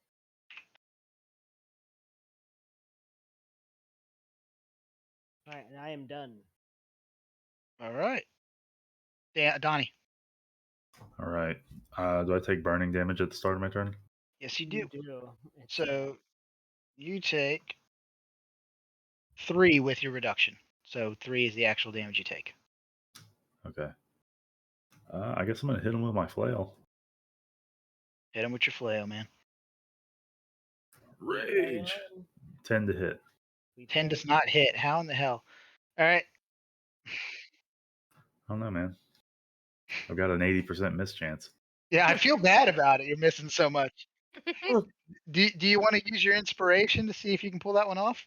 All right, and I am done. All right. Donnie. All right. Do I take burning damage at the start of my turn? Yes, you do. It's, So you take 3 with your reduction. So 3 is the actual damage you take. Okay. I guess I'm gonna hit him with my flail. Hit him with your flail, man. Rage. 10 to hit. 10 does not hit. How in the hell? All right. I don't know, man. I've got an 80% miss chance. Yeah, I feel bad about it. You're missing so much. Do you want to use your inspiration to see if you can pull that one off?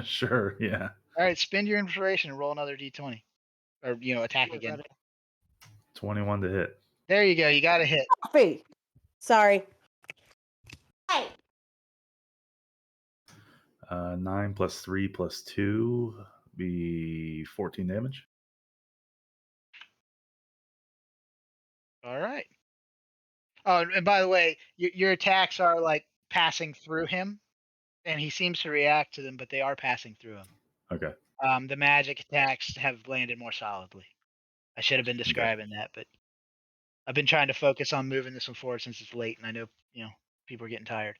Sure, yeah. All right, spend your inspiration and roll another d20. Or, attack Sure, again. brother. 21 to hit. There you go. You got a hit. Coffee. Sorry. Hey. 9 plus 3 plus 2 be 14 damage. All right. Oh, and by the way, your attacks are like passing through him, and he seems to react to them, but they are passing through him. Okay. The magic attacks have landed more solidly. I should have been describing that, but I've been trying to focus on moving this one forward since it's late, and I know people are getting tired.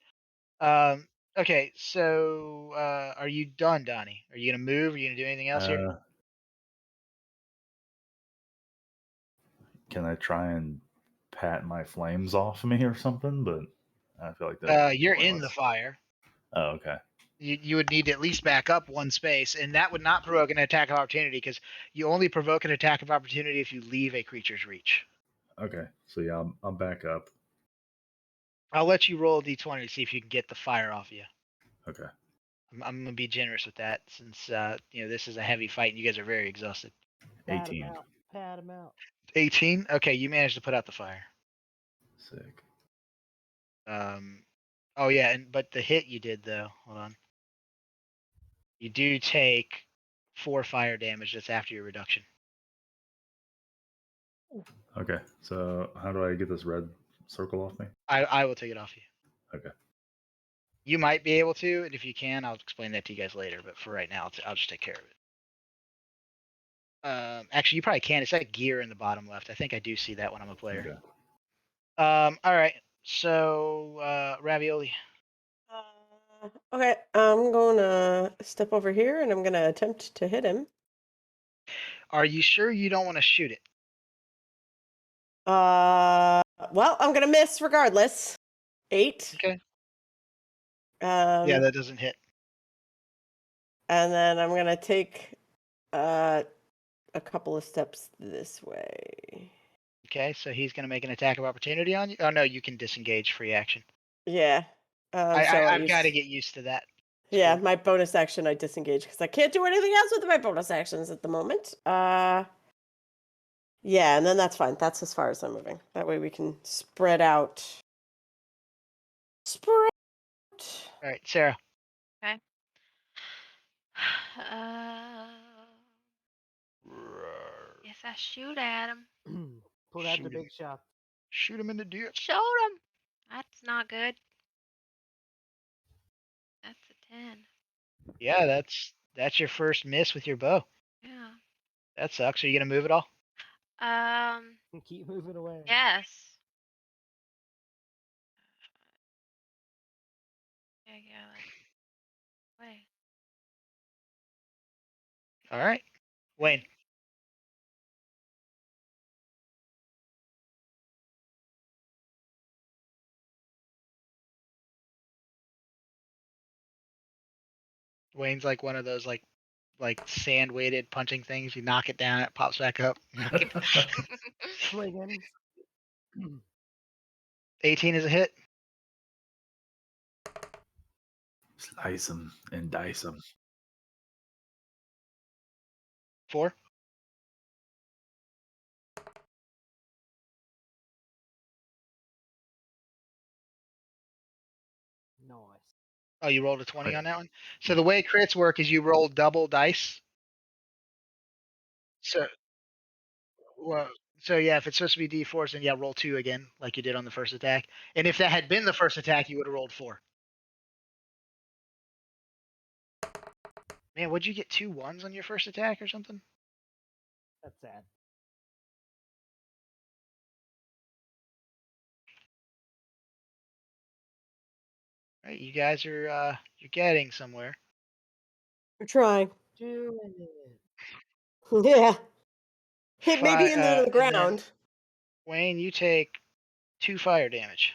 Okay, so are you done, Donnie? Are you gonna move? Are you gonna do anything else here? Can I try and pat my flames off me or something? But I feel like that. You're in the fire. Oh, okay. You would need to at least back up 1 space, and that would not provoke an attack of opportunity because you only provoke an attack of opportunity if you leave a creature's reach. Okay. So yeah, I'll back up. I'll let you roll a d20 to see if you can get the fire off you. Okay. I'm gonna be generous with that since this is a heavy fight and you guys are very exhausted. 18. Pat him out. 18. Okay, you managed to put out the fire. Sick. Oh yeah, but the hit you did though. Hold on. You do take 4 fire damage. That's after your reduction. Okay. So how do I get this red circle off me? I will take it off you. Okay. You might be able to, and if you can, I'll explain that to you guys later. But for right now, I'll just take care of it. Actually, you probably can. It's that gear in the bottom left. I think I do see that when I'm a player. Okay. All right. So, Ravioli. Okay, I'm gonna step over here and I'm gonna attempt to hit him. Are you sure you don't want to shoot it? Well, I'm gonna miss regardless. 8. Okay. Yeah, that doesn't hit. And then I'm gonna take a couple of steps this way. Okay, so he's going to make an attack of opportunity on you. Oh no, you can disengage free action. Yeah. I've got to get used to that. Yeah, my bonus action I disengage because I can't do anything else with my bonus actions at the moment. Yeah, and then that's fine. That's as far as I'm moving. That way we can spread out. Spread out. All right, Sarah. Okay. Guess I shoot at him. Pull out the Shoot big shot. Shoot him in the dick. Shoot him. That's not good. That's a 10. Yeah, that's your first miss with your bow. Yeah. That sucks. Are you going to move at all? Keep moving away. Yes. Yeah. Wait. All right. Wayne. Wayne's like one of those like sand weighted punching things. You knock it down, it pops back up. Swinging. 18 is a hit. Slice them and dice them. 4. Nice. Oh, you rolled a 20 on that one? So the way crits work is you roll double dice. So yeah, if it's supposed to be D4s, then yeah, roll 2 again, like you did on the first attack. And if that had been the first attack, you would have rolled 4. Man, would you get 2 1s on your first attack or something? That's sad. Right, you guys are you're getting somewhere. We're trying. Doing it. Yeah. Hit maybe Fi- into the and then ground. Wayne, you take 2 fire damage.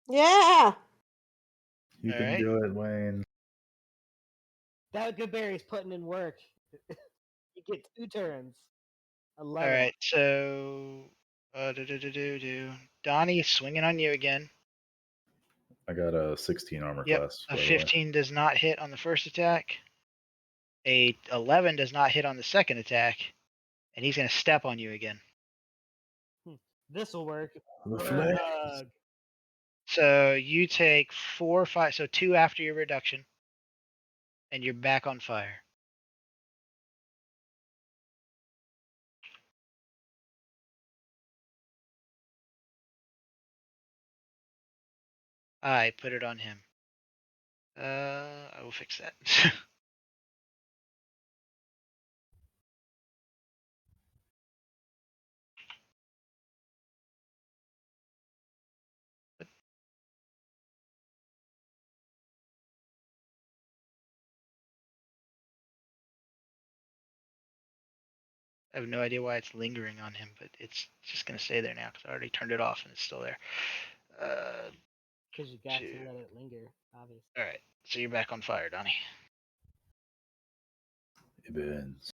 Yeah. You All can right. do it, Wayne. That Goodberry's putting in work. You get 2 turns. I love All it. right, so Donnie is swinging on you again. I got a 16 armor Yep, class. a by the way. 15 does not hit on the first attack. A 11 does not hit on the second attack, and he's going to step on you again. This'll work. The Bear flames. hug. So you take 4, 5, so 2 after your reduction, and you're back on fire. I put it on him. I will fix that. I have no idea why it's lingering on him, but it's just going to stay there now because I already turned it off and it's still there. Because you got to 2. let it linger, obviously. All right, so you're back on fire, Donnie. It burns.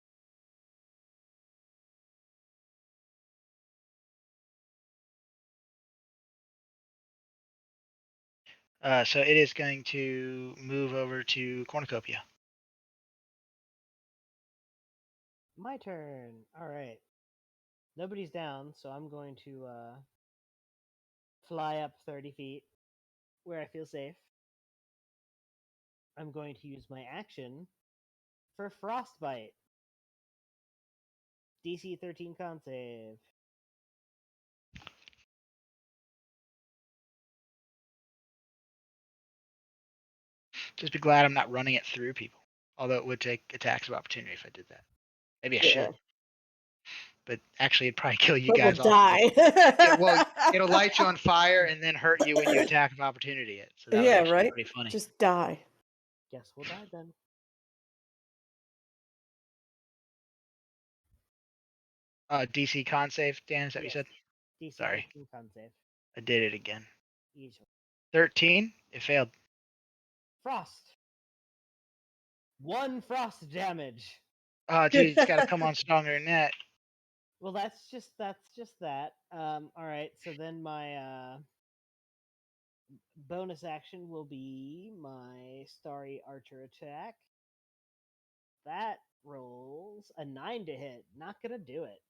So it is going to move over to Cornucopia. My turn. All right. Nobody's down, so I'm going to fly up 30 feet where I feel safe. I'm going to use my action for Frostbite. DC 13 con save. Just be glad I'm not running it through people. Although it would take attacks of opportunity if I did that. Maybe I Yeah. should. But actually, it'd probably kill you But we'll guys off. die. Yeah, well, it'll light you on fire and then hurt you when you attack of opportunity. It. So that would yeah, actually right? be pretty funny. Just die. Guess we'll die then. DC con save, Dan, is that what you Yes. said? DC Sorry. 13 con save. I did it again. Easy. 13, it failed. Frost. 1 frost damage. Oh, dude, it's got to come on stronger than that. Well, that's just that. All right. So then my bonus action will be my Starry Archer attack. That rolls a 9 to hit. Not gonna do it.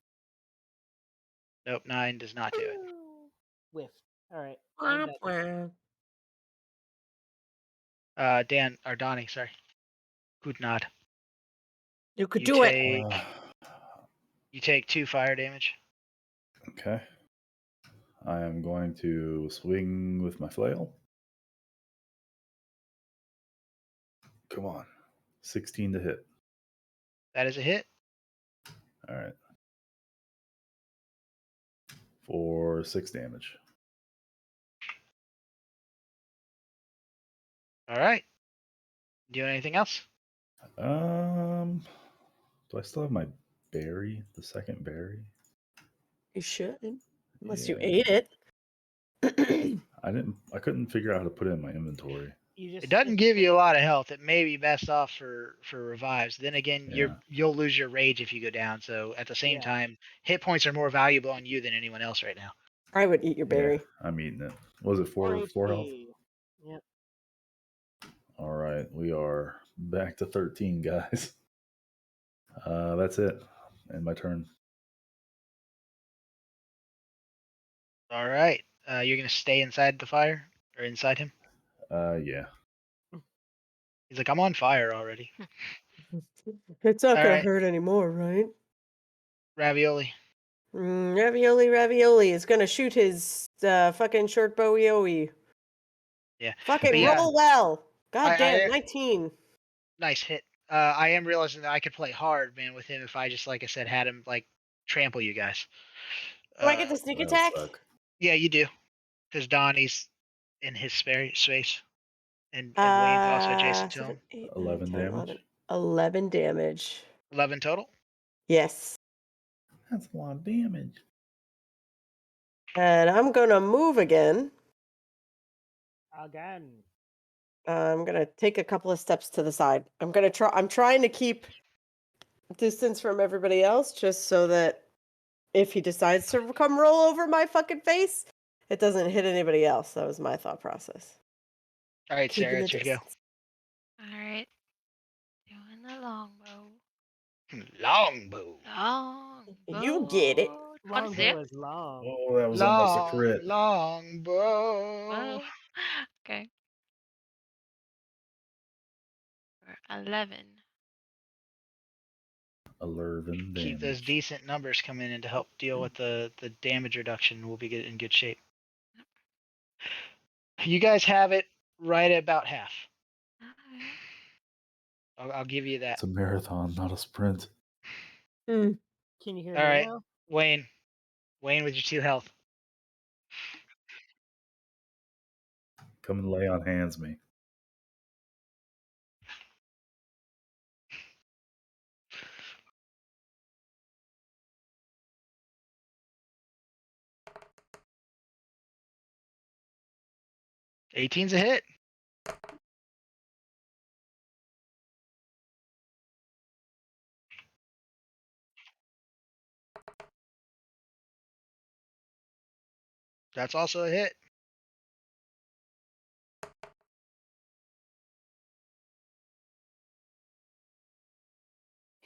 Nope, 9 does not do it. Whiffed. All right. Dan, or Donnie, sorry. Good nod. You could You do it. take, you take 2 fire damage. Okay. I am going to swing with my flail. Come on. 16 to hit. That is a hit. All right. For 6 damage. All right. Do anything else? Do I still have my berry? The second berry? You should. Unless you Yeah. ate it. I couldn't figure out how to put it in my inventory. You just It doesn't give you a lot of health. It may be best off for revives. Then again, Yeah. you'll lose your rage if you go down. So at the same Yeah. time, hit points are more valuable on you than anyone else right now. I would eat your berry. Yeah, I'm eating it. Was it 4 4 health? HP. Yep. All right, we are back to 13, guys. That's it. And my turn. All right. You're gonna stay inside the fire or inside him. Yeah. He's like, I'm on fire already. It's not All gonna right. hurt anymore, right? Ravioli. Ravioli is gonna shoot his fucking short bowie. Yeah. Fucking But yeah. roll well. God damn, I 19. nice hit. I am realizing that I could play hard, man, with him if I just, like I said, had him like trample you guys. Do I get the sneak That'll attack? suck. Yeah, you do, because Donnie's in his space, and Wayne's also adjacent to 7, him. 8, 9, 11 10, damage. 11. 11 damage. 11 total. Yes. That's a lot of damage. And I'm gonna move again. Again. I'm gonna take a couple of steps to the side. I'm trying to keep distance from everybody else, just so that if he decides to come roll over my fucking face, it doesn't hit anybody else. That was my thought process. All right, Keeping Sarah, the it's your go. distance. All right. Doing the longbow. Longbow. Longbow. You get it. 26. Longbow is long. Oh, that was almost a crit. Longbow. Whoa. Okay. For 11. 11 damage. Keep those decent numbers coming in to help deal with the damage reduction. We'll be in good shape. You guys have it right at about half. I'll give you that. It's a marathon, not a sprint. Can you hear All me right, now? Wayne with your 2 health. Come and lay on hands me. $18's a hit. That's also a hit.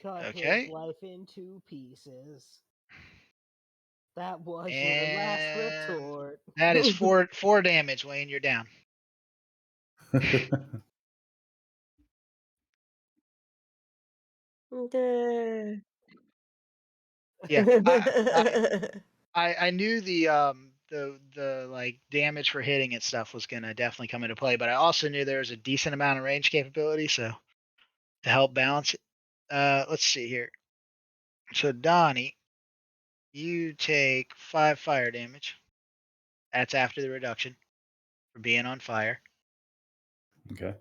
Cut Okay. his life in 2 pieces. That was your last And retort. that is 4 damage, Wayne. You're down. Yeah, I knew the like damage for hitting and stuff was gonna definitely come into play, but I also knew there was a decent amount of range capability, so to help balance it. Let's see here. So Donnie, you take 5 fire damage. That's after the reduction for being on fire. Okay.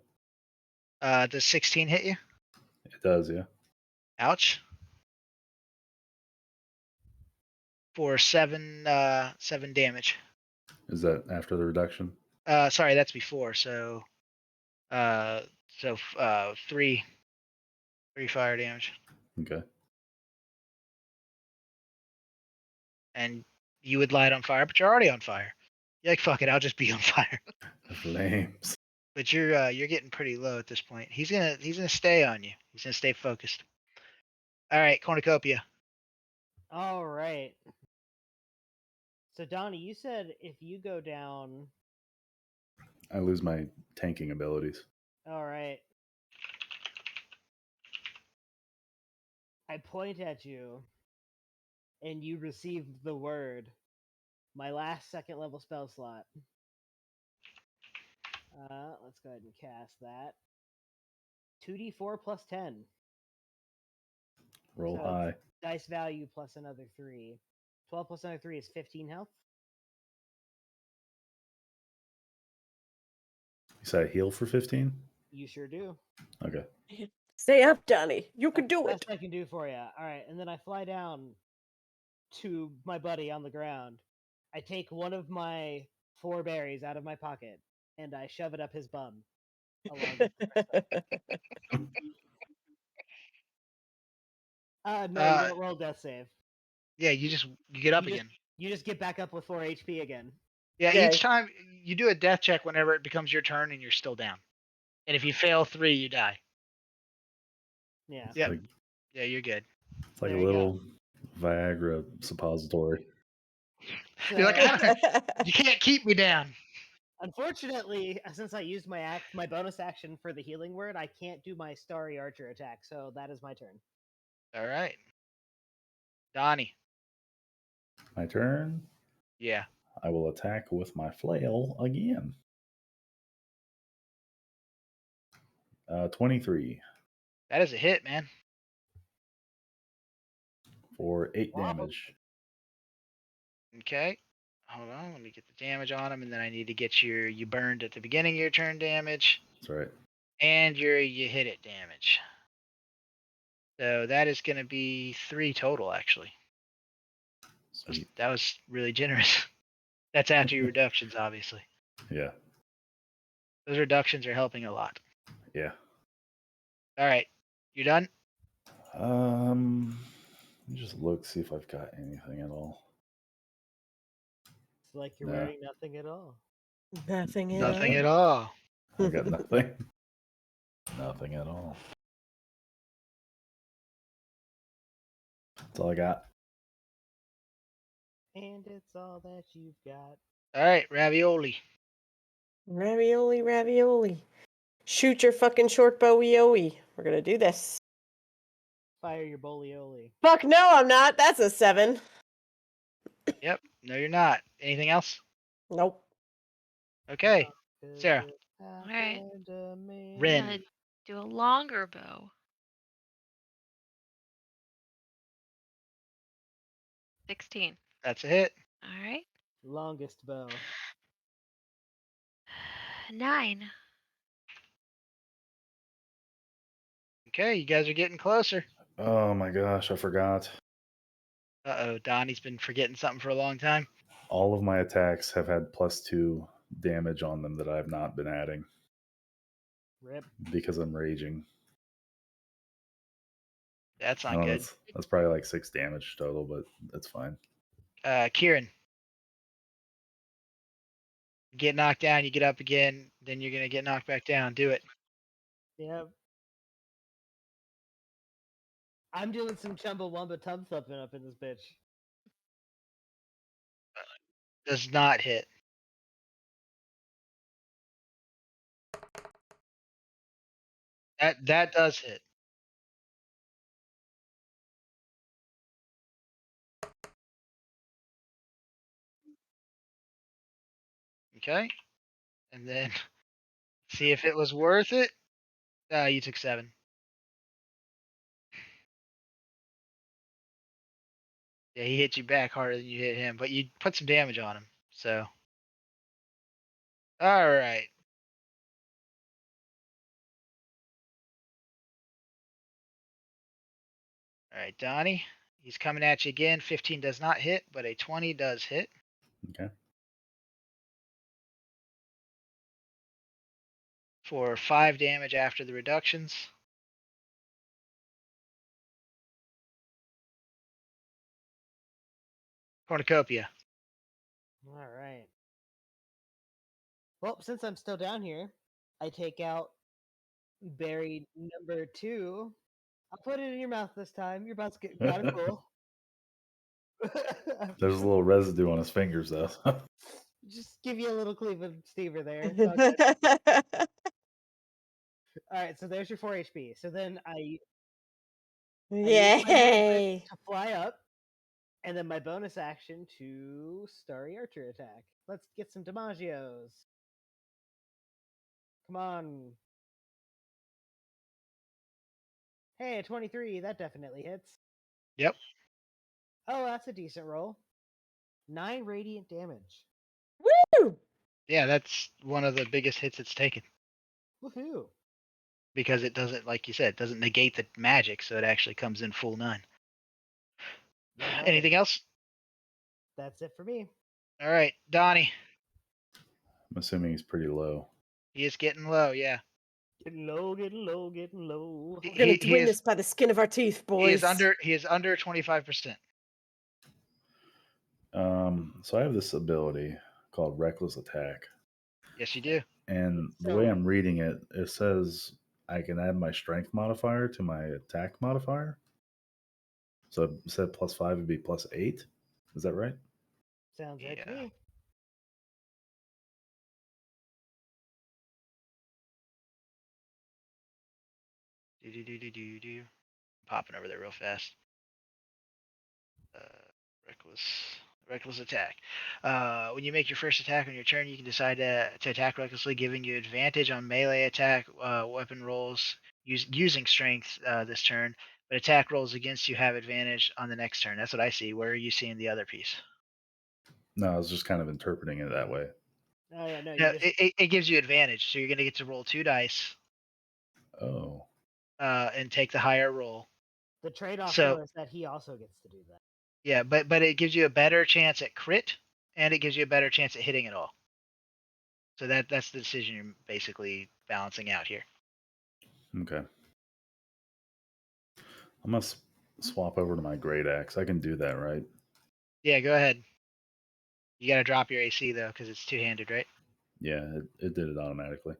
Does 16 hit you? It does, yeah. Ouch. For 7 damage. Is that after the reduction? Sorry, that's before. So 3 fire damage. Okay. And you would light on fire, but you're already on fire. You're like, fuck it, I'll just be on fire. The flames. But you're getting pretty low at this point. He's gonna stay on you. He's gonna stay focused. All right, Cornucopia. All right. So Donnie, you said if you go down. I lose my tanking abilities. All right. I point at you, and you receive the word. My last 2nd level spell slot. Let's go ahead and cast that. 2d4 plus 10. Roll So high. Dice value plus another 3. 12 plus another 3 is 15 health. You say I heal for 15? You sure do. Okay. Stay up, Donnie. You can That's do the it. best I can do for you. All right, and then I fly down to my buddy on the ground. I take one of my 4 berries out of my pocket and I shove it up his bum. Along with the rest of no, you don't roll death save. Yeah, you get up You again. You just get back up with 4 HP again. Yeah, Yeah. each time you do a death check whenever it becomes your turn and you're still down. And if you fail 3, you die. Yeah. Yep. Like, Yeah, you're good. it's like There a you go. little Viagra suppository. So, You're like, you can't keep me down. unfortunately, since I used my bonus action for the healing word, I can't do my starry archer attack. So that is my turn. All right. Donnie. My turn. Yeah. I will attack with my flail again. 23 That is a hit, man. for 8 Wow. damage. Okay. Hold on, let me get the damage on him, and then I need to get you burned at the beginning of your turn damage, That's right. and you hit it damage. So that is going to be 3 total, actually. Sweet. That was really generous. That's after your reductions, obviously. Yeah. Those reductions are helping a lot. Yeah. All right, you done? Let me just look, see if I've got anything at all. It's like you're No. wearing nothing at all. Nothing at Nothing all. at all. I've got nothing. Nothing at all. That's all I got. And it's all that you've got. All right, ravioli. Ravioli, ravioli. Shoot your fucking short bowie. We're gonna do this. Fire your bolioli. Fuck no, I'm not. That's a 7. Yep. No, you're not. Anything else? Nope. Okay. Sarah. Alright. Rin. I'm gonna do a longer bow. 16. That's a hit. All right. Longest bow. 9. Okay, you guys are getting closer. Oh my gosh, I forgot. Uh-oh, Donnie's been forgetting something for a long time. All of my attacks have had +2 damage on them that I've not been adding Rip. because I'm raging. That's not Oh, good. that's probably like 6 damage total, but that's fine. Kieran. Get knocked down, you get up again, then you're going to get knocked back down. Do it. Yep. I'm doing some Chumbawamba tub thumping up in this bitch. Does not hit. That does hit. Okay. And then see if it was worth it. You took 7. Yeah, he hit you back harder than you hit him, but you put some damage on him. So, all right. All right, Donnie. He's coming at you again. 15 does not hit, but a 20 does hit. Okay. For 5 damage after the reductions. Cornucopia. All right. Well, since I'm still down here, I take out berry number 2. I'll put it in your mouth this time. Your mouth's getting kind of full. There's a little residue on his fingers, though. Just give you a little Cleveland Stever there. It's all good. All right, so there's your 4 HP. So then I use my movement Yay! to fly up, and then my bonus action to Starry Archer attack. Let's get some Damagios. Come on. Hey, a 23. That definitely hits. Yep. Oh, that's a decent roll. 9 radiant damage. Woo! Yeah, that's one of the biggest hits it's taken. Woohoo! Because it doesn't, like you said, it doesn't negate the magic, so it actually comes in full 9. Well done. Anything else? That's it for me. All right, Donnie. I'm assuming he's pretty low. He is getting low, yeah. Getting low, getting low, getting low. We're gonna He win is, this by the skin of our teeth, boys. he is under 25%. So I have this ability called Reckless Attack. Yes, you do. And the way I'm reading it, it says I can add my strength modifier to my attack modifier. So instead of +5, it'd be +8. Is that right? Sounds right to Yeah. me. Popping over there real fast. Reckless Reckless attack. When you make your first attack on your turn, you can decide to attack recklessly, giving you advantage on melee attack weapon rolls using strength this turn. But attack rolls against you have advantage on the next turn. That's what I see. Where are you seeing the other piece? No, I was just kind of interpreting it that way. Oh yeah, no, you No, just it gives you advantage, so you're going to get to roll 2 dice Oh, and take the higher roll. the trade-off So though is that he also gets to do that. yeah, but it gives you a better chance at crit, and it gives you a better chance at hitting it all. So that's the decision you're basically balancing out here. okay. I must swap over to my great axe. I can do that, right? Yeah, go ahead. You got to drop your AC though, because it's two-handed, right? Yeah, it did it automatically.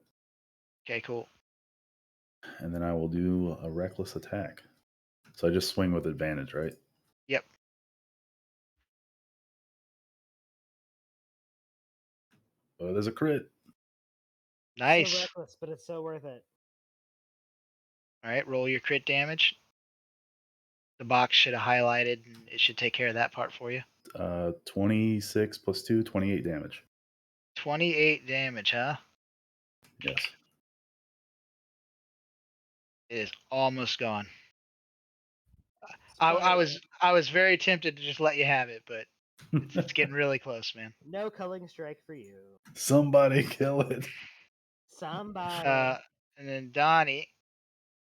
Okay, cool. And then I will do a reckless attack. So I just swing with advantage, right? Yep. Oh, there's a crit. Nice. So reckless, but it's so worth it. All right, roll your crit damage. The box should have highlighted, and it should take care of that part for you. 26 plus 2, 28 damage. 28 damage, huh? Yes. It is almost gone. Surprise. I was very tempted to just let you have it, but it's getting really close, man. No culling strike for you. Somebody kill it. Somebody. And then Donnie,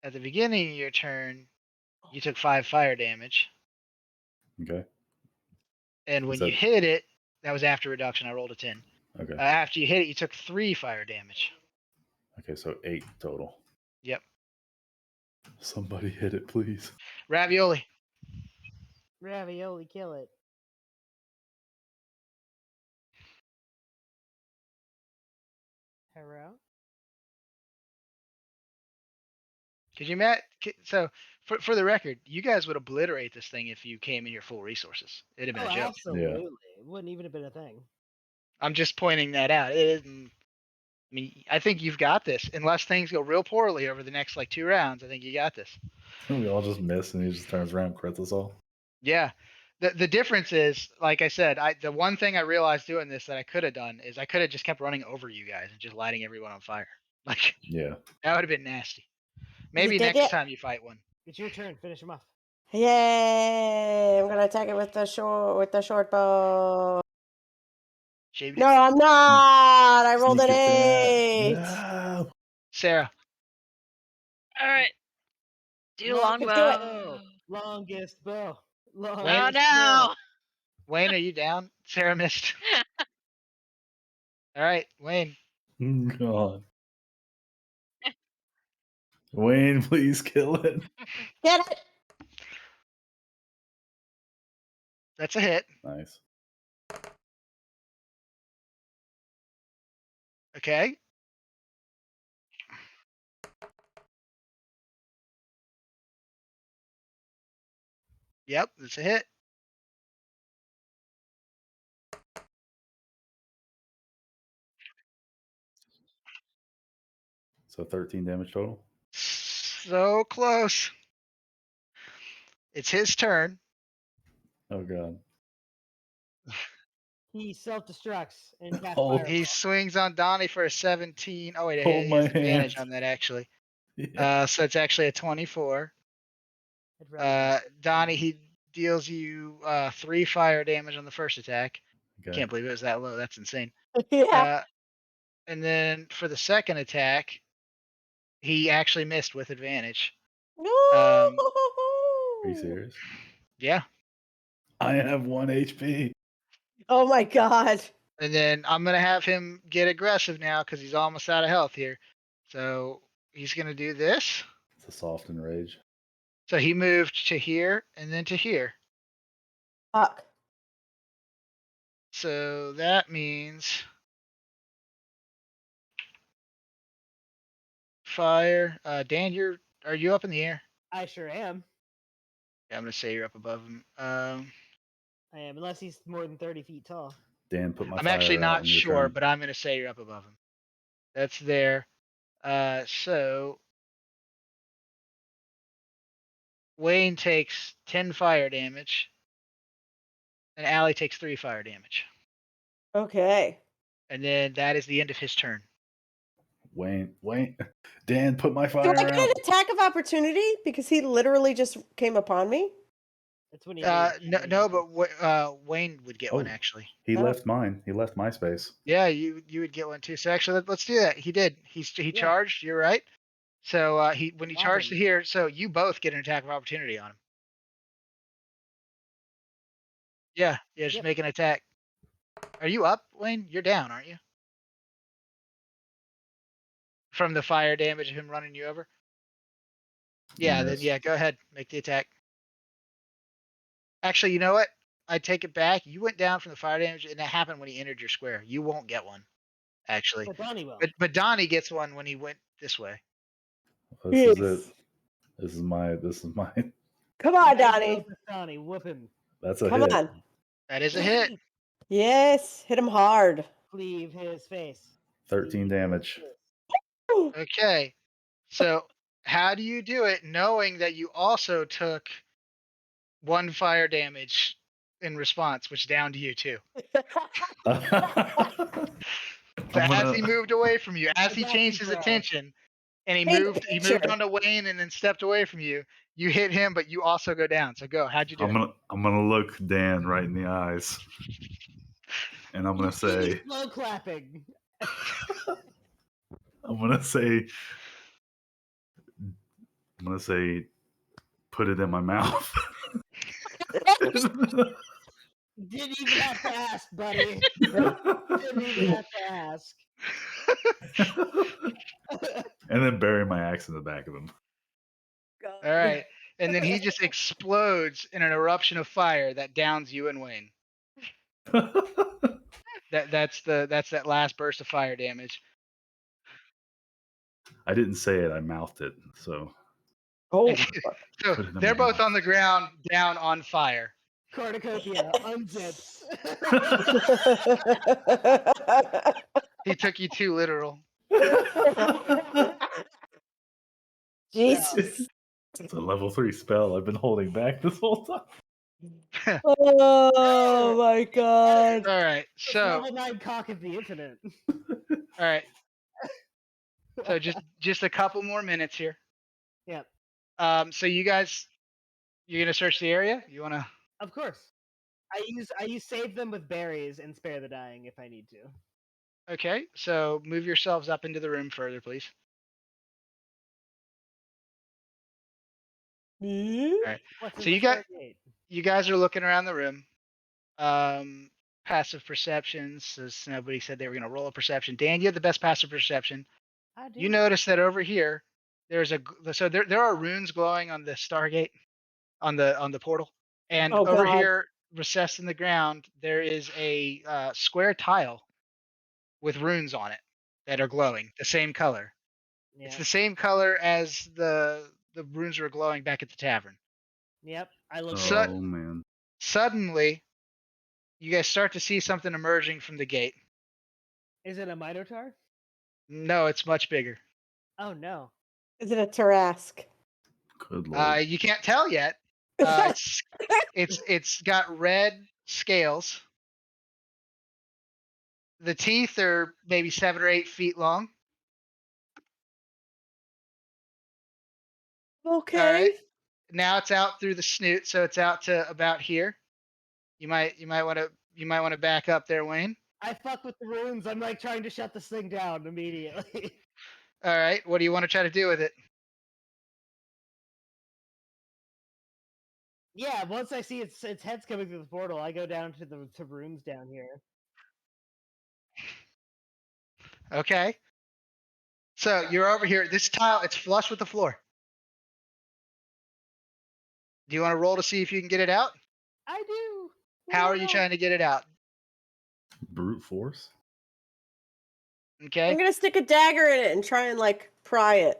at the beginning of your turn, you took 5 fire damage, Okay. and when Is you that- hit it, that was after reduction. I rolled a 10. Okay. After you hit it, you took 3 fire damage. Okay, so 8 total. Yep. Somebody hit it, please. Ravioli. Ravioli, kill it. Hello? Could you, Matt? So, for the record, you guys would obliterate this thing if you came in your full resources. It'd have been Oh, a joke. absolutely. It wouldn't even have been a thing. I'm just pointing that out. It isn't. I mean, I think you've got this. Unless things go real poorly over the next like 2 rounds, I think you got this. We all just miss and he just turns around and crits us all. Yeah. The difference is, like I said, the one thing I realized doing this that I could have done is I could have just kept running over you guys and just lighting everyone on fire. Like Yeah. that would have been nasty. Maybe did next it? time you fight one. It's your turn. Finish him off. Yay! I'm gonna attack it with the short bow. Shaved No, it. I'm not. I rolled Sneak an attack. 8. No. Sarah. All right. Do Longest longbow. bow. Longest bow. Wayne? Oh Longest no! bow. Wayne, are you down? Sarah missed. All right, Wayne. God. Wayne, please kill it. Get it? That's a hit. Nice. Okay. Yep, that's a hit. So 13 damage total. So close. It's his turn. Oh God. He self-destructs and casts Hold- fireball. He swings on Donnie for a 17. Oh wait, Hold he my has advantage hand. on that actually. Yeah. So it's actually a 24. I'd rather Donnie, he deals you 3 fire damage on the first attack. Okay. Can't believe it was that low. That's insane. Yeah. And then for the second attack, he actually missed with advantage. No. Are you serious? Yeah. I have 1 HP. Oh my god. And then I'm gonna have him get aggressive now because he's almost out of health here. So he's gonna do this. It's a soft enrage. So he moved to here and then to here. Fuck. So that means fire. Dan, are you up in the air? I sure am. Yeah, I'm gonna say you're up above him. I am, unless he's more than 30 feet tall. Dan, put my I'm fire actually out not on your sure, turn. but I'm gonna say you're up above him. That's there. So Wayne takes 10 fire damage. and Allie takes 3 fire damage. Okay. And then that is the end of his turn. Wayne, Dan, put my Do fire I get an out. attack of opportunity because he literally just came upon me? That's when you need No, but Wayne would get one Oh. actually. He Oh. left mine. He left my space. Yeah, you would get one too. So actually, let's do that. He did. He Yeah. charged. You're right. So when he charged Awesome. here, so you both get an attack of opportunity on him. Yeah, just Yep. make an attack. Are you up, Wayne? You're down, aren't you? From the fire damage of him running you over. Yeah, then Yes. go ahead, make the attack. Actually, you know what? I take it back. You went down from the fire damage, and that happened when he entered your square. You won't get one, actually. But Donnie will. But Donnie gets one when he went this way. This is Yes. it. This is my. Come on, Now Donnie. go for Donnie, whoop him. That's a Come hit. on. That is a hit. Yes. Hit him hard. Cleave his face. 13 Cleave damage. his face. Okay. So how do you do it knowing that you also took 1 fire damage in response, which downed you too? So as he moved away from you, as he got changed you, his bro. attention, and he Paint a moved picture. onto Wayne and then stepped away from you, you hit him, but you also go down. So go. How'd you do it? I'm gonna look Dan right in the eyes, and I'm You gonna see me say, slow clapping. put it in my mouth. Didn't even have to ask, buddy. Didn't even have to ask. And then bury my axe in the back of him. All right. And then he just explodes in an eruption of fire that downs you and Wayne. That's that last burst of fire damage. I didn't say it. I mouthed it. So Oh. So Put it in they're my both mouth. on the ground, down on fire. Cornucopia, unzips. He took you too literal. Jesus. It's a level 3 spell I've been holding back this whole time. Oh my god. All right. It's So level 9 cock of the infinite. all right. So just a couple more minutes here. Yep. So you guys, you're gonna search the area. You wanna? Of course. I use save them with berries and spare the dying if I need to. Okay. So move yourselves up into the room further, please. Hmm? All right. What's in So the Stargate? you guys are looking around the room. Passive perceptions. So nobody said they were gonna roll a perception. Dan, you have the best passive perception. I do. You notice that over here, there are runes glowing on the Stargate, on the portal, and Oh, over God. here, recessed in the ground, there is a square tile with runes on it that are glowing, the same color. Yeah. It's the same color as the runes were glowing back at the tavern. Yep. I look So- at it. Oh man. Suddenly, you guys start to see something emerging from the gate. Is it a Minotaur? No, it's much bigger. Oh no. Is it a Tarask? Good lord. You can't tell yet. It's got red scales. The teeth are maybe 7 or 8 feet long. Okay. All right. Now it's out through the snoot, so it's out to about here. You might want to back up there, Wayne. I fuck with the runes. I'm like trying to shut this thing down immediately. All right. What do you want to try to do with it? Yeah, once I see its head's coming through the portal, I go down to the rooms down here. Okay. So you're over here. This tile, it's flush with the floor. Do you want to roll to see if you can get it out? I do. How are you trying to get it out? Brute force? Okay. I'm gonna stick a dagger in it and try and like pry it.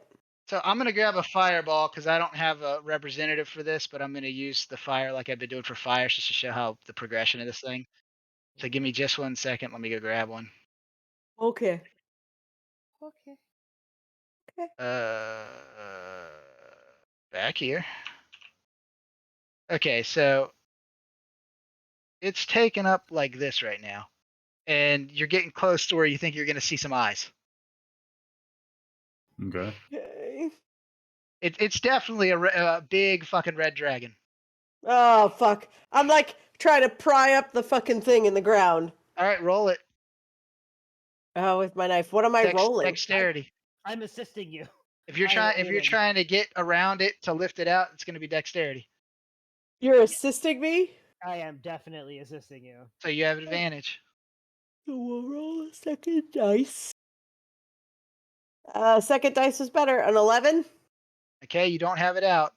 So I'm gonna grab a fireball because I don't have a representative for this, but I'm gonna use the fire like I've been doing for fires just to show how the progression of this thing. So give me just 1 second. Let me go grab one. Okay. Okay. Back here. Okay, so It's taken up like this right now, and you're getting close to where you think you're going to see some eyes. Okay. Okay. It's definitely a big fucking red dragon. Oh, fuck. I'm like trying to pry up the fucking thing in the ground. All right, roll it. Oh, with my knife. What am I rolling? Dexterity. I'm assisting you. If you're I'm if you're aiming. trying to get around it to lift it out, it's going to be dexterity. You're assisting me? I am definitely assisting you. So you have advantage. So we'll roll a second dice. Second dice is better. An 11? Okay, you don't have it out.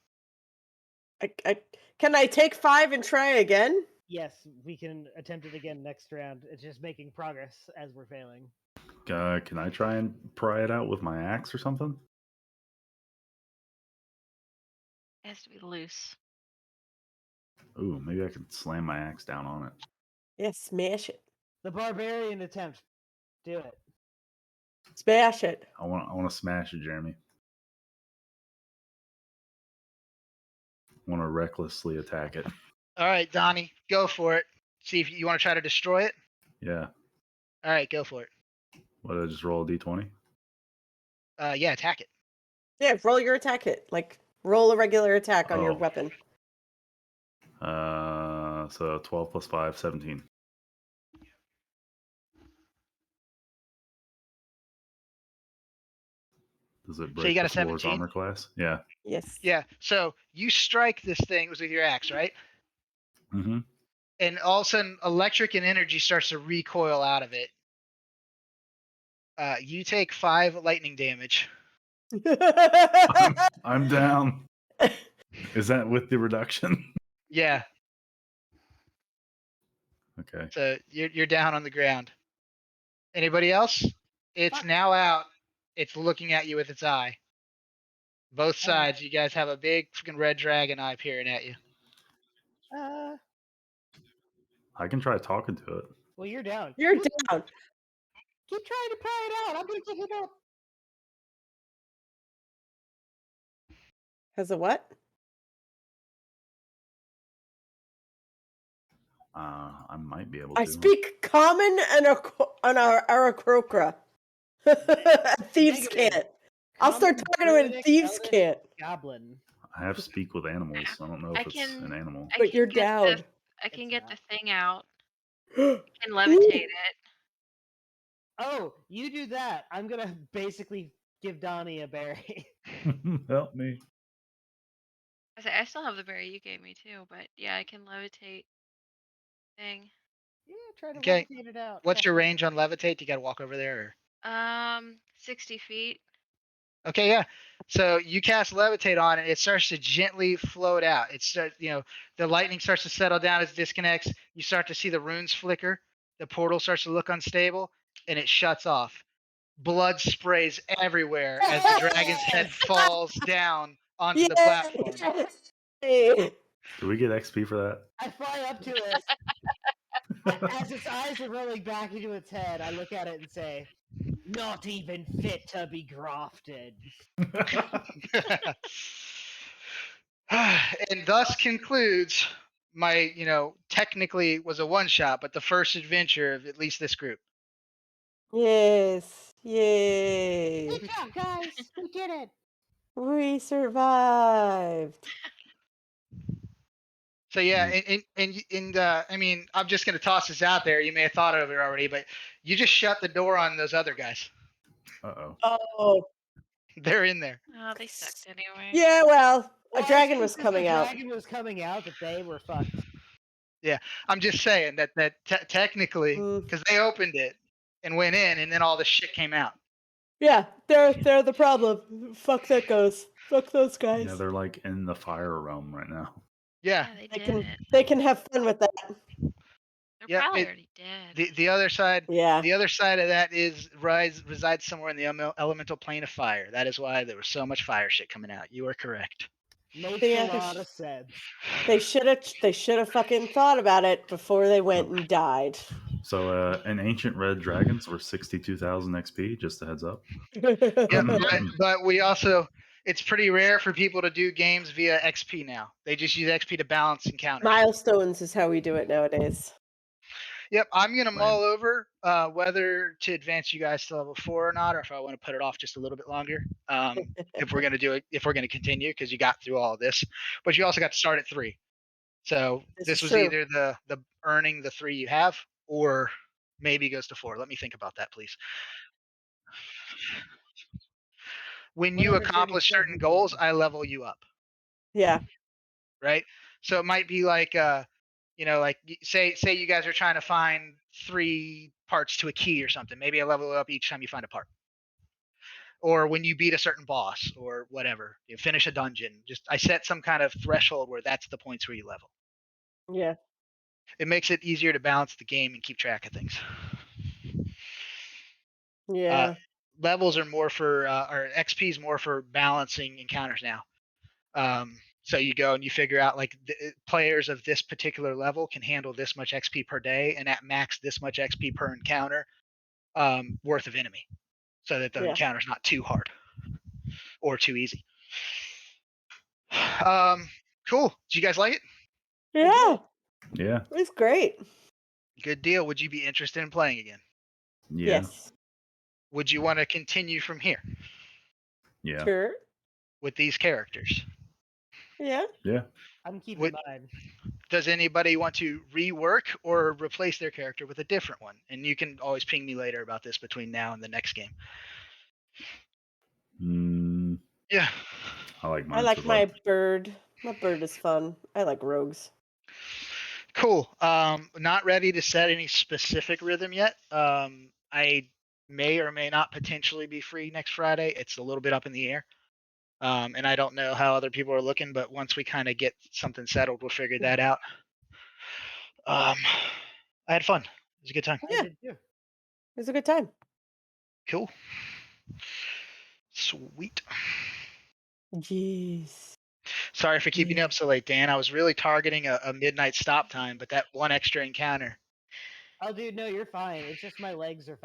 Can I take 5 and try again? Yes, we can attempt it again next round. It's just making progress as we're failing. Can I try and pry it out with my axe or something? It has to be loose. Ooh, maybe I can slam my axe down on it. Yeah, smash it. The barbarian attempt. Do it. Smash it. I want to smash it, Jeremy. I want to recklessly attack it. All right, Donnie, go for it. See if you want to try to destroy it. Yeah. All right, go for it. What, did I just roll a d20? Yeah, attack it. Yeah, roll your attack hit. Like, roll a regular attack on your Oh. weapon. So 12 plus 5, 17. Does it break you got a the floor's 17? armor class? Yeah. Yes. Yeah. So you strike this thing. It was with your axe, right? Mm-hmm. And all of a sudden, electric and energy starts to recoil out of it. You take 5 lightning damage. I'm down. Is that with the reduction? Yeah. Okay. So you're down on the ground. Anybody else? It's now out. It's looking at you with its eye. Both sides, you guys have a big freaking red dragon eye peering at you. I can try talking to it. Well, you're down. You're down. Keep trying to pry it out. I'm gonna pick it up. Has a what? I might be able to. I speak common and Aarakocra. Thieves Negative. can't. I'll start Common, talking to it and Druidic, thieves Elvish, can't. Goblin. I have speak with animals. I don't know if I it's can- an animal. I But can you're get down. I can It's get not. the thing out. Can levitate it. Oh, you do that. I'm gonna basically give Donnie a berry. Help me. I still have the berry you gave me too, but yeah, I can levitate thing. Yeah, try to Okay. levitate it out. What's your range on levitate? You got to walk over there. Or... 60 feet. Okay, yeah. So you cast levitate on it. It starts to gently float out. It starts, the lightning starts to settle down as it disconnects. You start to see the runes flicker. The portal starts to look unstable, and it shuts off. Blood sprays everywhere as the dragon's head falls down onto the platform. Yay! Do we get XP for that? I fly up to it. As its eyes are rolling back into its head, I look at it and say, "Not even fit to be grafted." And thus concludes my, technically was a one shot, but the first adventure of at least this group. Yes. Yay. Good job, guys. We did it. We survived. So yeah, I mean, I'm just gonna toss this out there. You may have thought of it already, but you just shut the door on those other guys. Uh-oh. Oh. They're in there. Oh, they sucked anyway. Yeah, well, Well, a dragon it's was because coming the out. dragon was coming out that they were fucked. I'm just saying that technically, Mm. because they opened it and went in, and then all the shit came out. Yeah, they're the problem. Fuck that goes. Fuck those guys. Yeah, they're like in the fire realm right now. Yeah. They They did can it. they can have fun with that. They're Yeah, probably it- already dead. The other side. Yeah. The other side of that resides somewhere in the elemental plane of fire. That is why there was so much fire shit coming out. You are correct. Makes Yeah, a lot of sense. They should have fucking thought about it before they went and died. So, in ancient red dragons were 62,000 XP. Just a heads up. Yeah, but we also It's pretty rare for people to do games via XP now. They just use XP to balance encounters. Milestones is how we do it nowadays. Yep, I'm gonna Lame. mull over whether to advance you guys to level 4 or not, or if I want to put it off just a little bit longer. If we're gonna do it, if we're gonna continue, because you got through all of this, but you also got to start at 3. So This this is was true. either the earning the 3 you have, or maybe goes to 4. Let me think about that, please. When you Whatever Jimmy accomplish says certain we goals, do. I level you up. Yeah. Right? So it might be like like say you guys are trying to find 3 parts to a key or something. Maybe I level up each time you find a part. Or when you beat a certain boss or whatever, you finish a dungeon. Just I set some kind of threshold where that's the points where you level. Yeah. It makes it easier to balance the game and keep track of things. Yeah. Levels are more for or XP is more for balancing encounters now. So you go and you figure out like players of this particular level can handle this much XP per day, and at max this much XP per encounter worth of enemy, so that the Yeah. encounter's not too hard or too easy. Cool. Did you guys like it? Yeah. Yeah. It's great. Good deal. Would you be interested in playing again? Yeah. Yes. Would you want to continue from here Yeah. Sure. with these characters? Yeah. Yeah. I'm keeping Would- mine. Does anybody want to rework or replace their character with a different one? And you can always ping me later about this between now and the next game. Mm, Yeah. I like mine. I like so my far. bird. My bird is fun. I like rogues. Cool. Not ready to set any specific rhythm yet. I may or may not potentially be free next Friday. It's a little bit up in the air. And I don't know how other people are looking, but once we kind of get something settled, we'll figure that out. I had fun. It was a good time. I Yeah. did too. It was a good time. Cool. Sweet. Jeez. Sorry for keeping you up so late, Dan. I was really targeting a midnight stop time, but that one extra encounter. Oh, dude, no, you're fine. It's just my legs are